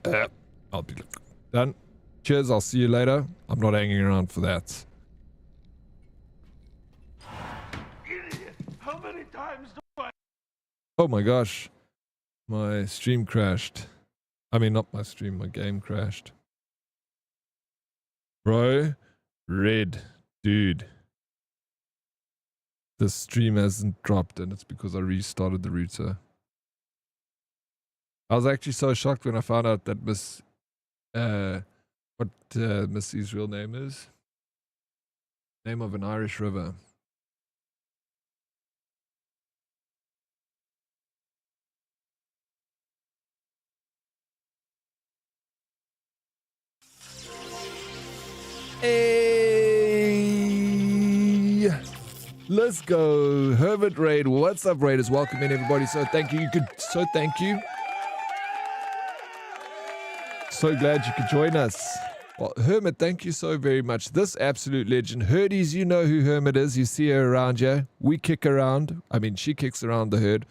I'll be like, done. Cheers, I'll see you later. I'm not hanging around for that. Idiot! How many times do I... Oh my gosh. My stream crashed. I mean, not my stream, my game crashed. Bro, red, dude. The stream hasn't dropped and it's because I restarted the router. I was actually so shocked when I found out that Miss Missy's real name is. Name of an Irish river. Hey, let's go. Herbert Raid. What's up, Raiders? Welcome in, everybody. So thank you. Thank you. So glad you could join us. Well, Hermit, thank you so very much. This absolute legend. Herdies, you know who Hermit is. You see her around here. We kick around. I mean, she kicks around the herd.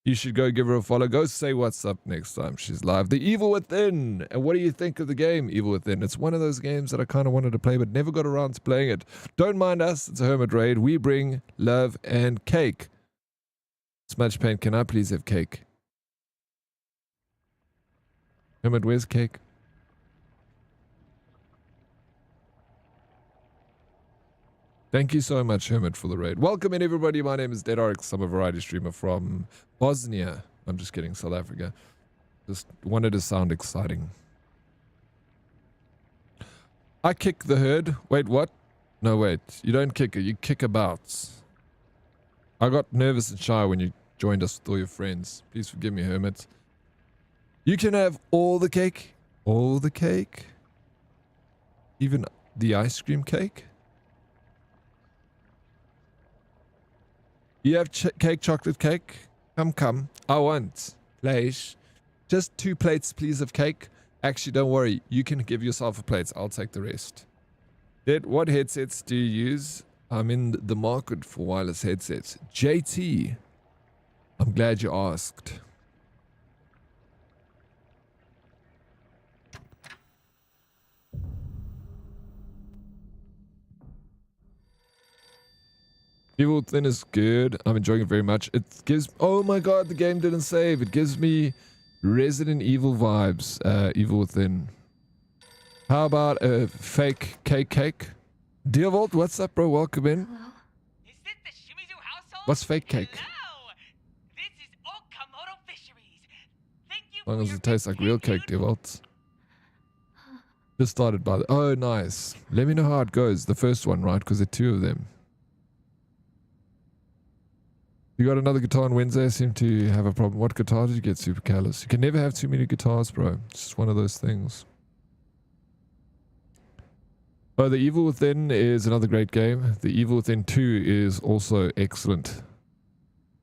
You should go give her a follow. Go say what's up next time she's live. The Evil Within. And what do you think of the game, Evil Within? It's one of those games that I kind of wanted to play, but never got around to playing it. Don't mind us. It's a Hermit Raid. We bring love and cake. Smudge Paint, can I please have cake? Hermit, where's cake? Thank you so much, Hermit, for the raid. Welcome in, everybody. My name is Dead Oryx. I'm a variety streamer from Bosnia. I'm just kidding, South Africa. Just wanted to sound exciting. I kick the herd. Wait, what? No, wait. You don't kick her. You kick about. I got nervous and shy when you joined us with all your friends. Please forgive me, Hermit. You can have all the cake. All the cake. Even the ice cream cake. You have cake, chocolate cake? Come. I want, please. Just 2 plates, please, of cake. Actually, don't worry. You can give yourself a plate. I'll take the rest. What headsets do you use? I'm in the market for wireless headsets. JT. I'm glad you asked. Evil Within is good. I'm enjoying it very much. It gives... Oh my god, the game didn't save. It gives me Resident Evil vibes. Evil Within. How about a fake cake? Dearvolt, what's up, bro? Welcome in. Is this the Shimizu household? What's fake cake? Hello. This is Okamoto Fisheries. Thank you As long for as your it tastes like real cake, continued- Dearvolt. Just started by the... Oh, nice. Let me know how it goes. The first one, right? Because there are 2 of them. You got another guitar on Wednesday. I seem to have a problem. What guitar did you get, Super Callous? You can never have too many guitars, bro. It's just one of those things. Oh, The Evil Within is another great game. The Evil Within 2 is also excellent.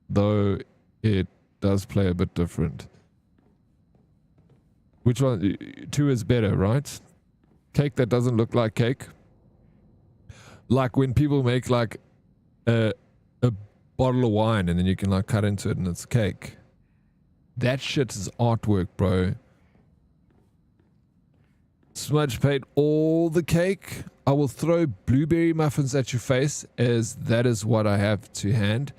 Though it does play a bit different. Which one? 2 is better, right? Cake that doesn't look like cake. Like when people make like a bottle of wine and then you can like cut into it and it's cake. That shit is artwork, bro. Smudge paint all the cake. I will throw blueberry muffins at your face, as that is what I have to hand.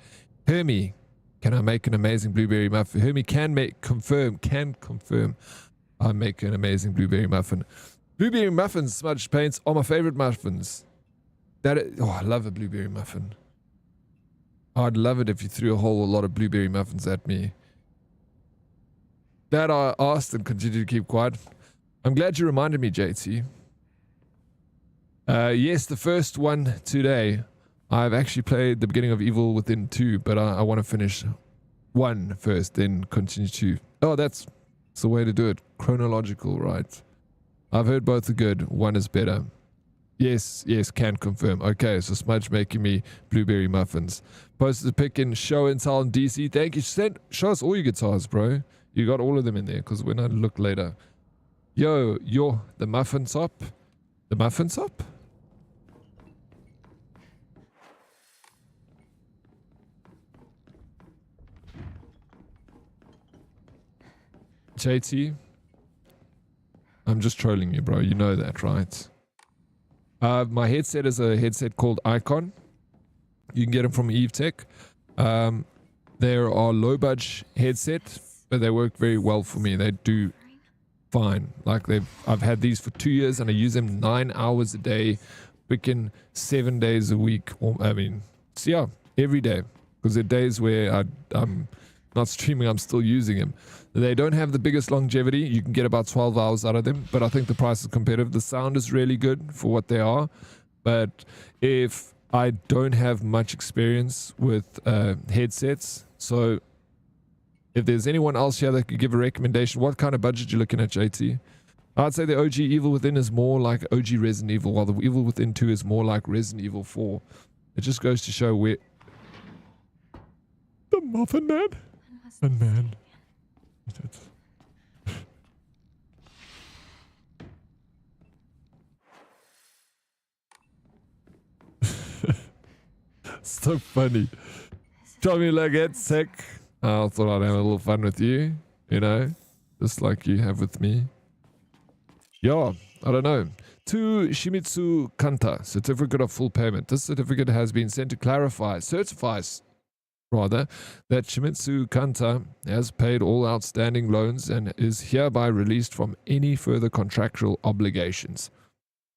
Hermie, can I make an amazing blueberry muffin? Hermie can confirm I make an amazing blueberry muffin. Blueberry muffins, smudge paints are my favorite muffins. I love a blueberry muffin. I'd love it if you threw a whole lot of blueberry muffins at me. That I asked and continued to keep quiet. I'm glad you reminded me, JT. Yes, the first one today. I've actually played the beginning of Evil Within 2, but I want to finish 1 first, then continue 2. Oh, that's the way to do it. Chronological, right? I've heard both are good. 1 is better. Yes, can confirm. Okay, so Smudge making me blueberry muffins. Posted a pic in Show and Tell in DC. Thank you. Show us all your guitars, bro. You got all of them in there, because when I look later. Yo, the muffin top? The muffin top? JT, I'm just trolling you, bro. You know that, right? My headset is a headset called Icon. You can get them from Eve Tech. There are low budge headsets, but they work very well for me. They do fine. Like I've had these for 2 years and I use them 9 hours a day, freaking 7 days a week. Every day. Because there are days where I'm not streaming, I'm still using them. They don't have the biggest longevity. You can get about 12 hours out of them, but I think the price is competitive. The sound is really good for what they are. But if I don't have much experience with headsets, so if there's anyone else here that could give a recommendation, what kind of budget you looking at, JT? I'd say the OG Evil Within is more like OG Resident Evil, while the Evil Within 2 is more like Resident Evil 4. It just goes to show where... The Muffin Man? And man. So funny. Tell me like it's sick. I thought I'd have a little fun with you, you know, just like you have with me. Yeah, I don't know. To Shimizu Kanta, certificate of full payment. This certificate has been sent to certifies that Shimizu Kanta has paid all outstanding loans and is hereby released from any further contractual obligations.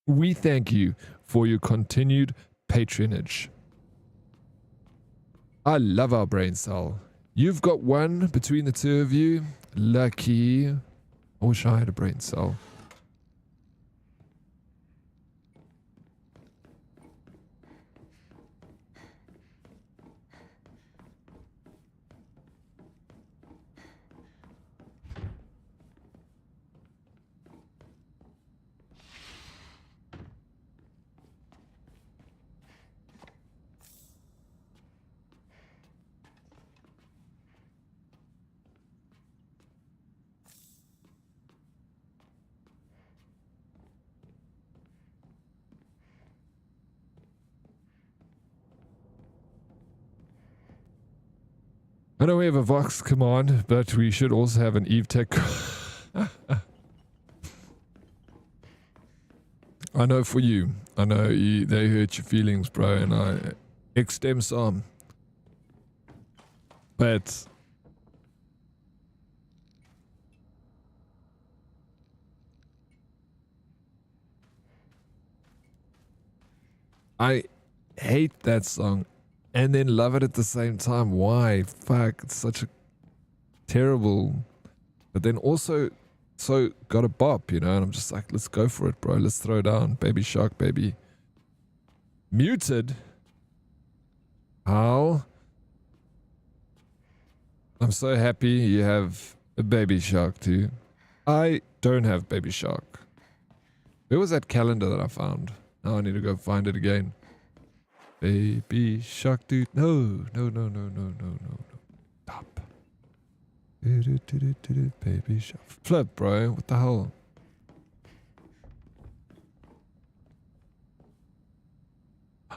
We thank you for your continued patronage. I love our brain cell. You've got one between the two of you. Lucky. I wish I had a brain cell. I know we have a Vox command, but we should also have an Eve Tech. I know for you. I know they hurt your feelings, bro, and I extend some. But I hate that song. And then love it at the same time. Why? Fuck, it's such a terrible... But then also, so got a bop, you know? And I'm just like, let's go for it, bro. Let's throw down. Baby Shark, baby. Muted? How? I'm so happy you have a Baby Shark too. I don't have Baby Shark. Where was that calendar that I found? Now I need to go find it again. Baby Shark, dude. No. Stop. Baby Shark. Flip, bro. What the hell?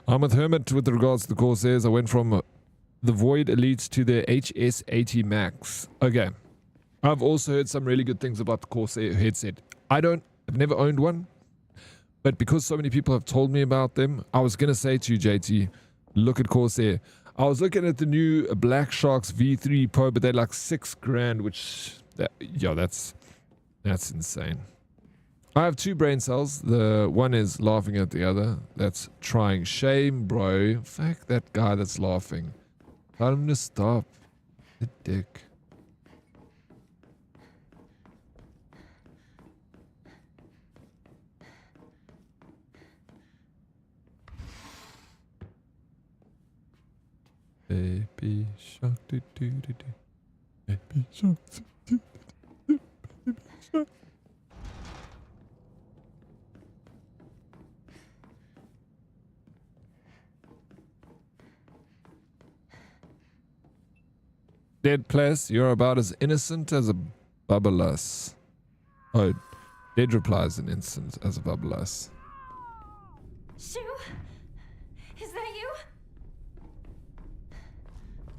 I'm with Hermit with regards to the Corsairs. I went from the Void Elites to the HS80 Max. Okay. I've also heard some really good things about the Corsair headset. I've never owned one. But because so many people have told me about them, I was going to say to you, JT, look at Corsair. I was looking at the new Black Sharks V3 Pro, but they're like $6,000, which, that's insane. I have 2 brain cells. The one is laughing at the other. That's trying. Shame, bro. Fuck that guy that's laughing. Tell him to stop. The dick. shark, do, do, do, do. Baby shark, do, do, do, baby shark. Dead place, you're about as innocent as a bubbleus. Oh, Dead replies an instant as a bubbleus. Shu? Is that you?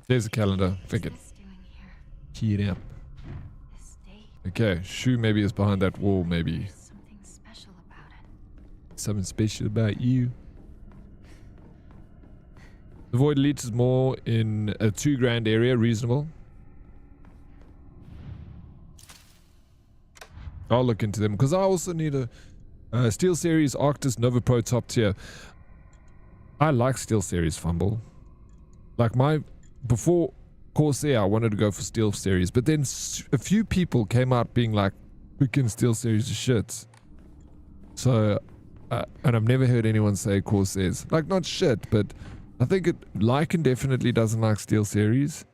There's a calendar. Think it. What's this doing here? Key it up. This date. Okay, Shu maybe is behind that wall, maybe. There's something special about it. Something special about you. The Void Elite is more in a 2 grand area, reasonable. I'll look into them because I also need a Steel Series Arctis Nova Pro top tier. I like Steel Series Fumble. Like before Corsair, I wanted to go for Steel Series, but then a few people came out being like, freaking Steel Series is shit. So, and I've never heard anyone say Corsairs. Like, not shit, but I think Lycan definitely doesn't like Steel Series.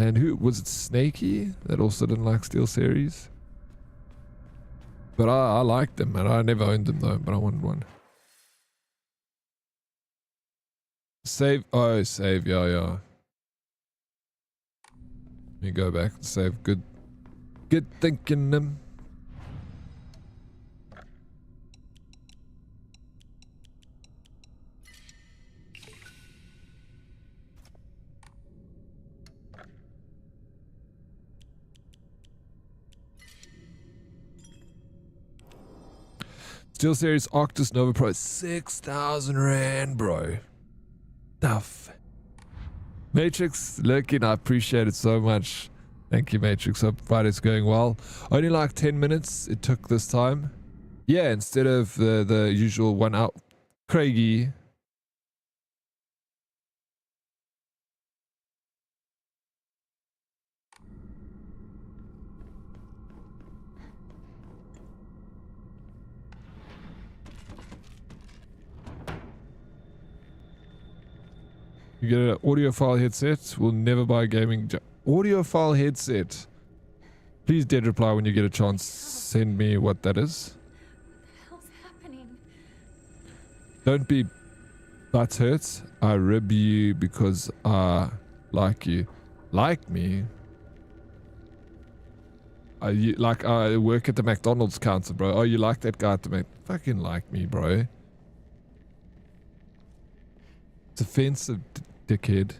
And who was it? Snaky that also didn't like Steel Series. But I liked them, and I never owned them though. But I wanted one. Save. Oh, save. Yeah. Let me go back and save. Good thinking them. Steel Series Arctis Nova Pro, 6,000 rand, bro. Tough. Matrix, lurking, I appreciate it so much. Thank you, Matrix. Hope Friday's going well. Only like 10 minutes it took this time. Yeah, instead of the usual 1 hour. Craigie. You get an audiophile headset. We'll never buy a gaming audiophile headset. Please Dead reply when you get a chance. Send me what that is. What the hell's happening? Don't be butthurt. I rib you because I like you. Like me? I work at the McDonald's counter, bro. Oh, you like that guy at the Mac? Fucking like me, bro. It's offensive, dickhead.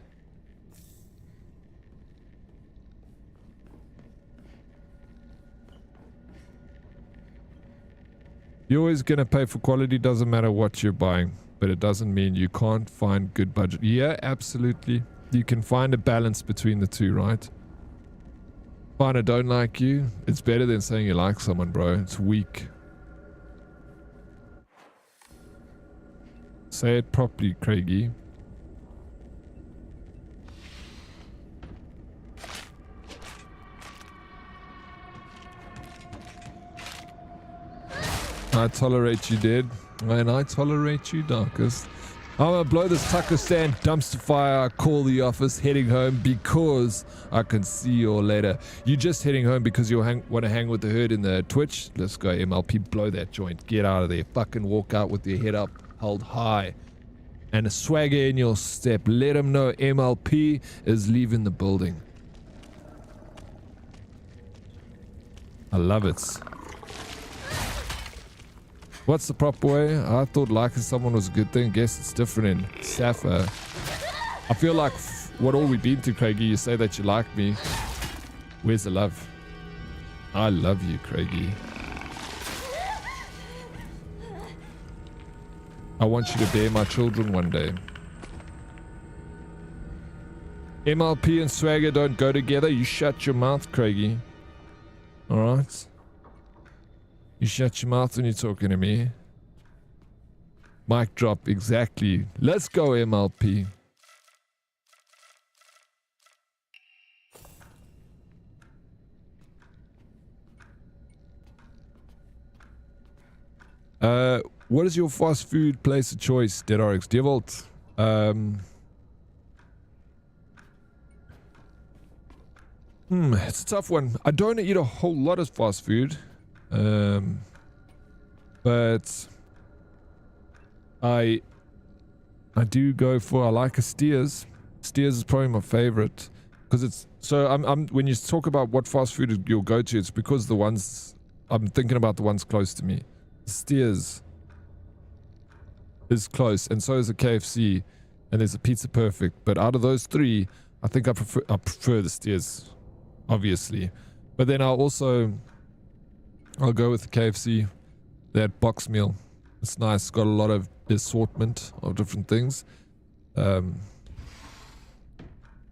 You're always gonna pay for quality, doesn't matter what you're buying, but it doesn't mean you can't find good budget. Yeah, absolutely. You can find a balance between the two, right? Fine, I don't like you. It's better than saying you like someone, bro. It's weak. Say it properly, Craigie. I tolerate you, Dead. And I tolerate you, Darkest. I'm gonna blow this taco stand, dumpster fire, call the office, heading home because I can see you all later. You just heading home because you want to hang with the herd in the Twitch? Let's go, MLP, blow that joint. Get out of there. Fucking walk out with your head up, held high. And a swagger in your step. Let them know MLP is leaving the building. I love it. What's the prop way? I thought liking someone was a good thing. Guess it's different in Sapphire. I feel like what all we've been to, Craigie, you say that you like me. Where's the love? I love you, Craigie. I want you to bear my children one day. MLP and swagger don't go together. You shut your mouth, Craigie. Alright? You shut your mouth when you're talking to me. Mic drop, exactly. Let's go, MLP. What is your fast food place of choice, Dead Oryx? Devolt. It's a tough one. I don't eat a whole lot of fast food. But I do go for, I like a Steers. Steers is probably my favorite because it's so I'm when you talk about what fast food you'll go to, it's because the ones I'm thinking about, the ones close to me. Steers is close, and so is a KFC, and there's a Pizza Perfect. But out of those three, I think I prefer the Steers, obviously. But then I'll go with the KFC. That box meal, it's nice. It's got a lot of assortment of different things.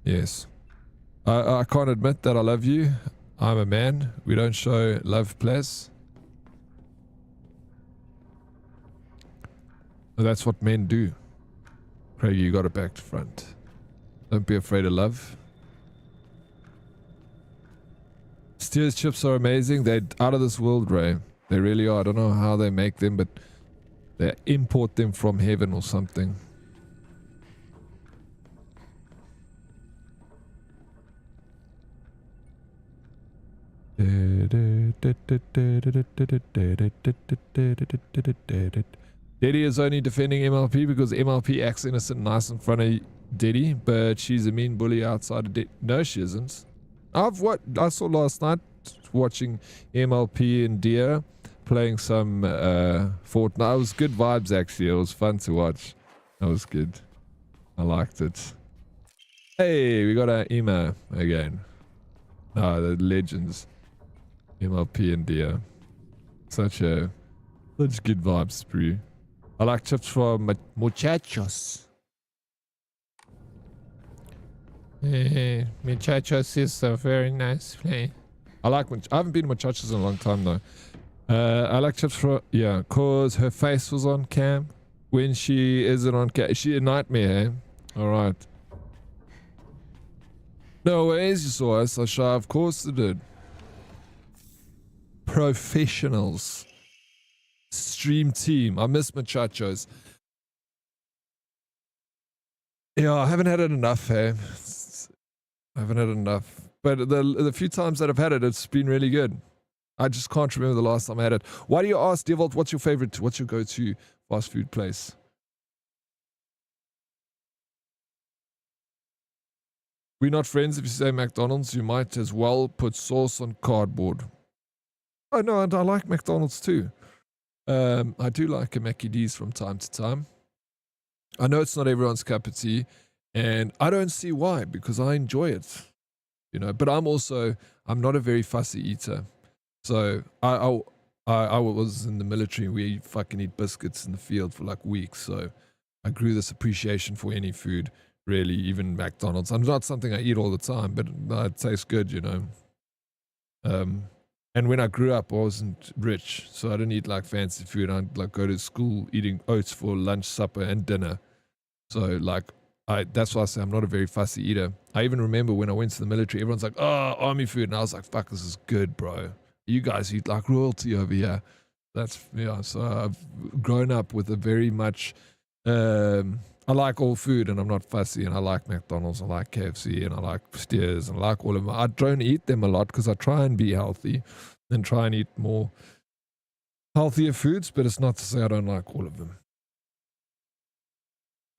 Yes, I can't admit that I love you. I'm a man. We don't show love, please. But that's what men do. Craig, you got it back to front. Don't be afraid of love. Steers chips are amazing. They're out of this world, Ray. They really are. I don't know how they make them, but they import them from heaven or something. Diddy is only defending MLP because MLP acts innocent nice in front of Diddy, but she's a mean bully outside of Diddy. No, she isn't. I saw last night watching MLP and Dia playing some Fortnite. It was good vibes, actually. It was fun to watch. That was good. I liked it. Hey, we got our emo again. The legends. MLP and Dia. Such good vibes spree. I like chips from Muchachos. Hey, Muchachos is a very nice place. I haven't been to Muchachos in a long time though. I like chips from, yeah, cause her face was on cam. When she isn't on cam, she a nightmare, eh? Alright. No ways you saw us, Asha, of course they did. Professionals. Stream team. I miss Muchachos. Yeah, I haven't had it enough, hey. I haven't had it enough. But the few times that I've had it, it's been really good. I just can't remember the last time I had it. Why do you ask, Devolt, what's your go-to fast food place? We're not friends. If you say McDonald's, you might as well put sauce on cardboard. Oh, no, and I like McDonald's too. I do like a Mackie D's from time to time. I know it's not everyone's cup of tea, and I don't see why, because I enjoy it. You know, but I'm not a very fussy eater. So I was in the military. We fucking eat biscuits in the field for like weeks. So I grew this appreciation for any food, really, even McDonald's. I'm not something I eat all the time, but it tastes good, you know. And when I grew up, I wasn't rich, so I didn't eat like fancy food. I'd like go to school eating oats for lunch, supper, and dinner. So like that's why I say I'm not a very fussy eater. I even remember when I went to the military, everyone's like, "Oh, army food," and I was like, "Fuck, this is good, bro. You guys eat like royalty over here." So I've grown up with a very much. I like all food, and I'm not fussy, and I like McDonald's, I like KFC, and I like Steers, and I like all of them. I don't eat them a lot because I try and be healthy and try and eat more healthier foods, but it's not to say I don't like all of them.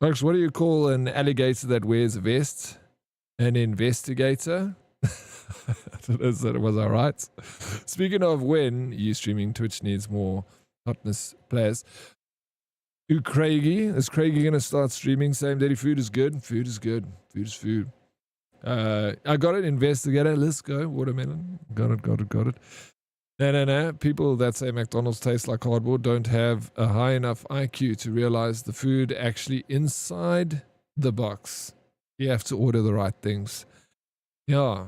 Folks, what do you call an alligator that wears a vest? An investigator? Was I right? Speaking of when you streaming, Twitch needs more hotness players. Craigie. Is Craigie going to start streaming? Same Daddy, food is good. Food is good. Food is food. I got it. Investigator. Let's go. Watermelon. Got it. No. People that say McDonald's tastes like cardboard don't have a high enough IQ to realize the food actually inside the box. You have to order the right things. Yeah.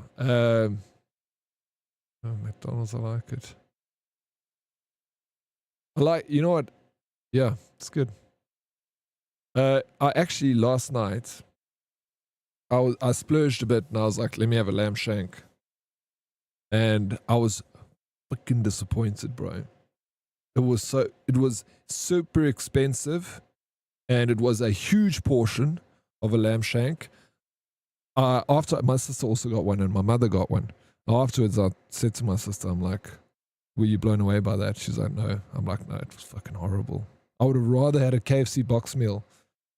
McDonald's, I like it. You know what? Yeah, it's good. I actually last night I splurged a bit and I was like, let me have a lamb shank. And I was fucking disappointed, bro. It was super expensive, and it was a huge portion of a lamb shank. After my sister also got one and my mother got one. Afterwards, I said to my sister, I'm like, were you blown away by that? She's like, no. I'm like, no, it was fucking horrible. I would have rather had a KFC box meal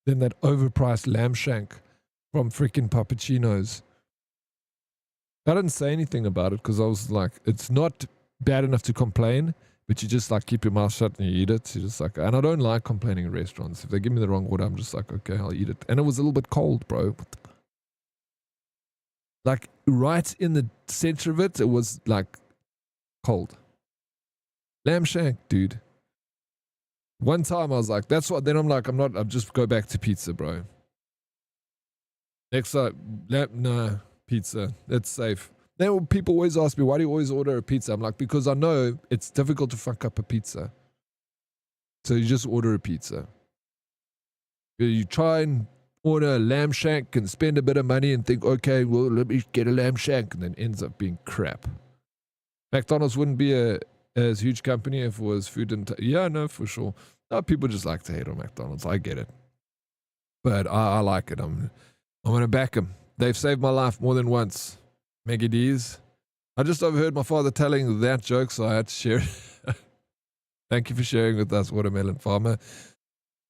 than that overpriced lamb shank from freaking Pappuccino's. I didn't say anything about it because I was like, it's not bad enough to complain, but you just like keep your mouth shut and you eat it. You're just like, and I don't like complaining in restaurants. If they give me the wrong order, I'm just like, okay, I'll eat it. And it was a little bit cold, bro. Like right in the center of it, it was like cold. Lamb shank, dude. One time I was like, that's what, then I'm like, I'll just go back to pizza, bro. Next up, nah, pizza. That's safe. Then people always ask me, why do you always order a pizza? I'm like, because I know it's difficult to fuck up a pizza. So you just order a pizza. You try and order a lamb shank and spend a bit of money and think, okay, well, let me get a lamb shank, and then ends up being crap. McDonald's wouldn't be as huge company if it was food and yeah, no, for sure. No, people just like to hate on McDonald's. I get it, but I like it. I'm gonna back them. They've saved my life more than once. Maggie D's. I just overheard my father telling that joke, so I had to share it. Thank you for sharing with us, Watermelon Farmer.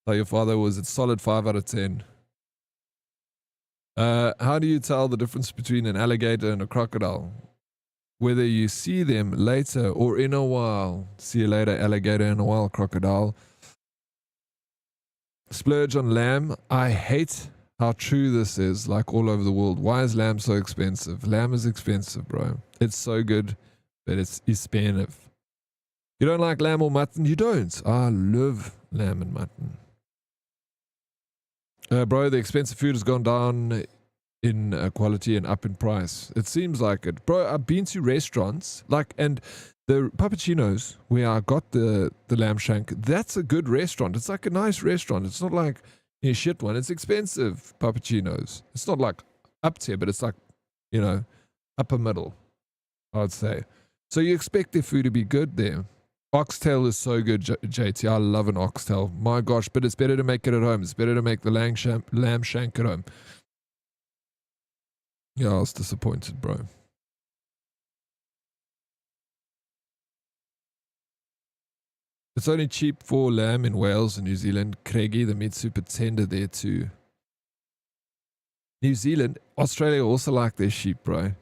So your father was a solid 5 out of 10. How do you tell the difference between an alligator and a crocodile? Whether you see them later or in a while. See you later, alligator, in a while, crocodile. Splurge on lamb. I hate how true this is, like all over the world. Why is lamb so expensive? Lamb is expensive, bro. It's so good, but it's expensive. You don't like lamb or mutton? You don't. I love lamb and mutton. Bro, the expensive food has gone down in quality and up in price. It seems like it. Bro, I've been to restaurants, like, and the Pappuccino's, where I got the lamb shank, that's a good restaurant. It's like a nice restaurant. It's not like a shit one. It's expensive, Pappuccino's. It's not like up tier, but it's like, you know, upper middle, I'd say. So you expect their food to be good there. Oxtail is so good, JT. I love an oxtail. My gosh, but it's better to make it at home. It's better to make the lamb shank at home. Yeah, I was disappointed, bro. It's only cheap for lamb in Wales and New Zealand. Craigie, the meat's super tender there too. New Zealand, Australia also like their sheep, bro.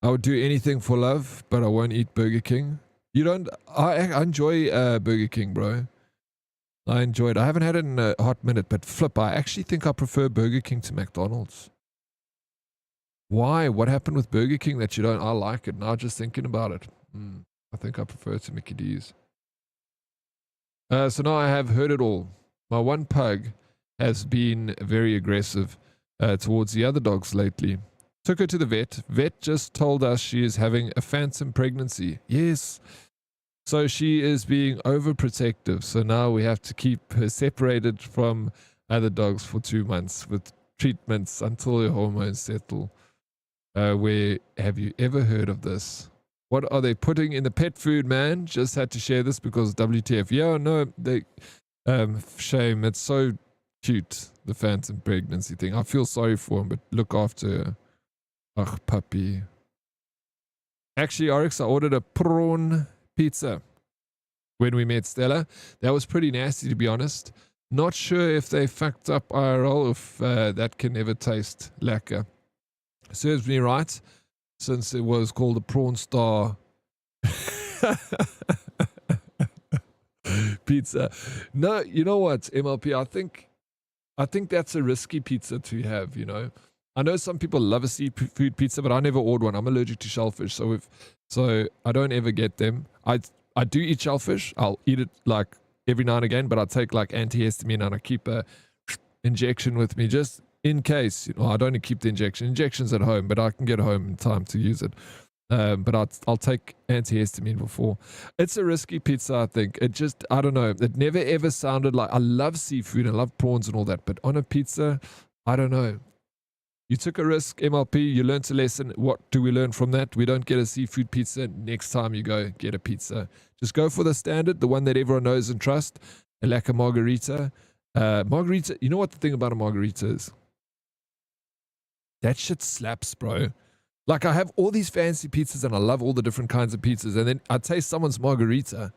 I would do anything for love, but I won't eat Burger King. You don't? I enjoy Burger King, bro. I enjoy it. I haven't had it in a hot minute, but flip, I actually think I prefer Burger King to McDonald's. Why? What happened with Burger King that you don't? I like it. Now just thinking about it. I think I prefer it to Mickey D's. So now I have heard it all. My one pug has been very aggressive towards the other dogs lately. Took her to the vet. Vet just told us she is having a phantom pregnancy. Yes. So she is being overprotective. So now we have to keep her separated from other dogs for 2 months with treatments until her hormones settle. Where have you ever heard of this? What are they putting in the pet food, man? Just had to share this because WTF. Yeah, no, they shame. It's so cute, the phantom pregnancy thing. I feel sorry for him, but look after her. Ugh, puppy. Actually, Oryx, I ordered a prawn pizza when we met Stella. That was pretty nasty, to be honest. Not sure if they fucked up IRL, if that can ever taste lacquer. Serves me right, since it was called a Prawn Star pizza. No, you know what, MLP, I think that's a risky pizza to have, you know. I know some people love a seafood pizza, but I never order one. I'm allergic to shellfish, so I don't ever get them. I do eat shellfish. I'll eat it like every now and again, but I take like antihistamine and I keep a injection with me just in case. You know, I don't keep the injections at home, but I can get home in time to use it. But I'll take antihistamine before. It's a risky pizza, I think. It just, I don't know. It never ever sounded like, I love seafood, I love prawns and all that, but on a pizza, I don't know. You took a risk, MLP. You learned a lesson. What do we learn from that? We don't get a seafood pizza. Next time you go, get a pizza. Just go for the standard, the one that everyone knows and trusts. Like a margarita. Margarita, you know what the thing about a margarita is? That shit slaps, bro. Like, I have all these fancy pizzas and I love all the different kinds of pizzas. And then I taste someone's margarita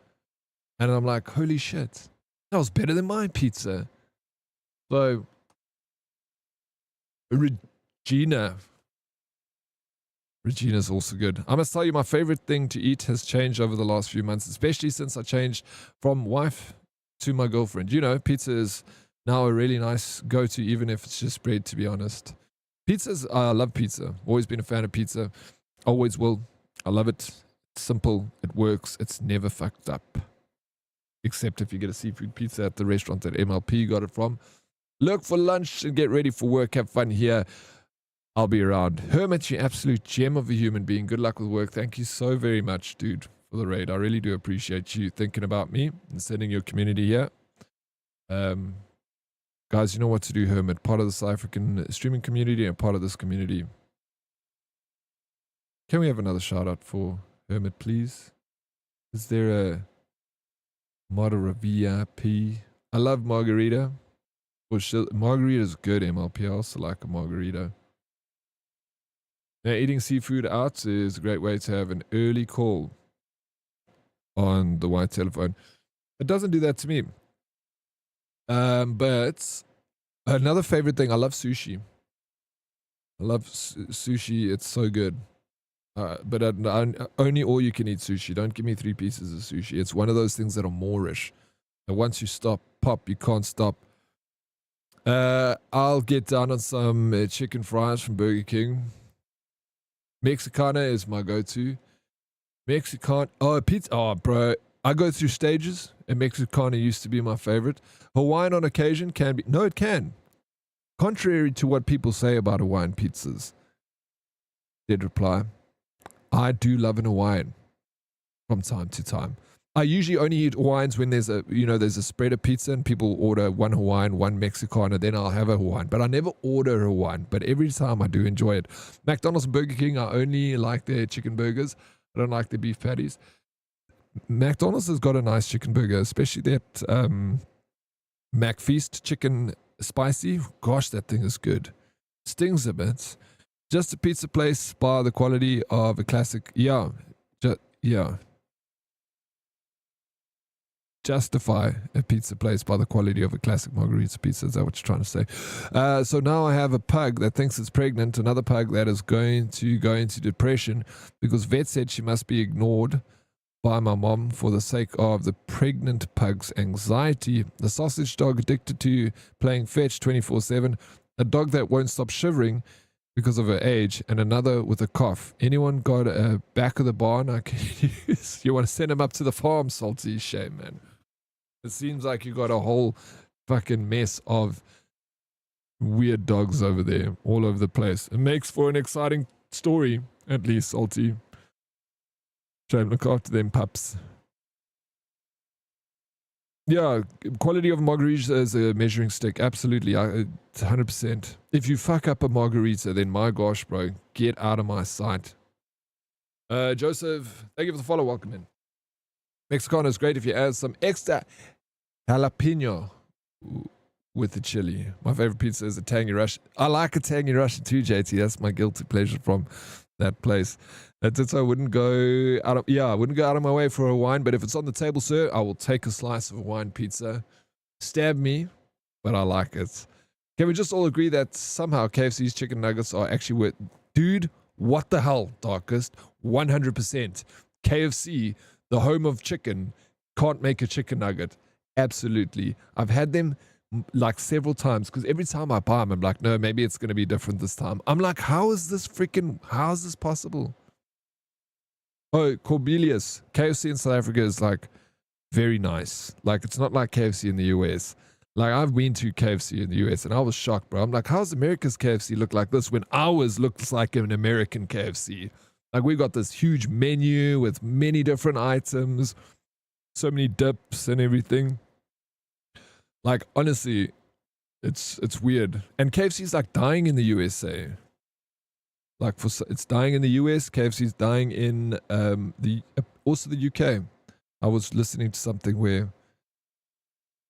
and I'm like, holy shit, that was better than my pizza. So, Regina's also good. I must tell you, my favorite thing to eat has changed over the last few months, especially since I changed from wife to my girlfriend. You know, pizza is now a really nice go-to, even if it's just bread, to be honest. Pizzas, I love pizza. Always been a fan of pizza. Always will. I love it. It's simple. It works. It's never fucked up. Except if you get a seafood pizza at the restaurant that MLP got it from. Look for lunch and get ready for work. Have fun here. I'll be around. Hermit, you absolute gem of a human being. Good luck with work. Thank you so very much, dude, for the raid. I really do appreciate you thinking about me and sending your community here. Guys, you know what to do, Hermit. Part of the South African streaming community and part of this community. Can we have another shout out for Hermit, please? Is there a mod or a VIP? I love margarita. Margarita is good, MLP. I also like a margarita. Now, eating seafood out is a great way to have an early call on the white telephone. It doesn't do that to me. But another favorite thing, I love sushi. I love sushi. It's so good. But only all you can eat sushi. Don't give me 3 pieces of sushi. It's one of those things that are Moorish. And once you pop, you can't stop. I'll get down on some chicken fries from Burger King. Mexicana is my go-to. Pizza. Oh, bro. I go through stages, and Mexicana used to be my favorite. Hawaiian on occasion can be. No, it can. Contrary to what people say about Hawaiian pizzas. Did reply. I do love an Hawaiian from time to time. I usually only eat Hawaiians when there's a spread of pizza and people order one Hawaiian, one Mexicana, then I'll have a Hawaiian. But I never order a Hawaiian, but every time I do enjoy it. McDonald's and Burger King, I only like their chicken burgers. I don't like their beef patties. McDonald's has got a nice chicken burger, especially that McFeast chicken spicy. Gosh, that thing is good. Stings a bit. Just a pizza place by the quality of a classic. Yeah. Justify a pizza place by the quality of a classic margarita pizza. Is that what you're trying to say? So now I have a pug that thinks it's pregnant, another pug that is going to go into depression because vet said she must be ignored by my mom for the sake of the pregnant pug's anxiety. The sausage dog addicted to playing fetch 24/7, a dog that won't stop shivering because of her age, and another with a cough. Anyone got a back of the barn I can use? You want to send him up to the farm, Salty? Shame, man. It seems like you got a whole fucking mess of weird dogs over there, all over the place. It makes for an exciting story, at least, Salty. Shame, look after them pups. Yeah, quality of margarita is a measuring stick. Absolutely, 100%. If you fuck up a margarita, then my gosh, bro, get out of my sight. Joseph, thank you for the follow. Welcome in. Mexicana is great if you add some extra jalapeno with the chili. My favorite pizza is a tangy Russian. I like a tangy Russian too, JT. That's my guilty pleasure from that place. That's it. So I wouldn't go out of my way for a wine, but if it's on the table, sir, I will take a slice of a wine pizza. Stab me, but I like it. Can we just all agree that somehow KFC's chicken nuggets are actually worth... Dude, what the hell, Darkest? 100%. KFC, the home of chicken, can't make a chicken nugget. Absolutely. I've had them like several times because every time I buy them, I'm like, no, maybe it's going to be different this time. I'm like, how is this possible? Oh, Corbelius. KFC in South Africa is like very nice. Like, it's not like KFC in the US. Like, I've been to KFC in the US and I was shocked, bro. I'm like, how's America's KFC look like this when ours looks like an American KFC? Like, we got this huge menu with many different items, so many dips and everything. Like, honestly, it's weird. And KFC's like dying in the USA. Like, it's dying in the US. KFC's dying in also the UK. I was listening to something where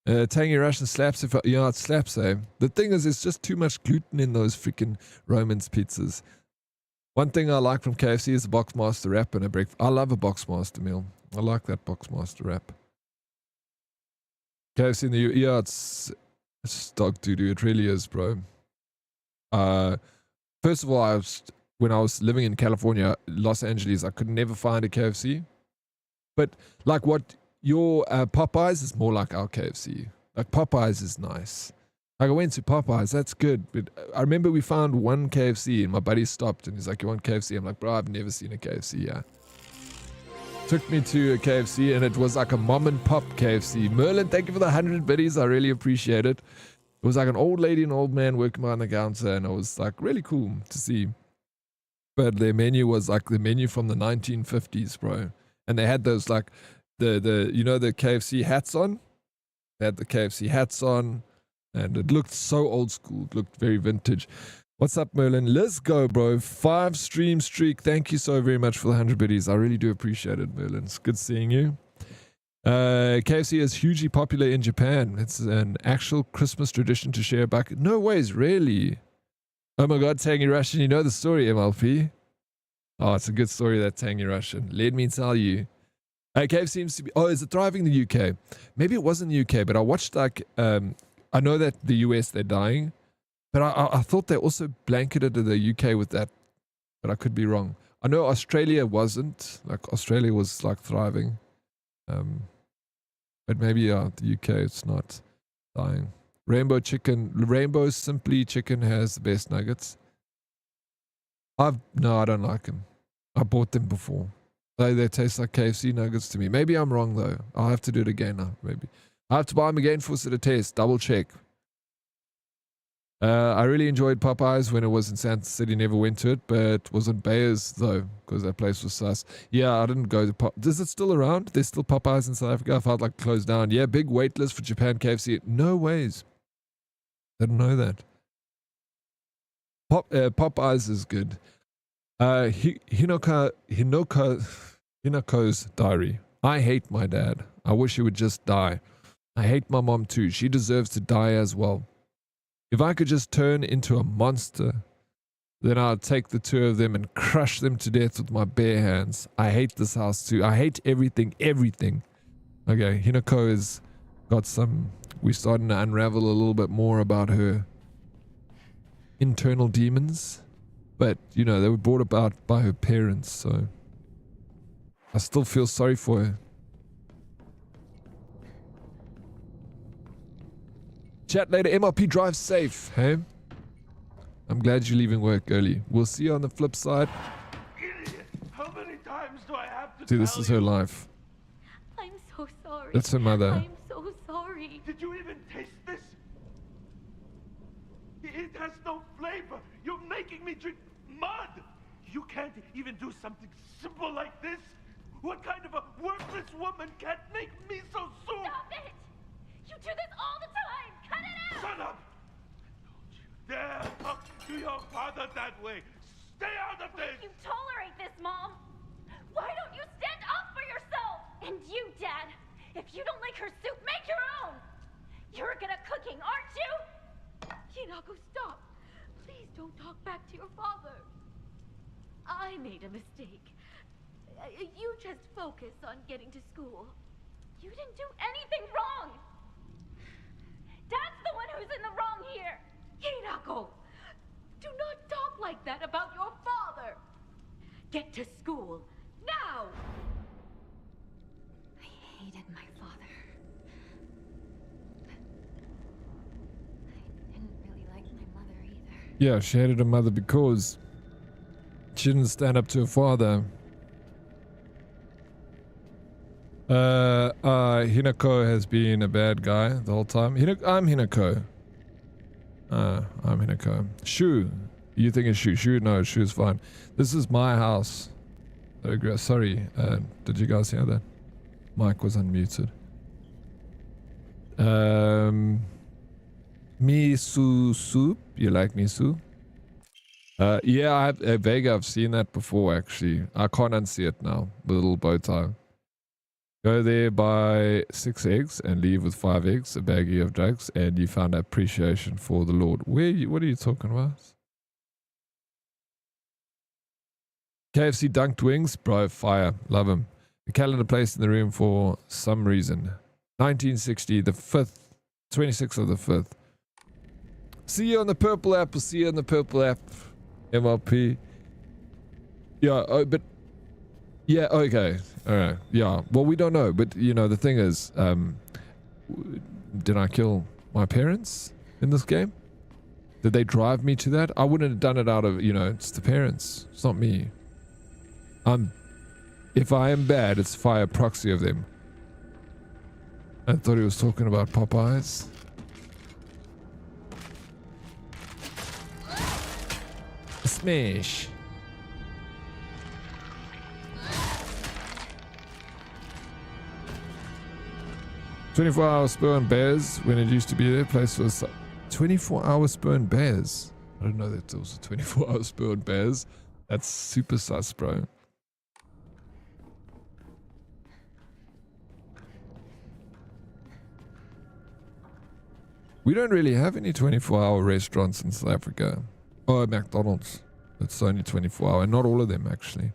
tangy Russian slaps. It slaps. The thing is, it's just too much gluten in those freaking Romans pizzas. One thing I like from KFC is the Boxmaster wrap and a breakfast. I love a Boxmaster meal. I like that Boxmaster wrap. KFC in the yeah, it's dog doo-doo. It really is, bro. First of all, when I was living in California, Los Angeles, I could never find a KFC. But like what your Popeyes is more like our KFC. Like Popeyes is nice. Like I went to Popeyes, that's good. But I remember we found one KFC and my buddy stopped and he's like, "You want KFC?" I'm like, "Bro, I've never seen a KFC." Yeah. Took me to a KFC and it was like a mom and pop KFC. Merlin, thank you for the 100 biddies. I really appreciate it. It was like an old lady and old man working behind the counter and it was like really cool to see. But their menu was like the menu from the 1950s, bro. And they had those like the you know the KFC hats on? They had the KFC hats on and it looked so old school. It looked very vintage. What's up, Merlin? Let's go, bro. 5 stream streak. Thank you so very much for the 100 biddies. I really do appreciate it, Merlin. It's good seeing you. KFC is hugely popular in Japan. It's an actual Christmas tradition to share a bucket. No ways, really. Oh my god, Tangy Russian. You know the story, MLP? Oh, it's a good story, that Tangy Russian. Let me tell you. KFC seems to be... Oh, is it thriving in the UK? Maybe it was in the UK, but I watched like... I know that the US, they're dying. But I thought they also blanketed the UK with that. But I could be wrong. I know Australia wasn't. Like, Australia was like thriving. But maybe the UK, it's not dying. Rainbow Simply Chicken has the best nuggets. No, I don't like them. I bought them before. They taste like KFC nuggets to me. Maybe I'm wrong though. I'll have to do it again now. Maybe I have to buy them again for a taste. Double check. I really enjoyed Popeyes when it was in Santa City. Never went to it, but was in Bayers though, because that place was sus. Yeah, I didn't go to Is it still around? There's still Popeyes in South Africa. I felt like closed down. Yeah, big wait list for Japan KFC. No ways. Didn't know that. Popeyes is good. Hinoko's diary. I hate my dad. I wish he would just die. I hate my mom too. She deserves to die as well. If I could just turn into a monster, then I'd take the two of them and crush them to death with my bare hands. I hate this house too. I hate everything. Okay, Hinako has got some... We're starting to unravel a little bit more about her internal demons. But, you know, they were brought about by her parents, so... I still feel sorry for her. Chat later. MRP, drive safe, hey? I'm glad you're leaving work early. We'll see you on the flip side. Idiot! How many times do I have to See, this tell is her you? life. I'm so sorry. That's her mother. I'm so sorry. Did you even taste this? It has no flavor. You're making me drink mud. You can't even do something simple like this. What kind of a worthless woman can't make me so soon? Stop it! You do this all the time! Cut it out! Shut up! Don't you dare talk to your father that way. Stay out of this! You tolerate this, Mom? Why don't you stand up for yourself? And you, Dad, if you don't like her soup, make your own! You're good at cooking, aren't you? Hinako, stop! Please don't talk back to your father. I made a mistake. You just focus on getting to school. You didn't do anything wrong! Dad's the one who's in the wrong here! Hinako! Do not talk like that about your father! Get to school, now! I hated my father. I didn't really like my mother either. Yeah, she hated her mother because she didn't stand up to her father. Hinako has been a bad guy the whole time. I'm Hinako. I'm Hinako. Shu. You think it's Shu? Shu? No, Shu's fine. This is my house. Sorry, did you guys hear that? Mike was unmuted. Miso soup. You like miso? Yeah, Vega, I've seen that before actually. I can't unsee it now. The little bow tie. Go there, buy 6 eggs and leave with 5 eggs, a baggie of drugs, and you found appreciation for the Lord. What are you talking about? KFC dunked wings, bro, fire, love them. The calendar placed in the room for some reason. 1960, the 5th, 26th of the 5th. See you on the purple app. We'll see you on the purple app. MLP. Yeah, oh, but yeah, okay, all right, yeah. Well, we don't know, but you know, the thing is, did I kill my parents in this game? Did they drive me to that? I wouldn't have done it out of, you know, it's the parents. It's not me. If I am bad, it's fire proxy of them. I thought he was talking about Popeyes. Smash. "24-hour spur and bears when it used to be their place was 24-hour spur and bears." I don't know that there was a 24-hour spur and bears. That's super sus, bro. We don't really have any 24-hour restaurants in South Africa. Oh, McDonald's. It's only 24-hour. Not all of them, actually.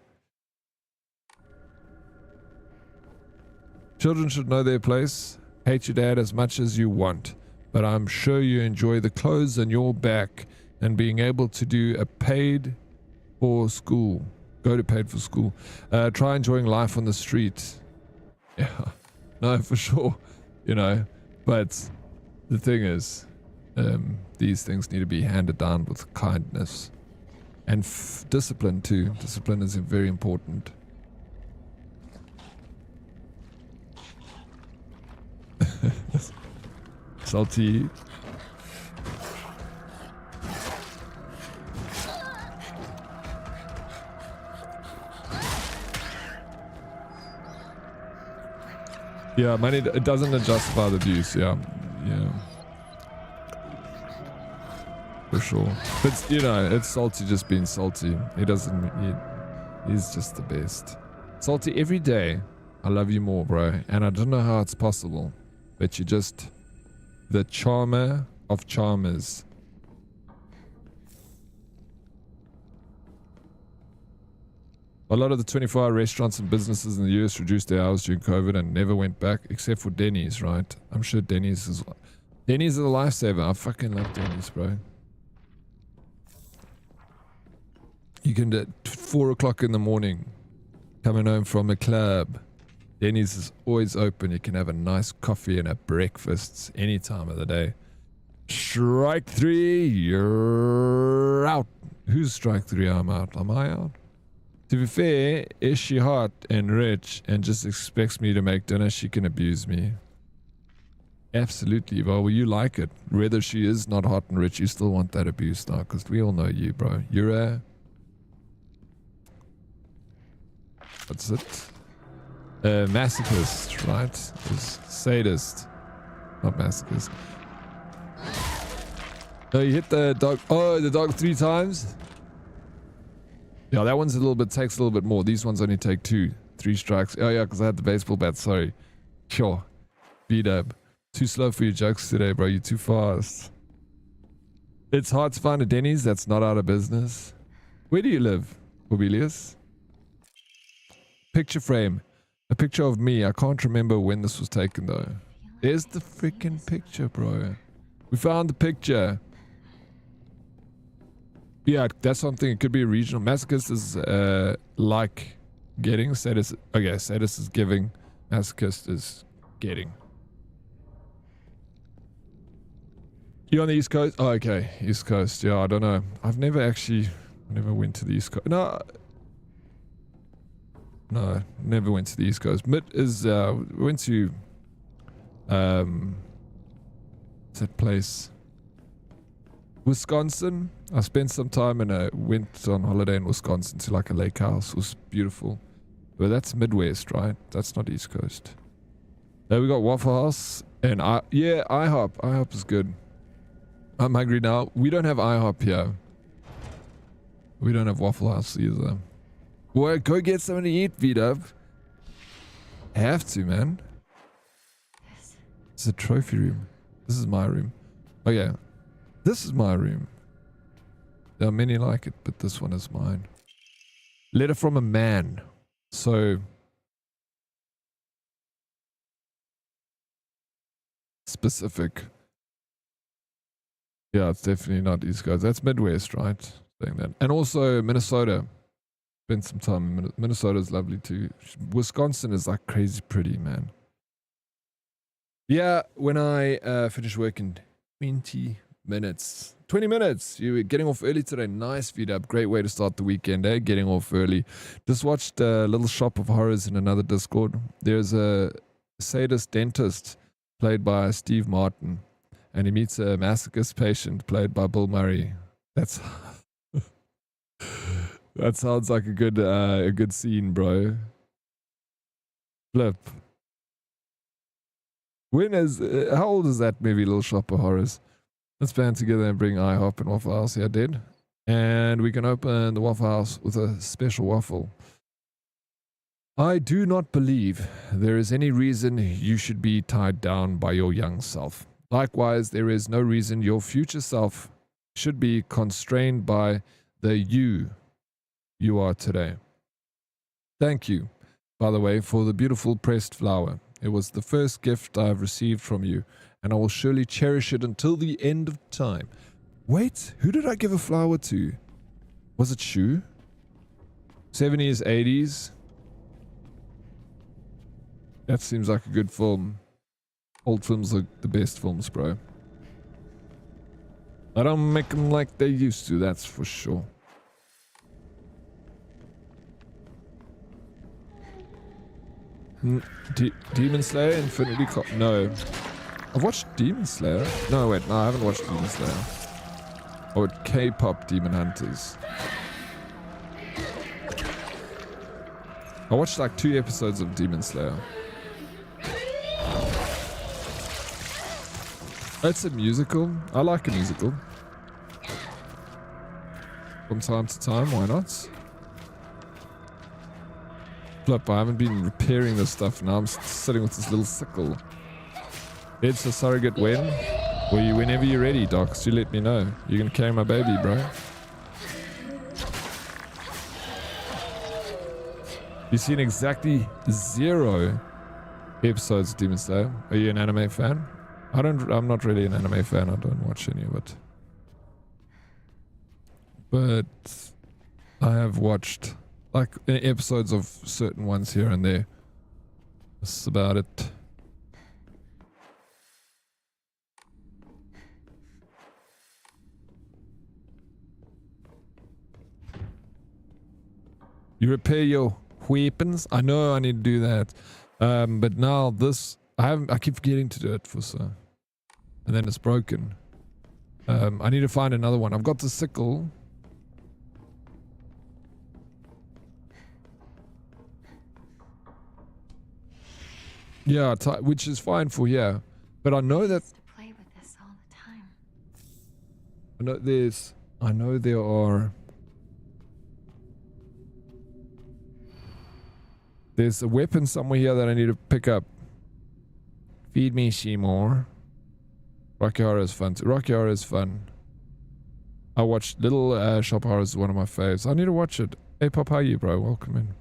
"Children should know their place. Hate your dad as much as you want. But I'm sure you enjoy the clothes on your back and being able to do a paid for school. Go to paid for school. Try enjoying life on the street." Yeah. No, for sure. You know. But the thing is, these things need to be handed down with kindness. And discipline too. Discipline is very important. Salty. Yeah, money, it doesn't justify the abuse. Yeah. For sure. But, you know, it's Salty just being salty. He's just the best. Salty, every day, I love you more, bro. And I don't know how it's possible. But you're just the charmer of charmers. A lot of the 24-hour restaurants and businesses in the US reduced their hours during COVID and never went back, except for Denny's, right? I'm sure Denny's is a lifesaver. I fucking love Denny's, bro. You can do 4 o'clock in the morning, coming home from a club. Denny's is always open. You can have a nice coffee and a breakfast any time of the day. Strike 3, you're out. Who's strike 3? I'm out. Am I out? To be fair, is she hot and rich and just expects me to make dinner, she can abuse me. Absolutely, well, you like it. Whether she is not hot and rich, you still want that abuse now, because we all know you, bro. You're a... What's it? A masochist, right? Sadist. Not masochist. No, you hit the dog. Oh, the dog 3 times? Yeah, that one's takes a little bit more. These ones only take 2. 3 strikes. Oh yeah, because I had the baseball bat, sorry. Sure. B-dub. Too slow for your jokes today, bro. You're too fast. It's hard to find a Denny's that's not out of business. Where do you live, Cornelius? Picture frame. A picture of me. I can't remember when this was taken though. There's the freaking picture, bro. We found the picture. Yeah, that's something. It could be a regional. Masochist is like getting. Sadist. Okay, sadist is giving. Masochist is getting. You on the East Coast? Oh, okay. East Coast. Yeah, I don't know. I've never went to the East Coast. No, never went to the East Coast. Mid is, went to, what's that place? Wisconsin. I spent some time and I went on holiday in Wisconsin to like a lake house. It was beautiful. But that's Midwest, right? That's not East Coast. We got Waffle House and IHOP. IHOP is good. I'm hungry now. We don't have IHOP here. We don't have Waffle House either. Well, go get something to eat, V-Dub. Have to, man. It's a trophy room. This is my room. Oh yeah. This is my room. There are many like it, but this one is mine. Letter from a man. So specific. Yeah, it's definitely not East Coast. That's Midwest, right? Saying that. And also Minnesota. Spent some time in Minnesota's lovely too. Wisconsin is like crazy pretty, man. Yeah, when I finish work in 20 minutes. 20 minutes. You were getting off early today. Nice feed up. Great way to start the weekend, eh? Getting off early. Just watched Little Shop of Horrors in another Discord. There's a sadist dentist played by Steve Martin. And he meets a masochist patient played by Bill Murray. That's... that sounds like a good scene, bro. Flip. When is... how old is that movie, Little Shop of Horrors? Let's band together and bring IHOP and Waffle House here, Dead. And we can open the Waffle House with a special waffle. I do not believe there is any reason you should be tied down by your young self. Likewise, there is no reason your future self should be constrained by the you are today. Thank you, by the way, for the beautiful pressed flower. It was the first gift I have received from you, and I will surely cherish it until the end of time. Wait, who did I give a flower to? Was it Shu? 70s, 80s? That seems like a good film. Old films are the best films, bro. I don't make them like they used to, that's for sure. Demon Slayer, Infinity Cop. No. I've watched Demon Slayer. No, wait, no, I haven't watched Demon Slayer. Oh, K-pop Demon Hunters. I watched like 2 episodes of Demon Slayer. It's a musical. I like a musical. From time to time, why not? Flip, I haven't been repairing this stuff now. I'm sitting with this little sickle. It's a surrogate when? Well, whenever you're ready, Docs, you let me know. You can carry my baby, bro. You've seen exactly 0 episodes of Demon Slayer. Are you an anime fan? I'm not really an anime fan. I don't watch any of it. But I have watched like episodes of certain ones here and there. That's about it. You repair your weapons? I know I need to do that. But now this, I keep forgetting to do it for so. And then it's broken. I need to find another one. I've got the sickle. Yeah, which is fine for here. But I know that... play with this all the time. I know there are... There's a weapon somewhere here that I need to pick up. Feed me, Seymour. Rocky Horror is fun too. Rocky Horror is fun. I watched Little Shop Horror is one of my faves. I need to watch it. Hey Pop, how are you, bro? Welcome in.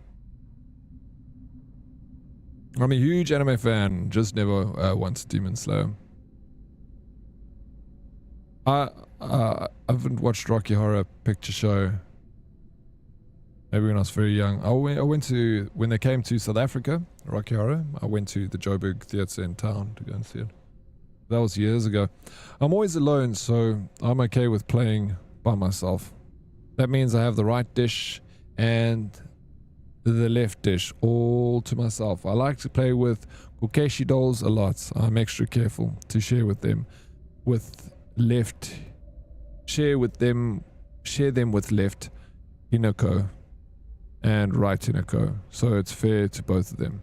I'm a huge anime fan. Just never once Demon Slayer. I haven't watched Rocky Horror Picture Show. Maybe when I was very young. I went to, when they came to South Africa, Rocky Horror, I went to the Joburg Theatre in town to go and see it. That was years ago. I'm always alone, so I'm okay with playing by myself. That means I have the right dish and the left dish all to myself. I like to play with Kokeshi dolls a lot. I'm extra careful to share with them share them with left Hinako and right Hinako, so it's fair to both of them.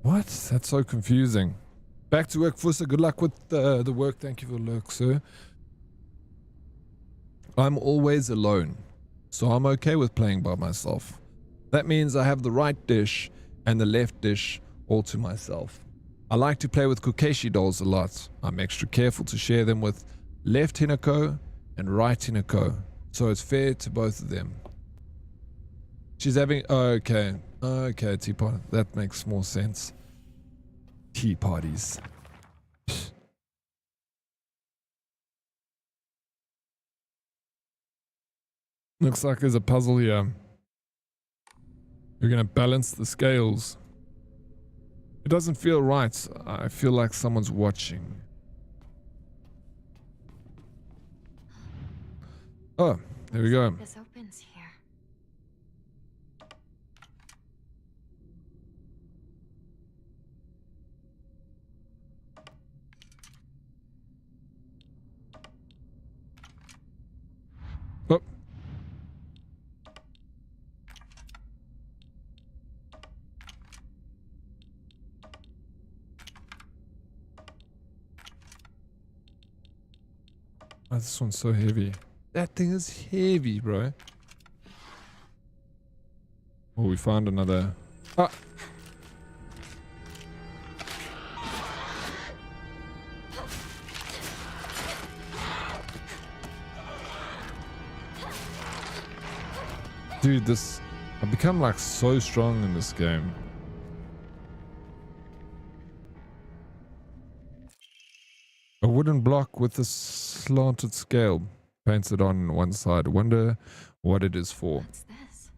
What? That's so confusing. Back to work, Fussa. Good luck with the work. Thank you for the lurk, sir. I'm always alone, so I'm okay with playing by myself. That means I have the right dish and the left dish all to myself. I like to play with Kokeshi dolls a lot. I'm extra careful to share them with left Hinako and right Hinako, so it's fair to both of them. She's having... okay. Okay, tea party. That makes more sense. Tea parties. Looks like there's a puzzle here. You're gonna balance the scales. It doesn't feel right. I feel like someone's watching. Oh, there we go. This opens here. Oh. Oh, this one's so heavy. That thing is heavy, bro. Oh, we found another... Ah! Dude, this... I've become like so strong in this game. A wooden block with a slanted scale painted on one side. Wonder what it is for. What's this?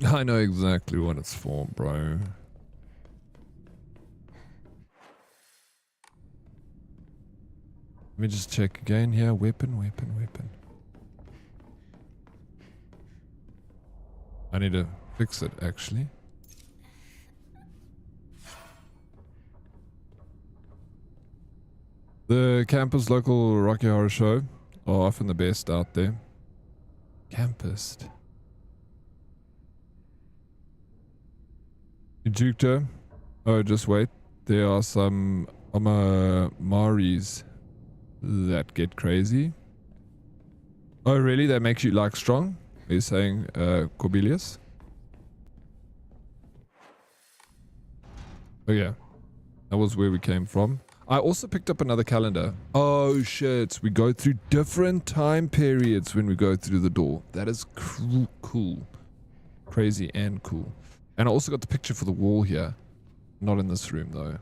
I know exactly what it's for, bro. Let me just check again here. Weapon, weapon, weapon. I need to fix it, actually. The campus local Rocky Horror Show are often the best out there. Campus. Ejector. Oh, just wait. There are some Maris that get crazy. Oh, really? That makes you like strong? Are you saying Corbelius? Oh yeah. That was where we came from. I also picked up another calendar. Oh shit, we go through different time periods when we go through the door. That is cool. Crazy and cool. And I also got the picture for the wall here. Not in this room though.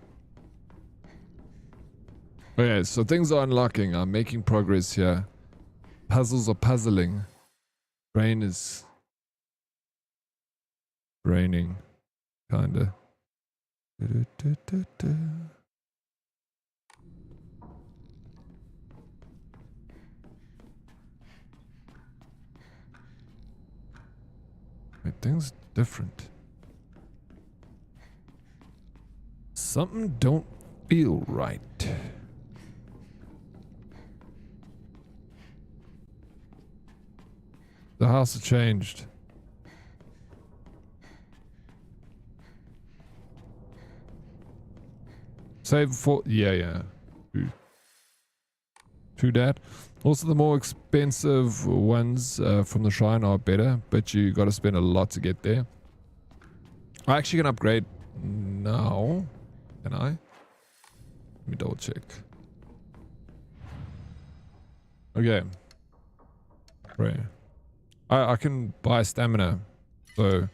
Okay, so things are unlocking. I'm making progress here. Puzzles are puzzling. Brain is braining. Kinda. Things different. Something don't feel right. The house has changed. Save for... yeah. True that. Also, the more expensive ones from the shrine are better, but you got to spend a lot to get there. I actually can upgrade now. Can I? Let me double check. Okay. Right. I can buy stamina. So,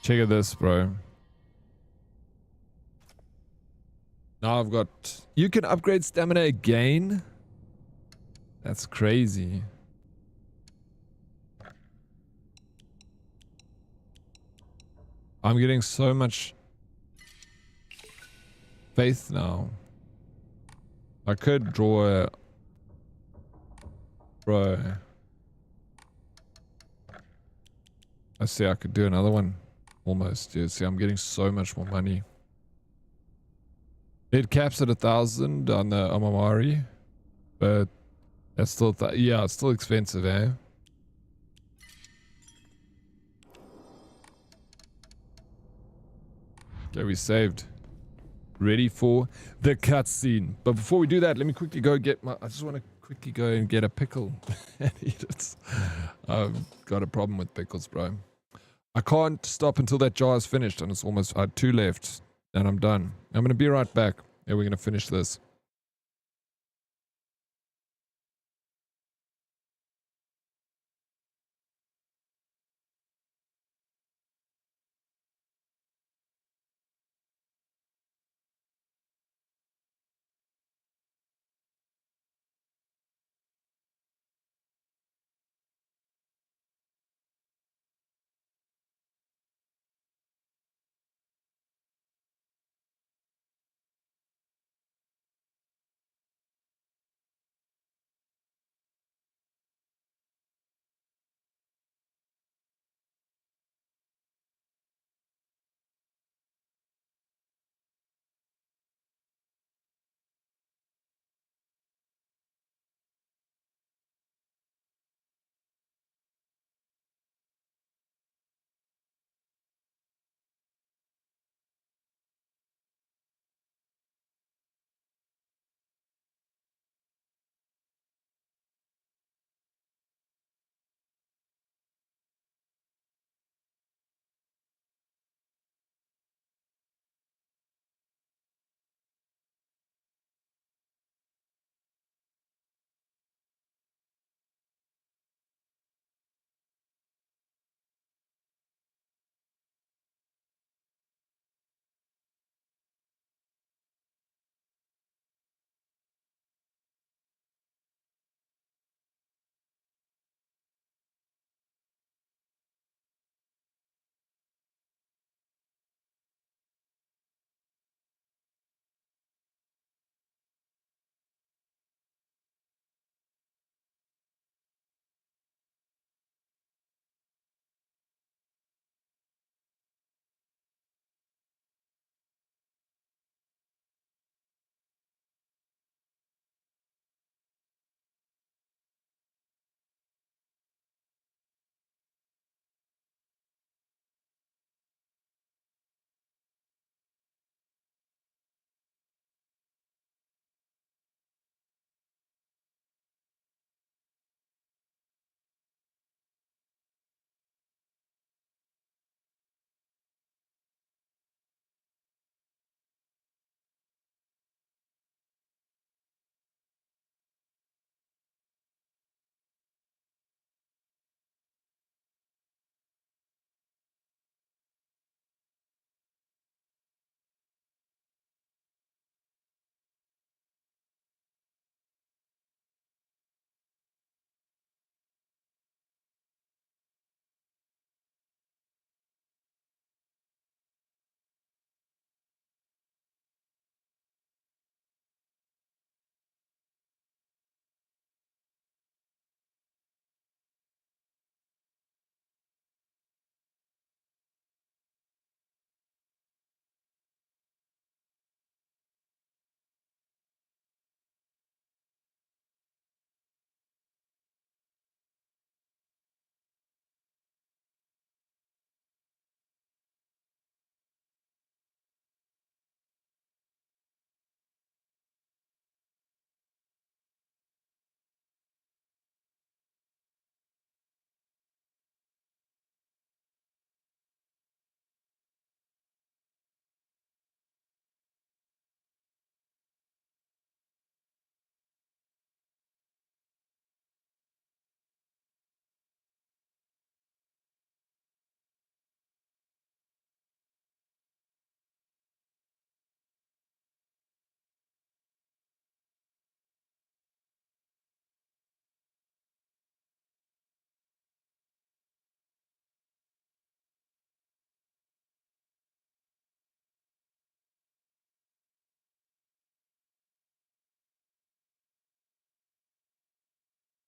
check out this, bro. Now I've got... You can upgrade stamina again? That's crazy. I'm getting so much faith now. I could draw a... Bro. I see I could do another one. Almost, yeah. See, I'm getting so much more money. It caps at 1,000 on the Amamari. But... That's still... yeah, it's still expensive, eh? Okay, we saved. Ready for the cutscene. But before we do that, let me quickly go get my... I just want to quickly go and get a pickle and eat it. I've got a problem with pickles, bro. I can't stop until that jar is finished, and it's almost, I had 2 left, and I'm done. I'm gonna be right back, and we're gonna finish this.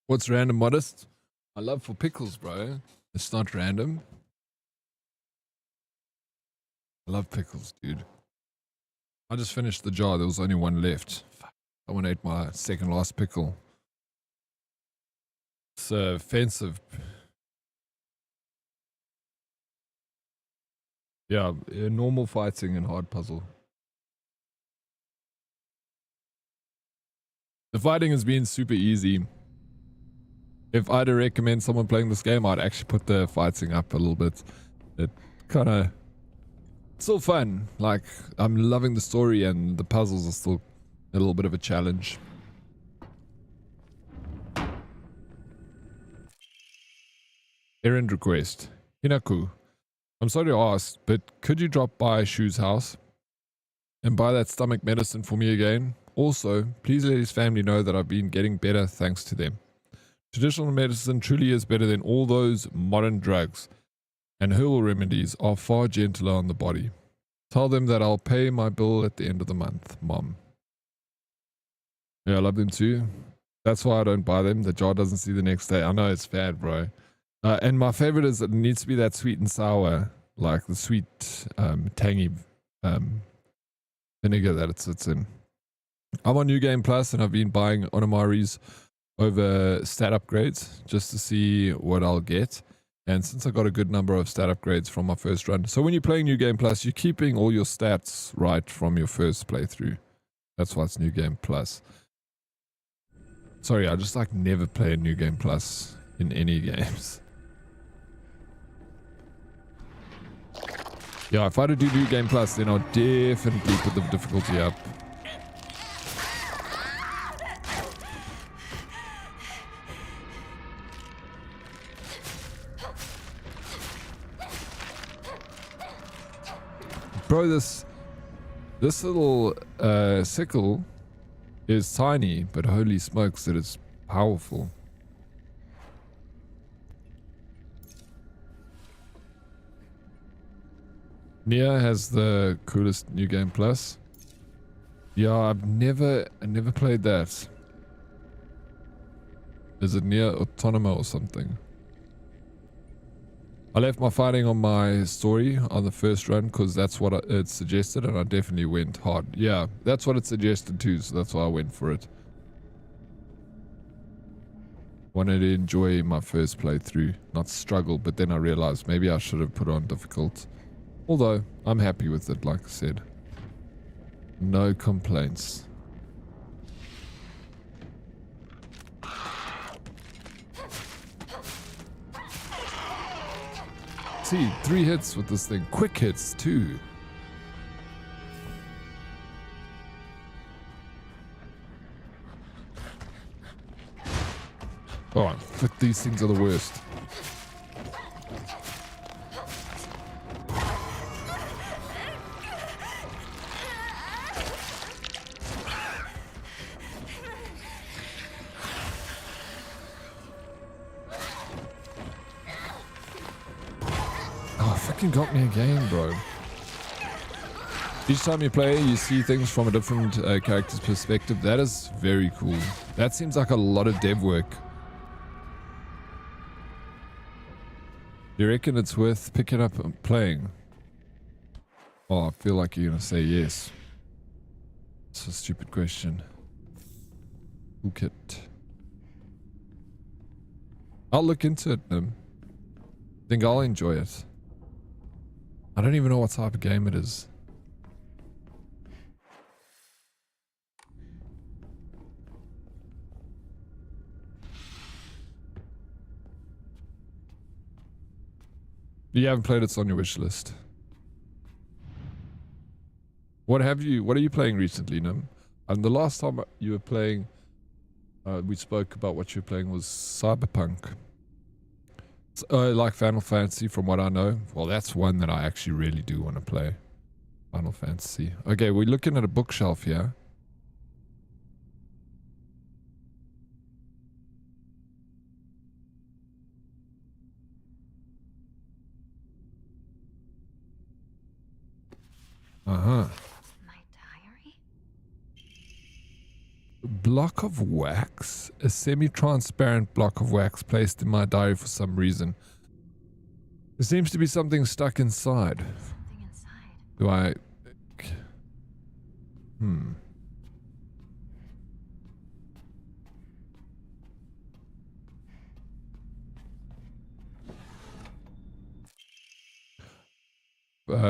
What's random modest? My love for pickles, bro. It's not random. I love pickles, dude. I just finished the jar. There was only 1 left. Fuck. Someone ate my second last pickle. It's offensive. Yeah, normal fighting and hard puzzle. The fighting has been super easy. If I'd recommend someone playing this game, I'd actually put the fighting up a little bit. it kind of still fun. Like, I'm loving the story, and the puzzles are still a little bit of a challenge. Errand request. Hinaku, I'm sorry to ask, but could you drop by Shu's house and buy that stomach medicine for me again? Also, please let his family know that I've been getting better thanks to them. Traditional medicine truly is better than all those modern drugs, and herbal remedies are far gentler on the body. Tell them that I'll pay my bill at the end of the month, Mom. Yeah, I love them too. That's why I don't buy them. The jar doesn't see the next day. I know it's bad, bro. And my favorite is that it needs to be that sweet and sour, like the sweet, tangy vinegar that it sits in. I'm on New Game Plus, and I've been buying Onomari's over stat upgrades just to see what I'll get. And since I got a good number of stat upgrades from my first run, so when you're playing New Game Plus, you're keeping all your stats right from your first playthrough. That's why it's New Game Plus. Sorry, I just like never play a New Game Plus in any games. Yeah, if I had to do New Game Plus, then I'll definitely put the difficulty up. Bro, this little sickle is tiny, but holy smokes, it is powerful. Nia has the coolest New Game Plus. Yeah, I never played that. Is it Nia Autonoma or something? I left my fighting on my story on the first run because that's what it suggested, and I definitely went hard. Yeah, that's what it suggested too, so that's why I went for it. Wanted to enjoy my first playthrough, not struggle, but then I realized maybe I should have put on difficult. Although, I'm happy with it, like I said. No complaints. See, 3 hits with this thing. Quick hits, too. Oh, fuck, these things are the worst. Got me again, bro. Each time you play, you see things from a different character's perspective. That is very cool. That seems like a lot of dev work. Do you reckon it's worth picking up and playing? Oh, I feel like you're gonna say yes. It's a stupid question. Toolkit. I'll look into it, then. Think I'll enjoy it. I don't even know what type of game it is. You haven't played it, it's on your wish list. What are you playing recently, Nim? And the last time you were playing, we spoke about what you were playing was Cyberpunk. Like Final Fantasy, from what I know. Well, that's one that I actually really do want to play. Final Fantasy. Okay, we're looking at a bookshelf here. Uh-huh. My diary? Block of wax? A semi-transparent block of wax placed in my diary for some reason. There seems to be something stuck inside. Something inside. Do I...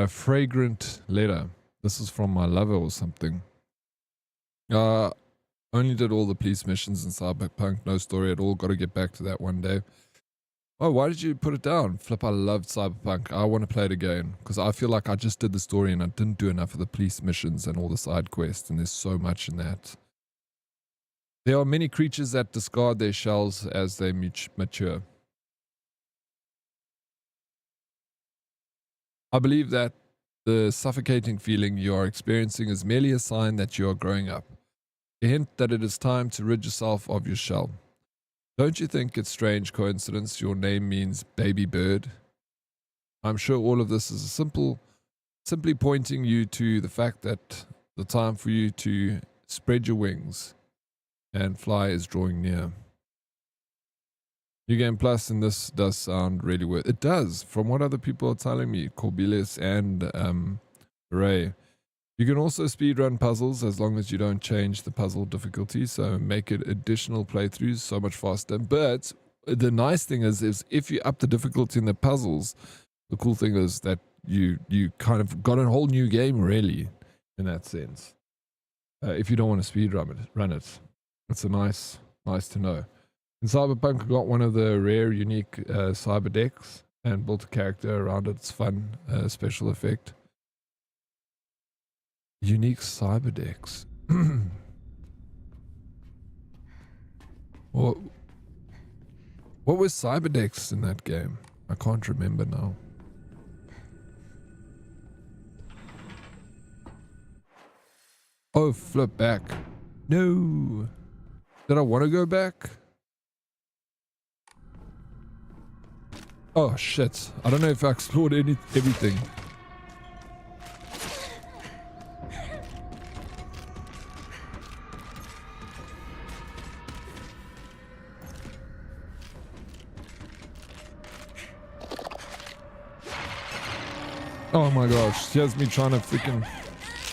fragrant letter. This is from my lover or something. Only did all the police missions in Cyberpunk. No story at all. Got to get back to that one day. Oh, why did you put it down? Flip, I loved Cyberpunk. I want to play it again because I feel like I just did the story and I didn't do enough of the police missions and all the side quests, and there's so much in that. There are many creatures that discard their shells as they mature. I believe that the suffocating feeling you are experiencing is merely a sign that you are growing up, a hint that it is time to rid yourself of your shell. Don't you think it's strange coincidence your name means baby bird? I'm sure all of this is simply pointing you to the fact that the time for you to spread your wings and fly is drawing near. New Game Plus, and this does sound really worth it. It does, from what other people are telling me, Corbelis and Ray. You can also speedrun puzzles as long as you don't change the puzzle difficulty, so make it additional playthroughs so much faster. But the nice thing is if you up the difficulty in the puzzles, the cool thing is that you kind of got a whole new game, really, in that sense. If you don't want to run it. It's a nice to know. In Cyberpunk, I got one of the rare, unique cyber decks and built a character around it. It's fun, special effect. Unique cyber decks. What was cyber decks in that game? I can't remember now. Oh, flip back. No. Did I want to go back? Oh shit. I don't know if I explored everything. Oh my gosh, here's me trying to freaking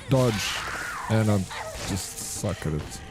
dodge, and I'm just suck at it.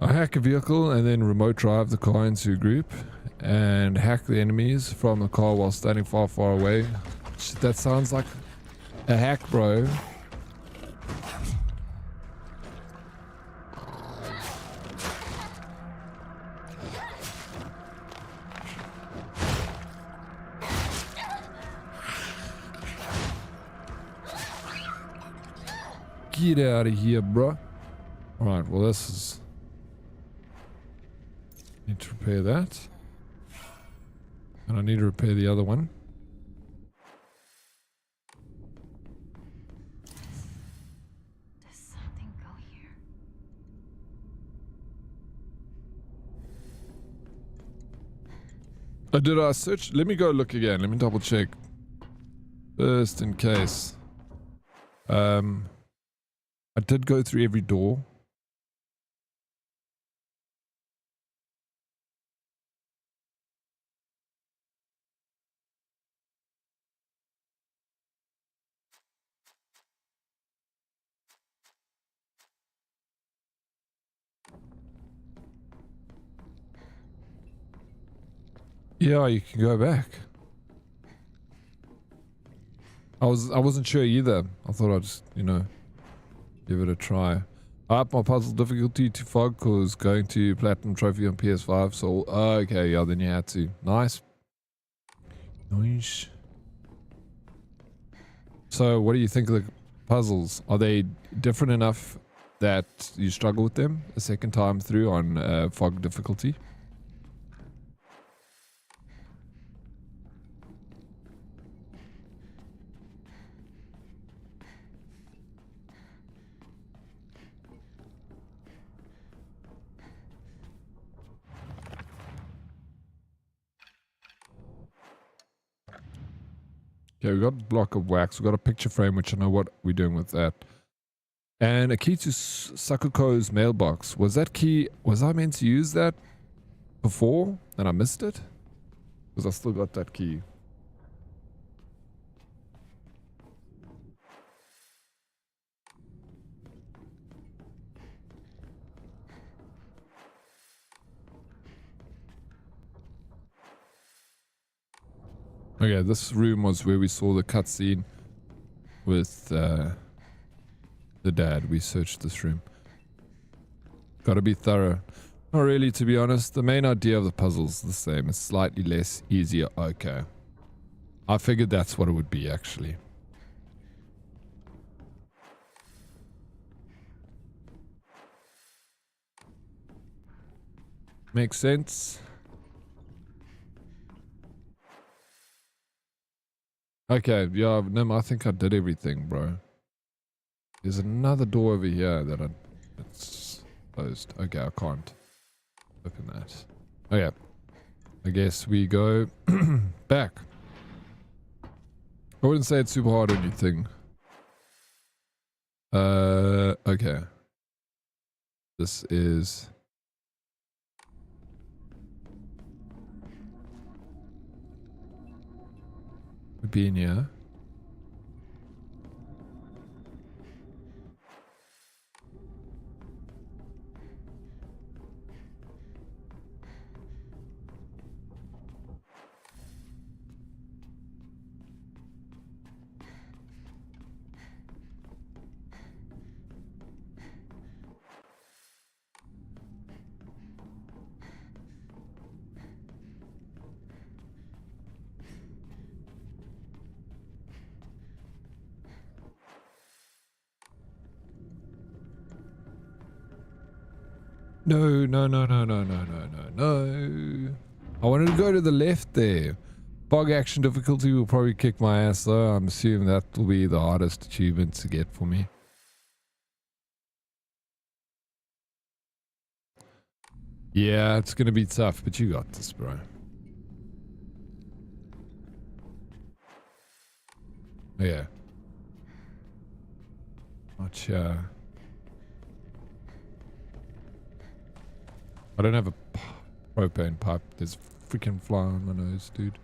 I hack a vehicle and then remote drive the car into a group and hack the enemies from the car while standing far away. Shit, that sounds like a hack, bro. Get out of here, bro. Alright, well this is... Need to repair that. And I need to repair the other one. Does something go here? Did I search? Let me go look again. Let me double check. Just in case. I did go through every door. Yeah, you can go back. I wasn't sure either. I thought I'd just, give it a try. I upped my puzzle difficulty to fog because going to platinum trophy on PS5. So okay, yeah, then you had to. Nice. So what do you think of the puzzles? Are they different enough that you struggle with them a second time through on fog difficulty? Okay, we got a block of wax. We got a picture frame, which I know what we're doing with that. And a key to Sakuko's mailbox. Was that key... Was I meant to use that before and I missed it? Because I still got that key. Okay, this room was where we saw the cutscene with the dad. We searched this room. Gotta be thorough. Not really, to be honest. The main idea of the puzzle's the same. It's slightly less easier. Okay. I figured that's what it would be, actually. Makes sense. Okay, yeah, no, I think I did everything, bro. There's another door over here that it's closed. Okay, I can't open that. Okay. I guess we go back. I wouldn't say it's super hard or anything. Okay. This is... would be in here. No, no, no, no, no, no, no, no, no. I wanted to go to the left there. Bog action difficulty will probably kick my ass though. I'm assuming that will be the hardest achievement to get for me. Yeah, it's gonna be tough, but you got this, bro. Yeah. Watch, I don't have a propane pipe. There's a freaking fly on my nose, dude.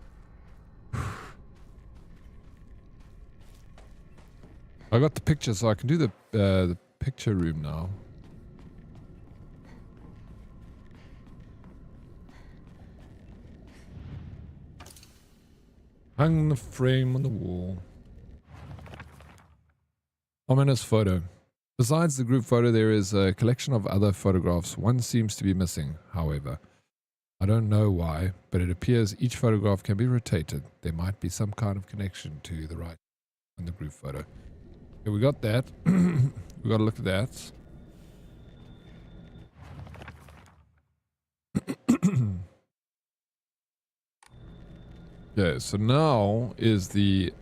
I got the picture, so I can do the picture room now. Hang the frame on the wall. Ominous photo. Besides the group photo, there is a collection of other photographs. One seems to be missing, however. I don't know why, but it appears each photograph can be rotated. There might be some kind of connection to the right on the group photo. Okay, we got that. We got to look at that. Yeah, so now is the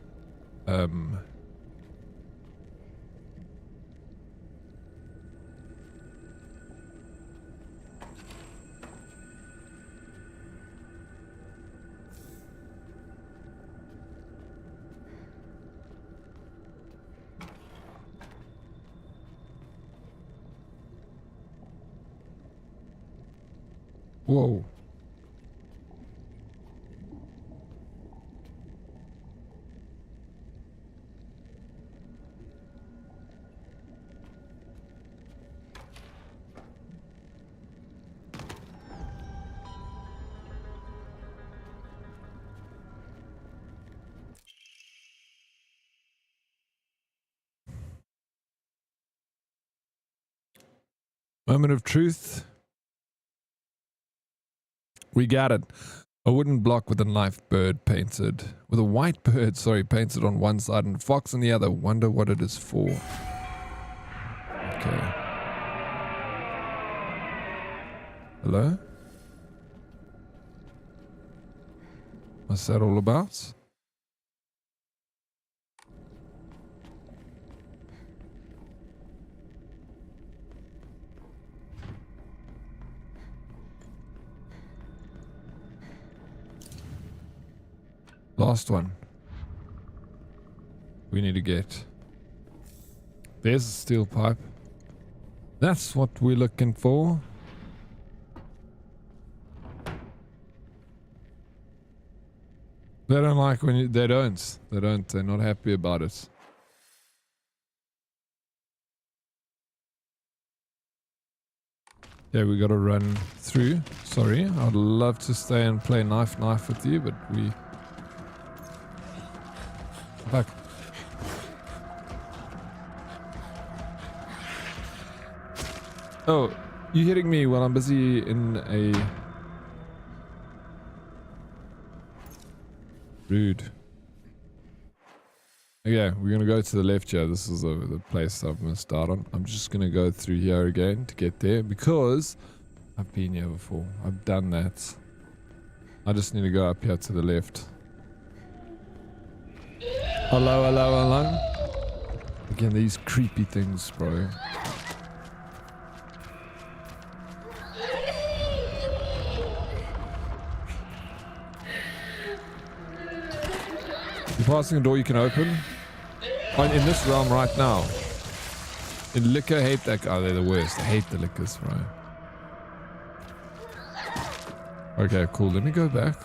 whoa. Moment of truth. We got it. A wooden block with a knife bird painted. With a white bird, sorry, painted on one side and a fox on the other. Wonder what it is for. Okay. Hello? What's that all about? Last one. We need to get. There's a steel pipe. That's what we're looking for. They don't like when you. They don't. They don't. They're not happy about it. Yeah, we gotta run through. Sorry. I'd love to stay and play knife with you, but we Back. Oh, you hitting me while I'm busy in a... Rude. Okay, we're gonna go to the left here. This is the place I've missed out on. I'm just gonna go through here again to get there because I've been here before. I've done that. I just need to go up here to the left. Hello, hello, hello. Again, these creepy things, bro. You're passing a door you can open. Oh, in this realm right now. In liquor, hate that guy. They're the worst. I hate the liquors, bro. Okay, cool. Let me go back.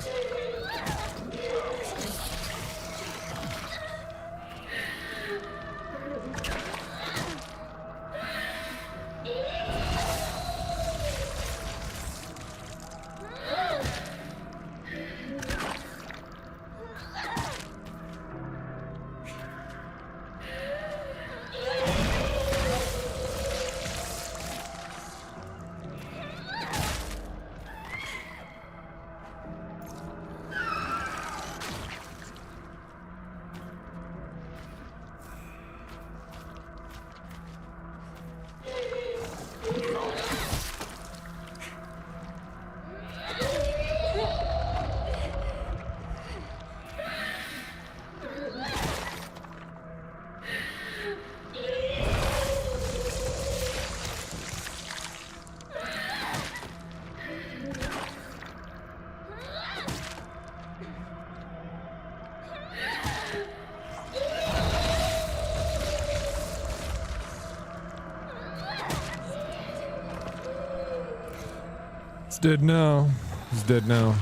Dead now. He's dead now.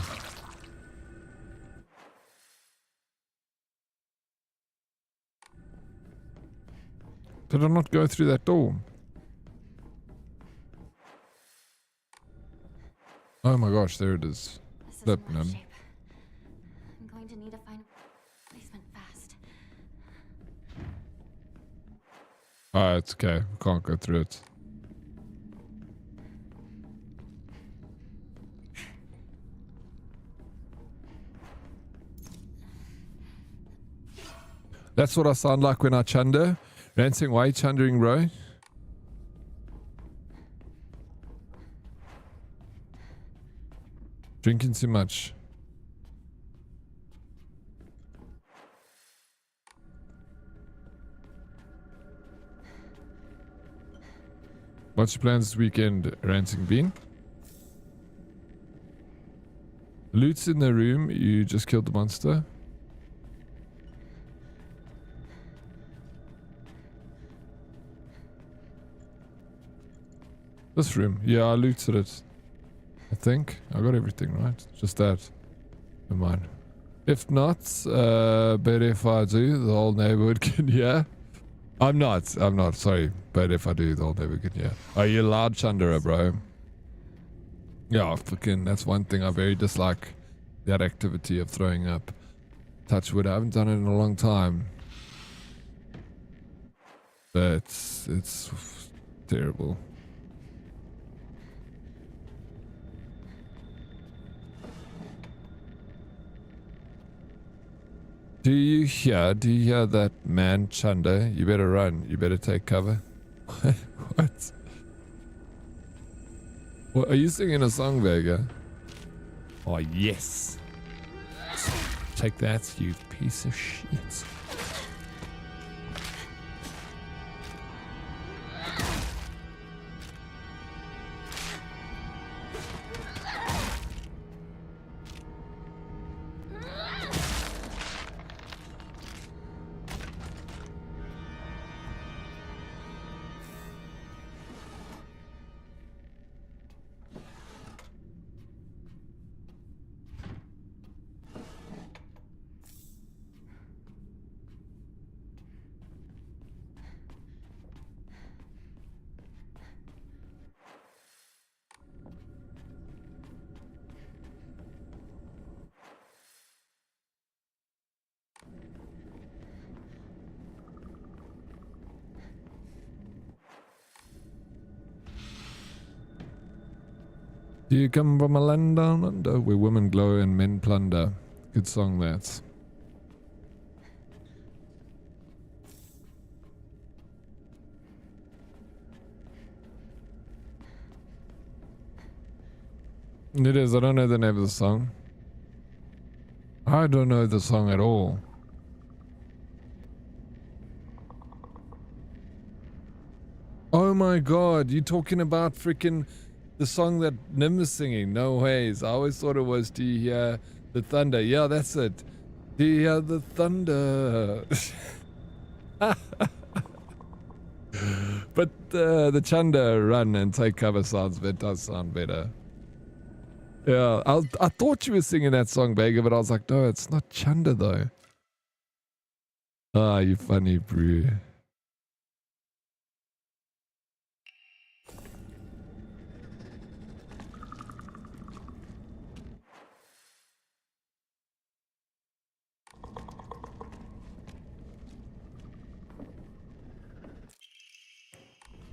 Did I not go through that door? Oh my gosh, there it is. Flip, man. I'm going to need to find a replacement fast. Alright, it's okay. We can't go through it. That's what I sound like when I chunder. Rancing, why are you chundering, bro? Drinking too much. What's your plans this weekend, Rancing Bean? Loot's in the room. You just killed the monster. This room. Yeah, I looted it. I think. I got everything, right? Just that. Never mind. If not, but if I do, the whole neighborhood can hear. I'm not, sorry. But if I do, the whole neighborhood can hear. Are you loud, Chandra, bro? Yeah, fucking, that's one thing I very dislike. That activity of throwing up. Touch wood, I haven't done it in a long time. But it's terrible. Do you hear that man, Chanda? You better run. You better take cover. What? What? Are you singing a song, Vega? Oh, yes. Take that, you piece of shit. Do you come from a land down under where women glow and men plunder? Good song that's. It is. I don't know the name of the song. I don't know the song at all. Oh my god, you talking about freaking the song that Nim is singing? No ways. I always thought it was Do You Hear the Thunder? Yeah, that's it. Do you hear the thunder? But the Chanda run and take cover sounds, it does sound better. Yeah, I thought you were singing that song, Vega, but I was like, no, it's not Chanda though. Ah, you funny brew.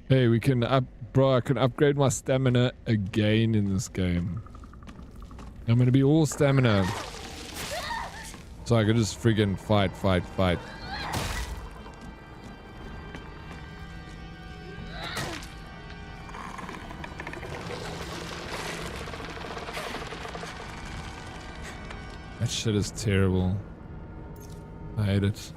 Hey, we can bro, I can upgrade my stamina again in this game. I'm gonna be all stamina. So I can just friggin' fight. That shit is terrible. I hate it.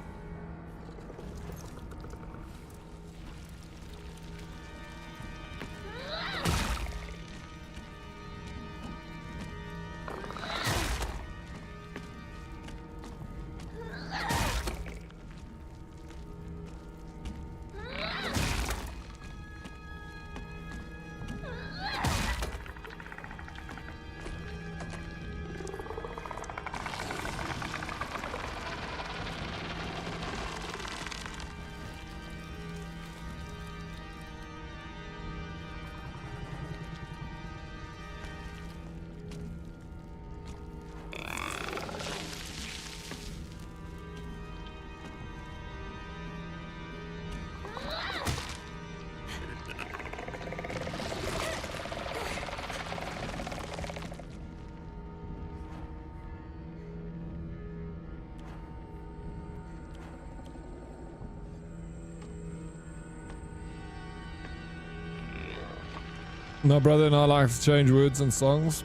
My brother and I like to change words and songs.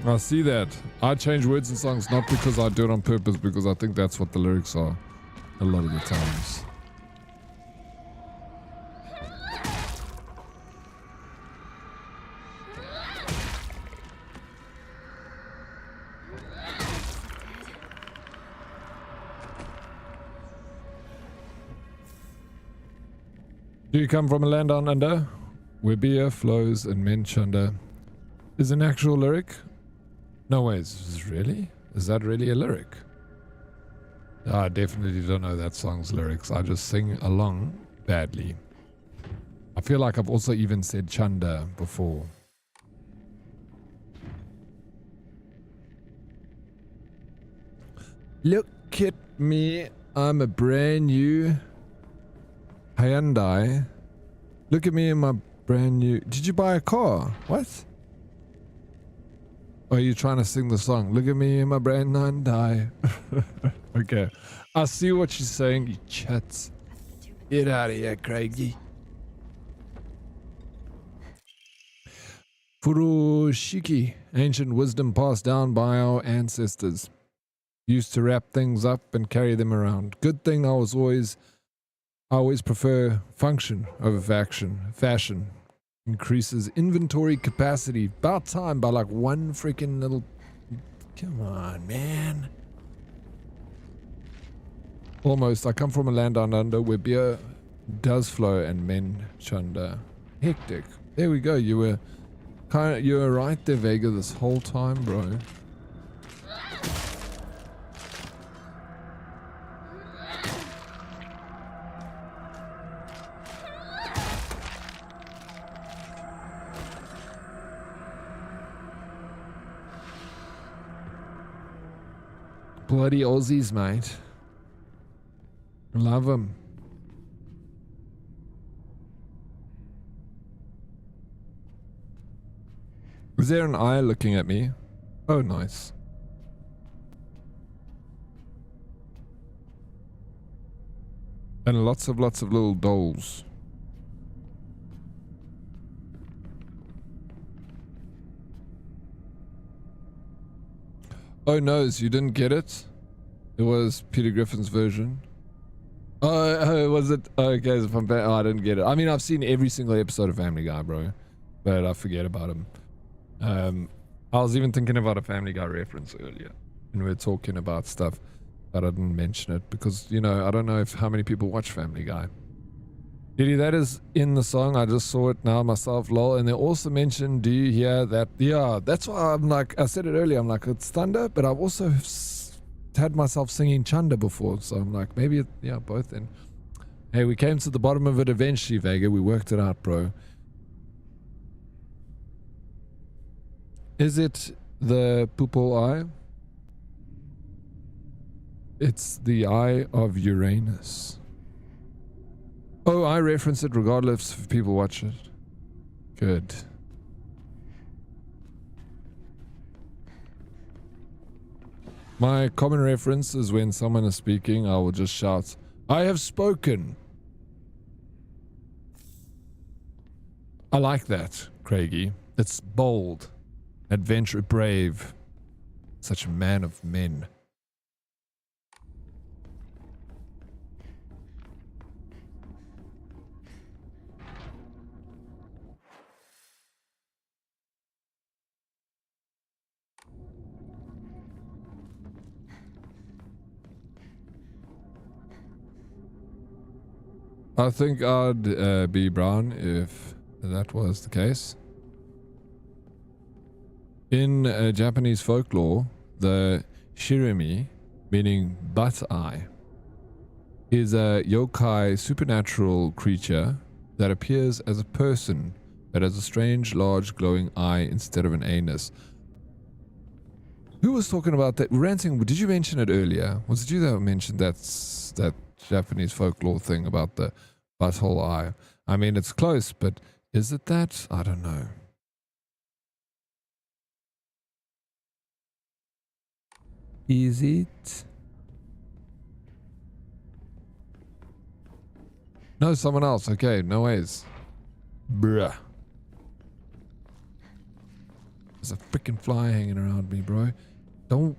I see that. I change words and songs not because I do it on purpose, because I think that's what the lyrics are a lot of the times. Do you come from a land down under? Where beer flows and men chunder is an actual lyric? No ways. Really? Is that really a lyric? I definitely don't know that song's lyrics. I just sing along badly. I feel like I've also even said chunda before. Look at me. I'm a brand new Hyundai. Look at me in my brand new... Did you buy a car? What? Or are you trying to sing the song? Look at me in my brand new Hyundai. Okay. I see what she's saying, you chats. Get out of here, Craigie. Furoshiki. Ancient wisdom passed down by our ancestors. Used to wrap things up and carry them around. Good thing I always prefer function over fashion. Increases inventory capacity. About time by like one freaking little... Come on, man. Almost. I come from a land down under where beer does flow and men chunder. Hectic. There we go. You were right there, Vega, this whole time, bro. Bloody Aussies, mate. Love them. Is there an eye looking at me? Oh, nice. And lots of little dolls. Oh no, you didn't get it? It was Peter Griffin's version. Oh, was it? Okay, so from I didn't get it. I mean, I've seen every single episode of Family Guy, bro, but I forget about him. I was even thinking about a Family Guy reference earlier, and we were talking about stuff, but I didn't mention it because, you know, I don't know how many people watch Family Guy. Diddy, that is in the song. I just saw it now myself, lol. And they also mentioned, do you hear that? Yeah, that's why I'm like, I said it earlier, I'm like, it's thunder, but I've also had myself singing Chanda before, so I'm like, maybe, yeah, both then. Hey, we came to the bottom of it eventually, Vega. We worked it out, bro. Is it the pupil eye? It's the eye of Uranus. Oh, I reference it regardless if people watch it. Good. My common reference is when someone is speaking, I will just shout, I have spoken. I like that, Craigie. It's bold, adventure, brave. Such a man of men. I think I'd be brown if that was the case. In Japanese folklore, the shirimi, meaning butt eye, is a yokai supernatural creature that appears as a person but has a strange, large, glowing eye instead of an anus. Who was talking about that? Ranting, did you mention it earlier? Was it you that mentioned that Japanese folklore thing about the butthole eye? I mean, it's close, but is it that? I don't know. Is it? No, someone else. Okay, no ways. Bruh. There's a freaking fly hanging around me, bro. Don't.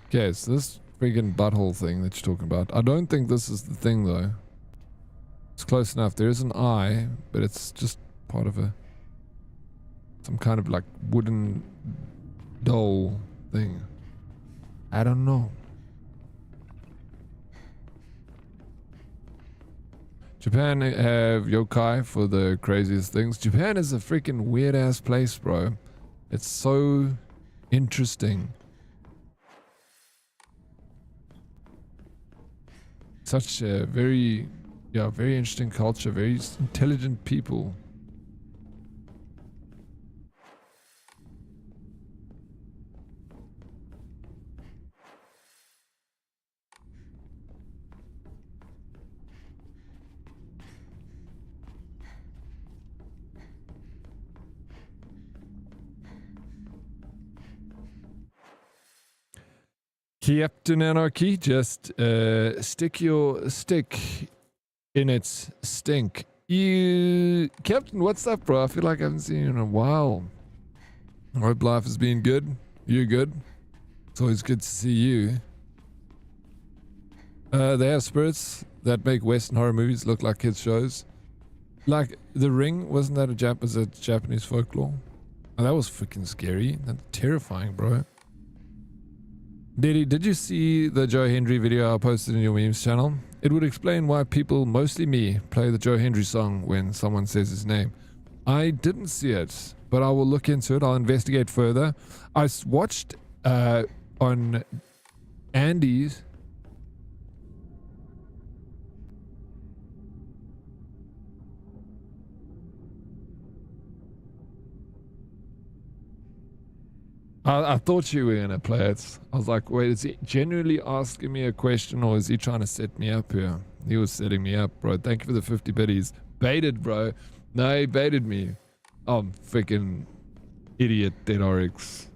Okay, so this freaking butthole thing that you're talking about. I don't think this is the thing, though. It's close enough. There is an eye, but it's just part of some kind of like wooden doll thing. I don't know. Japan have yokai for the craziest things. Japan is a freaking weird ass place, bro. It's so interesting. Such a very interesting culture, very intelligent people. Captain Anarchy, just stick your stick in its stink. Captain, what's up, bro? I feel like I haven't seen you in a while. I hope life has been good. You good? It's always good to see you. They have spirits that make Western horror movies look like kids' shows. Like The Ring, wasn't that a Japanese folklore? Oh, that was freaking scary. That's terrifying, bro. Did you see the Joe Hendry video I posted in your memes channel? It would explain why people, mostly me, play the Joe Hendry song when someone says his name. I didn't see it, but I will look into it. I'll investigate further. I watched on Andy's. I thought you were gonna play it. I was like, wait, is he genuinely asking me a question or is he trying to set me up here? He was setting me up, bro. Thank you for the 50 biddies. Baited, bro. No, he baited me. I'm freaking idiot, Dead Oryx.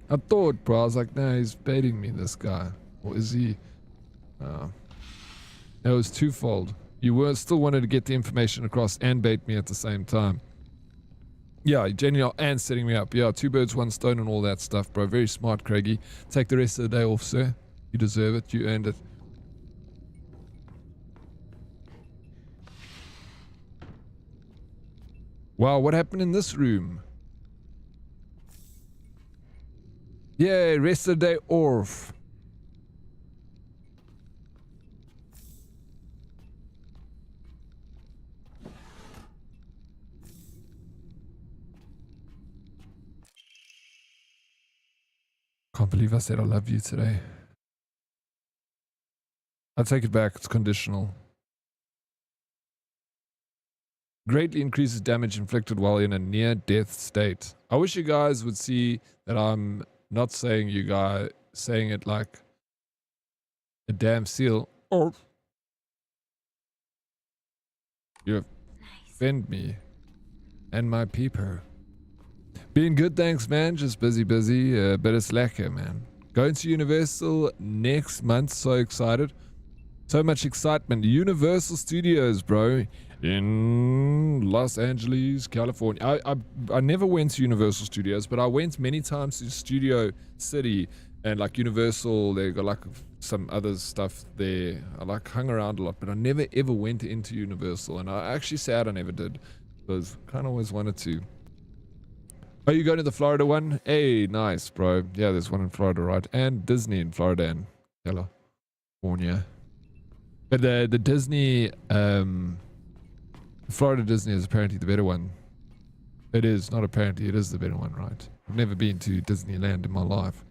I thought, bro. I was like, no, he's baiting me, this guy. Or is he? It was twofold. You were still wanted to get the information across and bait me at the same time. Yeah, genuinely, and setting me up. Yeah, 2 birds, 1 stone and all that stuff, bro. Very smart, Craigie. Take the rest of the day off, sir. You deserve it. You earned it. Wow, what happened in this room? Yeah, rest of the day off. Can't believe I said I love you today. I take it back. It's conditional. Greatly increases damage inflicted while in a near-death state. I wish you guys would see that I'm not saying you guys, saying it like a damn seal. Or you offend me and my peeper. Being good, thanks, man. Just busy, but it's lekker, man. Going to Universal next month. So excited. So much excitement. Universal Studios, bro. In Los Angeles, California. I never went to Universal Studios, but I went many times to Studio City and like Universal. They got like some other stuff there. I like hung around a lot, but I never ever went into Universal. And I actually sad I never did, because kind of always wanted to. Are you going to the Florida one? Hey, nice, bro. Yeah, there's one in Florida, right? And Disney in Florida and California. But the Disney, Florida Disney is apparently the better one. It is, not apparently, it is the better one, right? I've never been to Disneyland in my life.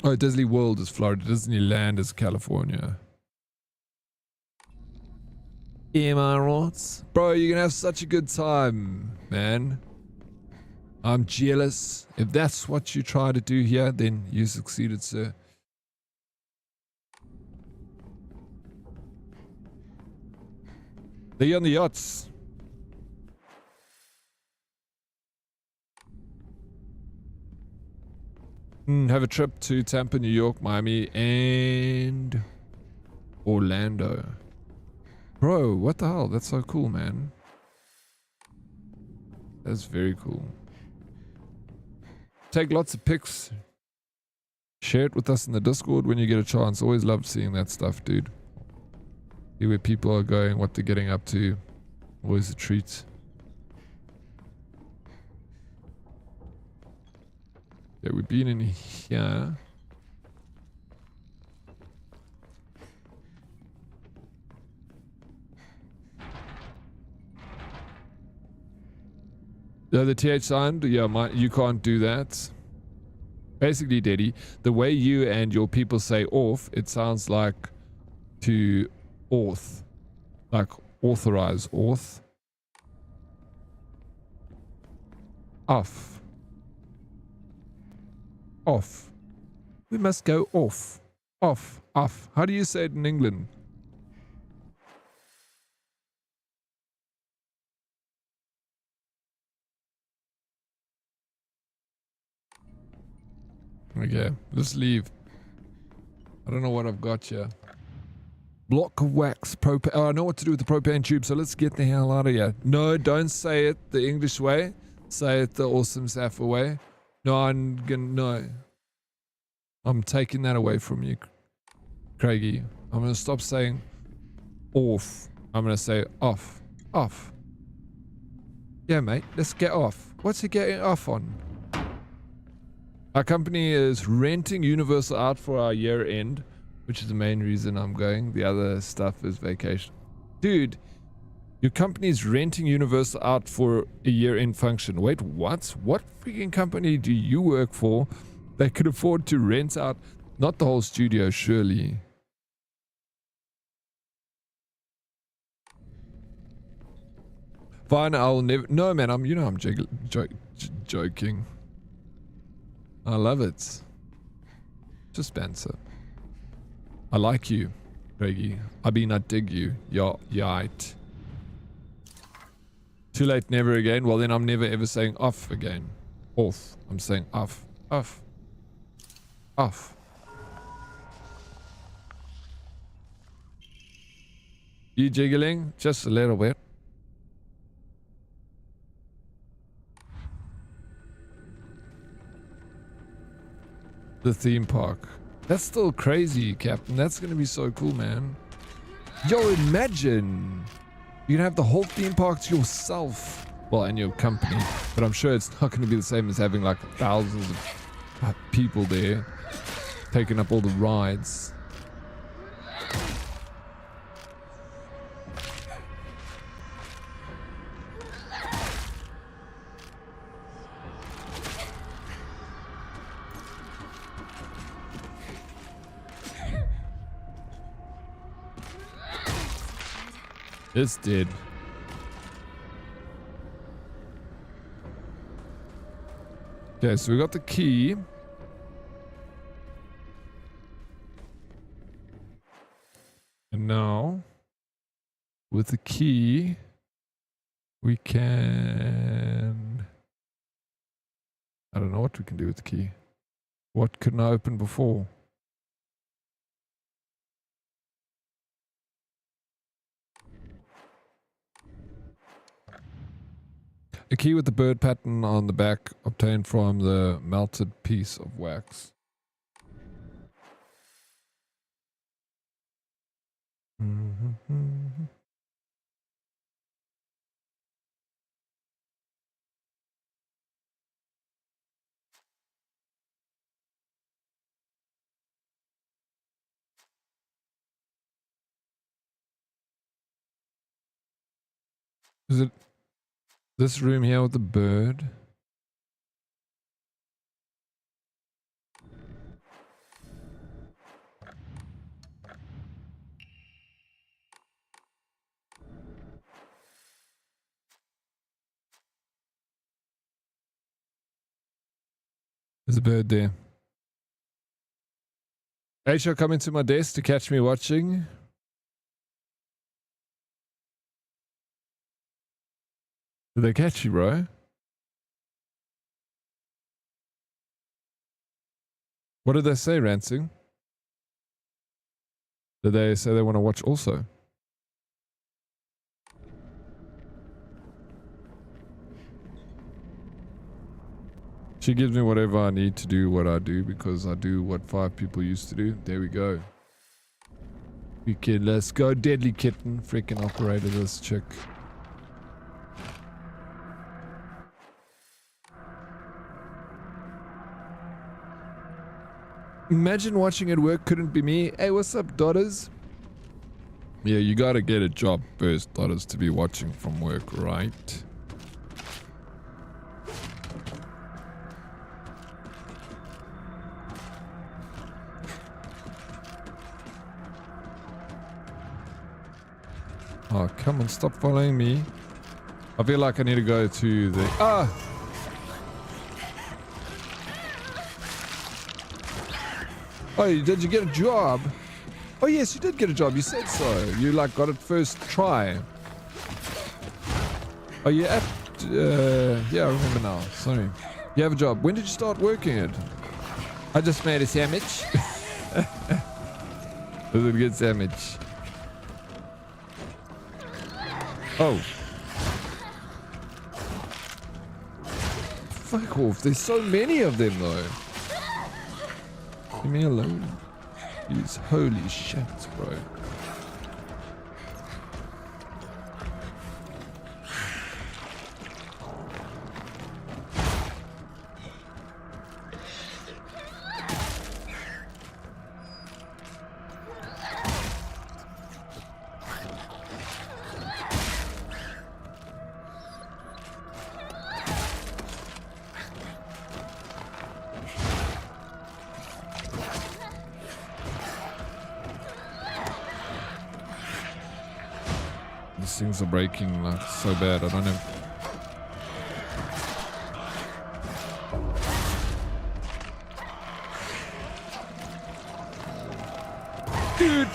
Oh, Disney World is Florida. Disneyland is California. Am I right? Bro, you're gonna have such a good time, man. I'm jealous. If that's what you try to do here, then you succeeded, sir. They're on the yachts. Have a trip to Tampa, New York, Miami, and Orlando. Bro, what the hell? That's so cool, man. That's very cool. Take lots of pics. Share it with us in the Discord when you get a chance. Always loved seeing that stuff, dude. See where people are going, what they're getting up to. Always a treat. Yeah, we've been in here. The TH sound, yeah, you can't do that. Basically, Daddy, the way you and your people say off, it sounds like to auth, like authorize, auth. Off. Off. We must go off. Off. Off. How do you say it in England? Okay, let's leave. I don't know what I've got here. Block of wax, propane. Oh, I know what to do with the propane tube, so let's get the hell out of here. No, don't say it the English way. Say it the awesome Sappho way. No, no. I'm taking that away from you, Craigie. I'm gonna stop saying off. I'm gonna say off. Off. Yeah, mate, let's get off. What's he getting off on? Our company is renting Universal out for our year end, which is the main reason I'm going. The other stuff is vacation. Dude, your company's renting Universal out for a year end function. Wait, what? What freaking company do you work for that could afford to rent out? Not the whole studio, surely. Fine, I'll never... No, man, I'm joking. I love it. Suspense. I like you, Reggie. I dig you. Yeah, right. Too late, never again. Well, then I'm never ever saying off again. Off. I'm saying off. Off. Off. You jiggling? Just a little bit. The theme park. That's still crazy, Captain. That's gonna be so cool, man. Yo, imagine you can have the whole theme park to yourself. Well, and your company. But I'm sure it's not gonna be the same as having like thousands of people there taking up all the rides. It's dead. Okay, so we got the key. And now, with the key, we can... I don't know what we can do with the key. What couldn't I open before? A key with the bird pattern on the back obtained from the melted piece of wax. Is it this room here with the bird? There's a bird there. Aisha coming to my desk to catch me watching. Did they catch you, bro? What did they say, Ransing? Did they say they want to watch also? She gives me whatever I need to do what I do because I do what 5 people used to do. There we go. Okay, let's go. Deadly Kitten. Freaking operator, this chick. Imagine watching at work couldn't be me. Hey, what's up, daughters? Yeah, you gotta get a job first, daughters, to be watching from work, right? Oh, come on, stop following me. I feel like I need to go to the... Ah! Oh, did you get a job? Oh yes, you did get a job. You said so. You like got it first try. Oh, you at... yeah, I remember now. Sorry. You have a job. When did you start working it? I just made a sandwich. Was it a good sandwich? Oh. Fuck off. There's so many of them though. Leave me alone. These holy shit, bro. These things are breaking like so bad. I don't know.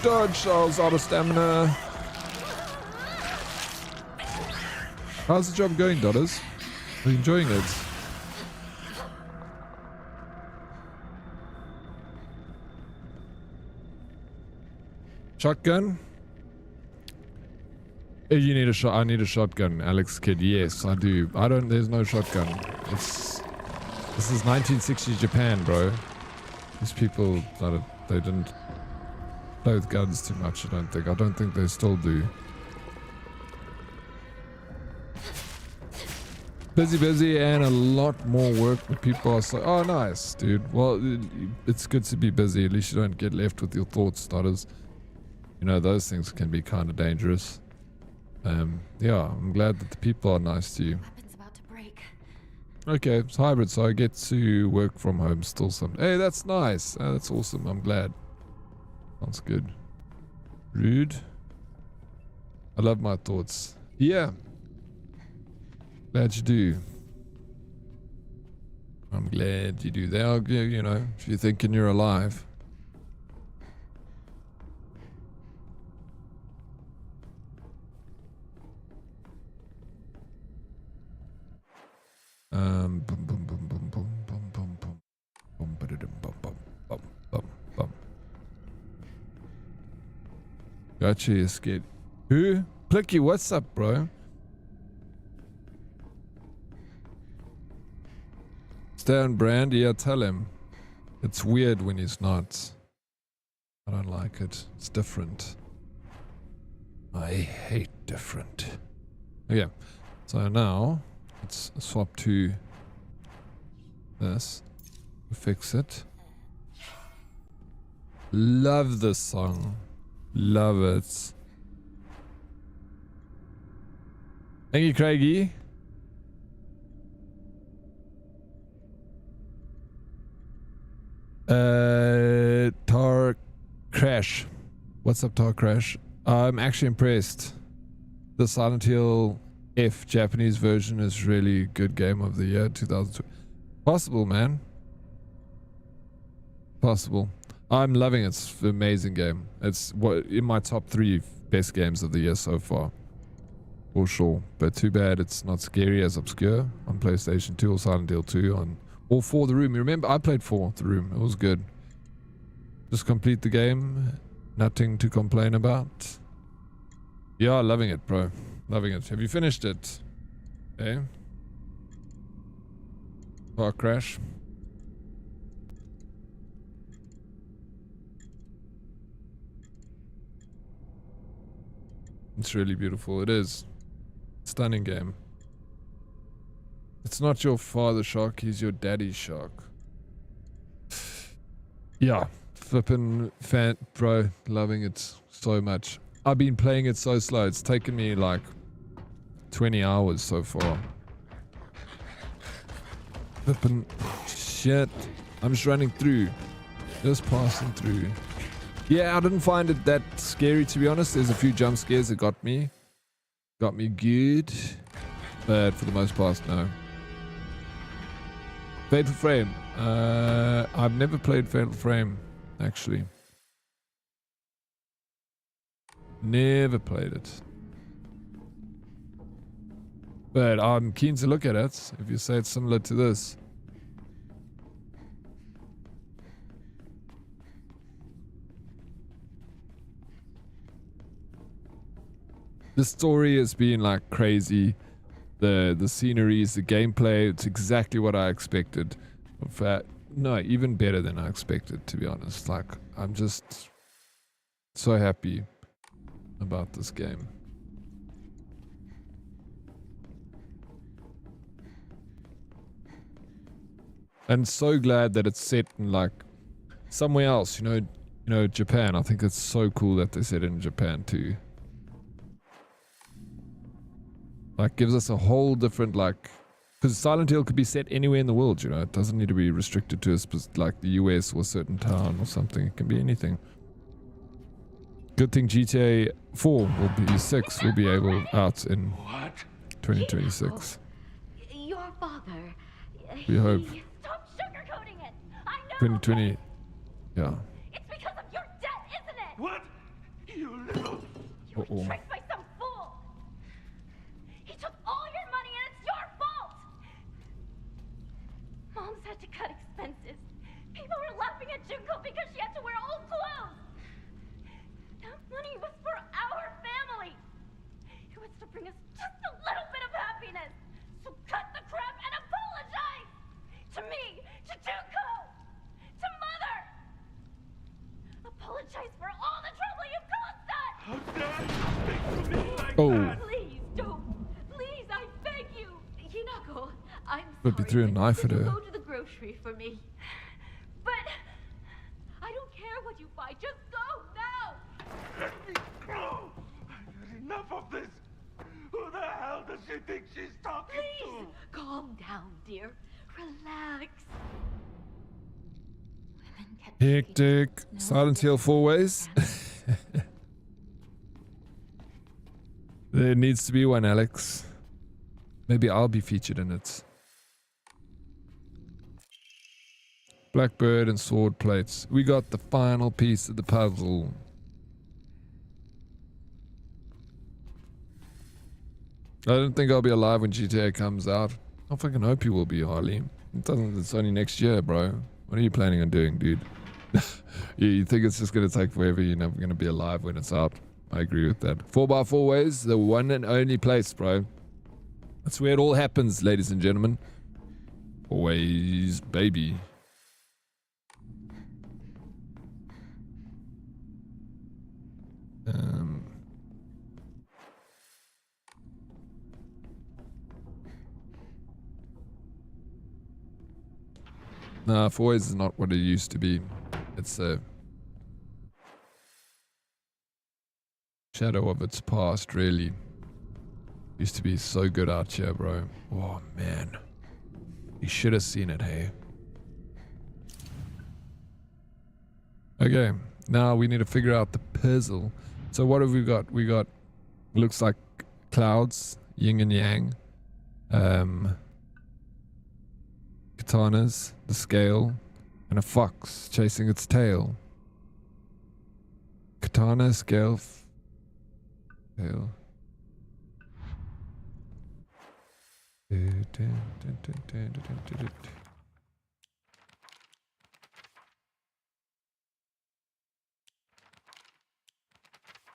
dodge. I was out of stamina. How's the job going, Dodders? Are you enjoying it? Shotgun? You need a shot. I need a shotgun, Alex Kidd. Yes, I do. I don't. There's no shotgun. This is 1960s Japan, bro. These people, they didn't play with guns too much. I don't think they still do. Busy, and a lot more work. But people are so. Oh, nice, dude. Well, it's good to be busy. At least you don't get left with your thoughts, starters. You know, those things can be kind of dangerous. Yeah, I'm glad that the people are nice to you. Weapon's about to break. Okay, it's hybrid, so I get to work from home still some. Hey, that's nice. That's awesome. I'm glad. Sounds good. Rude. I love my thoughts. Yeah. Glad you do. I'm glad you do. They are, you know, if you're thinking you're alive. Boom, boom, boom, boom, boom, boom, boom, boom, boom, ba-da-dum, bum, bum, bum, bum, bum. Gotcha, you're scared. Who? Plicky, what's up, bro? Stay on brand? Yeah, tell him. It's weird when he's not. I don't like it. It's different. I hate different. Okay, so now let's swap to this. Fix it. Love this song. Love it. Thank you, Craigie. Tar Crash. What's up, Tar Crash? I'm actually impressed. The Silent Hill F Japanese version is really good game of the year 2002. Possible, man. Possible. I'm loving it. It's an amazing game. It's in my top 3 best games of the year so far. For sure. But too bad it's not scary as obscure on PlayStation 2 or Silent Hill 2 on or For the Room. You remember I played For the Room. It was good. Just complete the game. Nothing to complain about. Yeah, loving it, bro. Loving it. Have you finished it? Okay. Car crash. It's really beautiful. It is. Stunning game. It's not your father shark, he's your daddy shark. Yeah. Flippin' fan, bro. Loving it so much. I've been playing it so slow. It's taken me like 20 hours so far. Flippin' shit. I'm just running through. Just passing through. Yeah, I didn't find it that scary, to be honest. There's a few jump scares that got me. Got me good. But for the most part, no. Fatal Frame. I've never played Fatal Frame, actually. Never played it. But I'm keen to look at it, if you say it's similar to this. The story has been like crazy. The sceneries, the gameplay, it's exactly what I expected. In fact, no, even better than I expected, to be honest. Like, I'm just so happy about this game. And so glad that it's set in like somewhere else, you know, Japan. I think it's so cool that they set it in Japan too. Like, gives us a whole different, like, because Silent Hill could be set anywhere in the world, you know. It doesn't need to be restricted to like the US or a certain town or something. It can be anything. Good thing GTA 4 will be 6 will be able out in 2026. Your father. We hope. Stop sugarcoating it. I know. 2020. Yeah. It's because of your debt, isn't it? What? You were Uh-oh. tricked by some fool! He took all your money and it's your fault! Mom's had to cut expenses. People were laughing at Junko because she had to wear old clothes! That money was for our family! It was to bring us just a little bit of happiness! So cut the crap and apologize! To me! To Junko! To Mother! Apologize for all the trouble you've caused us! How dare you speak to me like Oh. that? Please don't. Please, I beg you. Hinako, I'm But he sorry. threw a but knife at you her. Go to the grocery for me. But I don't care what you buy. Just go now. Let me go! I've had enough of this! Who the hell does she think she's talking Please, calm down, dear. Relax. Women get Hectic. treated no Silent Hill different 4 ways. than There needs to be one, Alex. Maybe I'll be featured in it. Blackbird and sword plates. We got the final piece of the puzzle. I don't think I'll be alive when GTA comes out. I fucking hope you will be, Harley. It doesn't. It's only next year, bro. What are you planning on doing, dude? You think it's just gonna take forever? You're never gonna be alive when it's out. I agree with that. 4x4 ways, the one and only place, bro. That's where it all happens, ladies and gentlemen. Always, baby. Nah, 4 ways is not what it used to be. It's a shadow of its past, really. Used to be so good out here, bro. Oh, man. You should have seen it, hey? Okay, now we need to figure out the puzzle. So what have we got? We got, looks like clouds, yin and yang. Katanas, the scale, and a fox chasing its tail. Katana, scale, tail.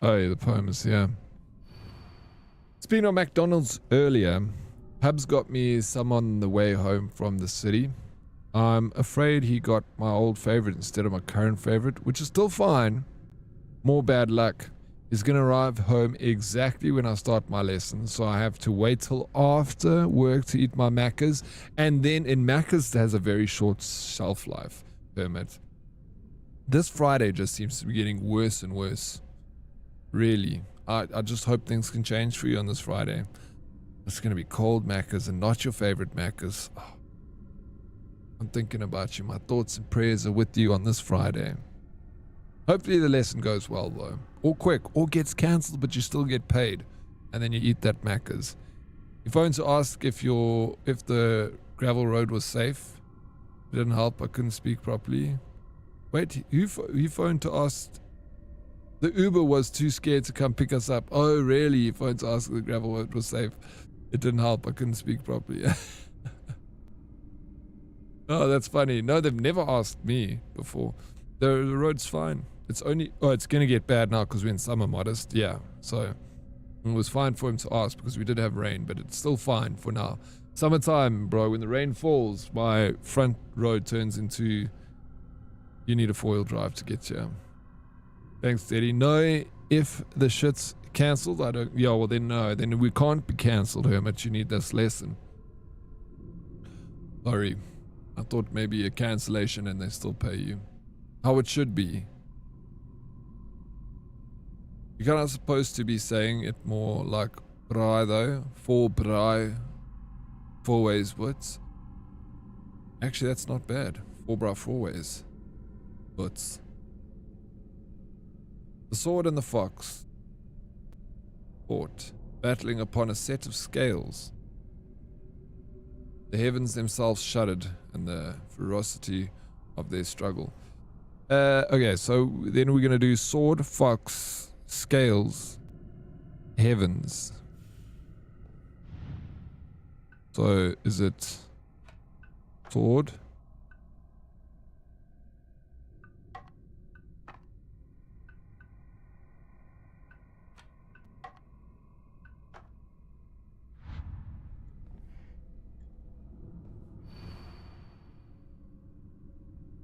Oh yeah, the poem is, yeah. Speaking of McDonald's earlier, Hubs got me some on the way home from the city. I'm afraid he got my old favorite instead of my current favorite, which is still fine. More bad luck. He's gonna arrive home exactly when I start my lesson, so I have to wait till after work to eat my Macca's, and then in Macca's has a very short shelf life permit. This Friday just seems to be getting worse and worse. Really. I just hope things can change for you on this Friday. It's gonna be cold Macca's and not your favorite Macca's. Oh, I'm thinking about you. My thoughts and prayers are with you on this Friday. Hopefully the lesson goes well though. Or quick, or gets cancelled but you still get paid. And then you eat that Macca's. You phoned to ask if the gravel road was safe. It didn't help, I couldn't speak properly. Wait, you phoned to ask... The Uber was too scared to come pick us up. Oh really? You phoned to ask if the gravel road was safe. It didn't help, I couldn't speak properly. Oh, that's funny. No, they've never asked me before. The road's fine. It's only... Oh, it's going to get bad now because we're in summer, modest. Yeah, so it was fine for him to ask because we did have rain, but it's still fine for now. Summertime, bro, when the rain falls, my front road turns into... You need a four-wheel drive to get here. Thanks, Daddy. No, if the shit's cancelled, I don't... Yeah, well then no. Then we can't be cancelled, Hermit. You need this lesson. Sorry. I thought maybe a cancellation and they still pay you. How it should be. You're kind of supposed to be saying it more like brai though. For brai. 4 ways woods. Actually, that's not bad. 4 brai 4 ways. Woods. The sword and the fox fought, battling upon a set of scales. The heavens themselves shuddered in the ferocity of their struggle. Okay, so then we're going to do sword, fox, scales, heavens. So is it sword?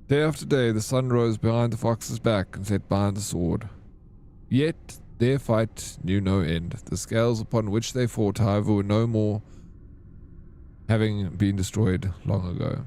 Day after day, the sun rose behind the fox's back and set behind the sword. Yet their fight knew no end. The scales upon which they fought, however, were no more, having been destroyed long ago.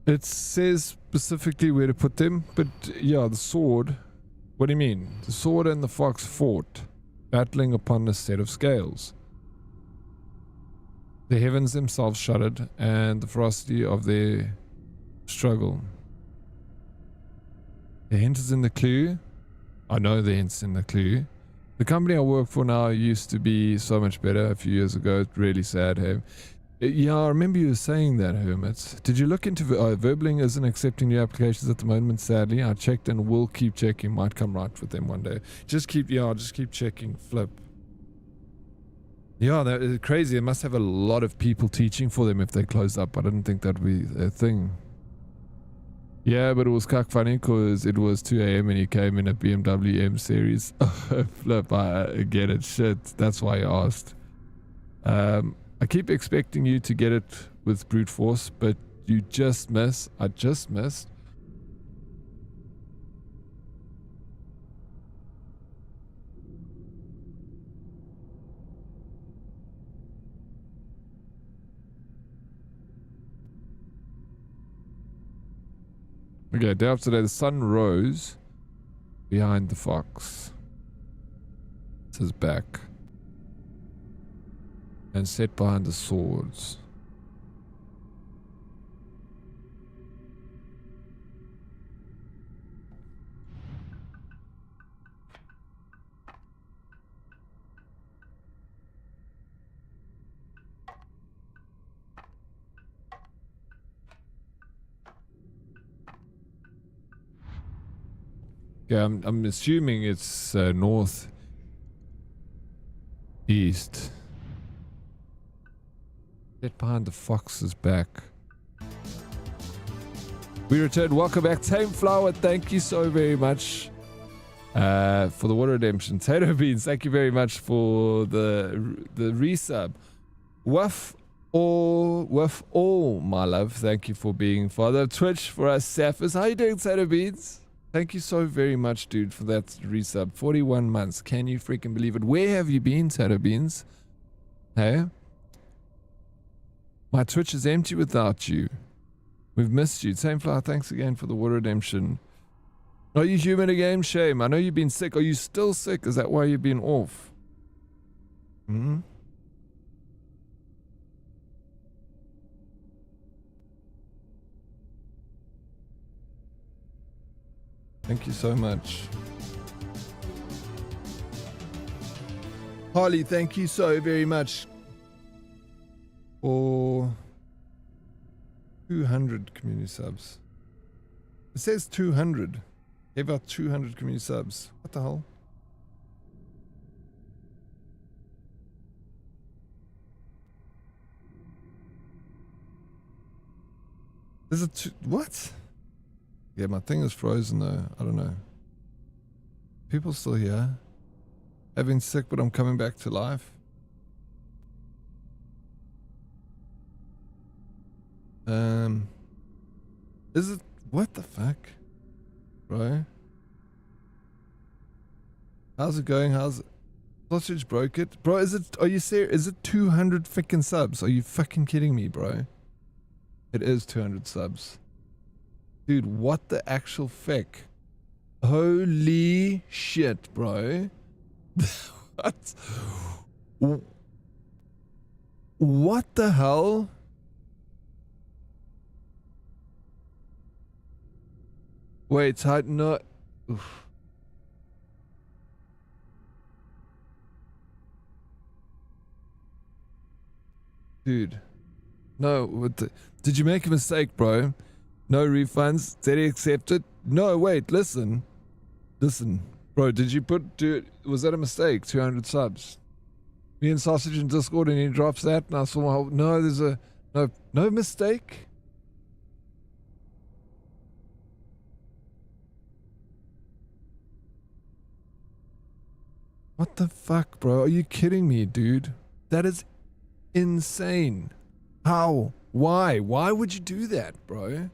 It says specifically where to put them, but yeah, the sword. What do you mean? The sword and the fox fought, battling upon a set of scales. The heavens themselves shuddered, and the ferocity of their struggle. The hint is in the clue. I know the hint's in the clue. The company I work for now used to be so much better a few years ago. It's really sad, hey? Yeah, I remember you saying that, Hermit. Did you look into Verbling isn't accepting new applications at the moment, sadly. I checked and will keep checking. Might come right with them one day. Just keep checking. Flip. Yeah, that is crazy. They must have a lot of people teaching for them if they close up. I didn't think that'd be a thing. Yeah, but it was kind of funny because it was 2 a.m. and he came in a BMW M series. Flip, I get it. Shit, that's why I asked. I keep expecting you to get it with brute force, but you just miss. I just missed. Okay, day after day, the sun rose behind the fox. It's his back. And set behind the swords. Yeah, I'm assuming it's north east. Get behind the fox's back. We returned. Welcome back, Tame Flower. Thank you so very much for the water redemption. Tato Beans, thank you very much for the resub. Wuff all, my love. Thank you for being father. Twitch for us, Sapphirs. How you doing, Tato Beans? Thank you so very much, dude, for that resub. 41 months. Can you freaking believe it? Where have you been, Tato Beans? Hey? My Twitch is empty without you. We've missed you. Same flower, thanks again for the water redemption. Are you human again? Shame. I know you've been sick. Are you still sick? Is that why you've been off? Hmm? Thank you so much. Harley, thank you so very much for 200 community subs. It says 200. Gave out 200 community subs. What the hell? Is it what? Yeah, my thing is frozen though. I don't know. People still here. I've been sick, but I'm coming back to life. Is it what the fuck? Bro? How's it going? How's it? Sausage broke it? Bro, is it, are you serious? Is it 200 freaking subs? Are you fucking kidding me, bro? It is 200 subs. Dude, what the actual feck? Holy shit, bro. What? What the hell? Wait, no. Oof. Dude. No, what the, did you make a mistake, bro? No refunds? Did he accept it? No, wait, listen. Listen. Bro, did you put, dude, was that a mistake? 200 subs. Me and Sausage in Discord and he drops that and I saw, no, there's a, no mistake. What the fuck, bro? Are you kidding me, dude? That is insane. How? Why? Why would you do that, bro?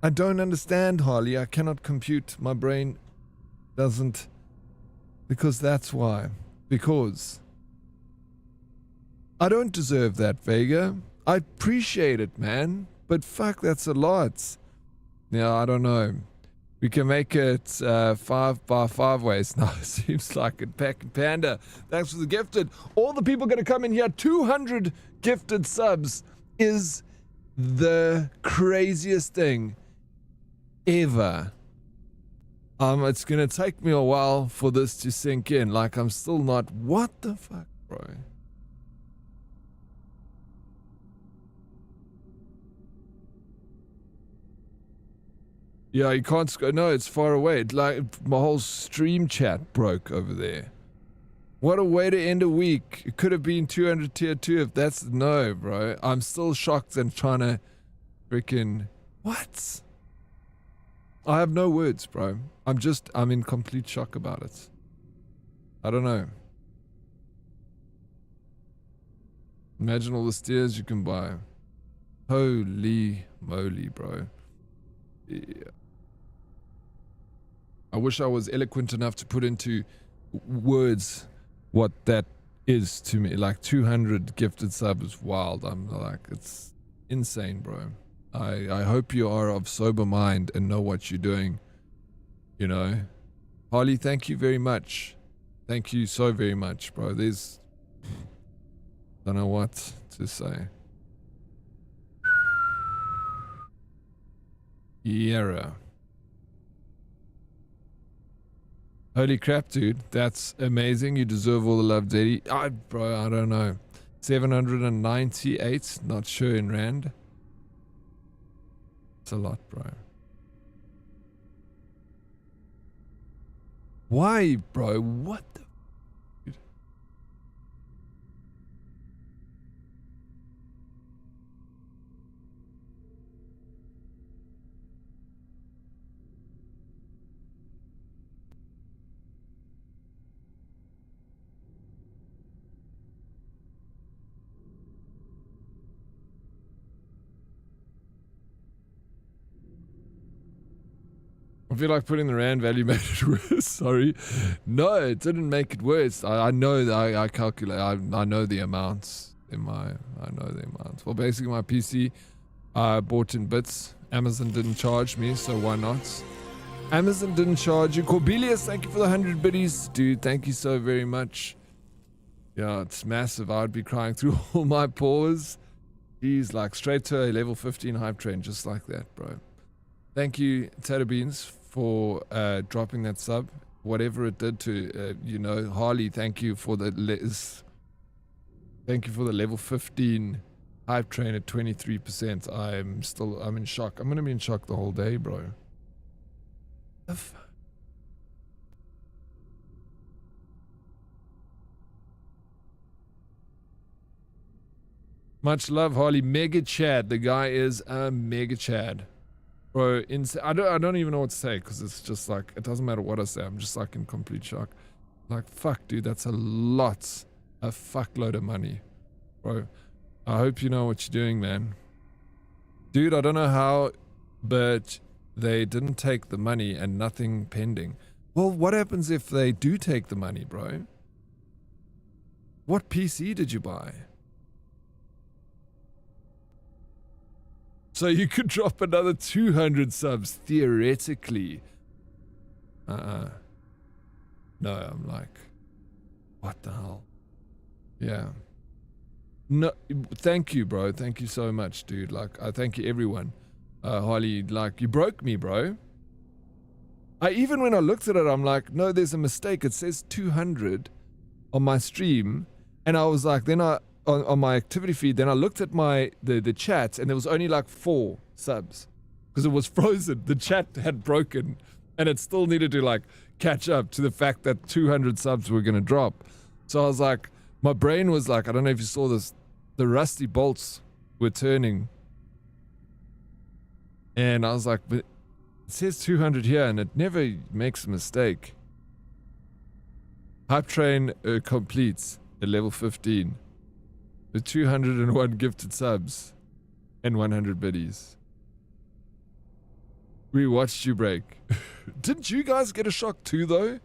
I don't understand, Harley. I cannot compute. My brain doesn't. Because that's why. Because I don't deserve that, Vega. I appreciate it, man. But fuck, that's a lot. Yeah, I don't know. We can make it 5 by 5 ways. No, it seems like it. Pack and Panda, thanks for the gifted. All the people going to come in here. 200 gifted subs is the craziest thing ever. It's going to take me a while for this to sink in. Like, I'm still not... What the fuck, bro? Yeah, you can't go. No, it's far away. Like my whole stream chat broke over there. What a way to end a week. It could have been 200 tier 2 if that's no, bro. I'm still shocked and trying to freaking what? I have no words, bro. I'm in complete shock about it. I don't know. Imagine all the steers you can buy. Holy moly, bro. Yeah. I wish I was eloquent enough to put into words what that is to me. Like 200 gifted subs, wild. I'm like, it's insane, bro. I hope you are of sober mind and know what you're doing. You know, Harley, thank you very much. Thank you so very much, bro. There's, don't know what to say. Yeah. Holy crap, dude. That's amazing. You deserve all the love, Daddy. Bro, I don't know. 798, not sure in Rand. It's a lot, bro. Why, bro? What the... Dude? I feel like putting the Rand value made it worse. Sorry. No, it didn't make it worse. I know that I calculate. I know the amounts. I know the amounts. Well, basically my PC I bought in bits. Amazon didn't charge me, so why not? Amazon didn't charge you. Corbelius, thank you for the 100 biddies. Dude, thank you so very much. Yeah, it's massive. I'd be crying through all my pores. He's like straight to a level 15 hype train, just like that, bro. Thank you, Tater Beans, for dropping that sub. Whatever it did to, you know, Harley, thank you for the level 15 hype train at 23%. I'm in shock. I'm gonna be in shock the whole day, bro. Much love, Harley. Mega Chad. The guy is a mega Chad. Bro, I don't even know what to say, because it's just like, it doesn't matter what I say. I'm just like in complete shock. Like, fuck, dude, that's a fuckload of money. Bro, I hope you know what you're doing, man. Dude, I don't know how, but they didn't take the money and nothing pending. Well, what happens if they do take the money, bro? What PC did you buy? So you could drop another 200 subs, theoretically. No, I'm like, what the hell? Yeah. No, thank you, bro. Thank you so much, dude. Like, I thank you, everyone. Harley, like, you broke me, bro. Even when I looked at it, I'm like, no, there's a mistake. It says 200 on my stream. And I was like, then on my activity feed, then I looked at the chat, and there was only like 4 subs because it was frozen. The chat had broken, and it still needed to like catch up to the fact that 200 subs were gonna drop. So I was like, my brain was like, I don't know if you saw this, the rusty bolts were turning, and I was like, but it says 200 here, and it never makes a mistake. Hype train completes at level 15. The 201 gifted subs and 100 biddies. We watched you break. Didn't you guys get a shock too, though,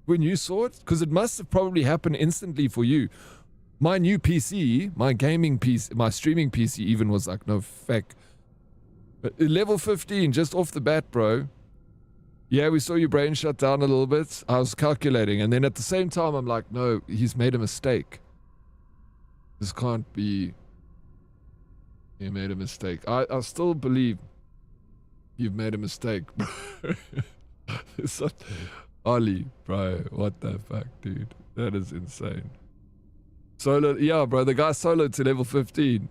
when you saw it? Because it must have probably happened instantly for you. My new PC, my gaming PC, my streaming PC even was like, no, feck. But level 15, just off the bat, bro. Yeah, we saw your brain shut down a little bit. I was calculating, and then at the same time, I'm like, no, he's made a mistake. This can't be. You made a mistake. I still believe you've made a mistake. Ollie, bro, what the fuck, dude? That is insane. Solo, yeah, bro, the guy soloed to level 15.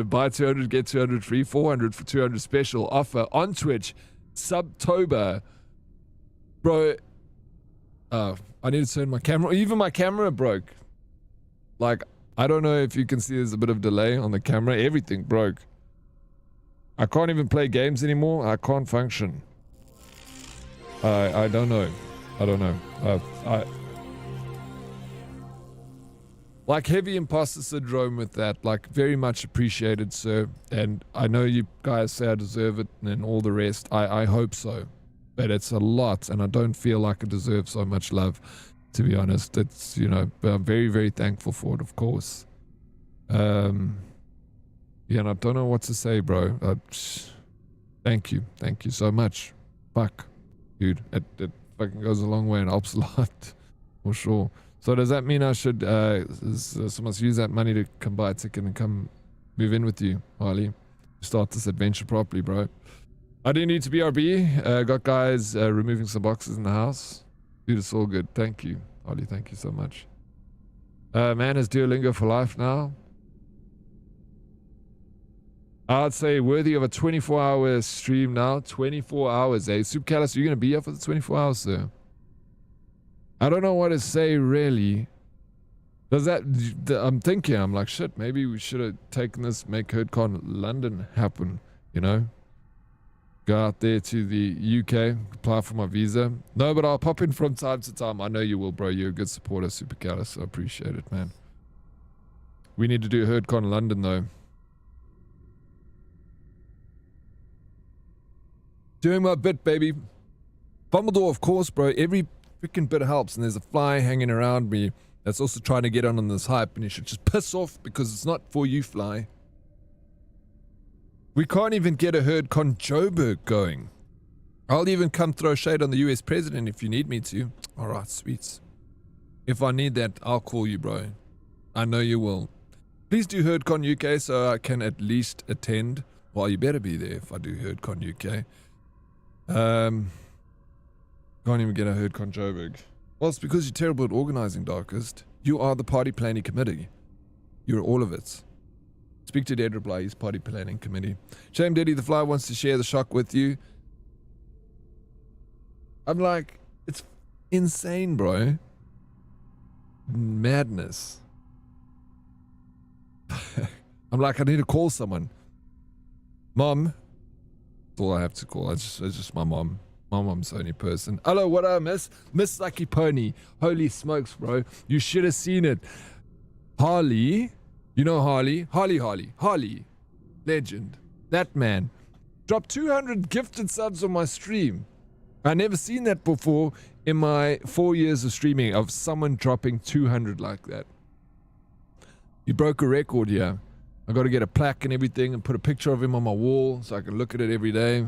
Buy 200, get 200 free, 400 for 200 special offer on Twitch. Subtober. Bro, I need to turn my camera. Even my camera broke. Like, I don't know if you can see there's a bit of delay on the camera. Everything broke. I can't even play games anymore. I can't function. I don't know. I don't know. Like, heavy imposter syndrome with that. Like, very much appreciated, sir. And I know you guys say I deserve it and all the rest. I hope so. But it's a lot, and I don't feel like I deserve so much love, to be honest. It's, you know, but I'm very, very thankful for it, of course. Yeah, and I don't know what to say, bro. Thank you so much. Fuck, dude, it fucking goes a long way and helps a lot, for sure. So does that mean I should, someone use that money to come buy a ticket and come move in with you, Harley? Start this adventure properly, bro. I do need to BRB. Got guys removing some boxes in the house. Dude, it's all good. Thank you, Ollie. Thank you so much. Man, is Duolingo for life now? I'd say worthy of a 24-hour stream now. 24 hours, eh? Soup Callus, are you going to be here for the 24 hours, sir? I don't know what to say, really. Does that... I'm thinking, I'm like, shit, maybe we should have taken this Make HerdCon London happen, you know? Go out there to the UK, apply for my visa. No, but I'll pop in from time to time. I know you will, bro. You're a good supporter, Super Callus. So I appreciate it, man. We need to do HerdCon London, though. Doing my bit, baby. Fumbledore, of course, bro. Every freaking bit helps. And there's a fly hanging around me. that's also trying to get on this hype, and you should just piss off because it's not for you, Fly. We can't even get a herd con Joburg going. I'll even come throw shade on the US president if you need me to. Alright, sweets. If I need that, I'll call you, bro. I know you will. Please do HerdCon UK so I can at least attend. Well, you better be there if I do HerdCon UK. Can't even get a HerdCon Joburg. Well, it's because you're terrible at organizing, Darkest. You are the party planning committee. You're all of it. Speak to Dead Reply, he's party planning committee. Shame Daddy the Fly wants to share the shock with you. I'm like, it's insane, bro. Madness. I'm like, I need to call someone. Mom. That's all I have to call. It's just my mom. My mom's the only person. Hello, what I miss? Miss Lucky Pony. Holy smokes, bro. You should have seen it. Harley. You know Harley? Harley. Legend. That man. Dropped 200 gifted subs on my stream. I never seen that before in my 4 years of streaming, of someone dropping 200 like that. He broke a record here. I got to get a plaque and everything and put a picture of him on my wall so I can look at it every day.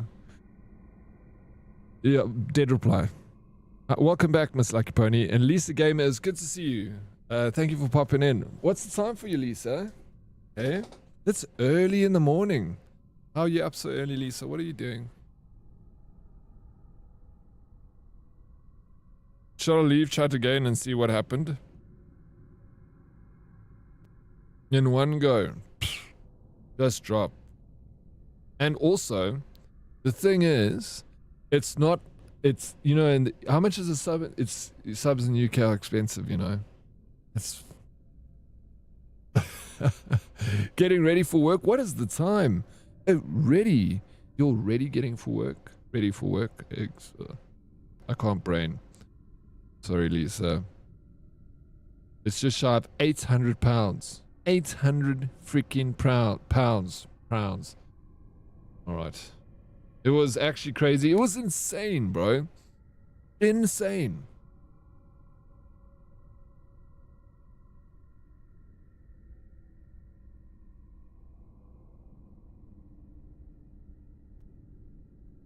Yeah, Dead Reply. Welcome back, Miss Lucky Pony. And Lisa Gamer, it's good to see you. Thank you for popping in. What's the time for you, Lisa? Hey? It's early in the morning. How are you up so early, Lisa? What are you doing? Shall I leave chat again and see what happened? In one go. Just drop. And also, the thing is, it's not, it's, you know, and how much is a sub? It's, subs in the UK are expensive, you know. It's getting ready for work. What is the time? Ready. You're ready getting for work? Ready for work? I can't brain. Sorry, Lisa. It's just shy of 800 pounds. 800 freaking pounds. Alright. It was actually crazy. It was insane, bro. Insane.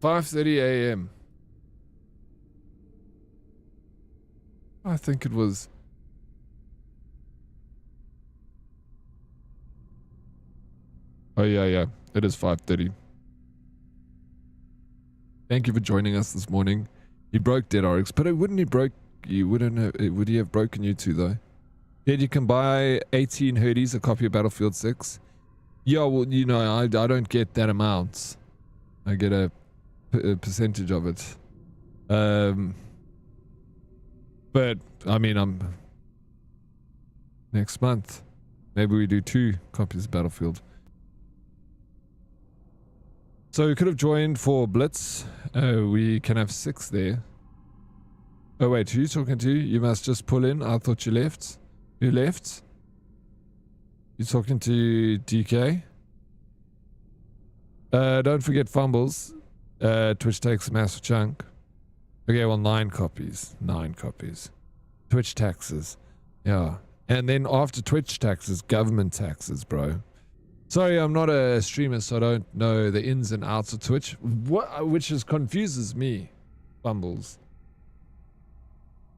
$5:30 a.m. I think it was. Oh yeah. It is 5:30. Thank you for joining us this morning. He broke Dead Oryx, but wouldn't he broke you? Would he have broken you too though? Yeah, you can buy 18 herdies, a copy of Battlefield 6. Yeah, well, you know, I don't get that amount. I get a percentage of it. But I mean, I'm next month. Maybe we do 2 copies of Battlefield. So we could have joined for Blitz. We can have 6 there. Oh wait, who are you talking to? You must just pull in. I thought you left. You left? You talking to DK? Don't forget fumbles. Twitch takes a massive chunk. Okay, well, 9 copies. 9 copies. Twitch taxes. Yeah. And then after Twitch taxes, government taxes, bro. Sorry, I'm not a streamer, so I don't know the ins and outs of Twitch. Which confuses me. Fumbles.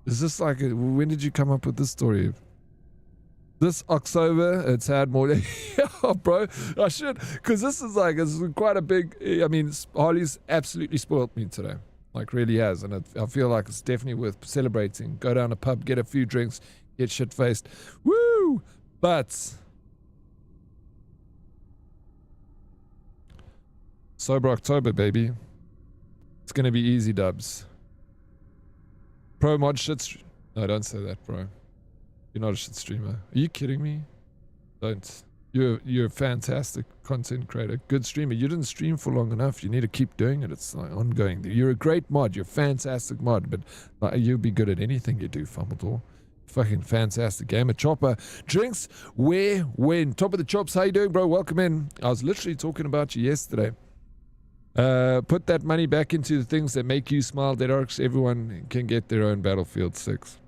Is this like, when did you come up with this story? This October, it's had more. Yeah, bro, I should, because this is like, it's quite a big. I mean, Harley's absolutely spoiled me today, like really has, and I feel like it's definitely worth celebrating. Go down a pub, get a few drinks, get shit faced, woo! But sober October, baby. It's gonna be easy dubs. Pro mod shit. No, don't say that, bro. You're not a shit streamer. Are you kidding me? Don't. You're a fantastic content creator. Good streamer. You didn't stream for long enough. You need to keep doing it. It's like ongoing. You're a great mod. You're a fantastic mod. But like, you'll be good at anything you do, Fumbledore. Fucking fantastic gamer. Chopper. Drinks. Where? When? Top of the chops. How you doing, bro? Welcome in. I was literally talking about you yesterday. Put that money back into the things that make you smile, Dead Oryx. Everyone can get their own Battlefield 6.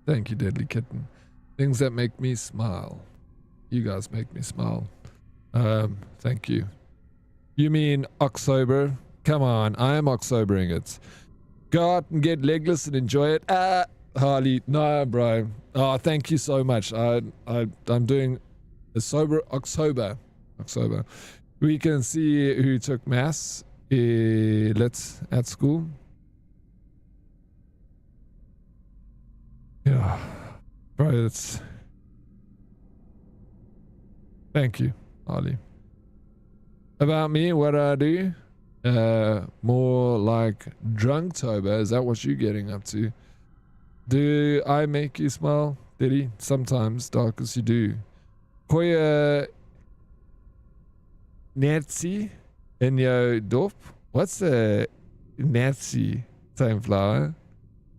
Thank you, Deadly Kitten. Things that make me smile. You guys make me smile. Thank you. You mean October? Come on, I am Octobering it. Go out and get legless and enjoy it. Harley, no, bro. Oh, thank you so much. I'm doing a sober October. We can see who took mass at school. Yeah, bro, it's. Thank you, Harley. About me, what I do? More like Drunktober. Is that what you're getting up to? Do I make you smile, Diddy? Sometimes, dark as you do. Koya Nazi in your dorp? What's a Nazi time flower?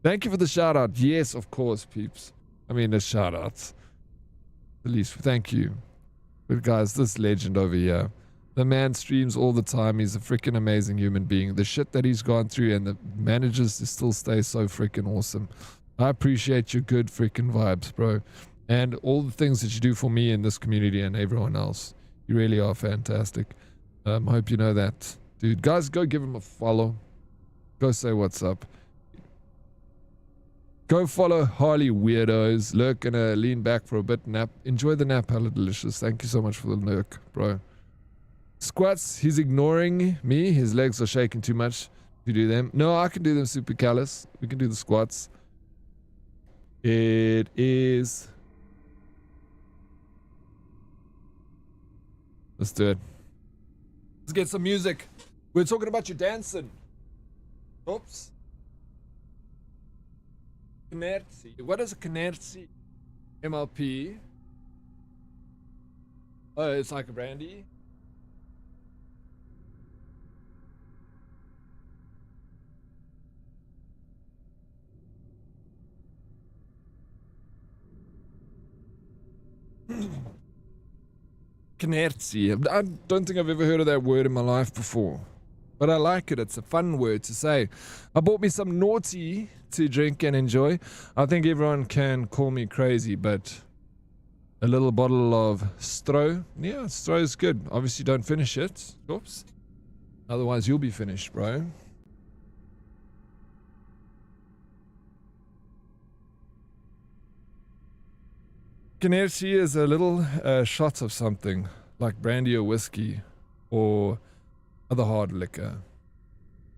Thank you for the shout out. Yes, of course, peeps. I mean, the shout outs. At least, thank you. But guys, this legend over here. The man streams all the time. He's a freaking amazing human being. The shit that he's gone through and manages to still stay so freaking awesome. I appreciate your good freaking vibes, bro. And all the things that you do for me in this community and everyone else. You really are fantastic. I hope you know that. Dude, guys, go give him a follow. Go say what's up. Go follow Harley Weirdos. Lurk and lean back for a bit. Nap. Enjoy the nap, Hello Delicious. Thank you so much for the lurk, bro. Squats, he's ignoring me. His legs are shaking too much to do them. No, I can do them super callous. We can do the squats. It is. Let's do it. Let's get some music. We're talking about you dancing. Oops. Knerzi. What is a Knerzi? MLP. Oh, it's like a brandy. Knerzi. I don't think I've ever heard of that word in my life before. But I like it. It's a fun word to say. I bought me some naughty to drink and enjoy. I think everyone can call me crazy, but a little bottle of Stro. Yeah, Stro is good. Obviously don't finish it. Oops. Otherwise you'll be finished, bro. Knerzi is a little shot of something, like brandy or whiskey, or other hard liquor.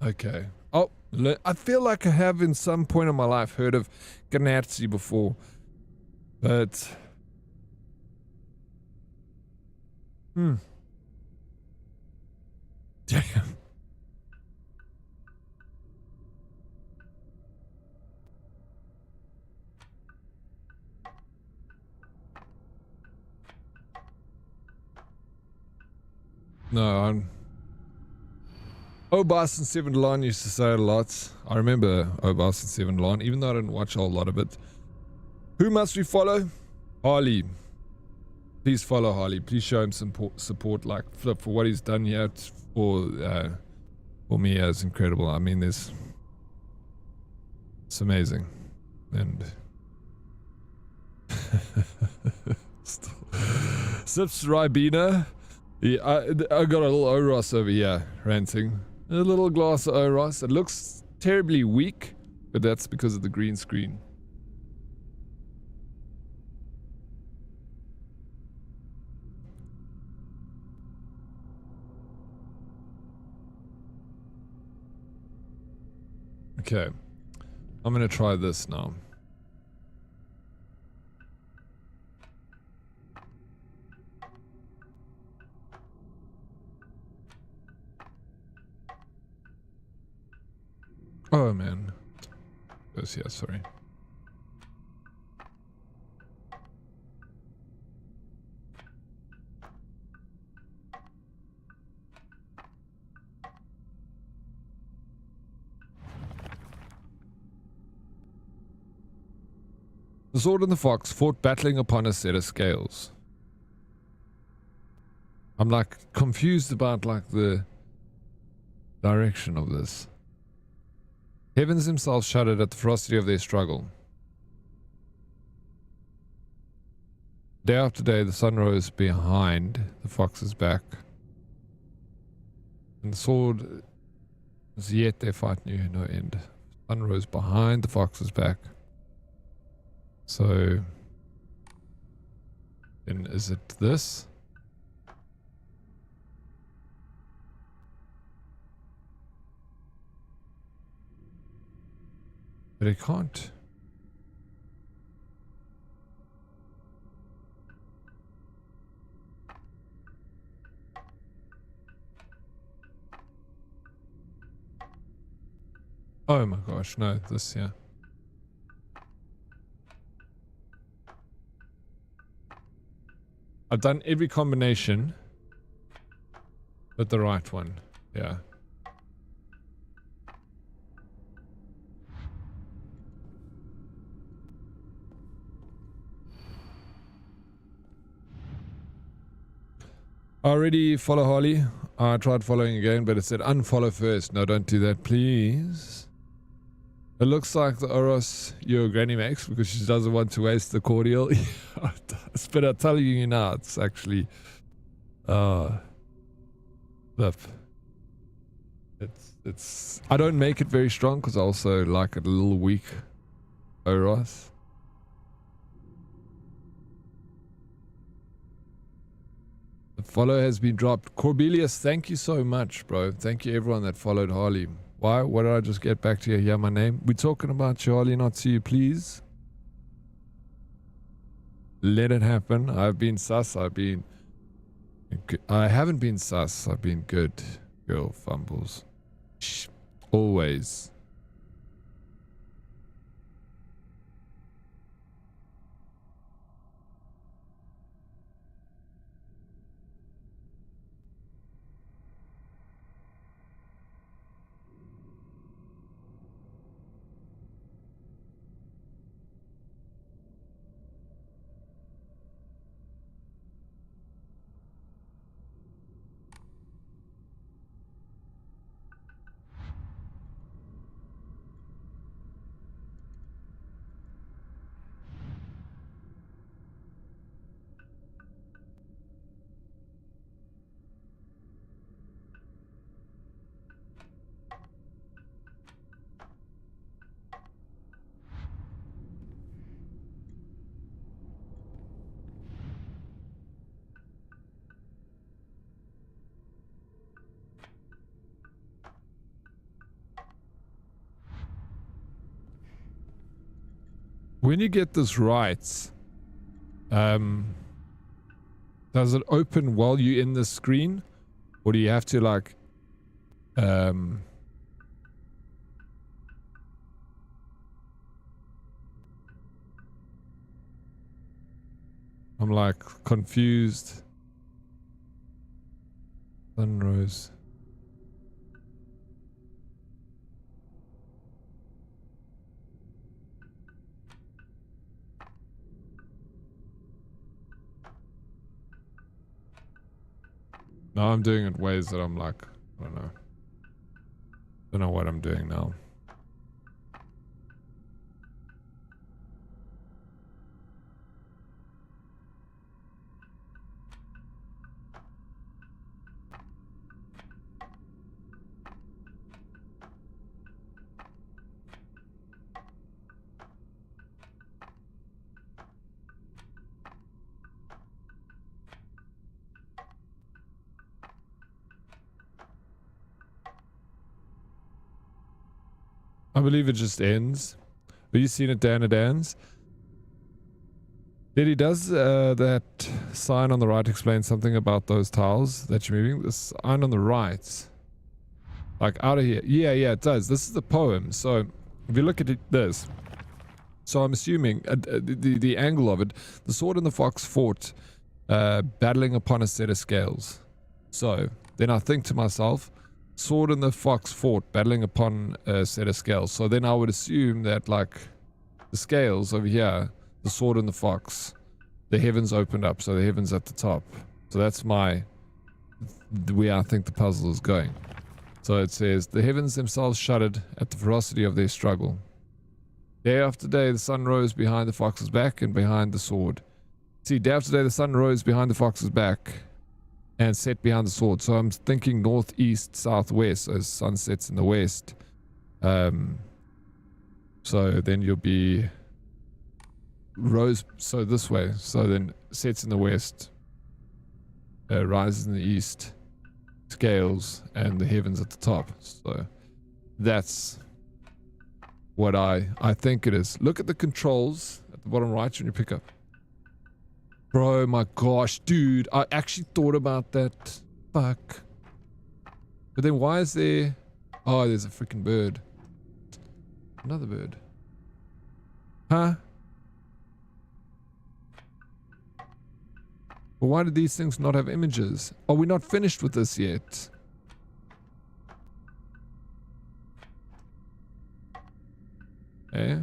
Okay. Oh, I feel like I have in some point in my life heard of Knerzi before, but damn. No, Obas and Seven Lawn used to say it a lot. I remember Obas and Seven Lawn, even though I didn't watch a whole lot of it. Who must we follow? Harley. Please follow Harley. Please show him some support, like for what he's done here for me. It's incredible. I mean, it's amazing. And Sips Ribena. Yeah, I got a little Oros over here ranting. A little glass of Oros. It looks terribly weak, but that's because of the green screen. Okay, I'm gonna try this now. Oh man. Yes, yeah, sorry. The sword and the fox fought battling upon a set of scales. I'm like confused about like the direction of this. Heavens themselves shuddered at the ferocity of their struggle. Day after day, the sun rose behind the fox's back. And the sword, as yet their fight knew no end. Sun rose behind the fox's back. So, then is it this? But it can't. Oh my gosh, no, this, yeah. I've done every combination but the right one, yeah. I already follow Harley. I tried following again, but it said unfollow first. No, don't do that, please. It looks like the Oros your granny makes because she doesn't want to waste the cordial. But I'm telling you now, it's actually flip. It's I don't make it very strong because I also like it a little weak. Oros. The follow has been dropped. Corbelius, thank you so much, bro. Thank you everyone that followed Harley. Why? What did I just get back to you? Hear my name? We're talking about Charlie, not see you, please. Let it happen. I've been sus. I haven't been sus. I've been good. Girl fumbles. Shh. Always. When you get this right, does it open while you're in the screen? Or do you have to like, I'm like confused. Sunrose. Now I'm doing it ways that I'm like, I don't know. Don't know what I'm doing now. I believe it just ends. Have you seen it, Dan? It ends. Did he does that sign on the right explain something about those tiles that you're moving? The sign on the right, like out of here. Yeah, it does. This is the poem. So if you look at this, so I'm assuming the angle of it, the sword and the fox fought, battling upon a set of scales. So then I think to myself, sword and the fox fought battling upon a set of scales. So then I would assume that like the scales over here, the sword and the fox, the heavens opened up. So the heavens at the top. So that's the way I think the puzzle is going. So it says the heavens themselves shuddered at the ferocity of their struggle. Day after day the sun rose behind the fox's back and behind the sword. See, day after day the sun rose behind the fox's back and set behind the sword. So I'm thinking northeast, southwest, as sun sets in the west. So then you'll be rose, so this way. So then sets in the west, rises in the east, scales, and the heavens at the top. So that's what I think it is. Look at the controls at the bottom right when you pick up. Bro, my gosh, dude, I actually thought about that. Fuck. But then why is there... Oh, there's a freaking bird. Another bird. Huh? Well, why did these things not have images? Are we not finished with this yet? Eh?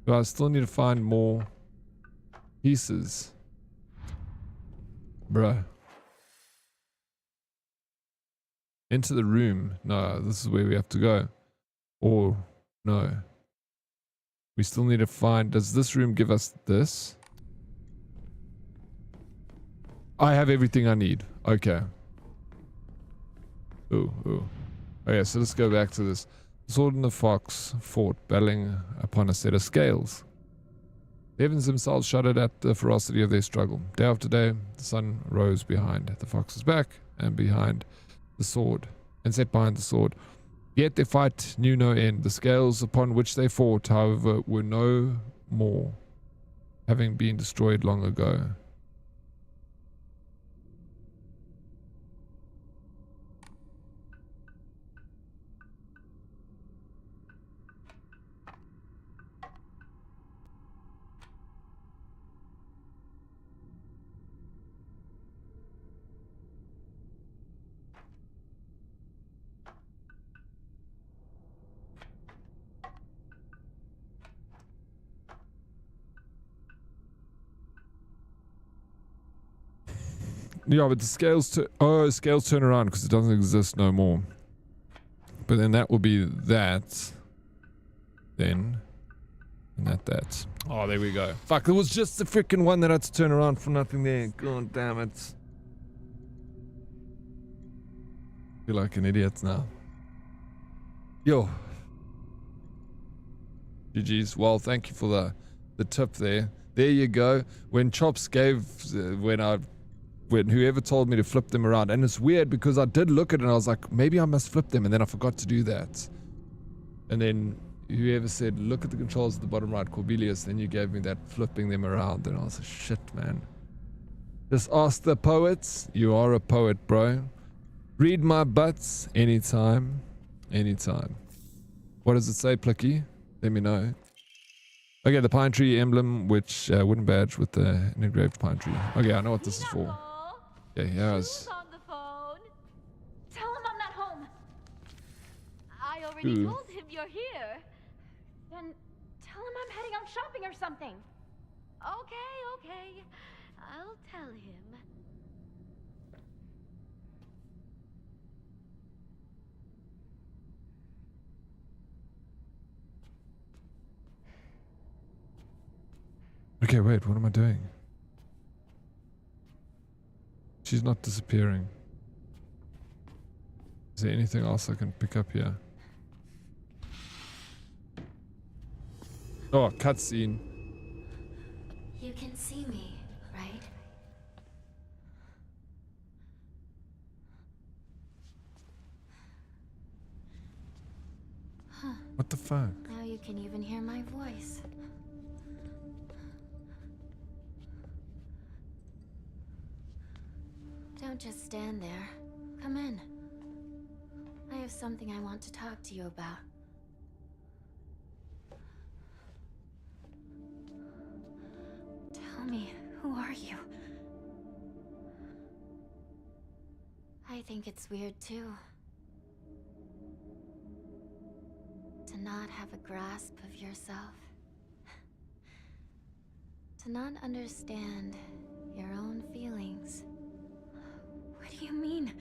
But I still need to find more pieces. Bruh. Into the room. No, this is where we have to go. Or, no. We still need to find... Does this room give us this? I have everything I need. Okay. Ooh. Okay, so let's go back to this. The sword and the fox fought, battling upon a set of scales. The heavens themselves shuddered at the ferocity of their struggle. Day after day, the sun rose behind the fox's back and behind the sword, and set behind the sword. Yet their fight knew no end. The scales upon which they fought, however, were no more, having been destroyed long ago. Yeah, but the scales scales turn around because it doesn't exist no more. But then that will be that. Then. And that. Oh, there we go. Fuck, it was just the freaking one that had to turn around for nothing there. God damn it. I feel like an idiot now. Yo. GG's. Well, thank you for the tip there. There you go. When Chops gave, when whoever told me to flip them around, and it's weird because I did look at it and I was like, maybe I must flip them, and then I forgot to do that. And then whoever said, look at the controls at the bottom right, Corbelius, then you gave me that flipping them around, and I was like, shit, man. Just ask the poets. You are a poet, bro. Read my butts anytime. Anytime. What does it say, Plicky? Let me know. Okay, the pine tree emblem, which wooden badge with the engraved pine tree. Okay, I know what this is for. Yeah, yes. On the phone. Tell him I'm not home. I already told him you're here. Then tell him I'm heading out shopping or something. Okay. I'll tell him. Okay, wait, what am I doing? She's not disappearing. Is there anything else I can pick up here? Oh, cutscene. You can see me, right? Huh. What the fuck? Now you can even hear my voice. Don't just stand there. Come in. I have something I want to talk to you about. Tell me, who are you? I think it's weird too. To not have a grasp of yourself. To not understand your own feelings. What do you mean?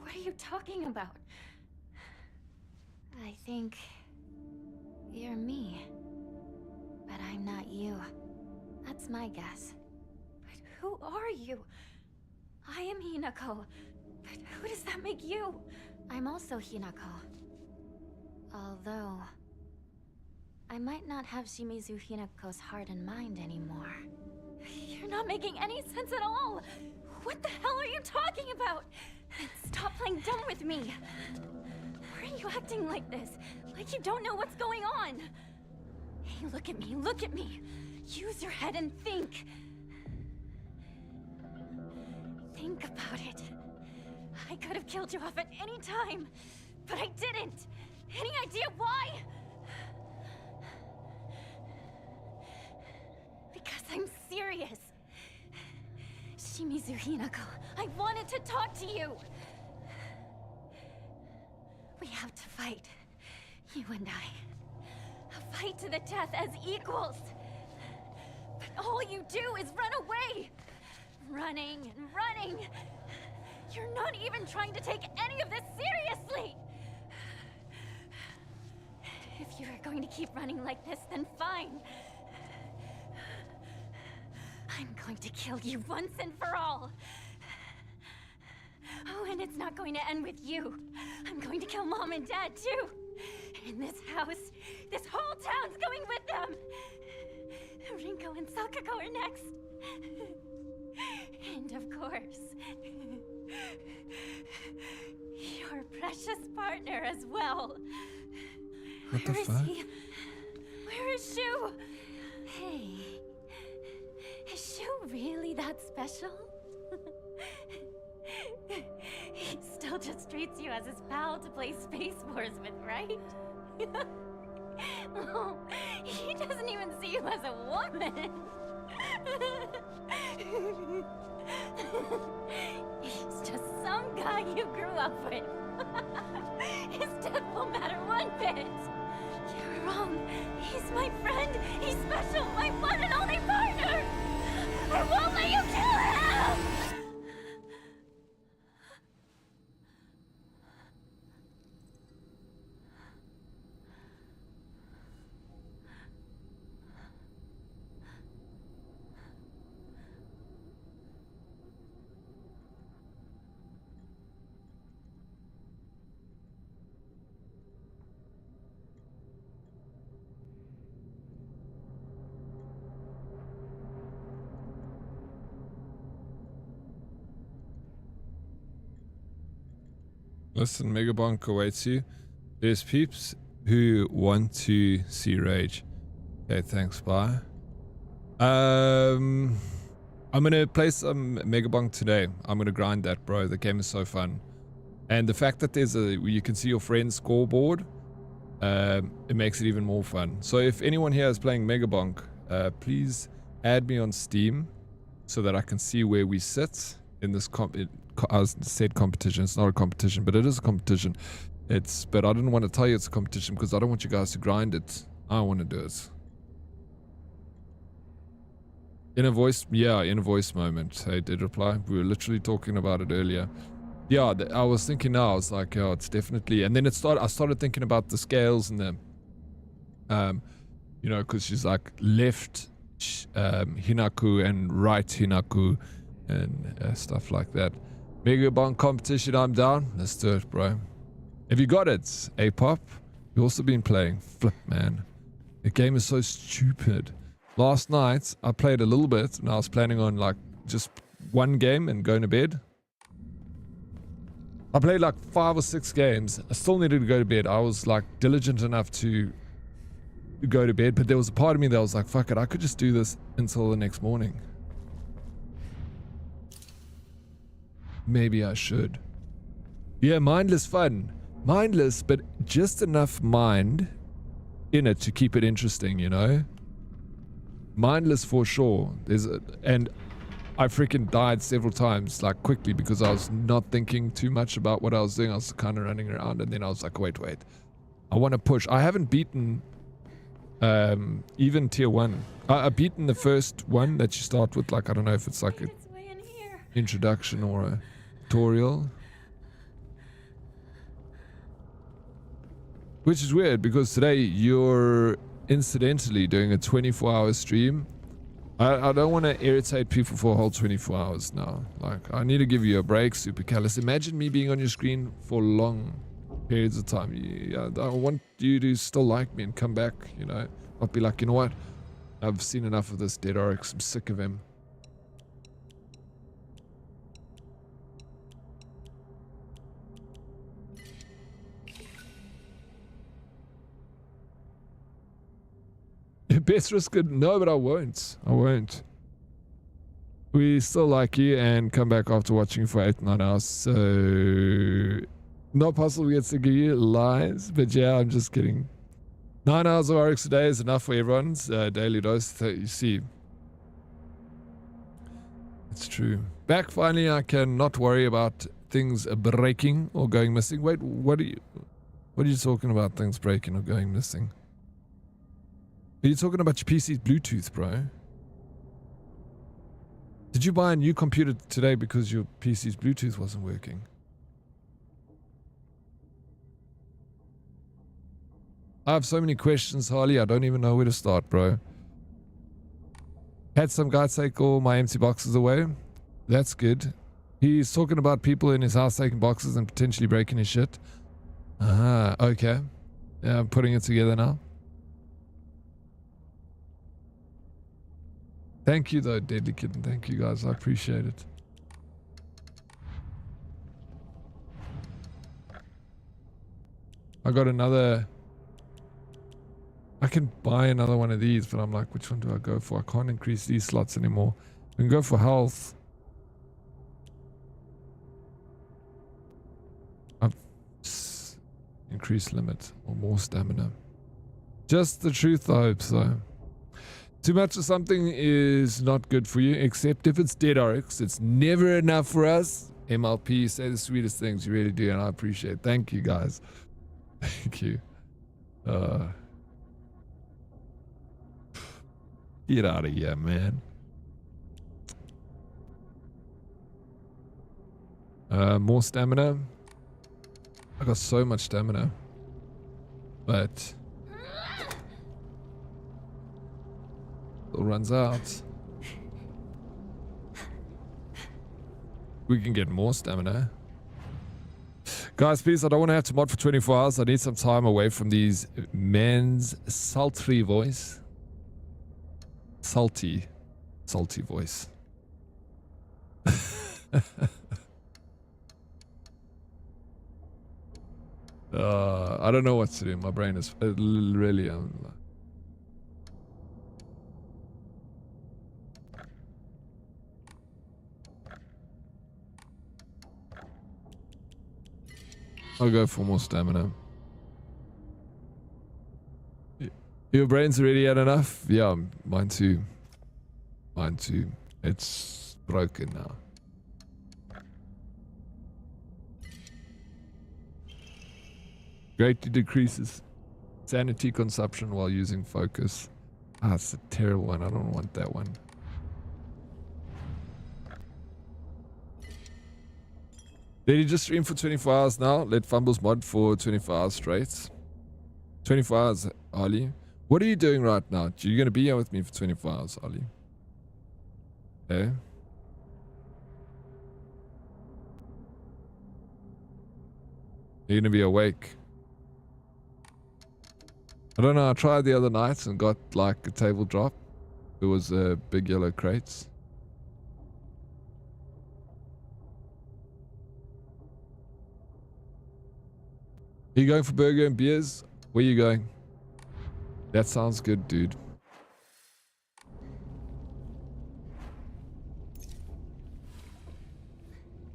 What are you talking about? I think you're me. But I'm not you. That's my guess. But who are you? I am Hinako. But who does that make you? I'm also Hinako. Although, I might not have Shimizu Hinako's heart and mind anymore. You're not making any sense at all! What the hell are you talking about? Stop playing dumb with me! Why are you acting like this? Like you don't know what's going on? Hey, look at me, look at me! Use your head and think! Think about it. I could have killed you off at any time, but I didn't! Any idea why? Because I'm serious. Shimizu Hinako, I wanted to talk to you. We have to fight, you and I. A fight to the death as equals. But all you do is run away. Running and running. You're not even trying to take any of this seriously. If you are going to keep running like this, then fine. I'm going to kill you once and for all. Oh, and it's not going to end with you. I'm going to kill Mom and Dad, too. In this house, this whole town's going with them. Rinko and Sakako are next. And of course, your precious partner as well. What the fuck? Where is he? Where is Shu? Hey, is Shu really that special? He still just treats you as his pal to play Space Wars with, right? Oh, he doesn't even see you as a woman. He's just some guy you grew up with. His death won't matter one bit. You're wrong. He's my friend. He's special. My one and only partner. I won't let you kill him! Listen, Megabonk awaits you. There's peeps who want to see Rage. Okay, thanks, bye. I'm gonna play some Megabonk today. I'm gonna grind that, bro. The game is so fun. And the fact that there's you can see your friend's scoreboard, it makes it even more fun. So if anyone here is playing Megabonk, please add me on Steam so that I can see where we sit in this I said competition. It's not a competition, but it is a competition. But I didn't want to tell you it's a competition because I don't want you guys to grind it. I want to do it. In a voice moment. I did reply. We were literally talking about it earlier. Yeah, I was thinking now. I was like, oh, it's definitely. And then I started thinking about the scales and the, because she's like left Hinaku and right Hinaku and stuff like that. Megabonk competition, I'm down. Let's do it, bro. Have you got it, A-Pop? You've also been playing. Flip, man. The game is so stupid. Last night, I played a little bit, and I was planning on, like, just one game and going to bed. I played, like, 5 or 6 games. I still needed to go to bed. I was, like, diligent enough to go to bed, but there was a part of me that was like, fuck it, I could just do this until the next morning. Maybe I should. Yeah, mindless fun. Mindless, but just enough mind in it to keep it interesting, you know? Mindless for sure. And I freaking died several times, like quickly, because I was not thinking too much about what I was doing. I was kind of running around, and then I was like, wait. I want to push. I haven't beaten even tier 1. I've beaten the first one that you start with, like, I don't know if it's like an introduction or a tutorial. Which is weird, because today you're incidentally doing a 24-hour stream. I don't want to irritate people for a whole 24 hours now. Like, I need to give you a break, Super Callus. Imagine me being on your screen for long periods of time. I want you to still like me and come back, you know. Not be like, you know what? I've seen enough of this Dead Oryx. I'm sick of him. Best risk good. No, but I won't. I won't. We still like you and come back after watching for 8-9 hours. So, not possible we get sick of you. Lies. But yeah, I'm just kidding. 9 hours of Oryx a day is enough for everyone's daily dose. You see. It's true. Back finally, I can not worry about things breaking or going missing. Wait, what are you talking about, things breaking or going missing? Are you talking about your PC's Bluetooth, bro? Did you buy a new computer today because your PC's Bluetooth wasn't working? I have so many questions, Harley. I don't even know where to start, bro. Had some guy take all my empty boxes away. That's good. He's talking about people in his house taking boxes and potentially breaking his shit. Ah, okay. Yeah, I'm putting it together now. Thank you though, Deadly Kitten. Thank you guys. I appreciate it. I got another... I can buy another one of these, but I'm like, which one do I go for? I can't increase these slots anymore. We can go for health. Increase limit or more stamina. Just the truth, I hope so. Too much of something is not good for you, except if it's Dead Oryx. It's never enough for us. MLP, say the sweetest things, you really do, and I appreciate it. Thank you, guys. Thank you. Get out of here, man. More stamina. I got so much stamina. But... it runs out. We can get more stamina. Guys, please, I don't want to have to mod for 24 hours. I need some time away from these men's sultry voice. Salty voice. I don't know what to do. My brain is really... I'll go for more stamina. Your brain's already had enough? Yeah, mine too. Mine too. It's broken now. Greatly decreases sanity consumption while using focus. Ah, it's a terrible one. I don't want that one. Did you just stream for 24 hours now? Let Fumbles mod for 24 hours straight. 24 hours, Ali. What are you doing right now? You're going to be here with me for 24 hours, Ali. Okay. You're going to be awake. I don't know. I tried the other night and got like a table drop. It was big yellow crates. Are you going for burger and beers? Where are you going? That sounds good, dude.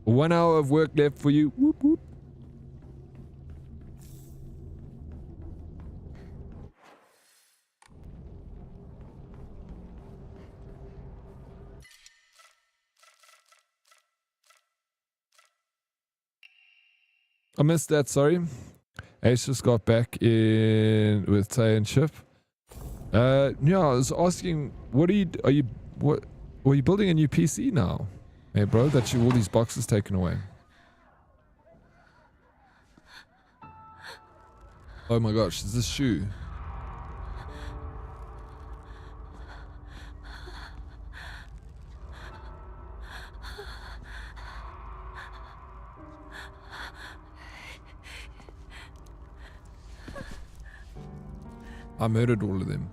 One hour of work left for you. Whoop, whoop. I missed that, sorry. Ace just got back in with Tay and Chip. Yeah, I was asking, what are you building a new PC now? Hey bro, that you all these boxes taken away. Oh my gosh, is this shoe? I murdered all of them.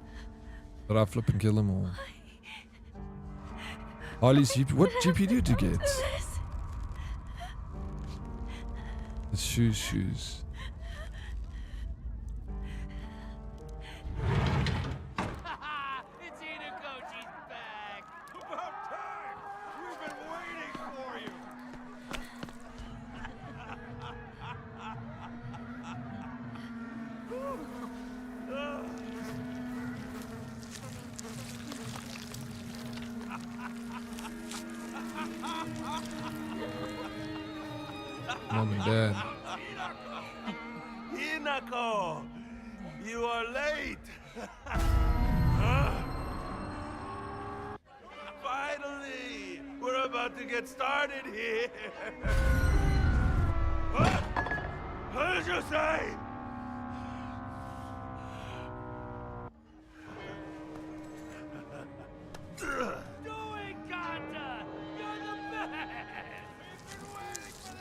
But I flip and kill them all. Harley's GP. What GP did you get? It's shoes. It's Inakochi's back! About time! We've been waiting for you! Mom and Dad. Inako! You are late! Finally! We're about to get started here! What did you say? Doing, Kanta! You're the best! We've been waiting for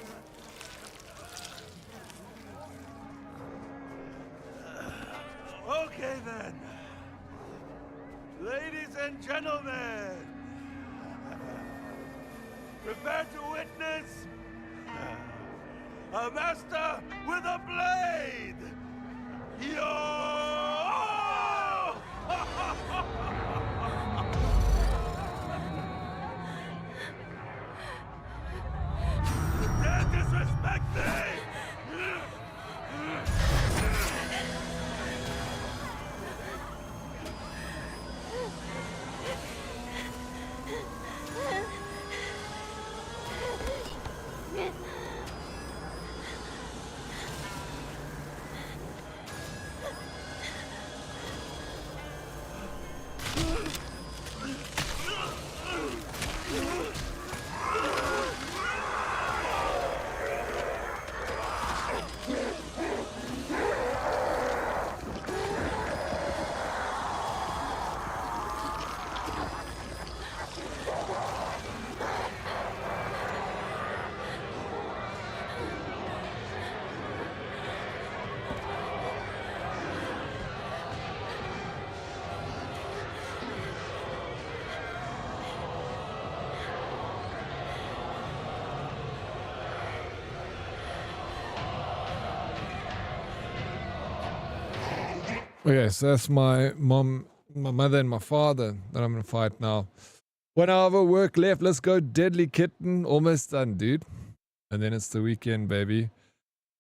this! Okay then. Ladies and gentlemen, prepare to witness a master with a blade! Yo! Don't disrespect me! Okay, so that's my mom, my mother, and my father that I'm gonna fight now. 1 hour of work left. Let's go, Deadly Kitten. Almost done, dude. And then it's the weekend, baby.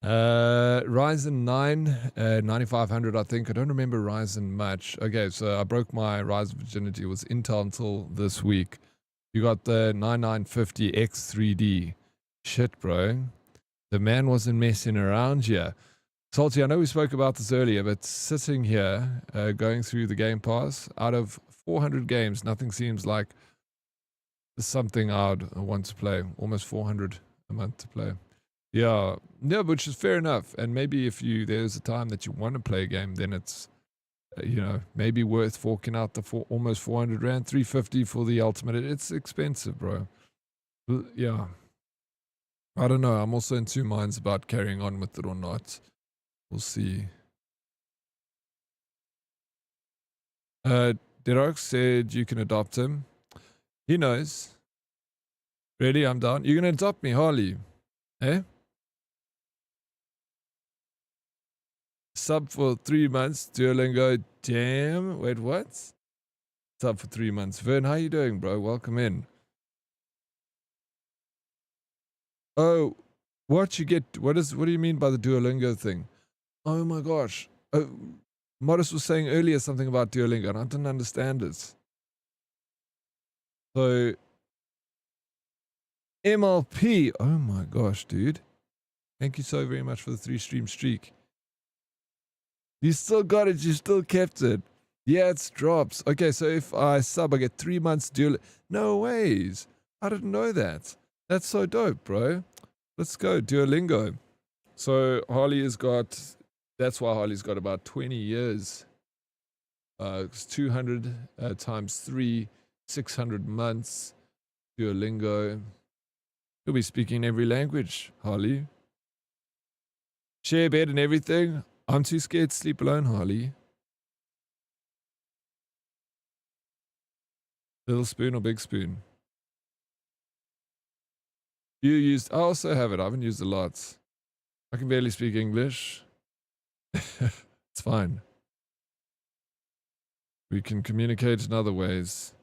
Ryzen 9, 9500, I think. I don't remember Ryzen much. Okay, so I broke my Ryzen virginity. It was Intel until this week. You got the 9950 X3D. Shit, bro. The man wasn't messing around here. Salty, I know we spoke about this earlier, but sitting here, going through the Game Pass, out of 400 games, nothing seems like something I'd want to play. Almost 400 a month to play. Yeah, which is fair enough. And maybe if there's a time that you want to play a game, then it's, maybe worth forking out the almost 400 rand, 350 for the ultimate. It's expensive, bro. Yeah. I don't know. I'm also in two minds about carrying on with it or not. We'll see. Dead Oryx said you can adopt him. He knows. Really, I'm down. You're going to adopt me, Harley. Eh? Sub for 3 months. Duolingo. Damn. Wait, what? Sub for 3 months. Vern, how you doing, bro? Welcome in. Oh, what you get? What do you mean by the Duolingo thing? Oh my gosh. Morris was saying earlier something about Duolingo and I didn't understand it. So, MLP. Oh my gosh, dude. Thank you so very much for the 3-stream streak. You still got it. You still kept it. Yeah, it's drops. Okay, so if I sub, I get 3 months Duolingo. No ways. I didn't know that. That's so dope, bro. Let's go, Duolingo. So Harley has got, that's why Harley's got about 20 years. It's 200 times 3, 600 months. Duolingo. You'll be speaking every language, Harley. Share bed and everything. I'm too scared to sleep alone, Harley. Little spoon or big spoon? You used... I also have it. I haven't used it a lot. I can barely speak English. It's fine. We can communicate in other ways.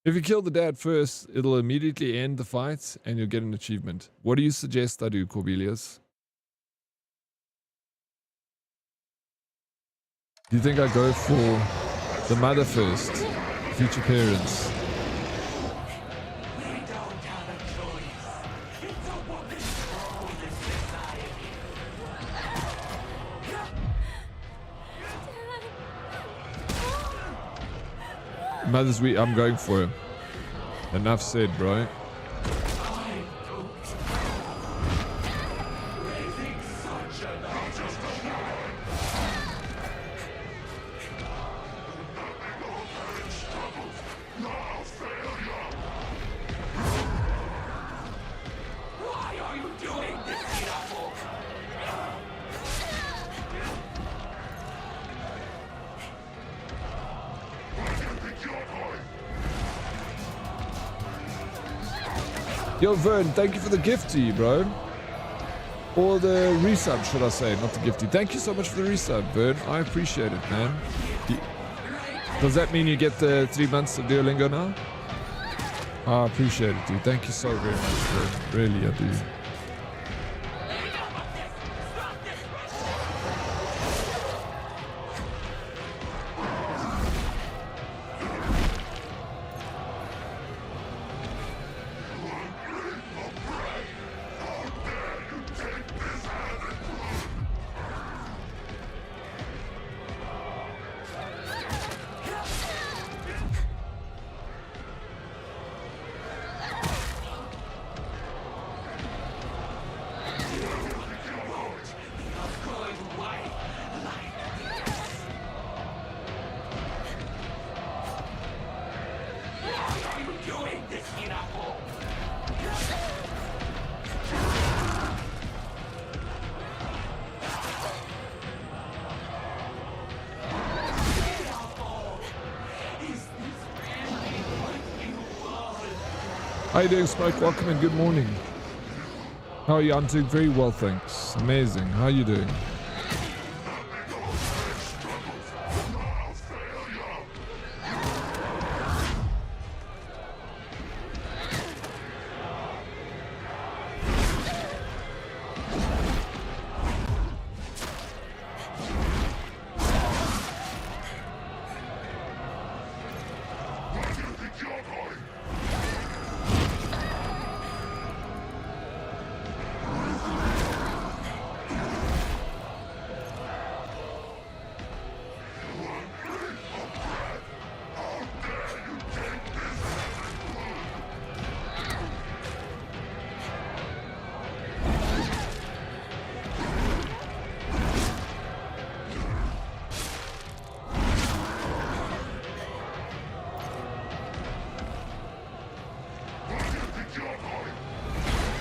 If you kill the dad first, it'll immediately end the fight and you'll get an achievement. What do you suggest I do, Corbelius? Do you think I go for the mother first? Future parents. Mother's weak. I'm going for him. Enough said, bro. Yo, Vern, thank you for the gift to you, bro. Or the resub, should I say, not the gifty. Thank you so much for the resub, Vern. I appreciate it, man. Does that mean you get the 3 months of Duolingo now? I appreciate it, dude. Thank you so very much, Vern. Really, I do. How you doing, Spike? Welcome and good morning. How are you? I'm doing very well, thanks. Amazing. How are you doing?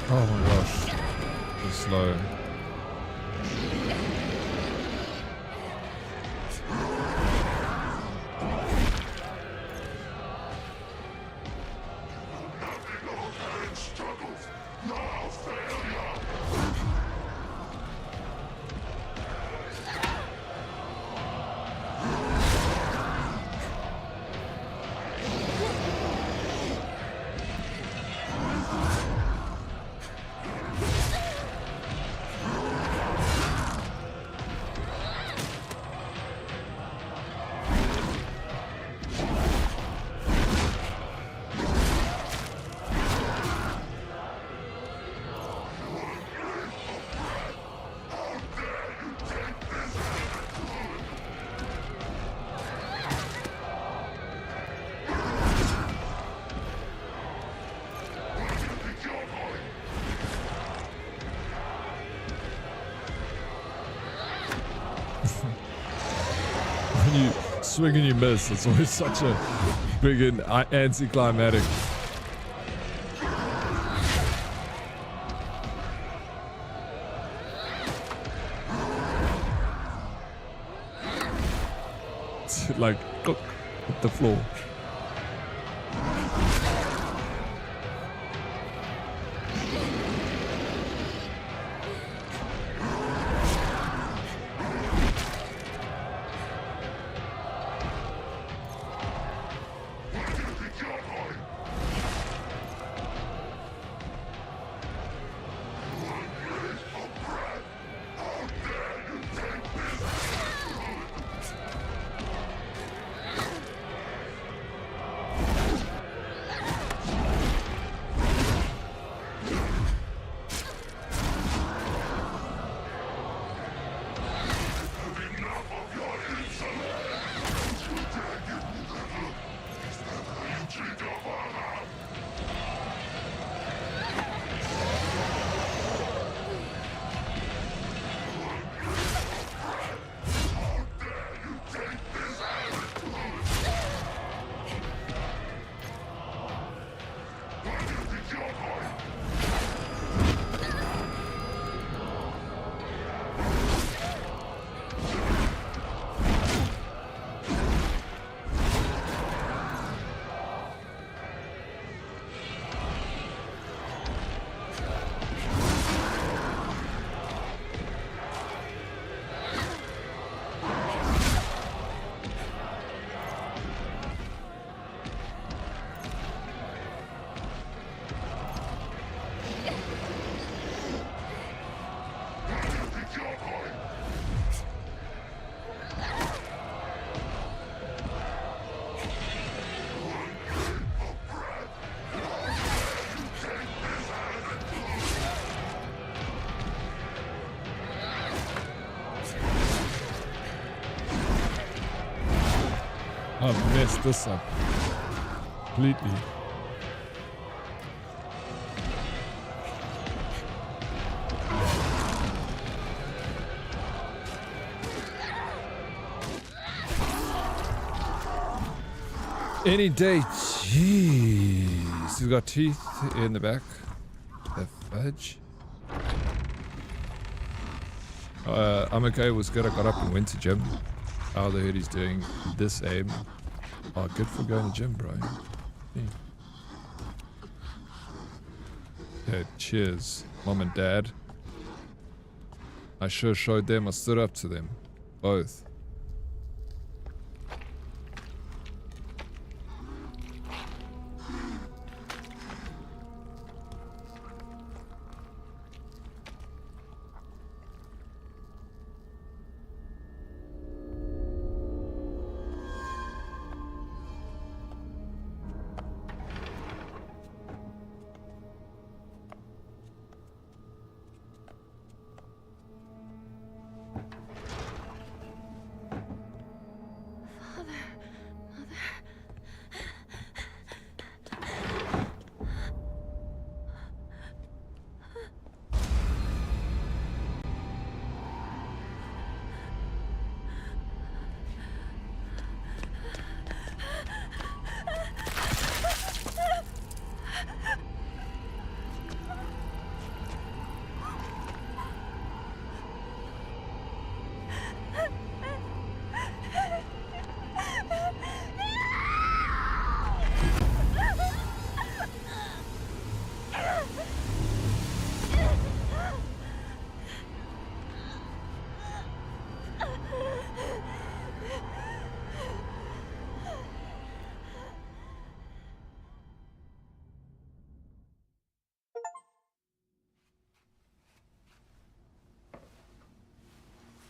Oh my gosh. It's slow. When you swing and you miss, it's always such a big and anticlimactic. like click, hit the floor. I've messed this up completely. Any day, jeez. He's got teeth in the back. The fudge. I'm okay, it was good. I got up and went to gym. Oh, the heard he's doing this aim. Oh, good for going to gym, bro. Yeah. Okay, cheers, mom and dad. I sure showed them. I stood up to them. Both.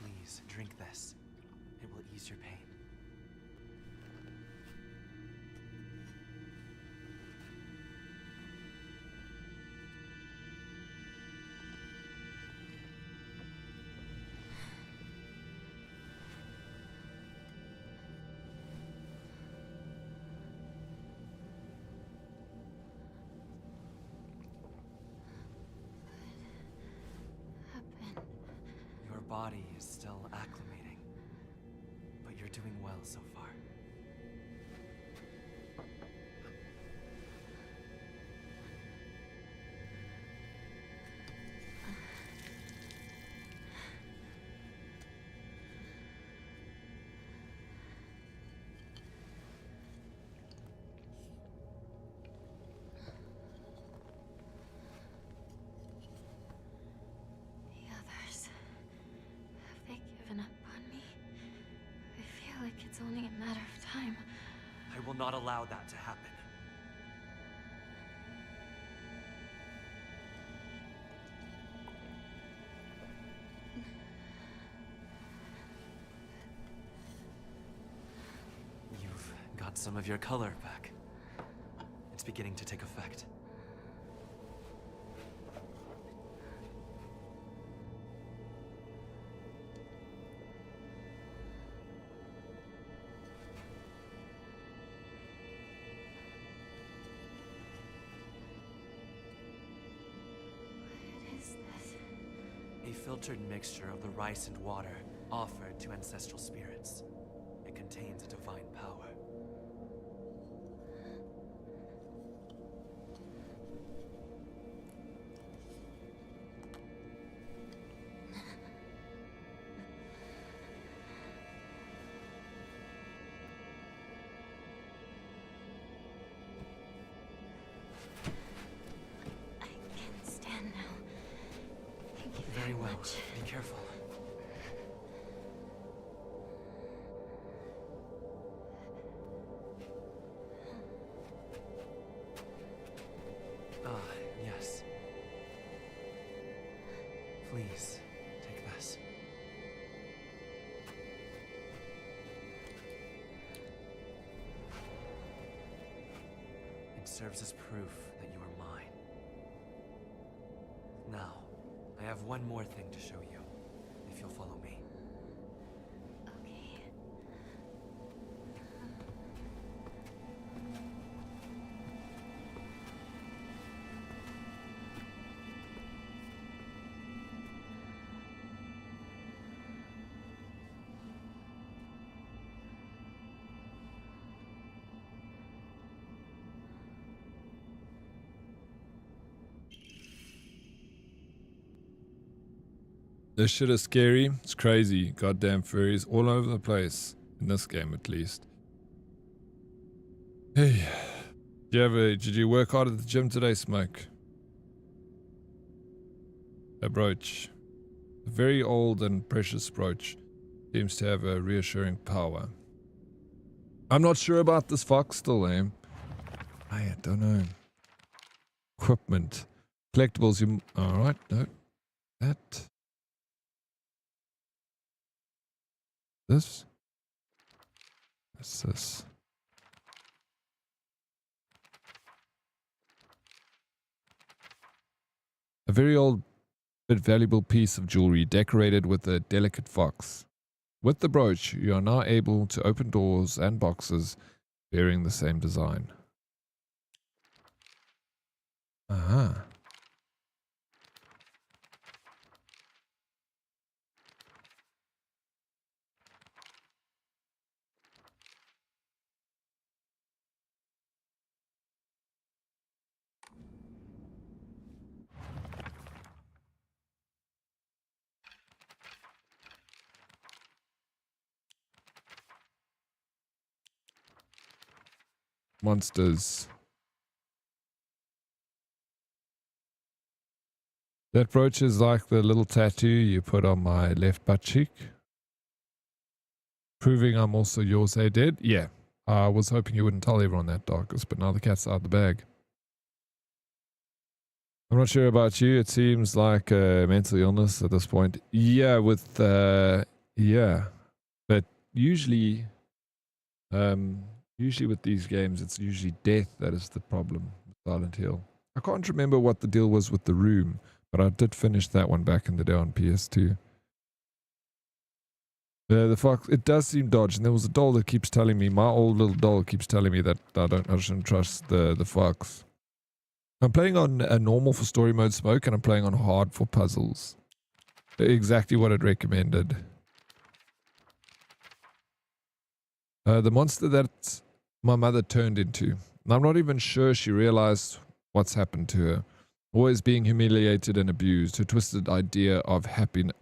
Please, drink this. It will ease your pain. Your body is still acclimating, but you're doing well so far. not allow that to happen. You've got some of your color back. It's beginning to take effect. A filtered mixture of the rice and water offered to ancestral spirits. It contains a divine power. I can stand now. Thank you Very well. much. Be careful. Ah, yes. Please, take this. It serves as proof that you are mine. Now, I have one more thing to show you, if you'll follow me. Okay. This shit is scary. It's crazy. Goddamn furries all over the place. In this game, at least. Hey. Did you work hard at the gym today, Smoke? A brooch. A very old and precious brooch. Seems to have a reassuring power. I'm not sure about this fox still, eh? I don't know. Equipment. Collectibles. Alright, no. That. This? What's this? A very old but valuable piece of jewelry decorated with a delicate fox. With the brooch, you are now able to open doors and boxes bearing the same design. Aha. Monsters. That brooch is like the little tattoo you put on my left butt cheek. Proving I'm also yours, hey Dead? Yeah. I was hoping you wouldn't tell everyone that, Darkus, but now the cat's out of the bag. I'm not sure about you. It seems like mental illness at this point. Yeah, yeah. But usually with these games, it's usually death that is the problem with Silent Hill. I can't remember what the deal was with the room, but I did finish that one back in the day on PS2. The fox, it does seem dodged, and there was a doll that keeps telling me, my old little doll keeps telling me that I shouldn't trust the fox. I'm playing on a normal for story mode, Smoke, and I'm playing on hard for puzzles. Exactly what it recommended. The monster that my mother turned into. And I'm not even sure she realized what's happened to her. Always being humiliated and abused. Her twisted ideal of happiness.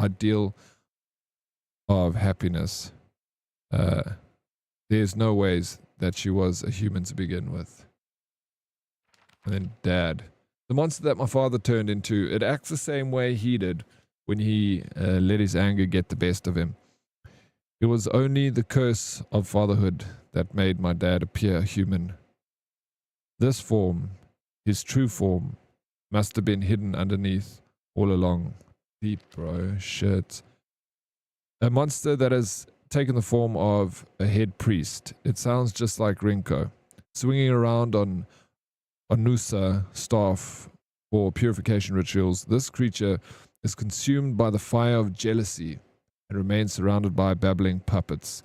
There's no ways that she was a human to begin with. And then Dad. The monster that my father turned into, it acts the same way he did when he let his anger get the best of him. It was only the curse of fatherhood that made my dad appear human. This form, his true form, must have been hidden underneath all along. Deep, bro. Shit. A monster that has taken the form of a head priest. It sounds just like Rinko, swinging around on Nusa staff for purification rituals. This creature is consumed by the fire of jealousy and remains surrounded by babbling puppets.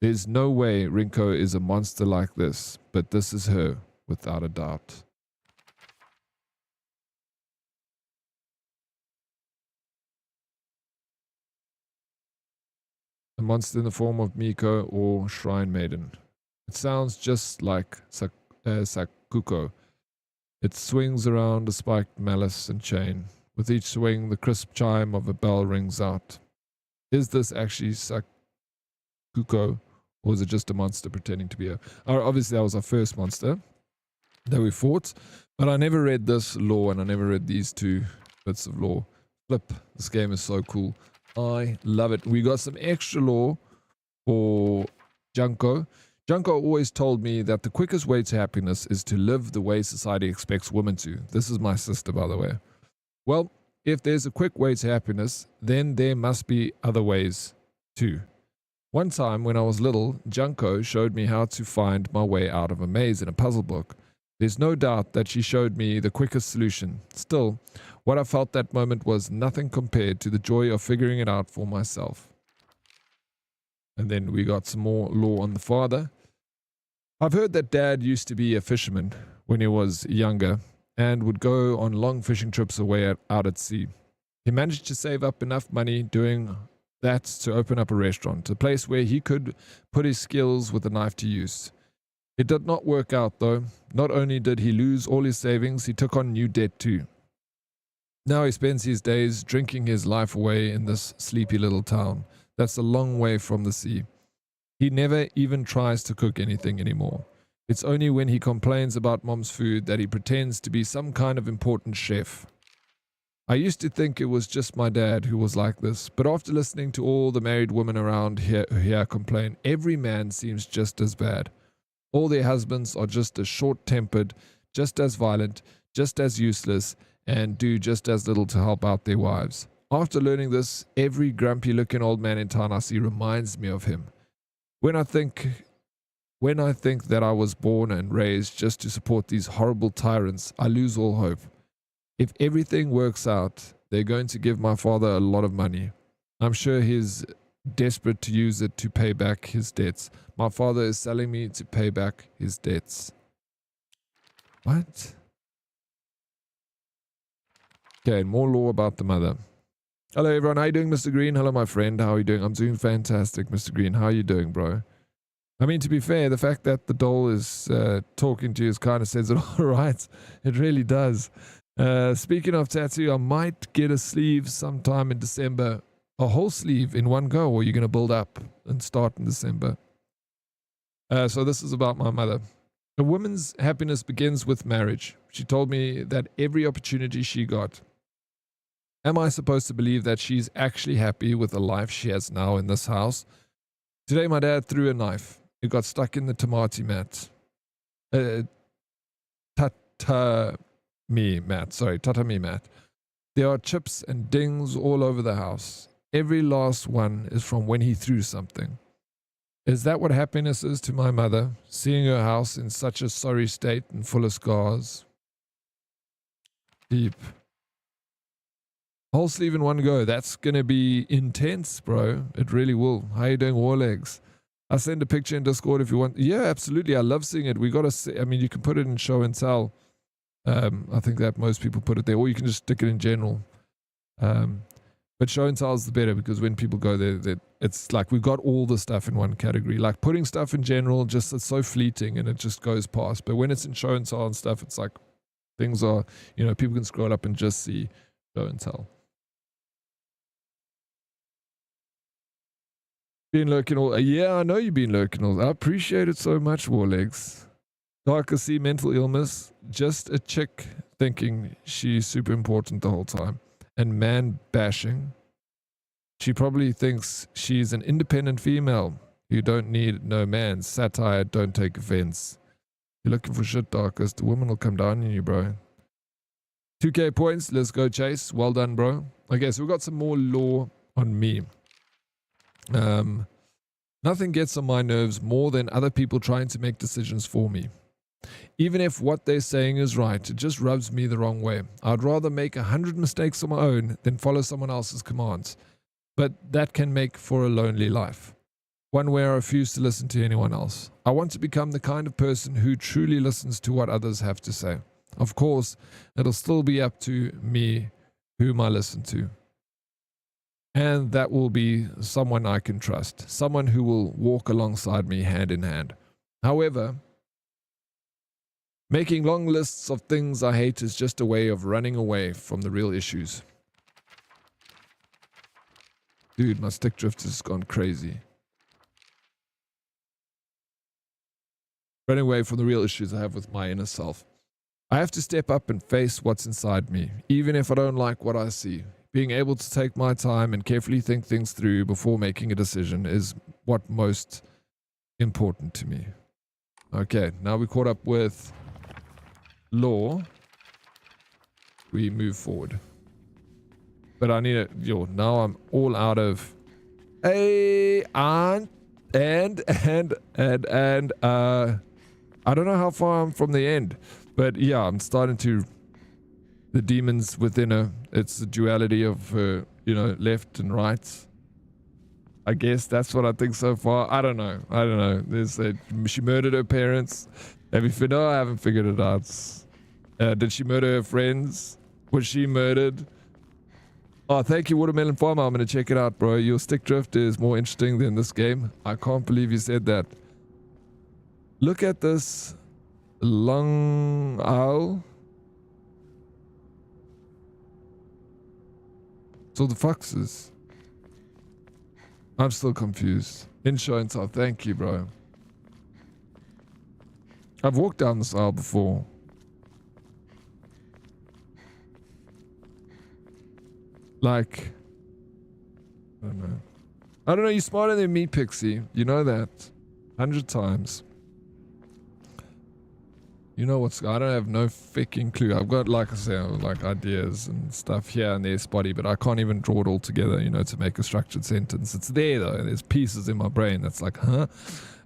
There's no way Rinko is a monster like this, but this is her, without a doubt. A monster in the form of Miko or Shrine Maiden. It sounds just like Sakuko. It swings around a spiked malice and chain. With each swing, the crisp chime of a bell rings out. Is this actually Sakuko, or is it just a monster pretending to be her? Obviously, that was our first monster that we fought, but I never read this lore, and I never read these two bits of lore. Flip, this game is so cool. I love it. We got some extra lore for Junko. Junko always told me that the quickest way to happiness is to live the way society expects women to. This is my sister, by the way. Well, if there's a quick way to happiness, then there must be other ways too. One time when I was little, Junko showed me how to find my way out of a maze in a puzzle book. There's no doubt that she showed me the quickest solution. Still, what I felt that moment was nothing compared to the joy of figuring it out for myself. And then we got some more lore on the father. I've heard that Dad used to be a fisherman when he was younger and would go on long fishing trips away out at sea. He managed to save up enough money doing that to open up a restaurant, a place where he could put his skills with a knife to use. It did not work out though. Not only did he lose all his savings, he took on new debt too. Now he spends his days drinking his life away in this sleepy little town that's a long way from the sea. He never even tries to cook anything anymore. It's only when he complains about mom's food that he pretends to be some kind of important chef. I used to think it was just my dad who was like this, but after listening to all the married women around here complain, every man seems just as bad. All their husbands are just as short-tempered, just as violent, just as useless, and do just as little to help out their wives. After learning this, every grumpy-looking old man in town I see reminds me of him. When I think that I was born and raised just to support these horrible tyrants, I lose all hope. If everything works out, they're going to give my father a lot of money. I'm sure he's desperate to use it to pay back his debts. My father is selling me to pay back his debts. What? Okay, more lore about the mother. Hello everyone, how you doing, Mr. Green? Hello my friend, how are you doing? I'm doing fantastic, Mr. Green. How are you doing, bro? I mean, to be fair, the fact that the doll is talking to you kind of says it all right. It really does. Speaking of tattoo, I might get a sleeve sometime in December. A whole sleeve in one go, or you're going to build up and start in December. So this is about my mother. A woman's happiness begins with marriage. She told me that every opportunity she got. Am I supposed to believe that she's actually happy with the life she has now in this house? Today my dad threw a knife. It got stuck in the tatami mat. There are chips and dings all over the house. Every last one is from when he threw something. Is that what happiness is to my mother, seeing her house in such a sorry state and full of scars? Deep. Whole sleeve in one go. That's going to be intense, bro. It really will. How you doing, Warlegs? I'll send a picture in Discord if you want. Yeah, absolutely. I love seeing it. We got to see. I mean, you can put it in show and tell. I think that most people put it there, or you can just stick it in general. But show and tell is the better, because when people go there, it's like we've got all the stuff in one category. Like putting stuff in general, just it's so fleeting and it just goes past. But when it's in show and tell and stuff, it's like things are, you know, people can scroll up and just see show and tell. Been lurking all. Yeah, I know you've been lurking all. I appreciate it so much, Warlegs. Darker see mental illness. Just a chick thinking she's super important the whole time. And man bashing. She probably thinks she's an independent female. You don't need no man. Satire, don't take offense. You're looking for shit, Darkest. The woman will come down on you, bro. 2k points. Let's go, Chase. Well done, bro. Okay, so we've got some more lore on me. Nothing gets on my nerves more than other people trying to make decisions for me. Even if what they're saying is right, it just rubs me the wrong way. I'd rather make 100 mistakes on my own than follow someone else's commands. But that can make for a lonely life. One where I refuse to listen to anyone else. I want to become the kind of person who truly listens to what others have to say. Of course, it'll still be up to me whom I listen to. And that will be someone I can trust. Someone who will walk alongside me hand in hand. However, making long lists of things I hate is just a way of running away from the real issues. Dude, my stick drift has gone crazy. Running away from the real issues I have with my inner self. I have to step up and face what's inside me, even if I don't like what I see. Being able to take my time and carefully think things through before making a decision is what most important to me. Okay, now we caught up with lore. We move forward. But I need it. Now I'm all out of. Hey, I don't know how far I'm from the end, but yeah, I'm starting to. The demons within her. It's the duality of left and right. I guess that's what I think so far. I don't know. She murdered her parents. No, I haven't figured it out. Did she murder her friends? Was she murdered? Oh, thank you, Watermelon Farmer. I'm going to check it out, bro. Your stick drift is more interesting than this game. I can't believe you said that. Look at this long owl. So the foxes. I'm still confused. Insurance, thank you, bro. I've walked down this aisle before. Like, I don't know. You're smarter than me, Pixie. You know that. 100 times. You know what's... I don't have no freaking clue. I've got, like I say, like ideas and stuff here and there, spotty, but I can't even draw it all together, to make a structured sentence. It's there, though. There's pieces in my brain that's like, huh?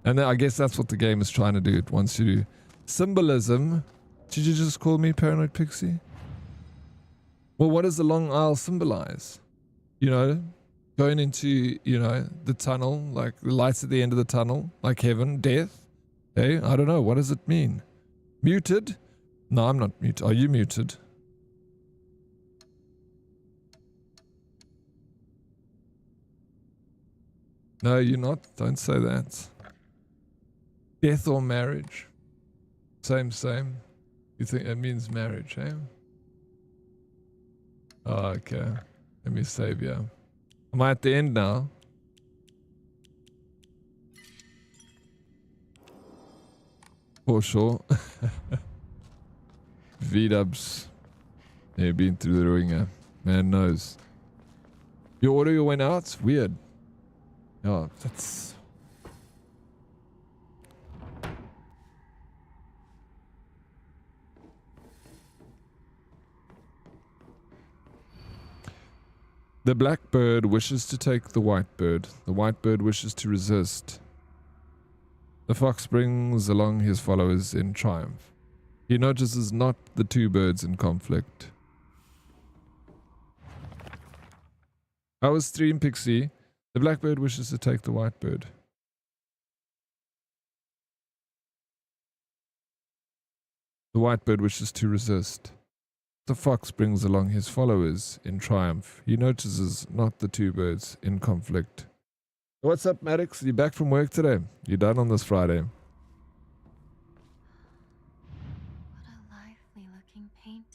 And then I guess that's what the game is trying to do. It wants you to... Symbolism. Did you just call me Paranoid Pixie? Well, what does the long aisle symbolize? Going into, the tunnel, like the lights at the end of the tunnel, like heaven, death. Hey, I don't know. What does it mean? Muted? No, I'm not muted. Are you muted? No, you're not. Don't say that. Death or marriage? Same. You think it means marriage, eh? Oh, okay. Let me save you. Am I at the end now? For sure. V-dubs. They've been through the ringer. Man knows. Your audio went out? Weird. Oh, that's... The black bird wishes to take the white bird. The white bird wishes to resist. The fox brings along his followers in triumph. He notices not the two birds in conflict. I was stream Pixie. The black bird wishes to take the white bird. The white bird wishes to resist. The fox brings along his followers in triumph. He notices not the two birds in conflict. What's up, Maddox? You back from work today? You done on this Friday? What a lively looking painting.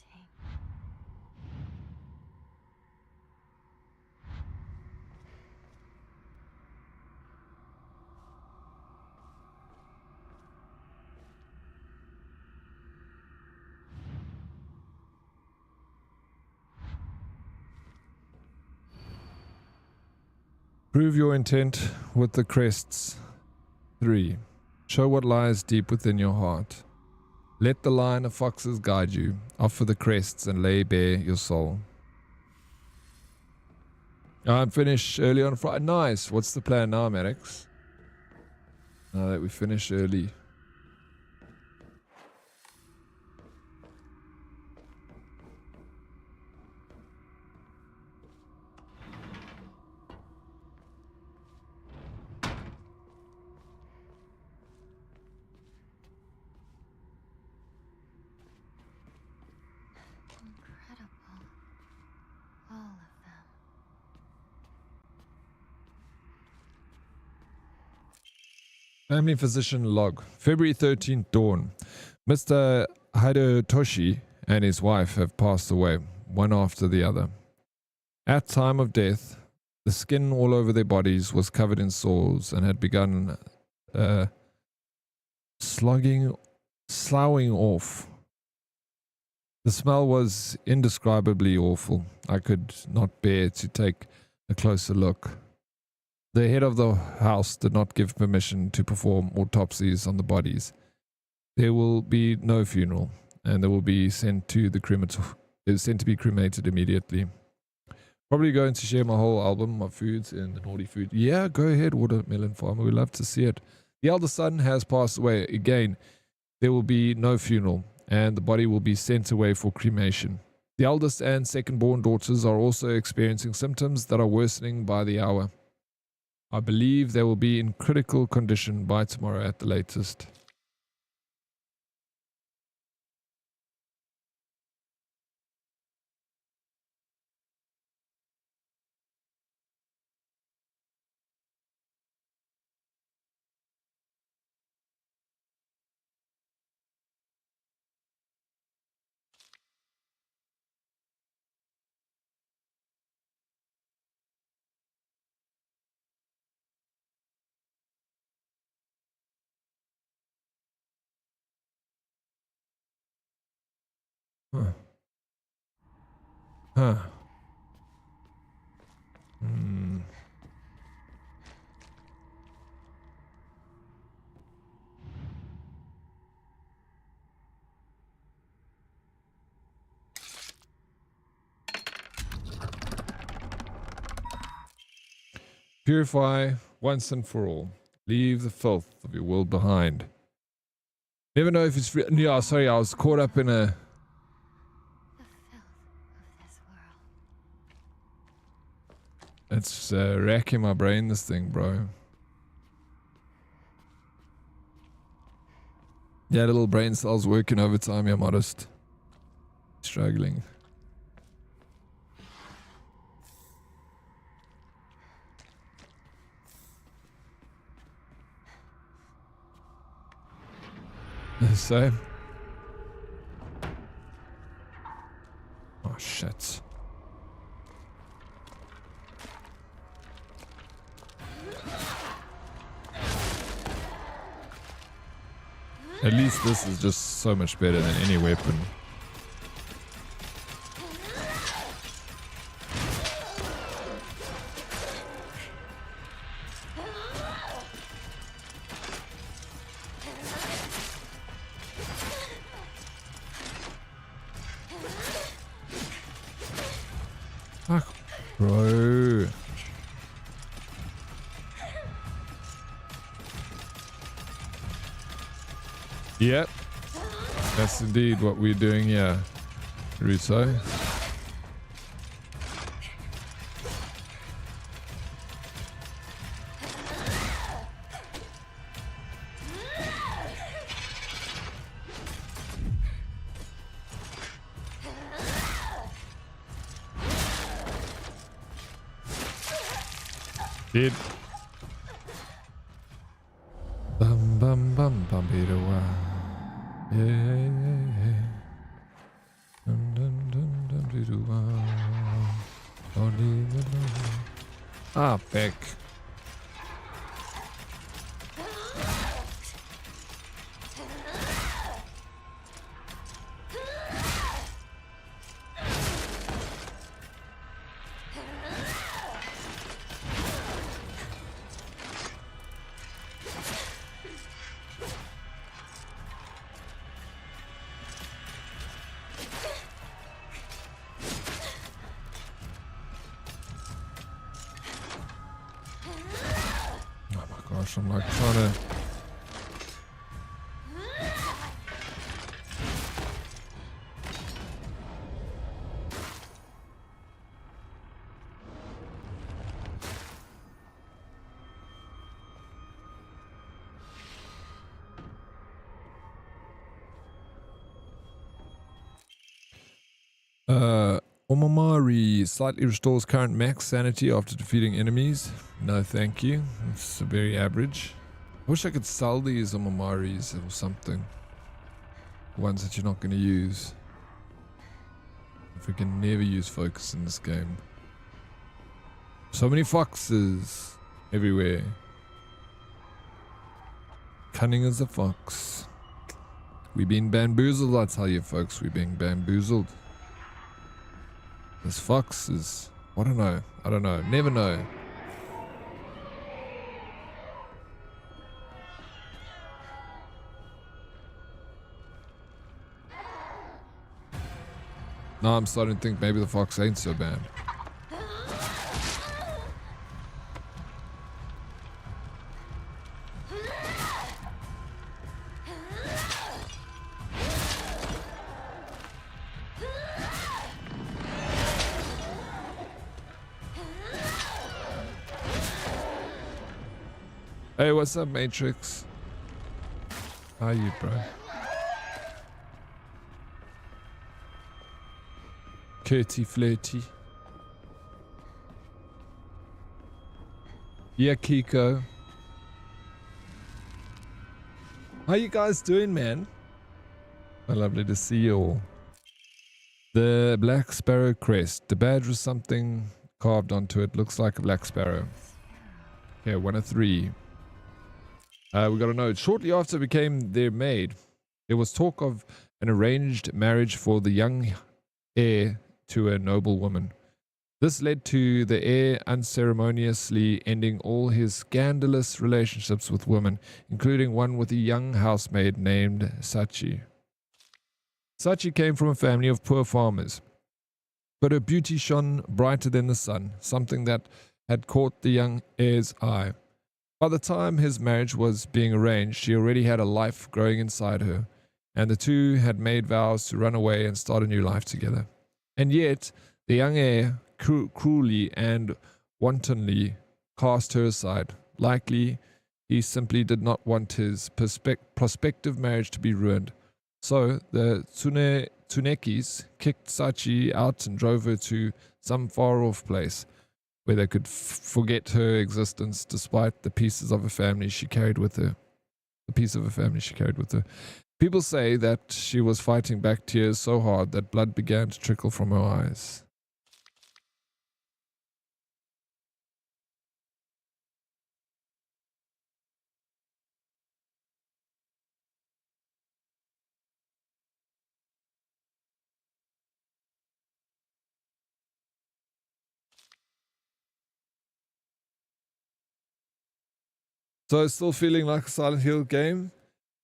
Prove your intent with the crests. 3. Show what lies deep within your heart. Let the line of foxes guide you. Offer the crests and lay bare your soul. I'm finished early on Friday. Nice. What's the plan now, Maddox? Now that we finish early. Incredible. All of them. Family physician log. February 13th dawn. Mr. Hideyoshi and his wife have passed away, one after the other. At time of death, the skin all over their bodies was covered in sores and had begun sloughing off. The smell was indescribably awful. I could not bear to take a closer look. The head of the house did not give permission to perform autopsies on the bodies. There will be no funeral, and they will be sent to the sent to be cremated immediately. Probably going to share my whole album of foods in the naughty food. Yeah, go ahead, Watermelon Farmer. We'd love to see it. The elder son has passed away. Again, there will be no funeral, and the body will be sent away for cremation. The eldest and second-born daughters are also experiencing symptoms that are worsening by the hour. I believe they will be in critical condition by tomorrow at the latest. Huh. Purify once and for all. Leave the filth of your world behind. Never know if it's real. Yeah, sorry, I was caught up in a... The filth of this world. It's racking my brain, this thing, bro. Yeah, little brain cells working overtime, you're modest. Struggling. So. Oh shit. At least this is just so much better than any weapon. Fuck, bro. Yep. That's indeed what we're doing here, Russo. Did bum bum bum bum bida wa. Yeah, yeah, yeah. Dum dum dum dum bida wa. Only the love. Ah, Beck. gosh, I'm like trying to... Omamari slightly restores current max sanity after defeating enemies. No thank you. It's very average. I wish I could sell these Omamaris or something. Ones that you're not going to use. If we can never use focus in this game. So many foxes everywhere. Cunning as a fox. We've been bamboozled, I tell you folks. We're being bamboozled. This fox is... I don't know. I don't know. Never know. Now I'm starting to think maybe the fox ain't so bad. Hey, what's up, Matrix? How are you, bro? Curty flirty. Yeah, Kiko. How you guys doing, man? Oh, lovely to see you all. The Black Sparrow crest. The badge was something carved onto it. Looks like a Black Sparrow. Okay, 1 of 3. We got a note. Shortly after it became their maid, there was talk of an arranged marriage for the young heir to a noble woman. This led to the heir unceremoniously ending all his scandalous relationships with women, including one with a young housemaid named Sachi. Sachi came from a family of poor farmers, but her beauty shone brighter than the sun, something that had caught the young heir's eye. By the time his marriage was being arranged, she already had a life growing inside her, and the two had made vows to run away and start a new life together. And yet, the young heir cruelly and wantonly cast her aside. Likely, he simply did not want his prospective marriage to be ruined. So, the Tsunekis kicked Sachi out and drove her to some far-off place, where they could forget her existence despite the pieces of a family she carried with her. The piece of a family she carried with her. People say that she was fighting back tears so hard that blood began to trickle from her eyes. So still feeling like a Silent Hill game?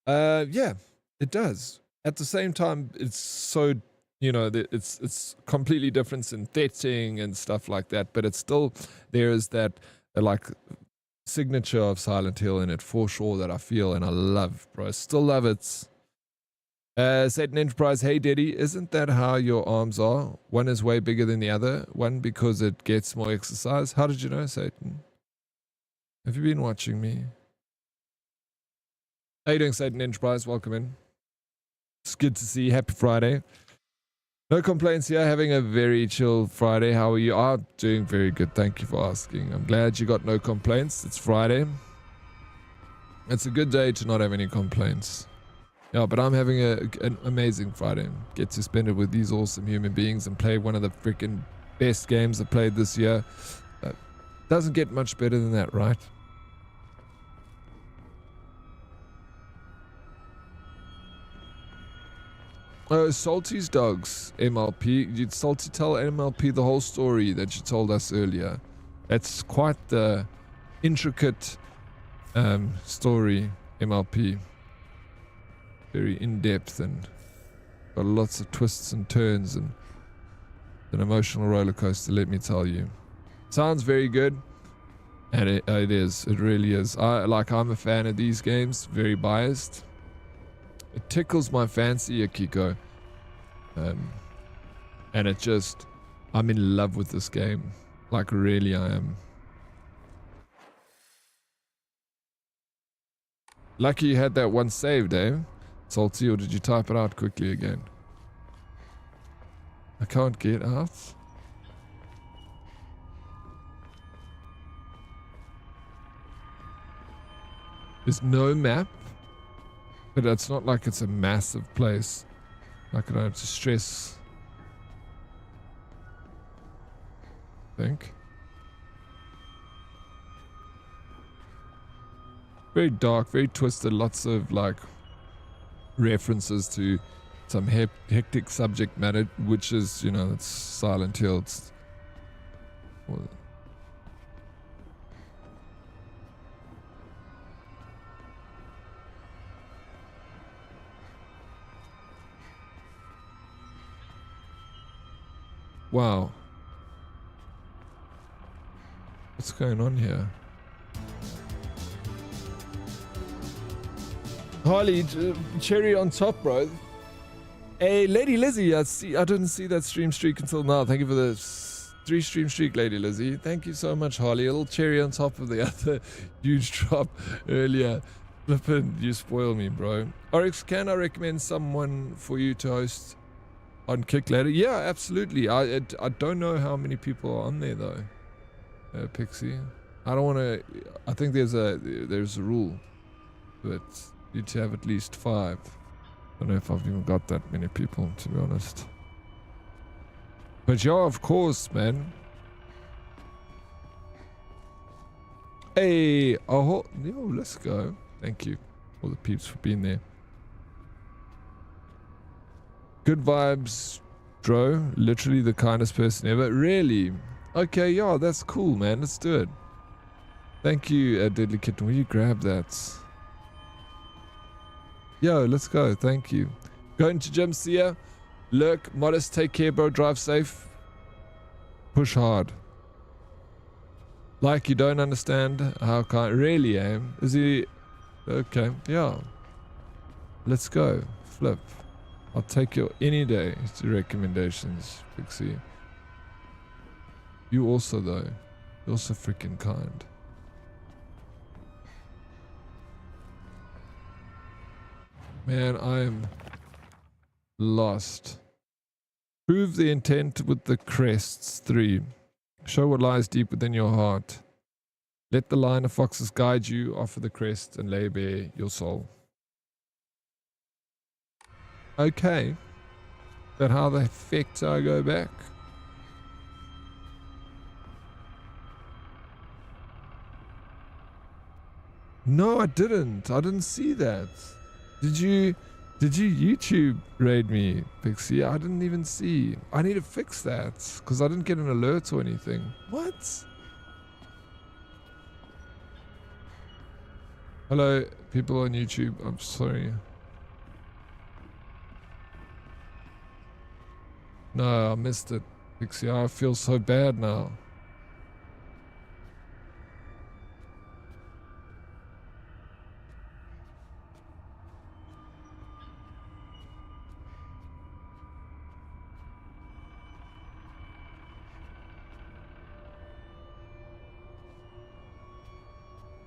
Yeah, it does. At the same time, it's so, you know, it's completely different in setting and stuff like that, but it's still, there is that like signature of Silent Hill in it for sure that I feel and I love, bro. I still love it. Satan Enterprise, hey Daddy, isn't that how your arms are? One is way bigger than the other. One because it gets more exercise. How did you know, Satan? Have you been watching me? How you doing, Satan Enterprise? Welcome in. It's good to see you. Happy Friday. No complaints here. Having a very chill Friday. How are you? I'm doing very good. Thank you for asking. I'm glad you got no complaints. It's Friday. It's a good day to not have any complaints. Yeah, but I'm having an amazing Friday. Get to spend it with these awesome human beings and play one of the freaking best games I played this year. Doesn't get much better than that, right? Oh, Salty's Dogs, MLP. Did Salty tell MLP the whole story that you told us earlier? That's quite the intricate story, MLP. Very in-depth and got lots of twists and turns and an emotional roller coaster, let me tell you. Sounds very good. And it is. It really is. I'm a fan of these games. Very biased. It tickles my fancy, Akiko. And it just... I'm in love with this game. Like, really, I am. Lucky you had that one saved, eh? Salty, or did you type it out quickly again? I can't get out. There's no map, but it's not like it's a massive place. Like I don't have to stress. I think. Very dark, very twisted, lots of like references to some hectic subject matter, which is, you know, it's Silent Hill. It's, well, wow. What's going on here? Harley, cherry on top, bro. Hey, Lady Lizzie, I didn't see that stream streak until now. Thank you for the 3 stream streak, Lady Lizzie. Thank you so much, Harley. A little cherry on top of the other huge drop earlier. Flippin', you spoil me, bro. Oryx, can I recommend someone for you to host on Kick later? Yeah, absolutely. I don't know how many people are on there though. Pixie, I don't want to. I think there's a rule, but you need to have at least 5. I don't know if I've even got that many people, to be honest. But yeah, of course, man. Hey, oh, yo, let's go. Thank you, all the peeps, for being there. Good vibes, Dro. Literally the kindest person ever. Really? Okay, yeah, that's cool, man. Let's do it. Thank you, Deadly Kitten. Will you grab that? Yo, let's go. Thank you. Going to gym, see ya. Lurk, modest, take care, bro. Drive safe. Push hard. Like you don't understand how kind. Really, aim. Is he? Okay, yeah. Let's go. Flip. I'll take your any day to recommendations, Pixie. You also, though. You're also freaking kind. Man, I am lost. Prove the intent with the crests 3. Show what lies deep within your heart. Let the line of foxes guide you. Offer the crest and lay bare your soul. Okay. Then how the heck do I go back? No, I didn't. I didn't see that. Did you YouTube raid me, Pixie? I didn't even see. I need to fix that because I didn't get an alert or anything. What? Hello, people on YouTube. I'm sorry. No, I missed it, Pixie. I feel so bad now.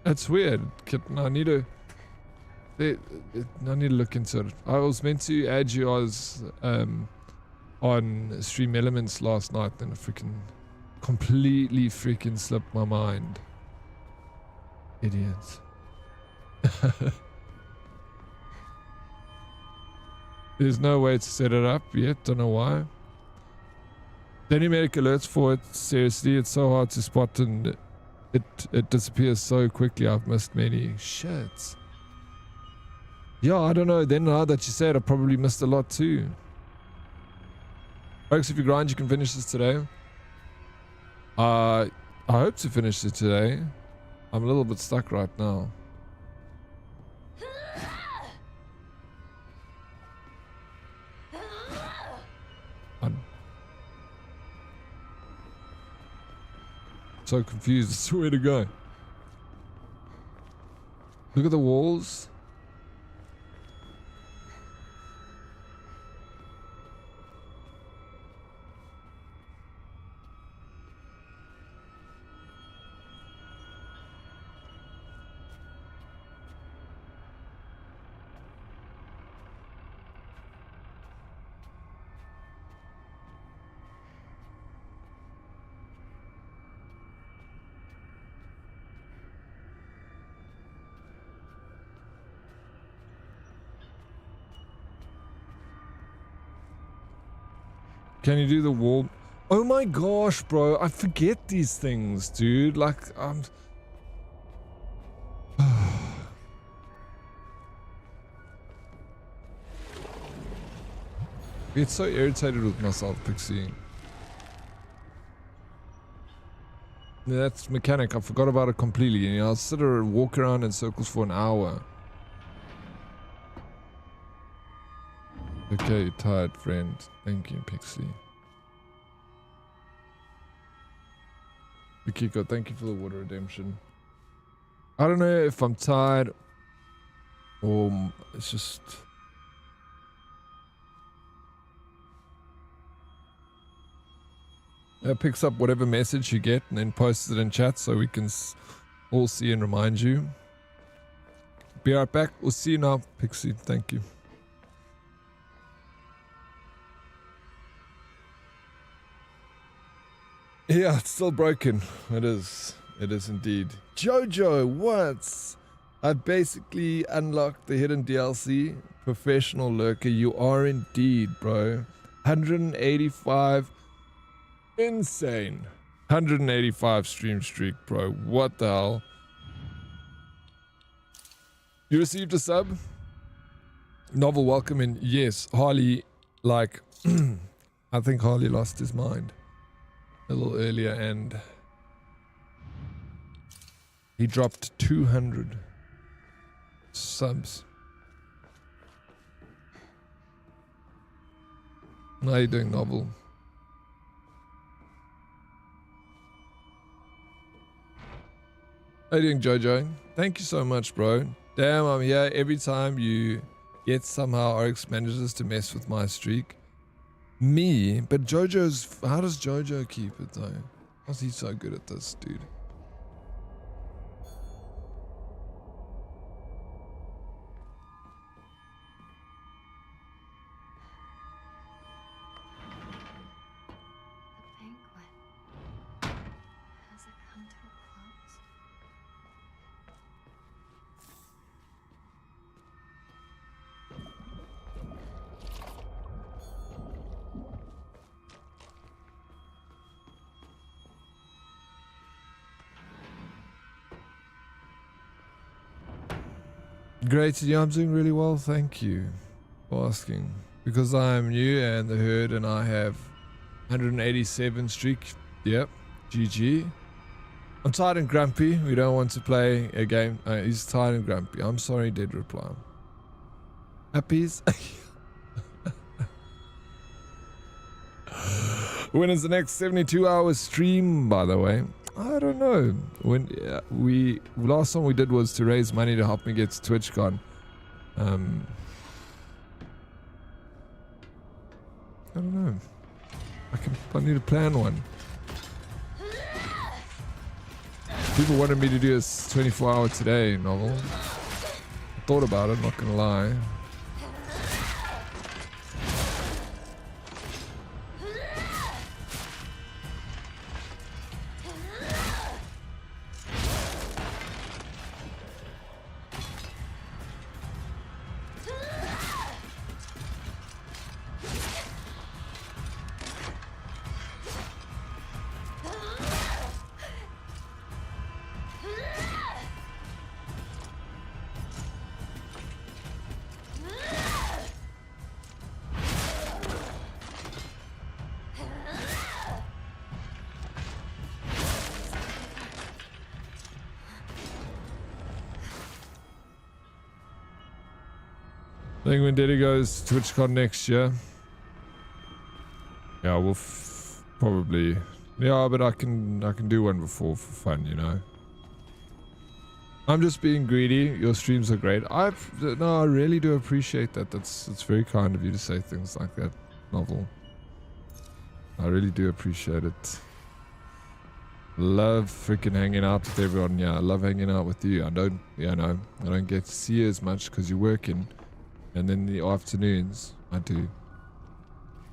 That's weird, kitten. I need to look into it. I was meant to add you as on Stream Elements last night, then I freaking completely freaking slipped my mind. Idiots. There's no way to set it up yet. Don't know why. Then you make alerts for it. Seriously, it's so hard to spot and it disappears so quickly. I've missed many. Shit. Yeah, I don't know. Then now that you say it, I probably missed a lot too. Folks, if you grind, you can finish this today. I hope to finish it today. I'm a little bit stuck right now. I'm so confused as to where to go. Look at the walls. Can you do the wall? Oh my gosh, bro. I forget these things, dude. Like, I'm... I get so irritated with myself, Pixie. Yeah, that's mechanic. I forgot about it completely. You know, I'll sit there and walk around in circles for an hour. Okay, tired friend. Thank you, Pixie. Akiko, thank you for the water redemption. I don't know if I'm tired or it's just... It picks up whatever message you get and then posts it in chat so we can all see and remind you. Be right back. We'll see you now, Pixie. Thank you. Yeah, it's still broken. It is. It is indeed. Jojo, what? I basically unlocked the hidden DLC. Professional lurker. You are indeed, bro. 185. Insane. 185 stream streak, bro. What the hell? You received a sub? Novel welcome in. Yes, Harley, like, I think Harley lost his mind a little earlier and he dropped 200 subs. How are you doing, Novel? How you doing, Jojo? Thank you so much, bro. Damn, I'm here every time you get somehow Oryx manages to mess with my streak. Me? But Jojo's... How does Jojo keep it, though? How's he so good at this, dude? Great, yeah, I'm doing really well, thank you for asking. Because I am new and the herd and I have 187 streak. Yep, GG. I'm tired and grumpy. We don't want to play a game. He's tired and grumpy. I'm sorry, Dead reply. Happies? When is the next 72 hour stream, by the way? I don't know. When last time we did was to raise money to help me get TwitchCon. I don't know. I need to plan one. People wanted me to do a 24-hour today novel. I thought about it, not gonna lie. I think when Daddy goes to TwitchCon next year, yeah, we'll probably, yeah, but I can do one before for fun, you know. I'm just being greedy. Your streams are great. I really do appreciate that. It's very kind of you to say things like that, Novel. I really do appreciate it. Love freaking hanging out with everyone. Yeah, I love hanging out with you. I don't get to see you as much because you're working, and then the afternoons I do.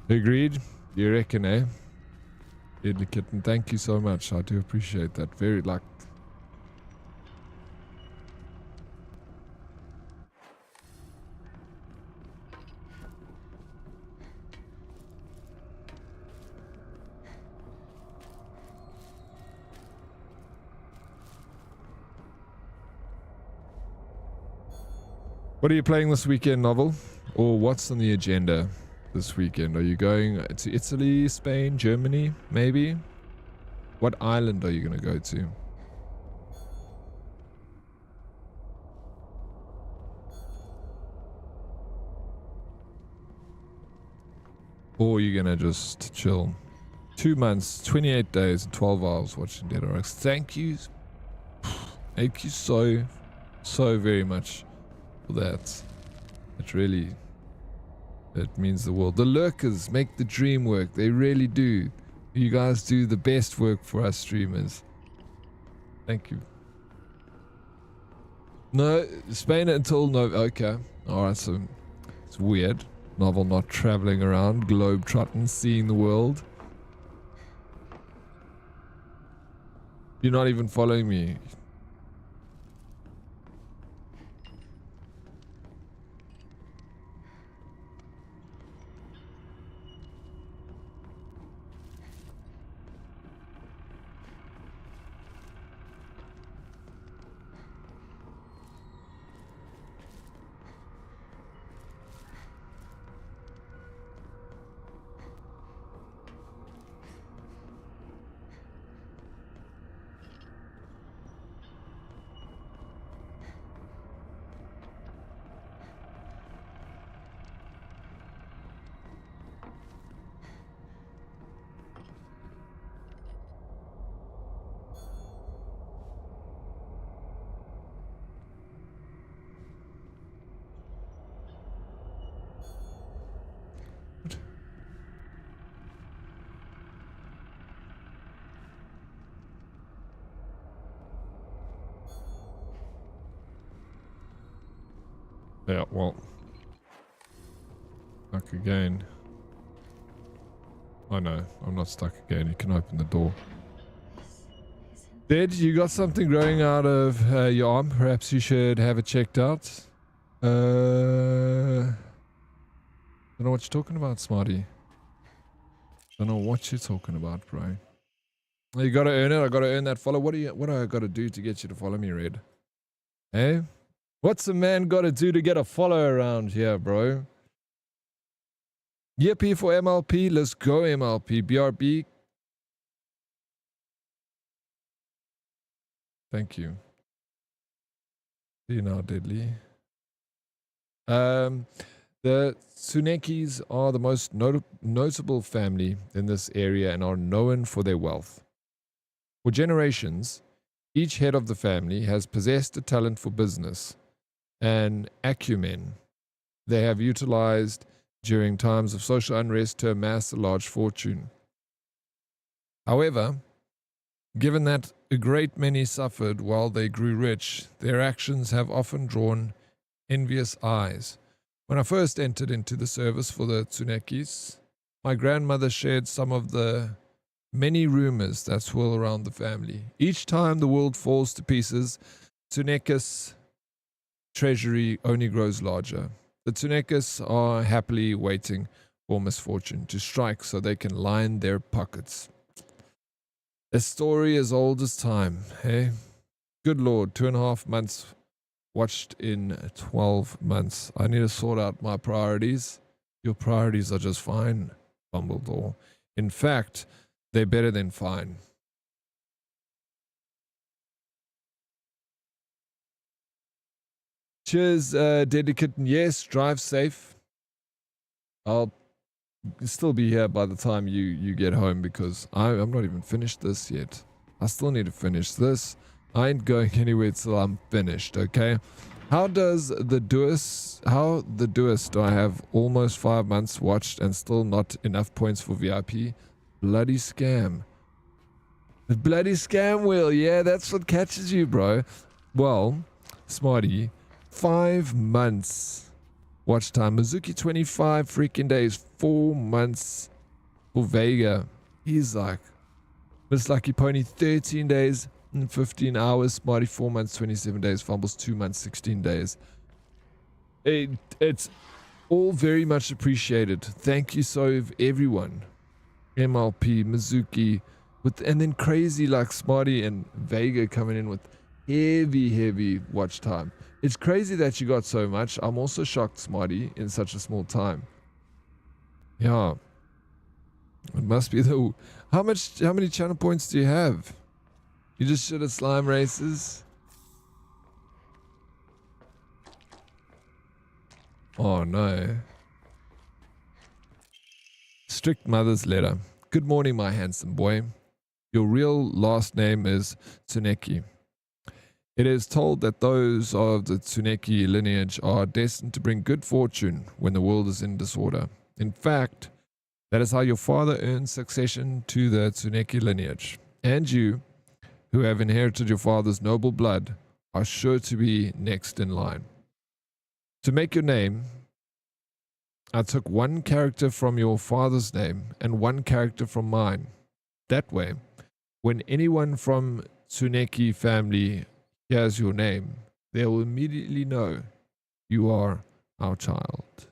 Agreed. You reckon, eh? Deadly Kitten, thank you so much. I do appreciate that. Very like. What are you playing this weekend, Novel? Or what's on the agenda this weekend? Are you going to Italy, Spain, Germany, maybe? What island are you going to go to? Or are you going to just chill? 2 months, 28 days, and 12 hours watching Dead Oryx. Thank you. Thank you so very much. That it means the world. The lurkers make the dream work. They really do. You guys do the best work for us streamers. Thank you. No, Spain until no. Okay, all right. So it's weird. Novel not traveling around, globe trotting, seeing the world. You're not even following me. Yeah, well, stuck again. I know, I'm not stuck again. You can open the door. Dead, you got something growing out of your arm. Perhaps you should have it checked out. Don't know what you're talking about, Smarty. Don't know what you're talking about, bro. You gotta earn it. I gotta earn that follow. What do I gotta do to get you to follow me, Red? Hey? What's a man got to do to get a follow around here, bro? Yippee for MLP. Let's go, MLP. BRB. Thank you. See you now, Deadly. The Tsunekis are the most notable family in this area and are known for their wealth. For generations, each head of the family has possessed a talent for business and acumen they have utilized during times of social unrest to amass a large fortune. However, given that a great many suffered while they grew rich, their actions have often drawn envious eyes. When I first entered into the service for the Tsunekis, my grandmother shared some of the many rumors that swirl around the family. Each time the world falls to pieces, Tsunekis treasury only grows larger. The Tsunekis are happily waiting for misfortune to strike so they can line their pockets. A story as old as time, hey? Good Lord, 2.5 months watched in 12 months. I need to sort out my priorities. Your priorities are just fine, Dumbledore. In fact, they're better than fine. Cheers, Deadly Kitten. Yes, drive safe. I'll still be here by the time you get home because I'm not even finished this yet. I still need to finish this. I ain't going anywhere till I'm finished, okay? How the doest do I have almost 5 months watched and still not enough points for VIP? Bloody scam. The bloody scam wheel, yeah, that's what catches you, bro. Well, Smarty, 5 months watch time. Mizuki 25 freaking days, 4 months for Vega. He's like, Miss Lucky Pony 13 days and 15 hours. Smarty 4 months, 27 days. Fumbles 2 months, 16 days. It's all very much appreciated. Thank you so everyone. MLP, Mizuki, and then crazy like Smarty and Vega coming in with heavy watch time. It's crazy that you got so much. I'm also shocked, Smarty, in such a small time. Yeah. It must be the... How many channel points do you have? You just shit at slime races? Oh no. Strict mother's letter. Good morning, my handsome boy. Your real last name is Tsuneki. It is told that those of the Tsuneki lineage are destined to bring good fortune when the world is in disorder. In fact, that is how your father earned succession to the Tsuneki lineage. And you, who have inherited your father's noble blood, are sure to be next in line. To make your name, I took one character from your father's name and one character from mine. That way, when anyone from Tsuneki family hears your name, they will immediately know you are our child.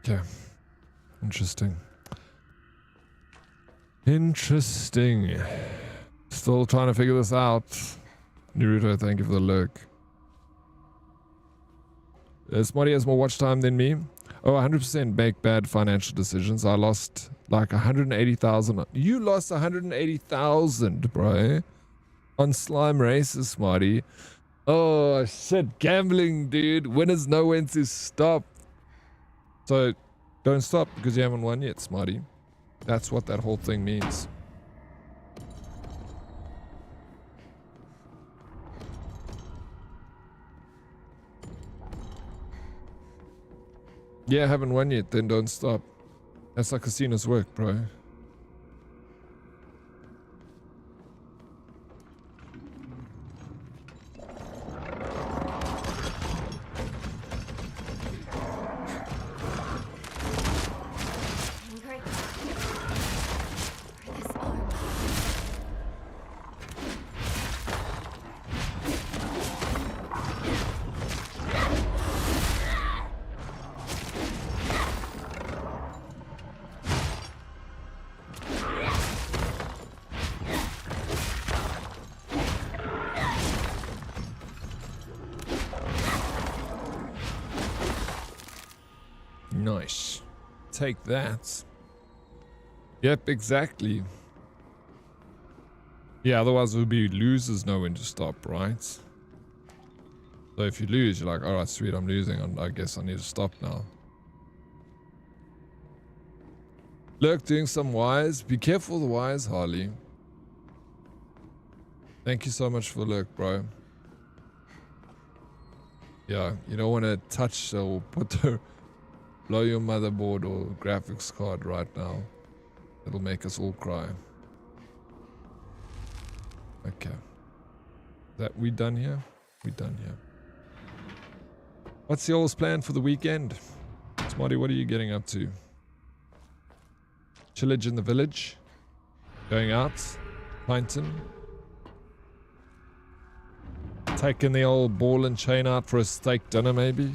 Okay. Interesting. Interesting. Still trying to figure this out. Naruto, thank you for the lurk. Smarty has more watch time than me. Oh, 100% make bad financial decisions. I lost like 180,000. You lost 180,000, bro. On slime races, Smarty. Oh, shit. Gambling, dude. Winners know when to stop. So, don't stop because you haven't won yet, Smarty. That's what that whole thing means. Yeah, haven't won yet, then don't stop. That's how casinos work, bro. Nice. Take that. Yep, exactly. Yeah, otherwise it would be losers know when to stop, right? So if you lose, you're like, alright, sweet, I'm losing. I guess I need to stop now. Look, doing some wires. Be careful of the wires, Harley. Thank you so much for the lurk, bro. Yeah, you don't want to touch or put the... blow your motherboard or graphics card right now. It'll make us all cry. Okay. That we done here? We done here. What's y'all's plan for the weekend? Smarty, what are you getting up to? Chillage in the village? Going out? Plankton? taking the old ball and chain out for a steak dinner, maybe?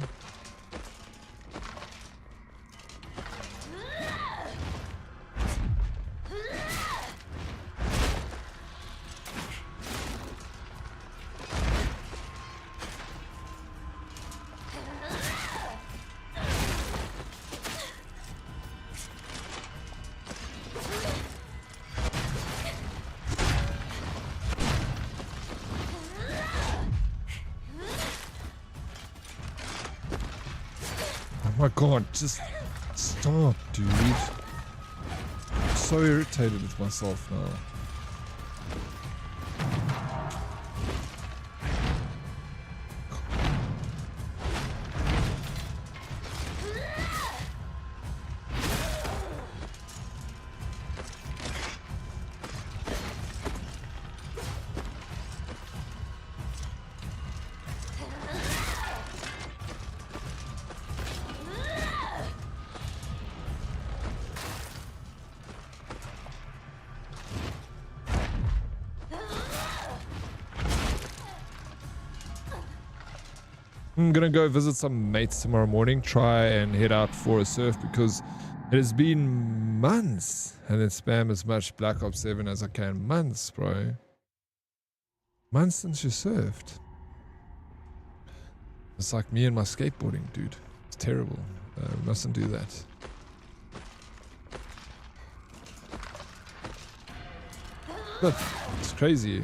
Oh my god, just stop, dude. I'm so irritated with myself now. I'm gonna go visit some mates tomorrow morning, try and head out for a surf because it has been months and then spam as much Black Ops 7 as I can. Months, bro. Months since you surfed. It's like me and my skateboarding, dude. It's terrible. Mustn't do that. Look, it's crazy.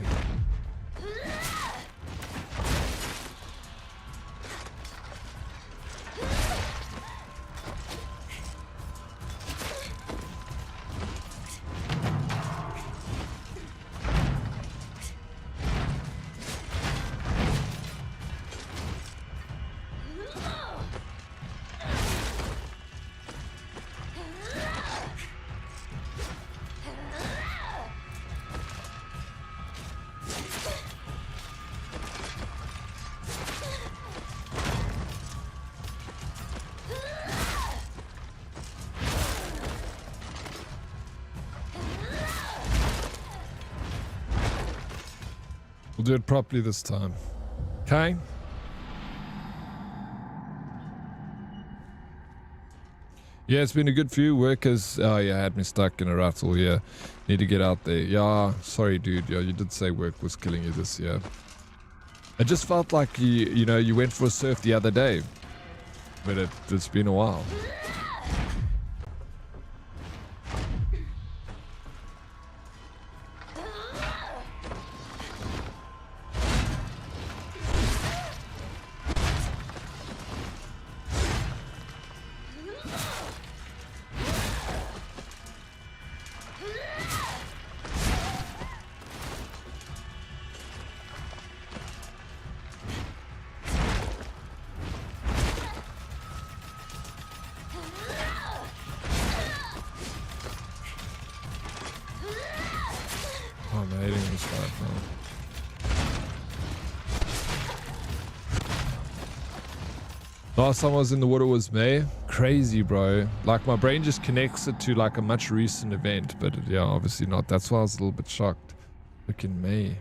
We'll do it properly this time. Okay? Yeah, it's been a good few workers. Oh yeah, had me stuck in a rattle here. Need to get out there. Yeah, sorry dude. Yeah, you did say work was killing you this year. It just felt like you know, you went for a surf the other day. But it's been a while. Last time I was in the water was May. Crazy, bro. Like, my brain just connects it to, like, a much recent event. But, yeah, obviously not. That's why I was a little bit shocked. Look in May.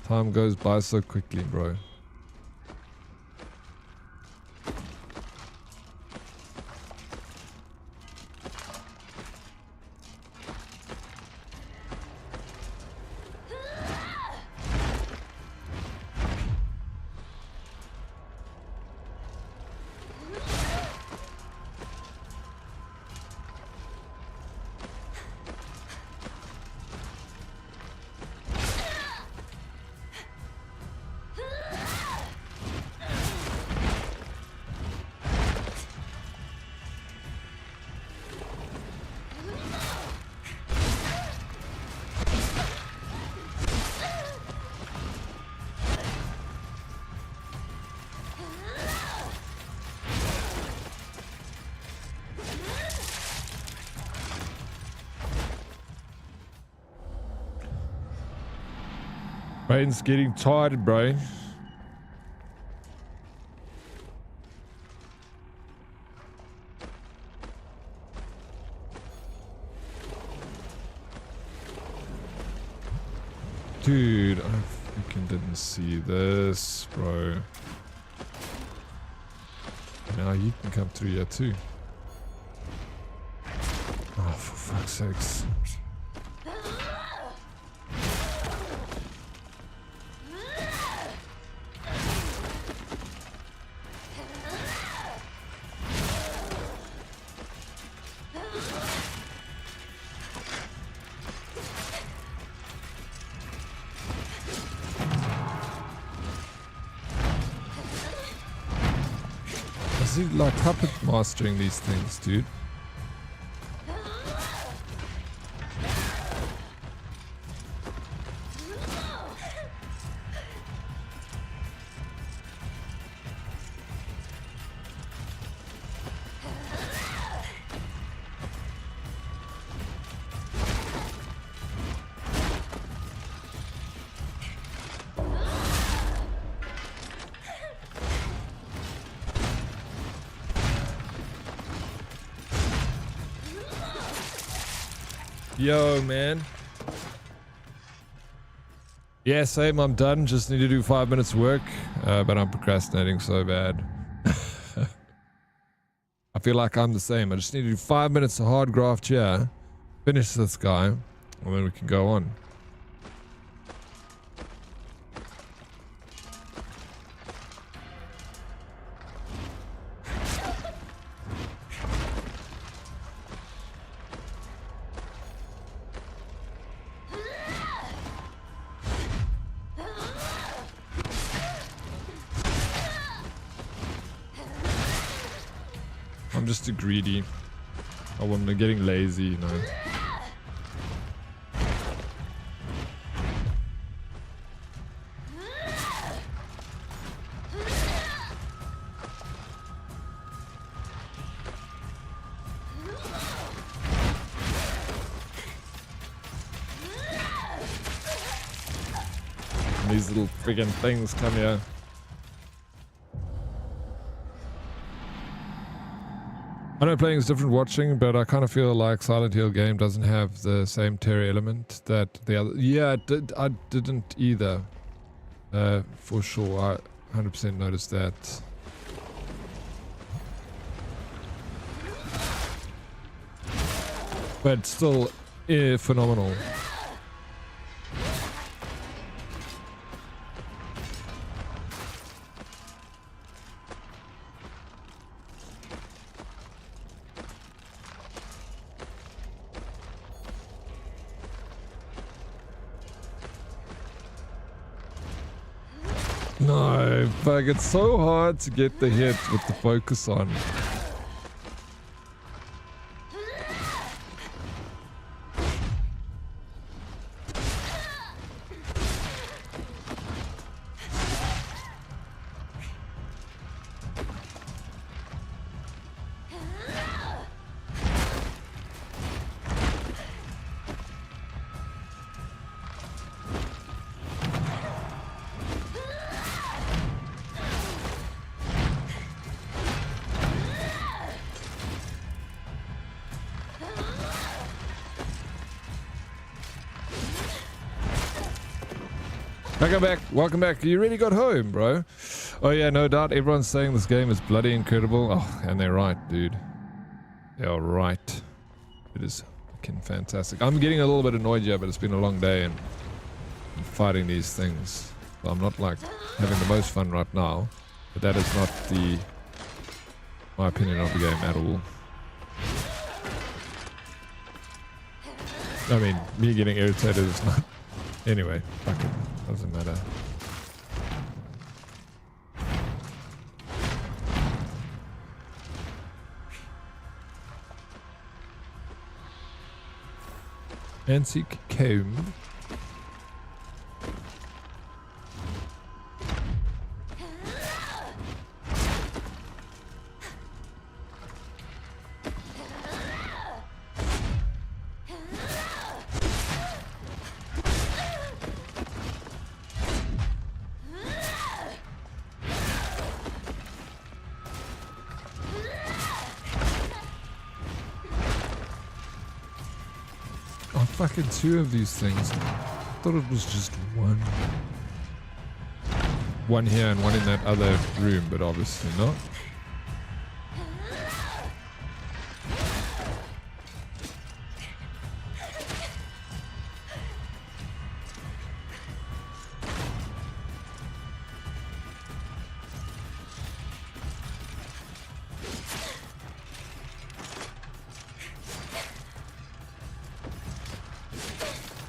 Time goes by so quickly, bro. Brain's getting tired, bro. Dude, I freaking didn't see this, bro. Now you can come through here too. Oh, for fuck's sakes. Is he like puppet mastering these things, dude? Yo, man. Yeah, same. I'm done. Just need to do 5 minutes work. But I'm procrastinating so bad. I feel like I'm the same. I just need to do 5 minutes of hard graft here. Finish this guy. And then we can go on. I'm just too greedy. I'm getting lazy, you know. And these little friggin' things come here. I know playing is different watching, but I kind of feel like Silent Hill game doesn't have the same terror element that the other... Yeah, I didn't either. For sure, I 100% noticed that. But still, phenomenal. No, fuck, it's so hard to get the hit with the focus on. Welcome back. Welcome back. You really got home, bro. Oh yeah, no doubt. Everyone's saying this game is bloody incredible. Oh, and they're right, dude. They are right. It is fucking fantastic. I'm getting a little bit annoyed here, but it's been a long day and fighting these things. So I'm not like having the most fun right now, but that is not my opinion of the game at all. I mean, me getting irritated is not. Anyway, fuck it. Doesn't matter. Antique comb. Fucking two of these things. thought it was just one. One here and one in that other room, but obviously not.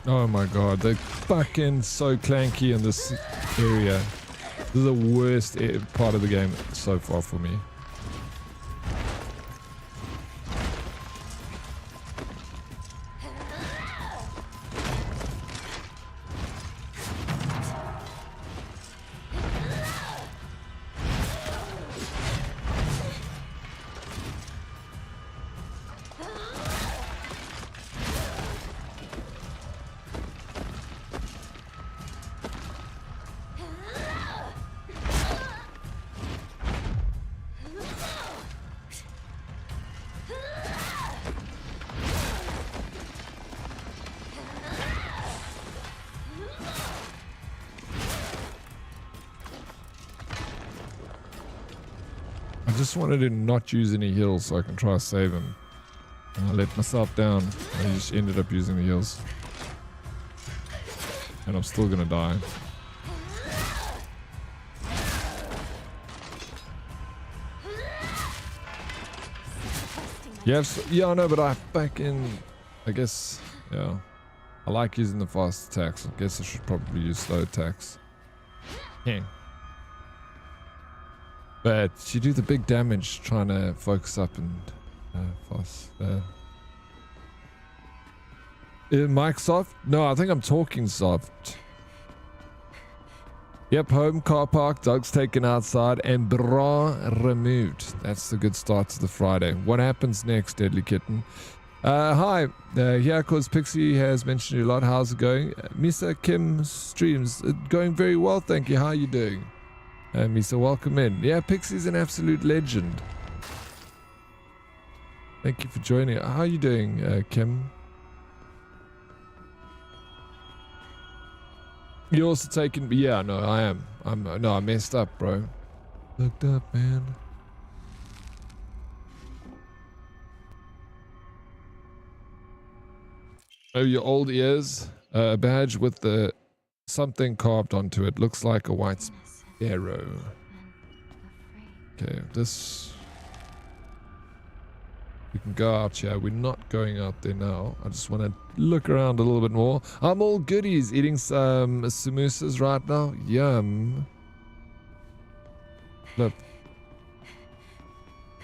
Oh my god, they're fucking so clanky in this area. This is the worst part of the game so far for me. I just wanted to not use any heals so I can try to save him. And I let myself down. I just ended up using the heals. And I'm still gonna die. Yes, yeah, I know, but I guess, yeah. I like using the fast attacks. I guess I should probably use slow attacks. Yeah. But you do the big damage trying to focus up and fast. Mic soft? No, I think I'm talking soft. Yep, home, car park, dogs taken outside, and bra removed. That's the good start to the Friday. What happens next, Deadly Kitten? Hi, here cause Pixie has mentioned you a lot. How's it going? Misa Kim streams. Going very well, thank you. How are you doing? Misa, welcome in. Yeah, Pixie's an absolute legend. Thank you for joining. How are you doing, Kim? You're also taking... Yeah, no, I am. No, I messed up, bro. Looked up, man. Oh, your old ears. A badge with the something carved onto it. Looks like a white arrow. Okay, this... We can go out here. We're not going out there now. I just want to look around a little bit more. I'm all goodies. Eating some samosas right now. Yum. Look.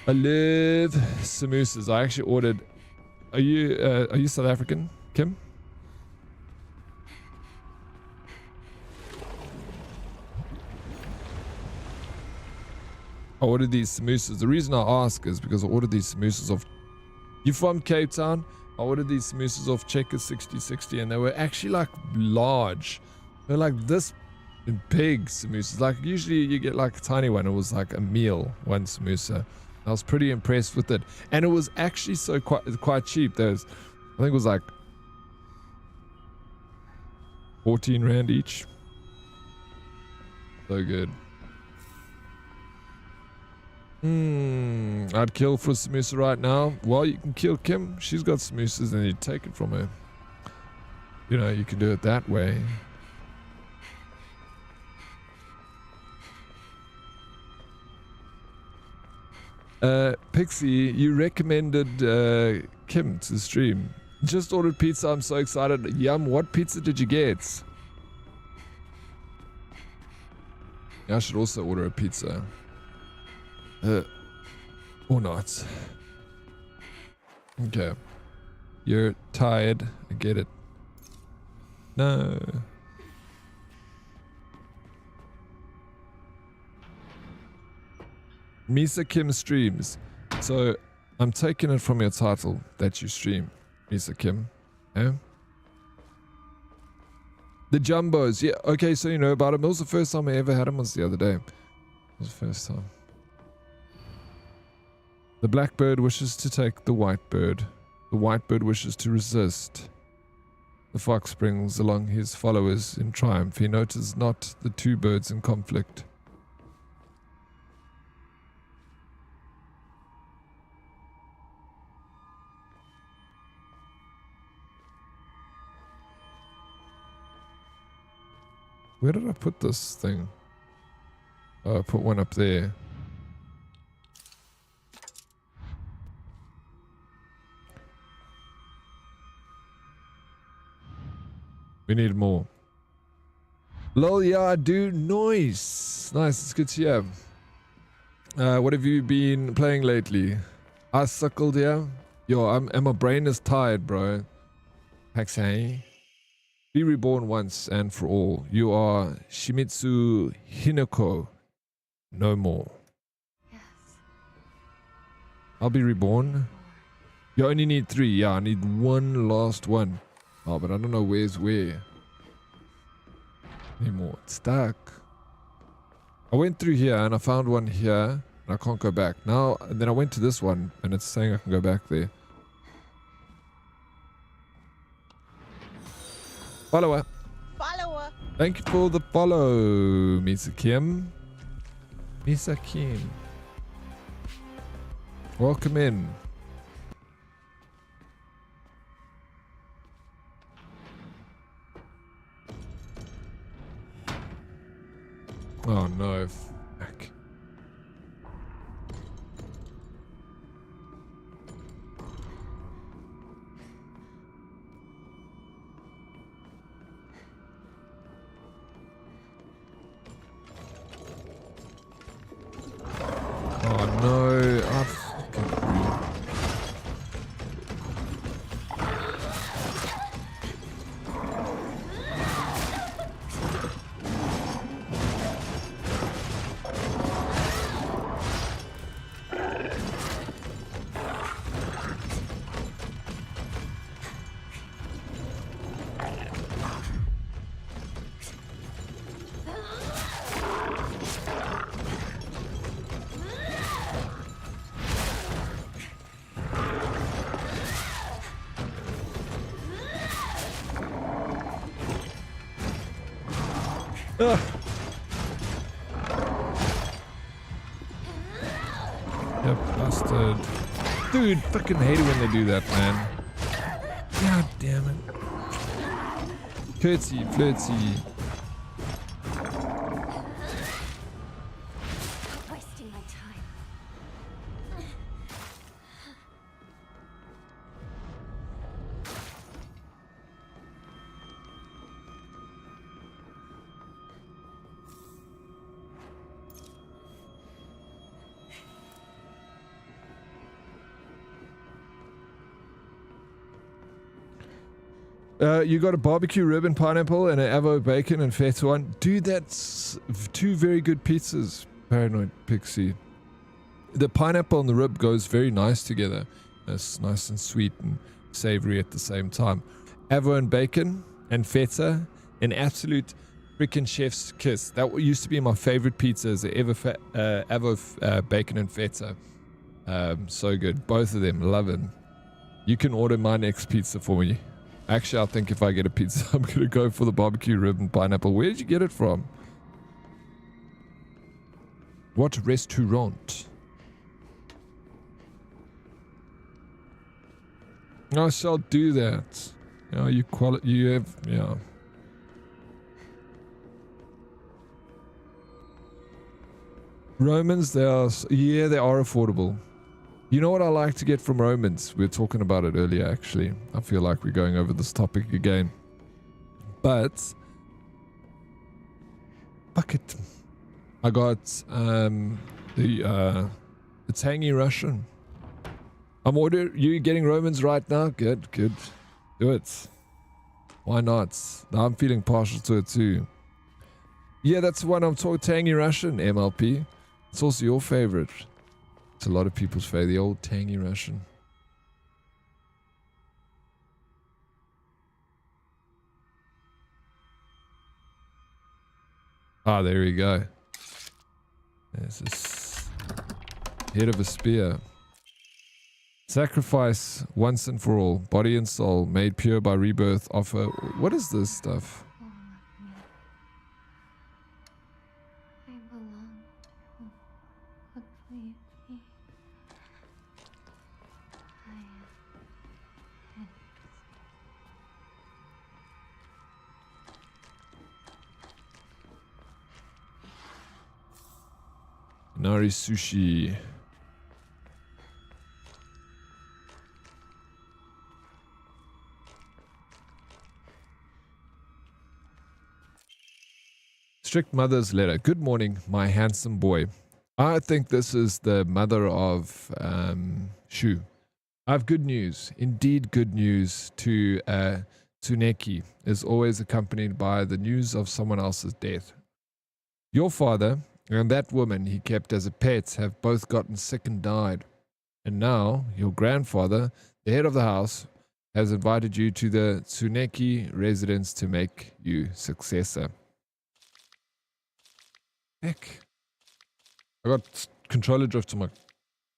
I love samosas. I actually ordered... Are you South African, Kim? I ordered these samosas. The reason I ask is because I ordered these samosas off... You from Cape Town? I ordered these samosas off Checkers 6060 and they were actually like large. They're like this big samosas. Like usually you get like a tiny one. It was like a meal, one samosa. I was pretty impressed with it. And it was actually so quite cheap. There's, I think it was like 14 Rand each. So good. I'd kill for samosa right now. Well, you can kill Kim. She's got samosas and you take it from her. You know, you can do it that way. Pixie, you recommended Kim to stream. Just ordered pizza. I'm so excited. Yum. What pizza did you get? I should also order a pizza. Or not. Okay. You're tired. I get it. No. Misa Kim streams. So, I'm taking it from your title that you stream. Misa Kim. Yeah? The Jumbos. Yeah, okay, so you know about them. It was the first time I ever had them was the other day. It was the first time. The black bird wishes to take the white bird. The white bird wishes to resist. The fox brings along his followers in triumph. He notices not the two birds in conflict. Where did I put this thing? Oh, I put one up there. We need more. Lol, yeah, I do. Nice. Nice, it's good to hear. What have you been playing lately? I suckled, yeah. Yo, and my brain is tired, bro. Paxai. Be reborn once and for all. You are Shimizu Hinako. No more. Yes. I'll be reborn. You only need 3. Yeah, I need one last one. Oh, but I don't know where's where anymore. It's stuck. I went through here and I found one here and I can't go back. Now, and then I went to this one and it's saying I can go back there. Follower. Follower. Thank you for the follow, Misa Kim. Misa Kim. Welcome in. Oh no, fuck. Oh no, I fucking... Yep, bastard. Dude, fucking hate it when they do that, man. God damn it. Curtsy, flirty. Wasting my time. You got a barbecue rib and pineapple and an avo bacon and feta one. Dude, that's 2 very good pizzas, Paranoid Pixie. The pineapple and the rib goes very nice together. It's nice and sweet and savory at the same time. Avo and bacon and feta, an absolute freaking chef's kiss. That used to be my favorite pizzas, the avo bacon and feta. So good. Both of them, love it. You can order my next pizza for me. Actually, I think if I get a pizza, I'm going to go for the barbecue rib and pineapple. Where did you get it from? What restaurant? I shall do that. You have, yeah. Romans, they are affordable. You know what I like to get from Romans? We were talking about it earlier, actually. I feel like we're going over this topic again. But bucket. I got the tangy Russian. You getting Romans right now? Good. Do it. Why not? Now I'm feeling partial to it too. Yeah, that's the one I'm talking. Tangy Russian, MLP. It's also your favorite. It's a lot of people's favorite, the old tangy Russian. Ah, there we go. There's this head of a spear. Sacrifice once and for all, body and soul, made pure by rebirth, offer. What is this stuff? I belong completely. Nari sushi. Strict mother's letter. Good morning, my handsome boy. I think this is the mother of Shu. I have good news. Indeed good news to Tsuneki is always accompanied by the news of someone else's death. Your father and that woman he kept as a pet have both gotten sick and died. And now your grandfather, the head of the house, has invited you to the Tsuneki residence to make you successor. Heck. I got controller drift on my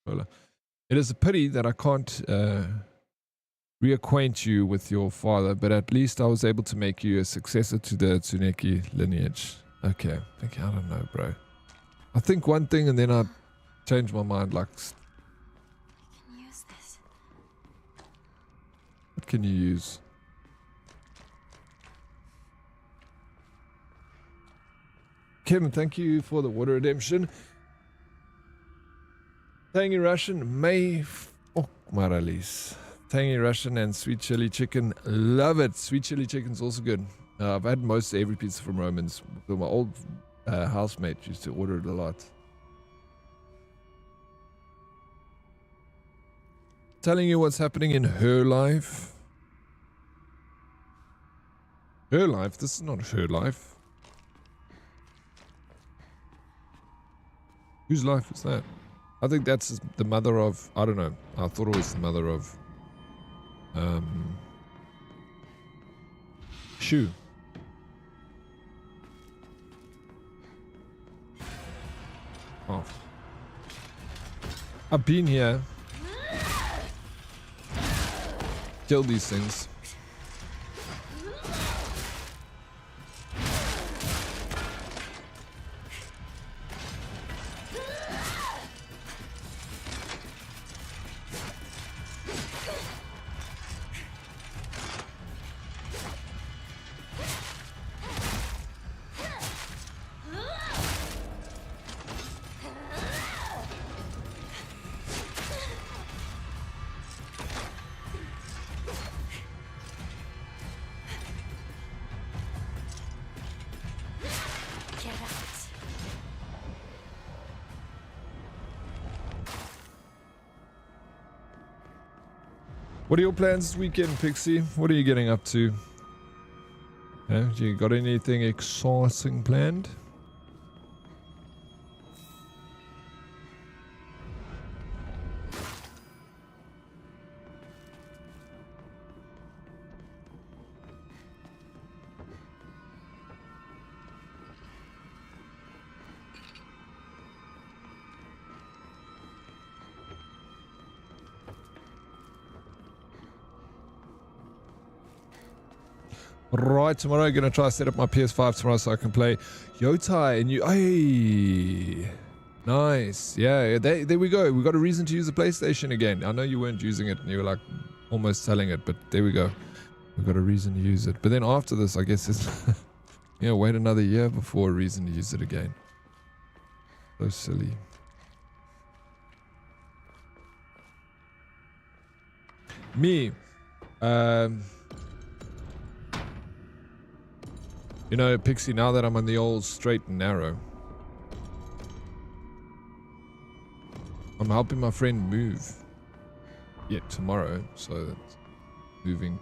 controller. It is a pity that I can't reacquaint you with your father, but at least I was able to make you a successor to the Tsuneki lineage. Okay, I don't know, bro. I think one thing and then I change my mind. Like, I can use this. what can you use? Kevin, thank you for the water redemption. Tangy Russian, May fuck Maralis. Tangy Russian and sweet chili chicken. Love it. Sweet chili chicken's also good. I've had most every pizza from Romans. My old housemate used to order it a lot. Telling you what's happening in her life. Her life? This is not her life. Whose life is that? I think that's the mother of, I don't know. I thought it was the mother of Shu. Oh. I've been here. Kill these things. What are your plans this weekend, Pixie? What are you getting up to? You got anything exciting planned? Right, tomorrow I'm going to try to set up my PS5 tomorrow so I can play Yotai and you. Hey, nice. Yeah, there we go. We got a reason to use the PlayStation again. I know you weren't using it and you were like almost selling it, but there we go. We've got a reason to use it. But then after this, I guess it's, wait another year before a reason to use it again. So silly. Me, you know, Pixie, now that I'm on the old straight and narrow, I'm helping my friend move. Yeah, tomorrow, so that's moving.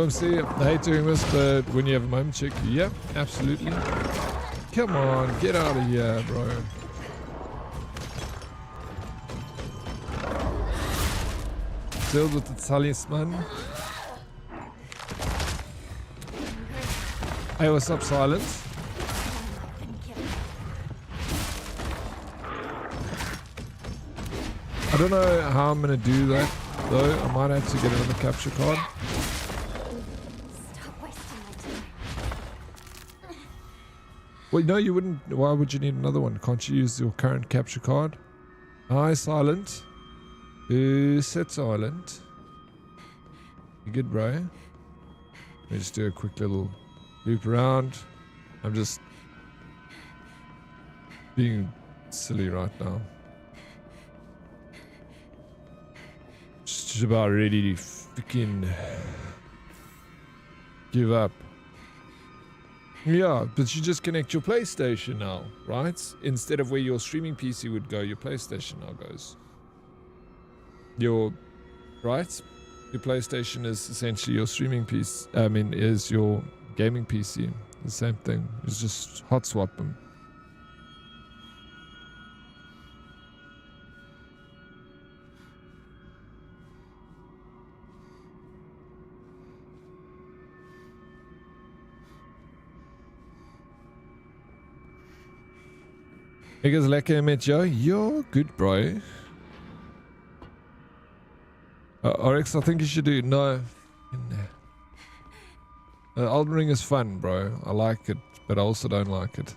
See, I hate doing this, but when you have a moment, check. Yep, absolutely. Come on, get out of here, bro. Filled with the talisman. Hey, what's up, Silence? I don't know how I'm gonna do that though. I might have to get another capture card. Stop wasting my time. Wait, no, you wouldn't. Why would you need another one? Can't you use your current capture card? Hi, Silent. Who said Silent? You good, bro? Let me just do a quick little loop around. I'm just being silly right now. Just about ready to freaking give up. Yeah, but you just connect your PlayStation now, right? Instead of where your streaming PC would go, your PlayStation now goes. Right? Your PlayStation is essentially your streaming PC. I mean, is your gaming PC. The same thing. It's just hot swap them. Niggas lekker met jou? You're good, bro. Oryx, I think you should do... No. Elden Ring is fun, bro. I like it, but I also don't like it.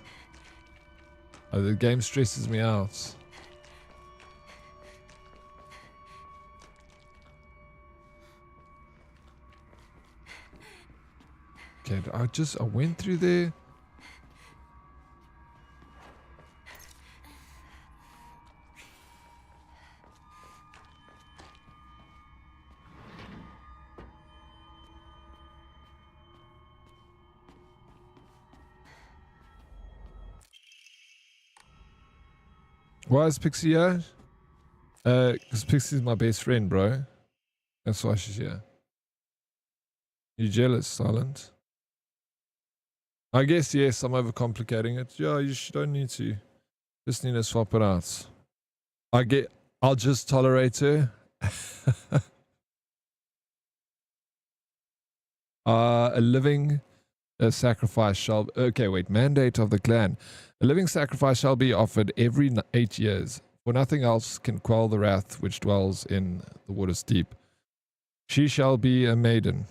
The game stresses me out. Okay, I went through there. Why is Pixie here? Because Pixie's my best friend, bro. That's why she's here. You jealous, Silent? I guess, yes, I'm overcomplicating it. Yeah, don't need to. Just need to swap it out. I'll just tolerate her. A living sacrifice shall... Okay, wait. Mandate of the clan. A living sacrifice shall be offered every 8 years, for nothing else can quell the wrath which dwells in the waters deep. She shall be a maiden,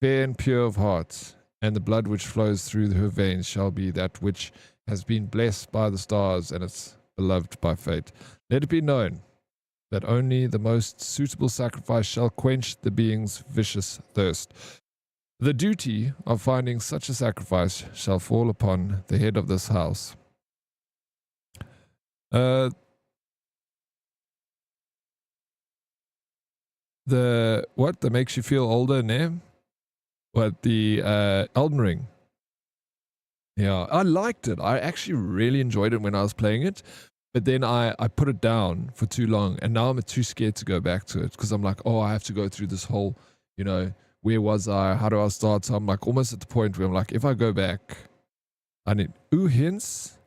fair and pure of heart, and the blood which flows through her veins shall be that which has been blessed by the stars and is beloved by fate. Let it be known that only the most suitable sacrifice shall quench the being's vicious thirst. The duty of finding such a sacrifice shall fall upon the head of this house. That makes you feel older, name? What, the Elden Ring? Yeah, I liked it. I actually really enjoyed it when I was playing it. But then I put it down for too long. And now I'm too scared to go back to it. Because I'm like, oh, I have to go through this whole, where was I? How do I start? So I'm like almost at the point where I'm like, if I go back, I need... Ooh, hints?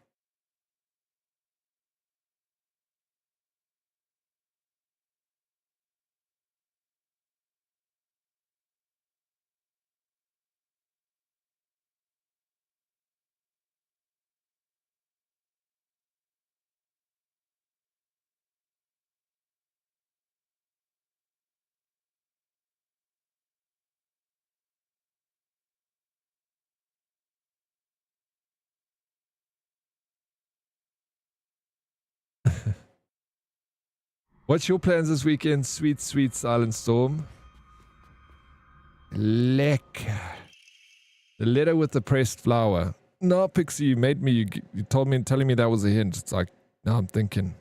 What's your plans this weekend, sweet, sweet Silent Storm? Leck. The letter with the pressed flower. No, Pixie, you made me, you told me, telling me that was a hint. It's like, now I'm thinking.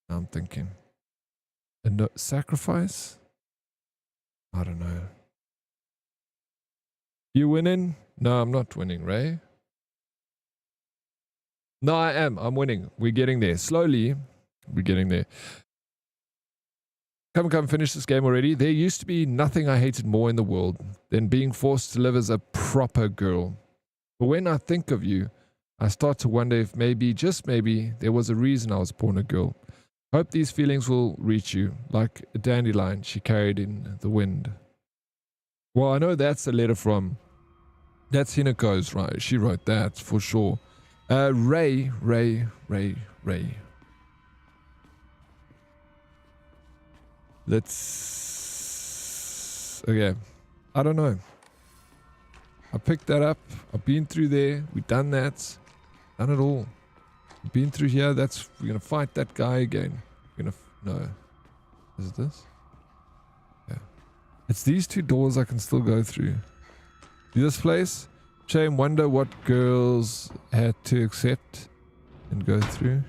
A no, sacrifice? I don't know. You winning? No, I'm not winning, Ray. No, I am. I'm winning. We're getting there. Slowly, we're getting there. Come, finish this game already. There used to be nothing I hated more in the world than being forced to live as a proper girl. But when I think of you, I start to wonder if maybe, just maybe, there was a reason I was born a girl. Hope these feelings will reach you, like a dandelion she carried in the wind. Well, I know that's a letter from... That's Hinako's, right? She wrote that for sure. Ray. Let's... Okay. I don't know. I picked that up. I've been through there. We've done that. Done it all. Been through here. That's... We're going to fight that guy again. We're going to... No. Is it this? Yeah. It's these two doors I can still go through. This place? Shame, wonder what girls had to accept and go through.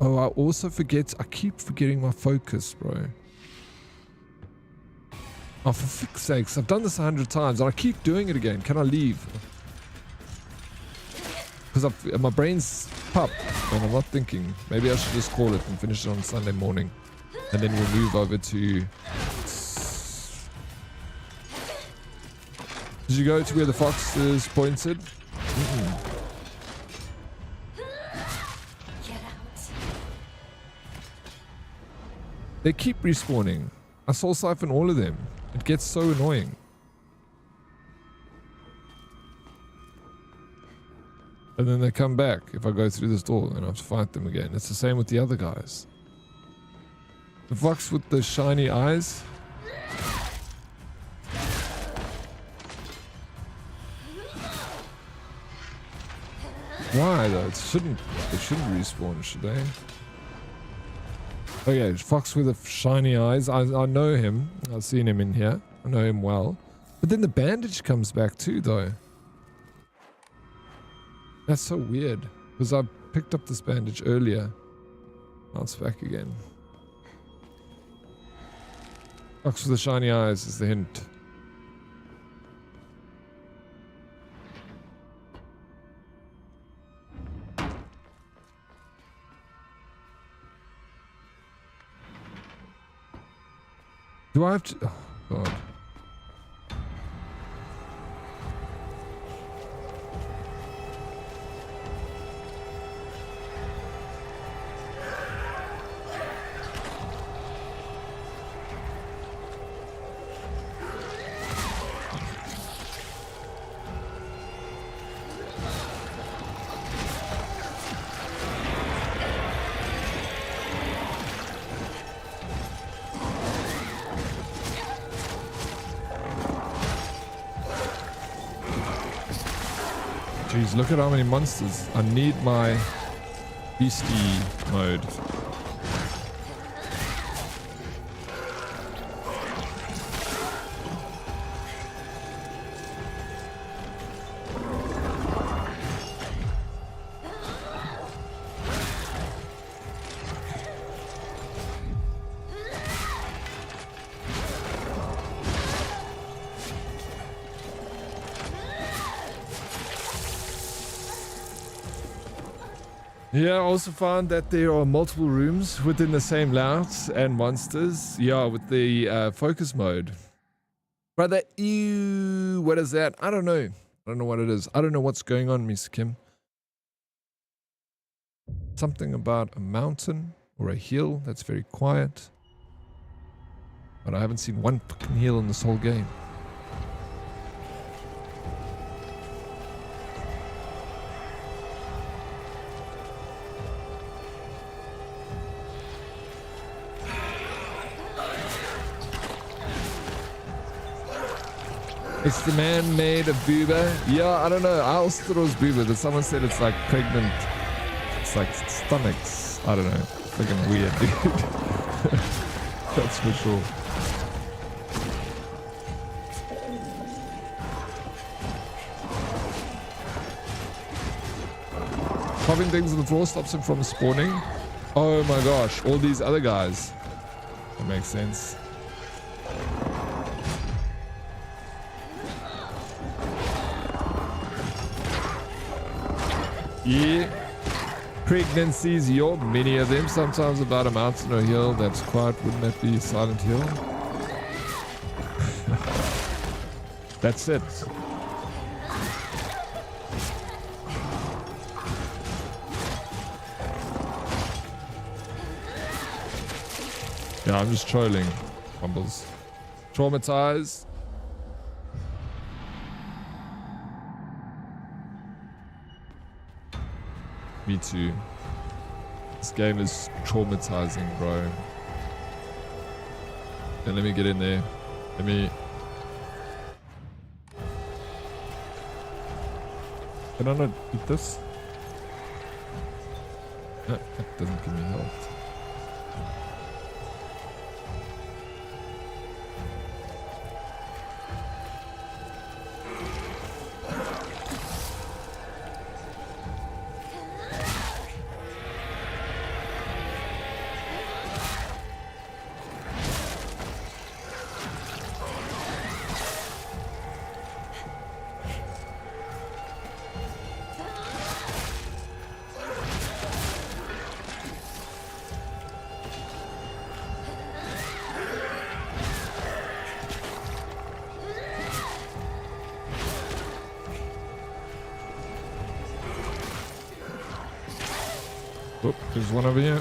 Oh, I also forget. I keep forgetting my focus, bro. Oh, for fuck's sakes. I've done this 100 times and I keep doing it again. Can I leave? Because my brain's popped and I'm not thinking. Maybe I should just call it and finish it on Sunday morning. And then we'll move over to... Did you go to where the fox is pointed? Get out. They keep respawning. I soul siphon all of them. It gets so annoying. And then they come back if I go through this door and I have to fight them again. It's the same with the other guys. The fox with the shiny eyes. Why though? They shouldn't respawn, should they? Okay, fox with the shiny eyes. I know him. I've seen him in here. I know him well. But then the bandage comes back too though. That's so weird. Because I picked up this bandage earlier. Now it's back again. Fox with the shiny eyes is the hint. Do I have to... Oh, God. Jeez, look at how many monsters. I need my beastie mode. Yeah, I also found that there are multiple rooms within the same layouts and monsters. Yeah, with the focus mode. Brother, ew, what is that? I don't know. I don't know what it is. I don't know what's going on, Miss Kim. Something about a mountain or a hill that's very quiet. But I haven't seen one fucking hill in this whole game. It's the man made of booba. Yeah, I don't know. I also thought it was booba, but someone said it's like pregnant. It's like stomachs. I don't know. Freaking weird, dude. That's for sure. Popping things on the floor stops him from spawning. Oh my gosh, all these other guys. That makes sense. Yeah, pregnancies, yo, many of them, sometimes about a mountain or hill that's quiet. Wouldn't that be Silent Hill? That's it. Yeah, I'm just trolling. Fumbles. Traumatized. Me too. This game is traumatizing, bro. And let me get in there. Let me... Can I not eat this? No, that doesn't give me health. Oh, there's one over here.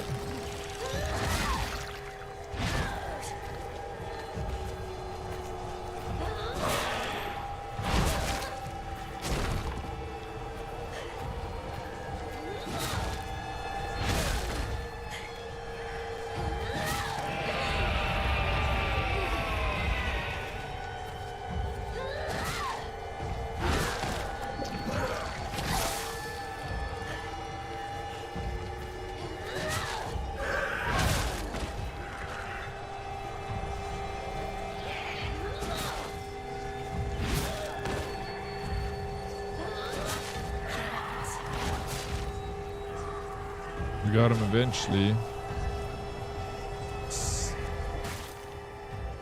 We got him eventually.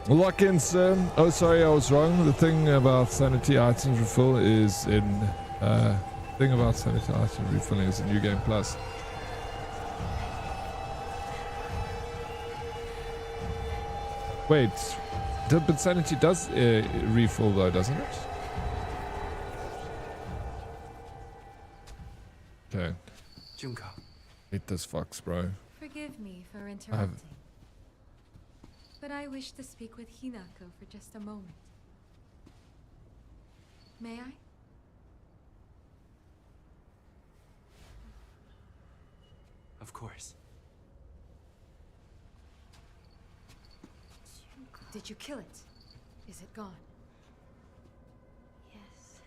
Lock-ins. Oh, sorry, I was wrong. The thing about sanity items refill is in. Thing about sanity items refilling is in New Game Plus. Wait, but sanity does refill though, doesn't it? Okay. Junko. Hate this fox, bro. Forgive me for interrupting. But I wish to speak with Hinako for just a moment. May I? Of course. Did you kill it? Is it gone? Yes.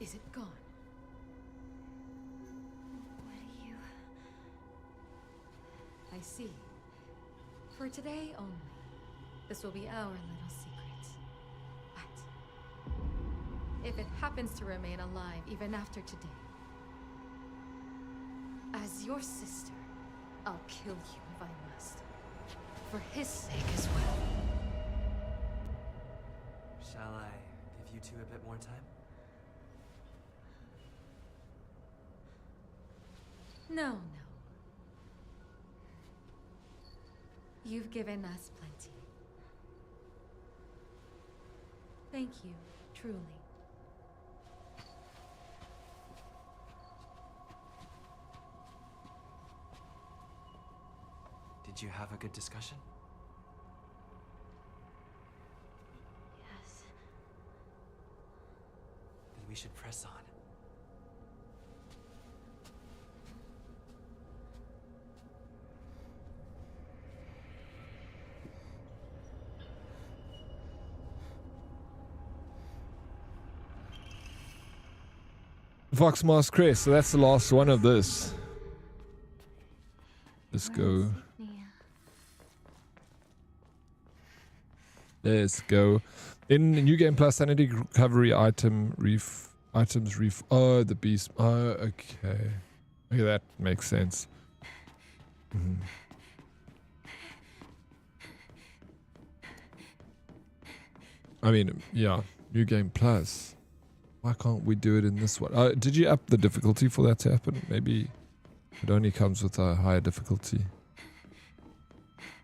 Is it gone? What do you... I see. For today only, this will be our little secret. But if it happens to remain alive even after today, as your sister, I'll kill you if I must. For his sake as well. Shall I give you two a bit more time? No, no. You've given us plenty. Thank you, truly. Did you have a good discussion? Yes. Then we should press on. Fox Mask Crest, so that's the last one of this. Let's go. Let's go. In New Game Plus, sanity recovery items oh, the beast. Oh, okay. Okay, that makes sense. I mean, yeah, New Game Plus. Why can't we do it in this one? Did you up the difficulty for that to happen? Maybe it only comes with a higher difficulty.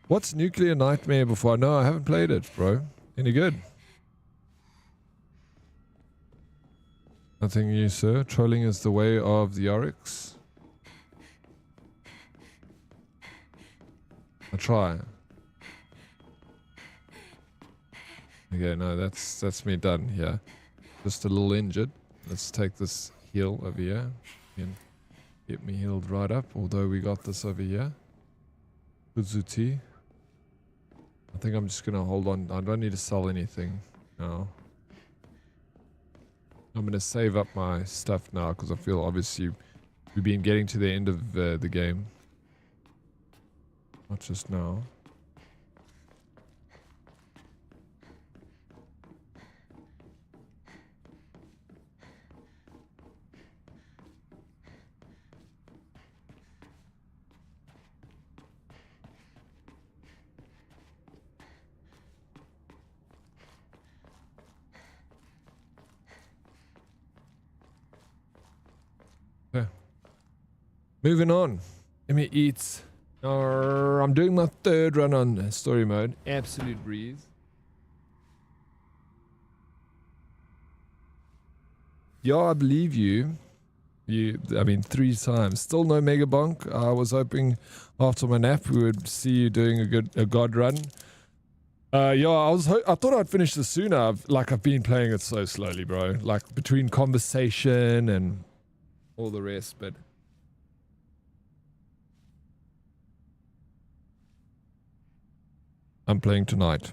What's Nuclear Nightmare before? No, I haven't played it, bro. Any good? Nothing new, sir. Trolling is the way of the Oryx. I try. Okay, no, that's me done here. Just a little injured. Let's take this heal over here and get me healed right up. Although we got this over here. Uzuti. I think I'm just gonna hold on. I don't need to sell anything now. I'm gonna save up my stuff now because I feel obviously we've been getting to the end of the game. Not just now. Okay. Moving on. Let me eat. I'm doing my third run on story mode. Absolute breeze. Yeah, I believe you. I mean, 3 times. Still no mega bonk. I was hoping after my nap we would see you doing a god run. Yeah, I thought I'd finish this sooner. I've been playing it so slowly, bro. Like between conversation and all the rest, but I'm playing tonight.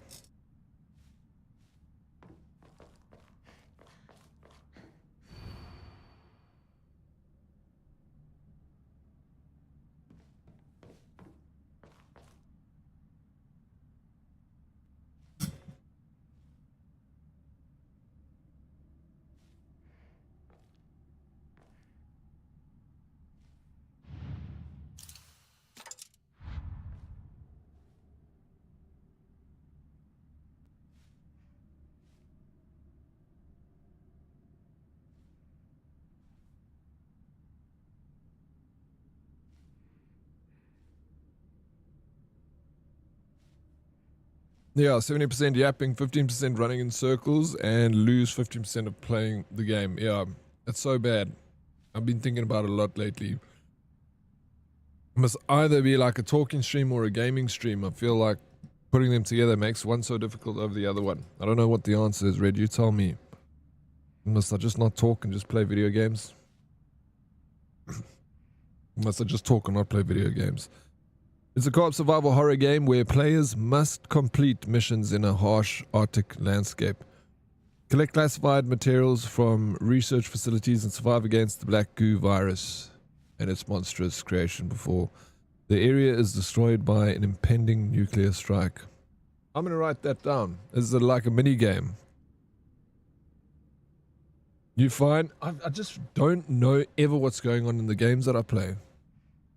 Yeah, 70% yapping, 15% running in circles, and lose 15% of playing the game. Yeah, it's so bad. I've been thinking about it a lot lately. It must either be like a talking stream or a gaming stream. I feel like putting them together makes one so difficult over the other one. I don't know what the answer is, Red. You tell me. Must I just not talk and just play video games? Must I just talk and not play video games? It's a co-op survival horror game where players must complete missions in a harsh Arctic landscape. Collect classified materials from research facilities and survive against the black goo virus and its monstrous creation before the area is destroyed by an impending nuclear strike. I'm going to write that down. Is it like a mini game? You find I just don't know ever what's going on in the games that I play.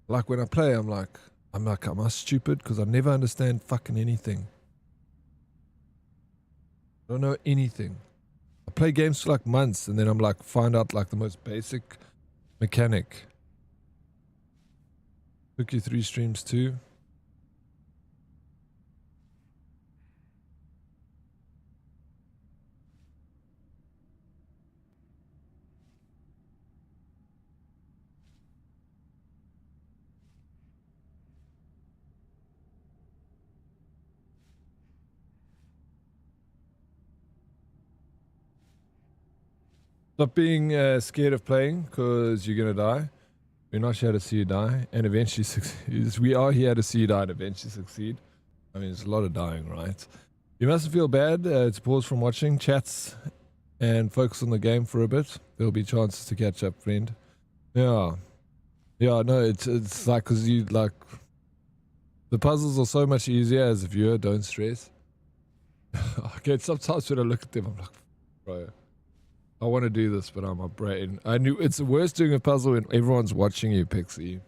Like when I play, I'm like, am I stupid? Because I never understand fucking anything. I don't know anything. I play games for like months and then I'm like, find out like the most basic mechanic. Took you 3 streams too. Stop being scared of playing because you're going to die. We're not here to see you die and eventually succeed. We are here to see you die and eventually succeed. I mean, it's a lot of dying, right? You mustn't feel bad. To pause from watching chats and focus on the game for a bit. There'll be chances to catch up, friend. Yeah. Yeah, no, it's like, because you, like, the puzzles are so much easier as a viewer. Don't stress. Okay, sometimes when I look at them, I'm like, bro, I want to do this, but I'm a brain. I knew it's the worst doing a puzzle when everyone's watching you, Pixie.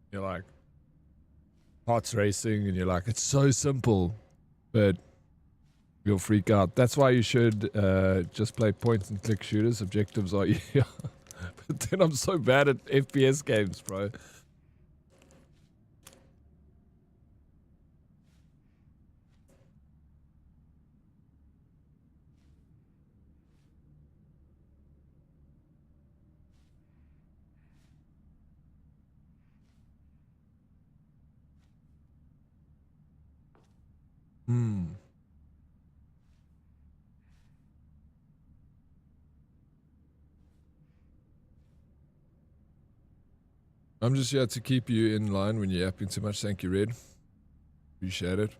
You're like, heart's racing, and you're like, it's so simple, but you'll freak out. That's why you should just play point and click shooters. Objectives are yeah. But then I'm so bad at FPS games, bro. Hmm. I'm just here to keep you in line when you're yapping too much. Thank you, Red. Appreciate it.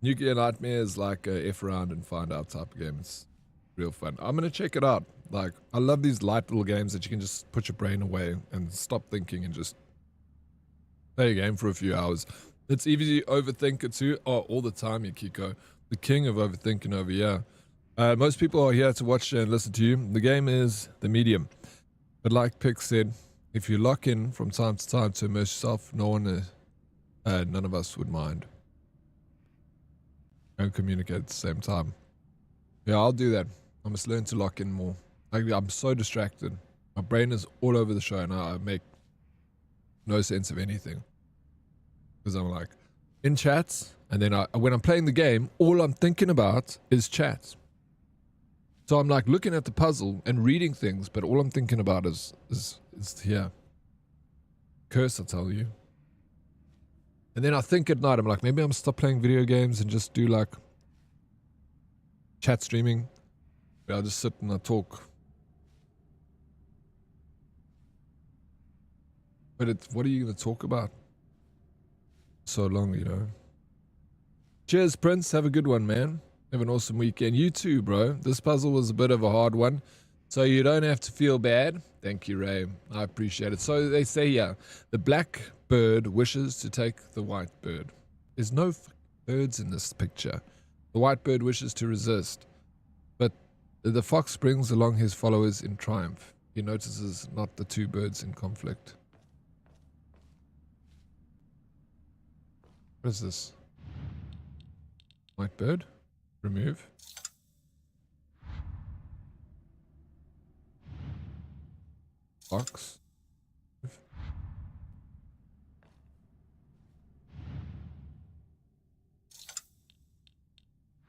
Nuclear Nightmare is like a F around and find out type of game. It's real fun. I'm gonna check it out. Like, I love these light little games that you can just put your brain away and stop thinking and just play a game for a few hours. It's easy to overthink it too. Oh, all the time, Yukiko. The king of overthinking over here. Most people are here to watch and listen to you. The game is the medium. But like Pick said, if you lock in from time to time to immerse yourself, none of us would mind. And communicate at the same time. Yeah, I'll do that. I must learn to lock in more. I'm so distracted. My brain is all over the show and I make no sense of anything. Because I'm like in chats, and then when I'm playing the game, all I'm thinking about is chats. So I'm like looking at the puzzle and reading things, but all I'm thinking about is here. Curse, I tell you. And then I think at night, I'm like, maybe I'm gonna stop playing video games and just do like chat streaming. Where I just sit and I talk. But what are you gonna talk about? So long, you know. Cheers, Prince. Have a good one, man. Have an awesome weekend. You too, bro. This puzzle was a bit of a hard one, so you don't have to feel bad. Thank you, Ray. I appreciate it. So they say here, the black bird wishes to take the white bird. There's no birds in this picture. The white bird wishes to resist, but the fox brings along his followers in triumph. He notices not the two birds in conflict. What is this? White bird? Remove. Fox.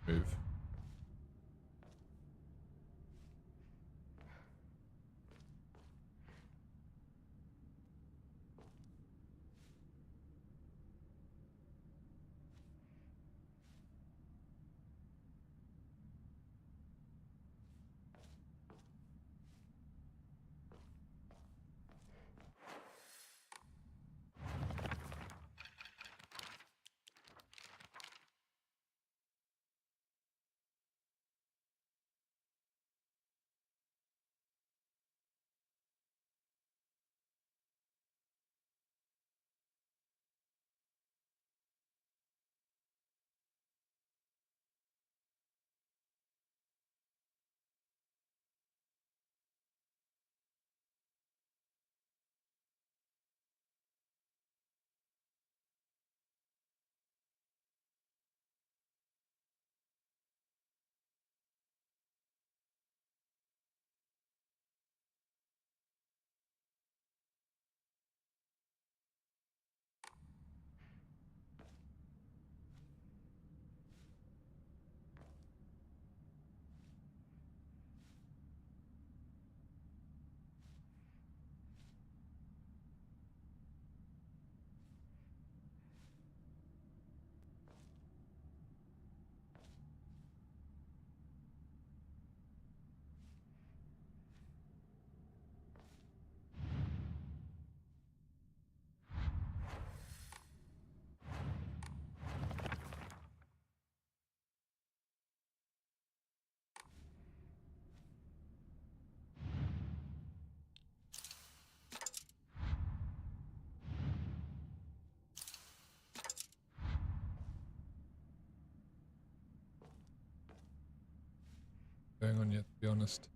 Move. Going on yet, to be honest.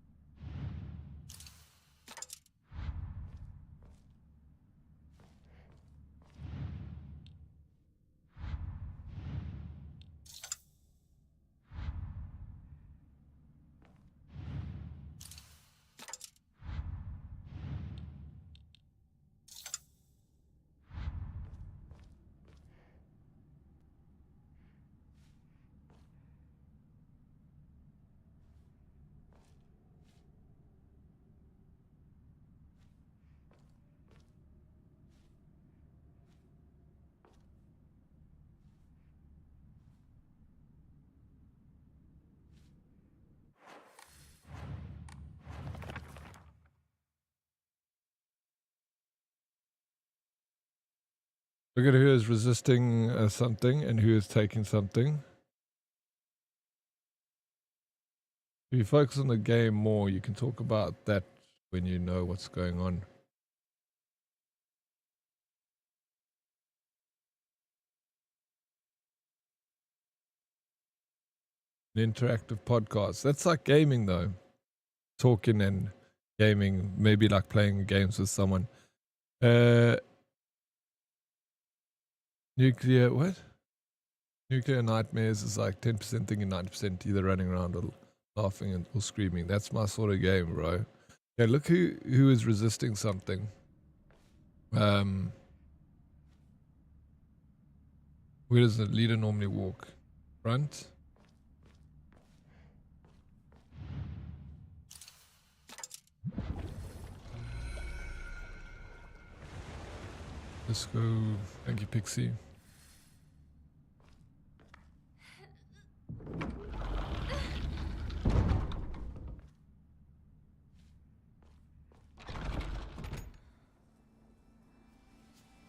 Look at who is resisting something and who is taking something. If you focus on the game more, you can talk about that when you know what's going on. An interactive podcast. That's like gaming though. Talking and gaming, maybe like playing games with someone. Nuclear, what? Nuclear nightmares is like 10% thinking, 90% either running around or laughing or screaming. That's my sort of game, bro. Okay, look who is resisting something. Where does the leader normally walk? Front? Let's go. Thank you, Pixie.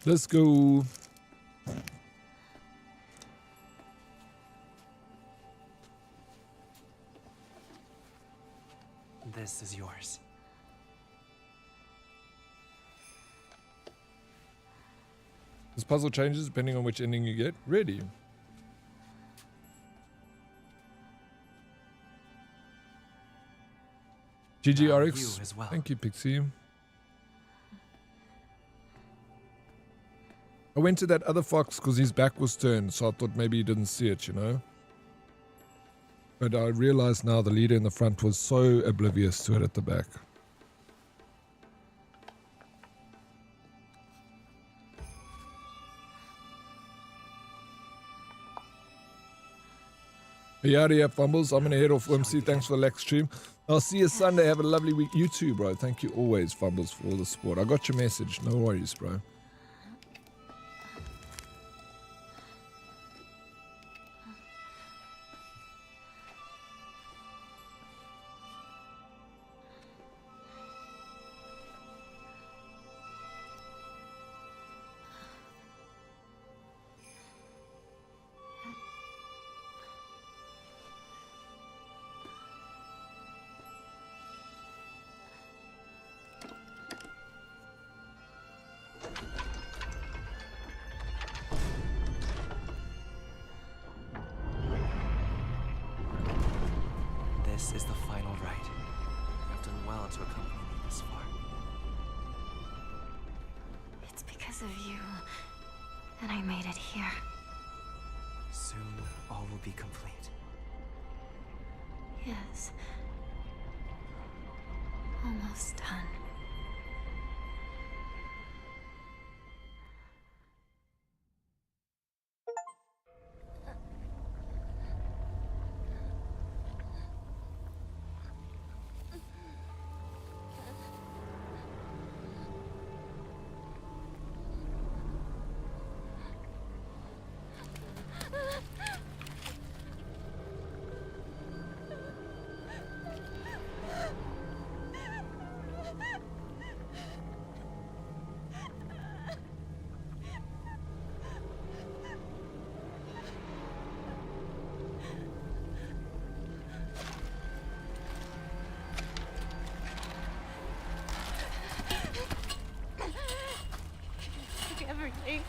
Let's go. This is yours. This puzzle changes depending on which ending you get. Ready. Vigi-Verse. You as well. Thank you, Pixie. I went to that other fox because his back was turned, so I thought maybe he didn't see it, you know? But I realized now the leader in the front was so oblivious to it at the back. Yeah, Fumbles. I'm going to head off, MC. Thanks for the Lex stream. I'll see you Sunday. Have a lovely week. You too, bro. Thank you always, Fumbles, for all the support. I got your message. No worries, bro. This is the final rite. You've done well to accompany me this far. It's because of you that I made it here. Soon, all will be complete. Yes. Almost done. Everything.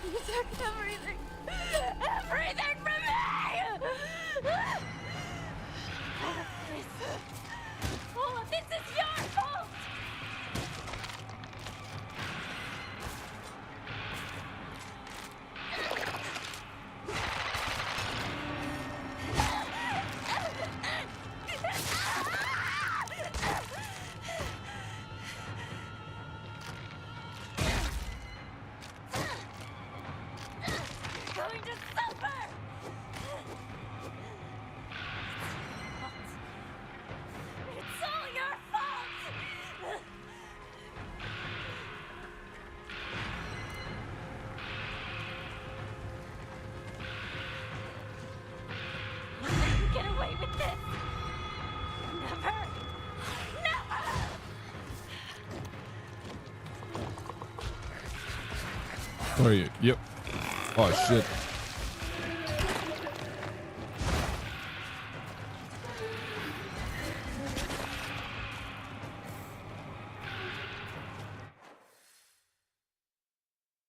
You took everything. Everything from me! All of this is your fault! Where are you? Yep. Oh shit.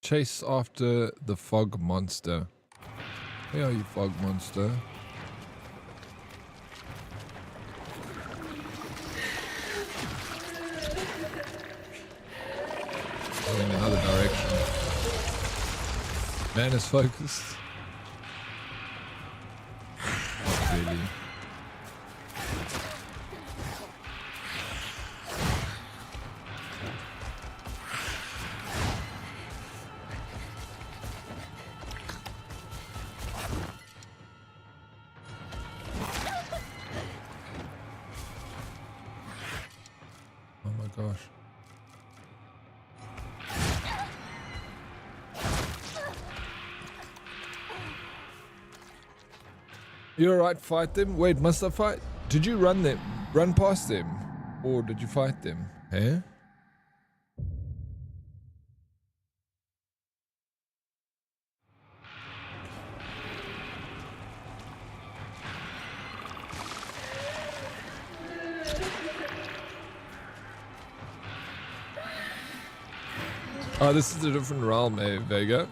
Chase after the fog monster. Where are you, fog monster? Going in another direction. Man is focused. Not really. Oh my gosh. You alright? Fight them? Wait, must I fight? Did you run them? Run past them? Or did you fight them? Eh? Oh, this is a different realm, eh, Vega?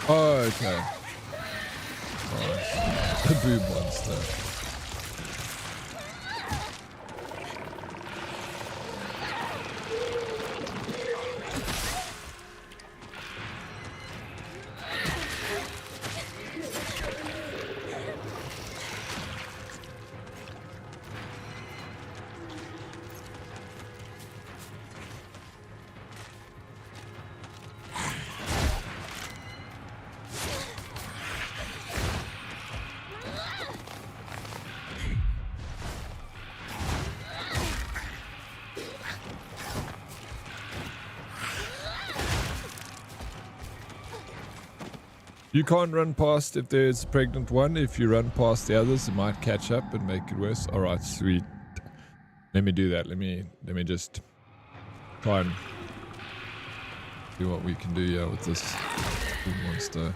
Oh, okay. Oh, the boob monster. You can't run past if there's a pregnant one. If you run past the others, it might catch up and make it worse. All right, sweet. Let me do that. Let me just try and see what we can do here with this monster.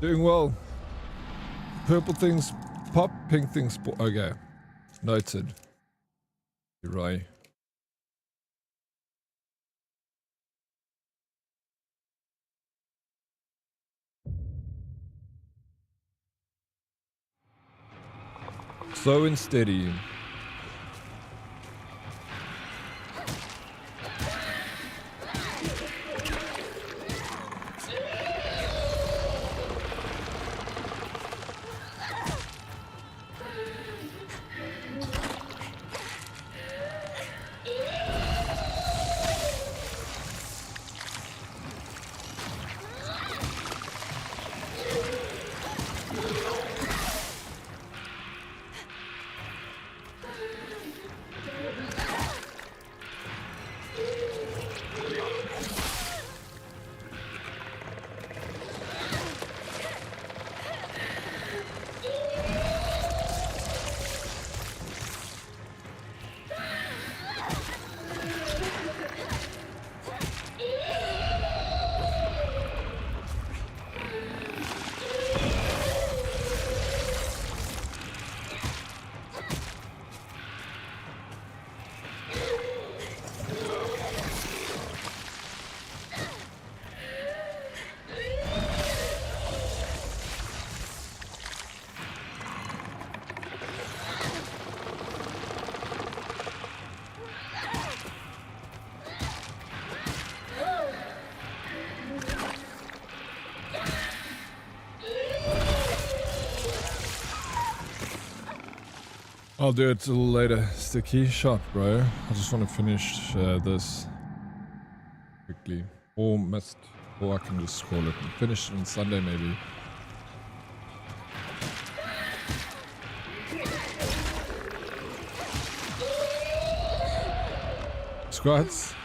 Doing well. Purple things pop, pink things pop. Okay. Noted. You're right. Slow and steady. I'll do it a little later. Sticky shot, bro. I just want to finish this quickly. Or I can just call it and finish it on Sunday maybe. Squats.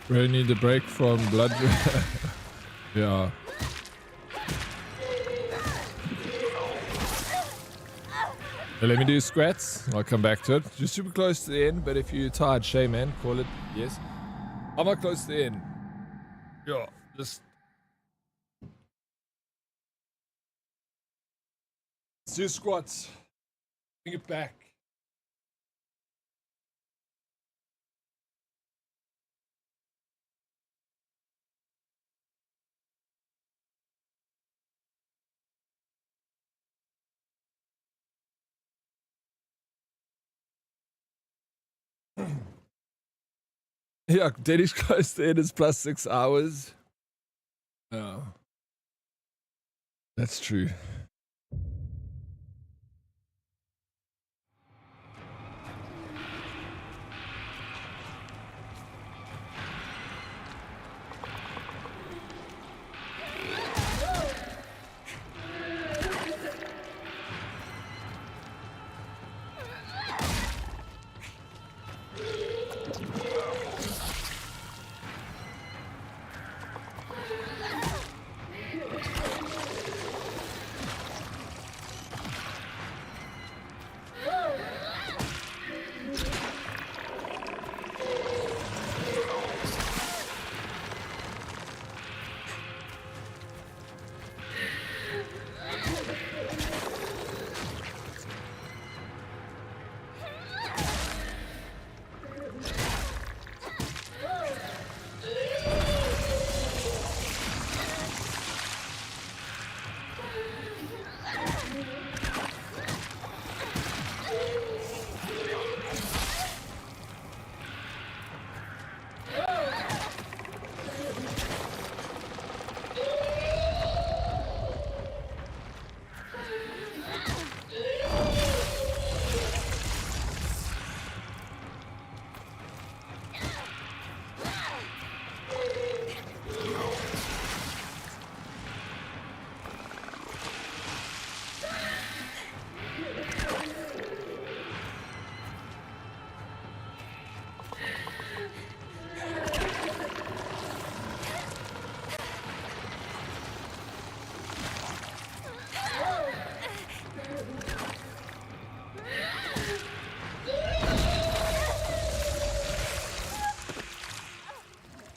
Really need a break from blood. Yeah. So let me do squats. I'll come back to it. You're super close to the end, but if you're tired, Shay, man, call it. Yes. I'm not close to the end. Yeah, just. Let's do squats. Bring it back. Yeah, Daddy's close to it is plus 6 hours. Oh. That's true.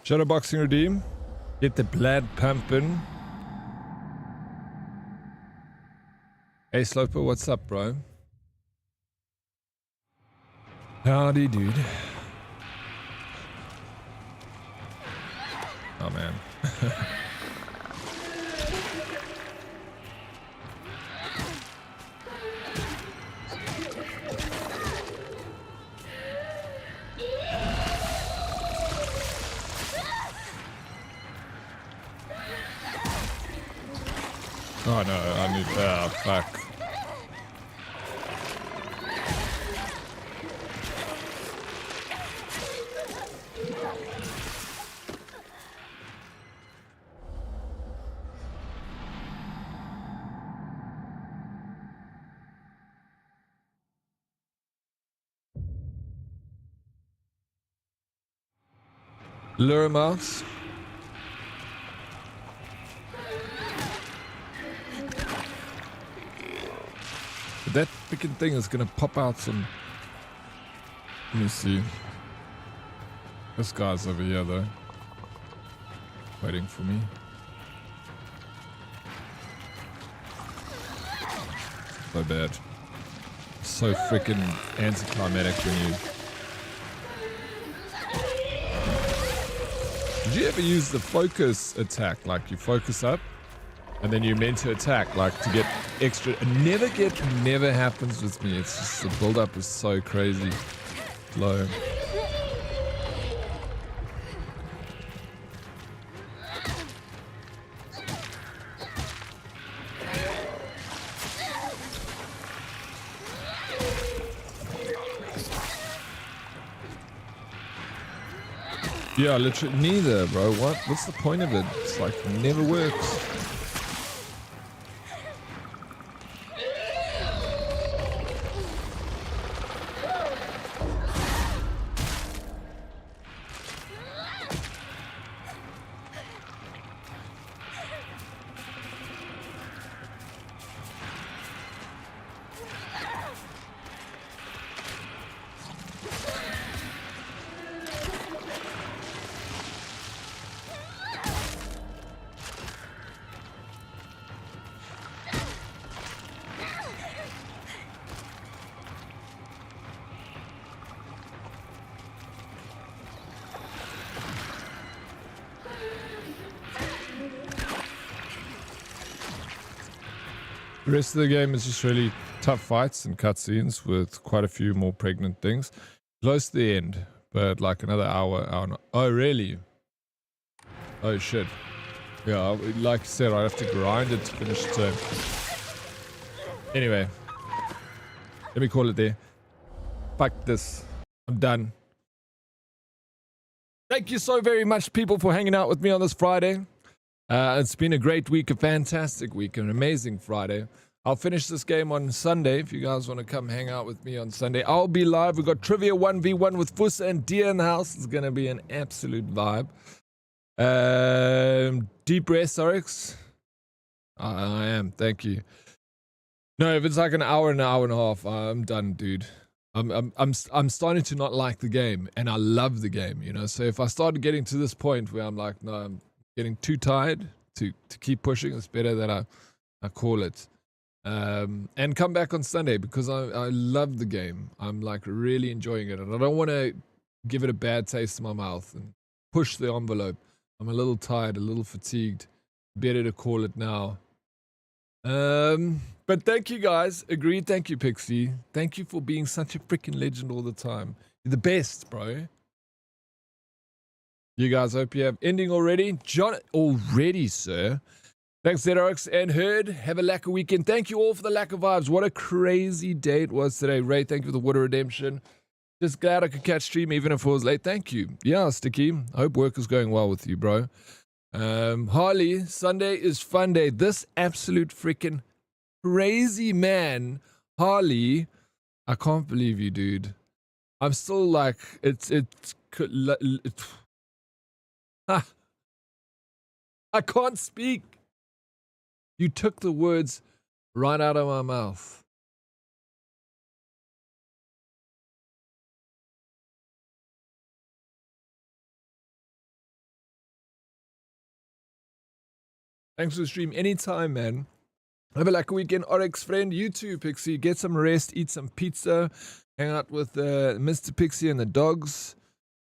Shadowboxing redeem. Get the blood pumping. Hey Sloper, what's up, bro? Howdy, dude. Oh man. Oh no, I need. Oh, fuck. Lure mouse. That freaking thing is gonna pop out some. Let me see. This guy's over here though, waiting for me. So bad. So freaking anticlimactic when you. Did you ever use the focus attack? Like you focus up and then you're meant to attack, like to get extra. Never happens with me. It's just the build up is so crazy slow. Yeah, literally neither, bro. What's the point of it? It's like never works. The rest of the game is just really tough fights and cutscenes with quite a few more pregnant things. Close to the end, but like another hour and oh really? Oh shit. Yeah, like I said, I have to grind it to finish the turn. Anyway, let me call it there. Fuck this. I'm done. Thank you so very much, people, for hanging out with me on this Friday. It's been a great week, a fantastic week, an amazing Friday. I'll finish this game on Sunday. If you guys want to come hang out with me on Sunday, I'll be live. We've got Trivia 1v1 with Fussa and Dia in the house. It's going to be an absolute vibe. Deep rest, Oryx. I am. Thank you. No, if it's like an hour and a half, I'm done, dude. I'm starting to not like the game, and I love the game, you know. So if I started getting to this point where I'm like, no, I'm getting too tired to keep pushing, it's better that I call it. And come back on Sunday because I love the game. I'm like really enjoying it, and I don't want to give it a bad taste in my mouth and push the envelope. I'm a little tired, a little fatigued. Better to call it now. But thank you guys. Agreed. Thank you, Pixie. Thank you for being such a freaking legend all the time. You're the best, bro. You guys, hope you have ending already. John, already, sir. Thanks, Dead Oryx and Herd. Have a lacquer weekend. Thank you all for the lacquer vibes. What a crazy day it was today. Ray, thank you for the water redemption. Just glad I could catch stream even if it was late. Thank you. Yeah, Sticky. I hope work is going well with you, bro. Harley, Sunday is fun day. This absolute freaking crazy man, Harley. I can't believe you, dude. I'm still like, I can't speak. You took the words right out of my mouth. Thanks for the stream. Anytime, man. Have a lucky weekend, Oryx friend. You too, Pixie. Get some rest, eat some pizza, hang out with Mr. Pixie and the dogs.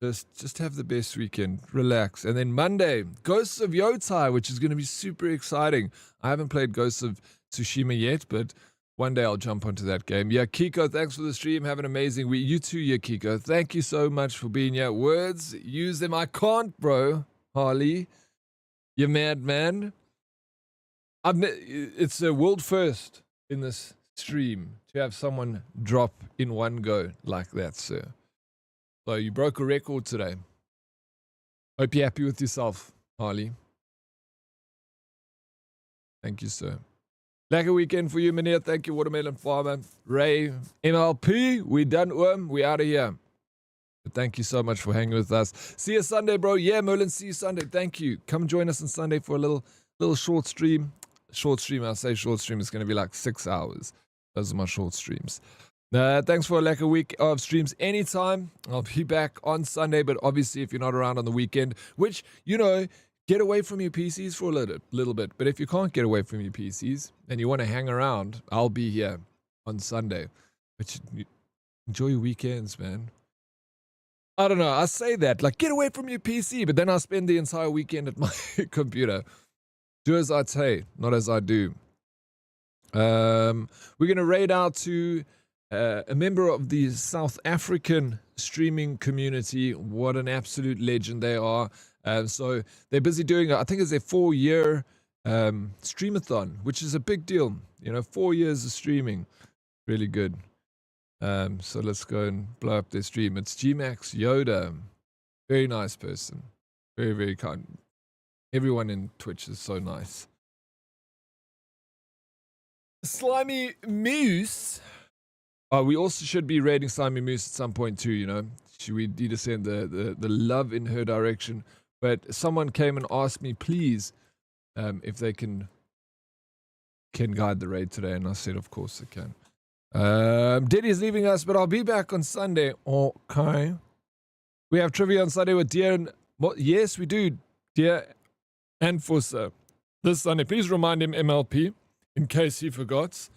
Just have the best weekend. Relax. And then Monday, Ghosts of Yotai, which is going to be super exciting. I haven't played Ghosts of Tsushima yet, but one day I'll jump onto that game. Yeah, Kiko, thanks for the stream. Have an amazing week. You too, yeah, Kiko. Thank you so much for being here. Words, use them. I can't, bro. Harley, you mad man. It's a world first in this stream to have someone drop in one go like that, sir. So you broke a record today. Hope you're happy with yourself, Harley. Thank you, sir. Like a weekend for you, Manir. Thank you, Watermelon Farmer. Ray, MLP, we done, we out of here. But thank you so much for hanging with us. See you Sunday, bro. Yeah, Merlin, see you Sunday. Thank you. Come join us on Sunday for a little short stream. Short stream, I say short stream, is going to be like 6 hours. Those are my short streams. Thanks for a week of streams anytime. I'll be back on Sunday, but obviously if you're not around on the weekend, which, you know, get away from your PCs for a little bit. But if you can't get away from your PCs and you want to hang around, I'll be here on Sunday. But enjoy your weekends, man. I don't know. I say that, like, get away from your PC, but then I spend the entire weekend at my computer. Do as I say, not as I do. We're going to raid out to a member of the South African streaming community. What an absolute legend they are. So they're busy doing, I think it's their 4-year streamathon, which is a big deal. 4 years of streaming. Really good. So let's go and blow up their stream. It's Gmax Yoda. Very nice person. Very, very kind. Everyone in Twitch is so nice. Slimy Moose. We also should be raiding Slimy Moose at some point too, We need to send the love in her direction. But someone came and asked me, please, if they can guide the raid today. And I said, of course I can. Diddy is leaving us, but I'll be back on Sunday. Okay. We have trivia on Sunday with Dear and... Yes, we do. Dear and Fussa. This Sunday. Please remind him MLP in case he forgets.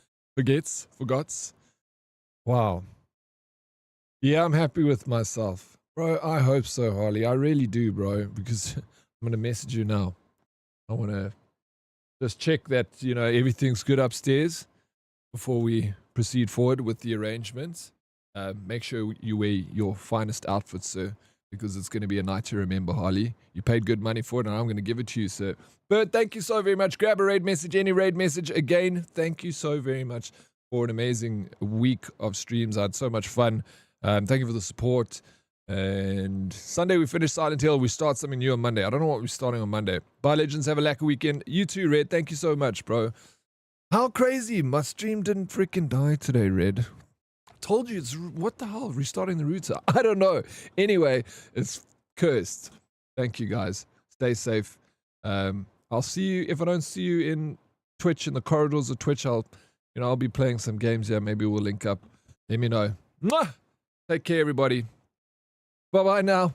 Wow. Yeah, I'm happy with myself. Bro, I hope so, Harley. I really do, bro, because I'm going to message you now. I want to just check that, everything's good upstairs before we proceed forward with the arrangements. Make sure you wear your finest outfit, sir, because it's going to be a night to remember, Harley. You paid good money for it, and I'm going to give it to you, sir. But thank you so very much. Grab a raid message, any raid message. Again, thank you so very much for an amazing week of streams. I had so much fun. Thank you for the support. And Sunday we finish Silent Hill. We start something new on Monday. I don't know what we're starting on Monday. Bye, Legends. Have a lacquer weekend. You too, Red. Thank you so much, bro. How crazy. My stream didn't freaking die today, Red. Told you it's... What the hell? Restarting the router. I don't know. Anyway, it's cursed. Thank you, guys. Stay safe. I'll see you... If I don't see you in Twitch, in the corridors of Twitch, I'll be playing some games here. Maybe we'll link up. Let me know. Mwah! Take care, everybody. Bye-bye now.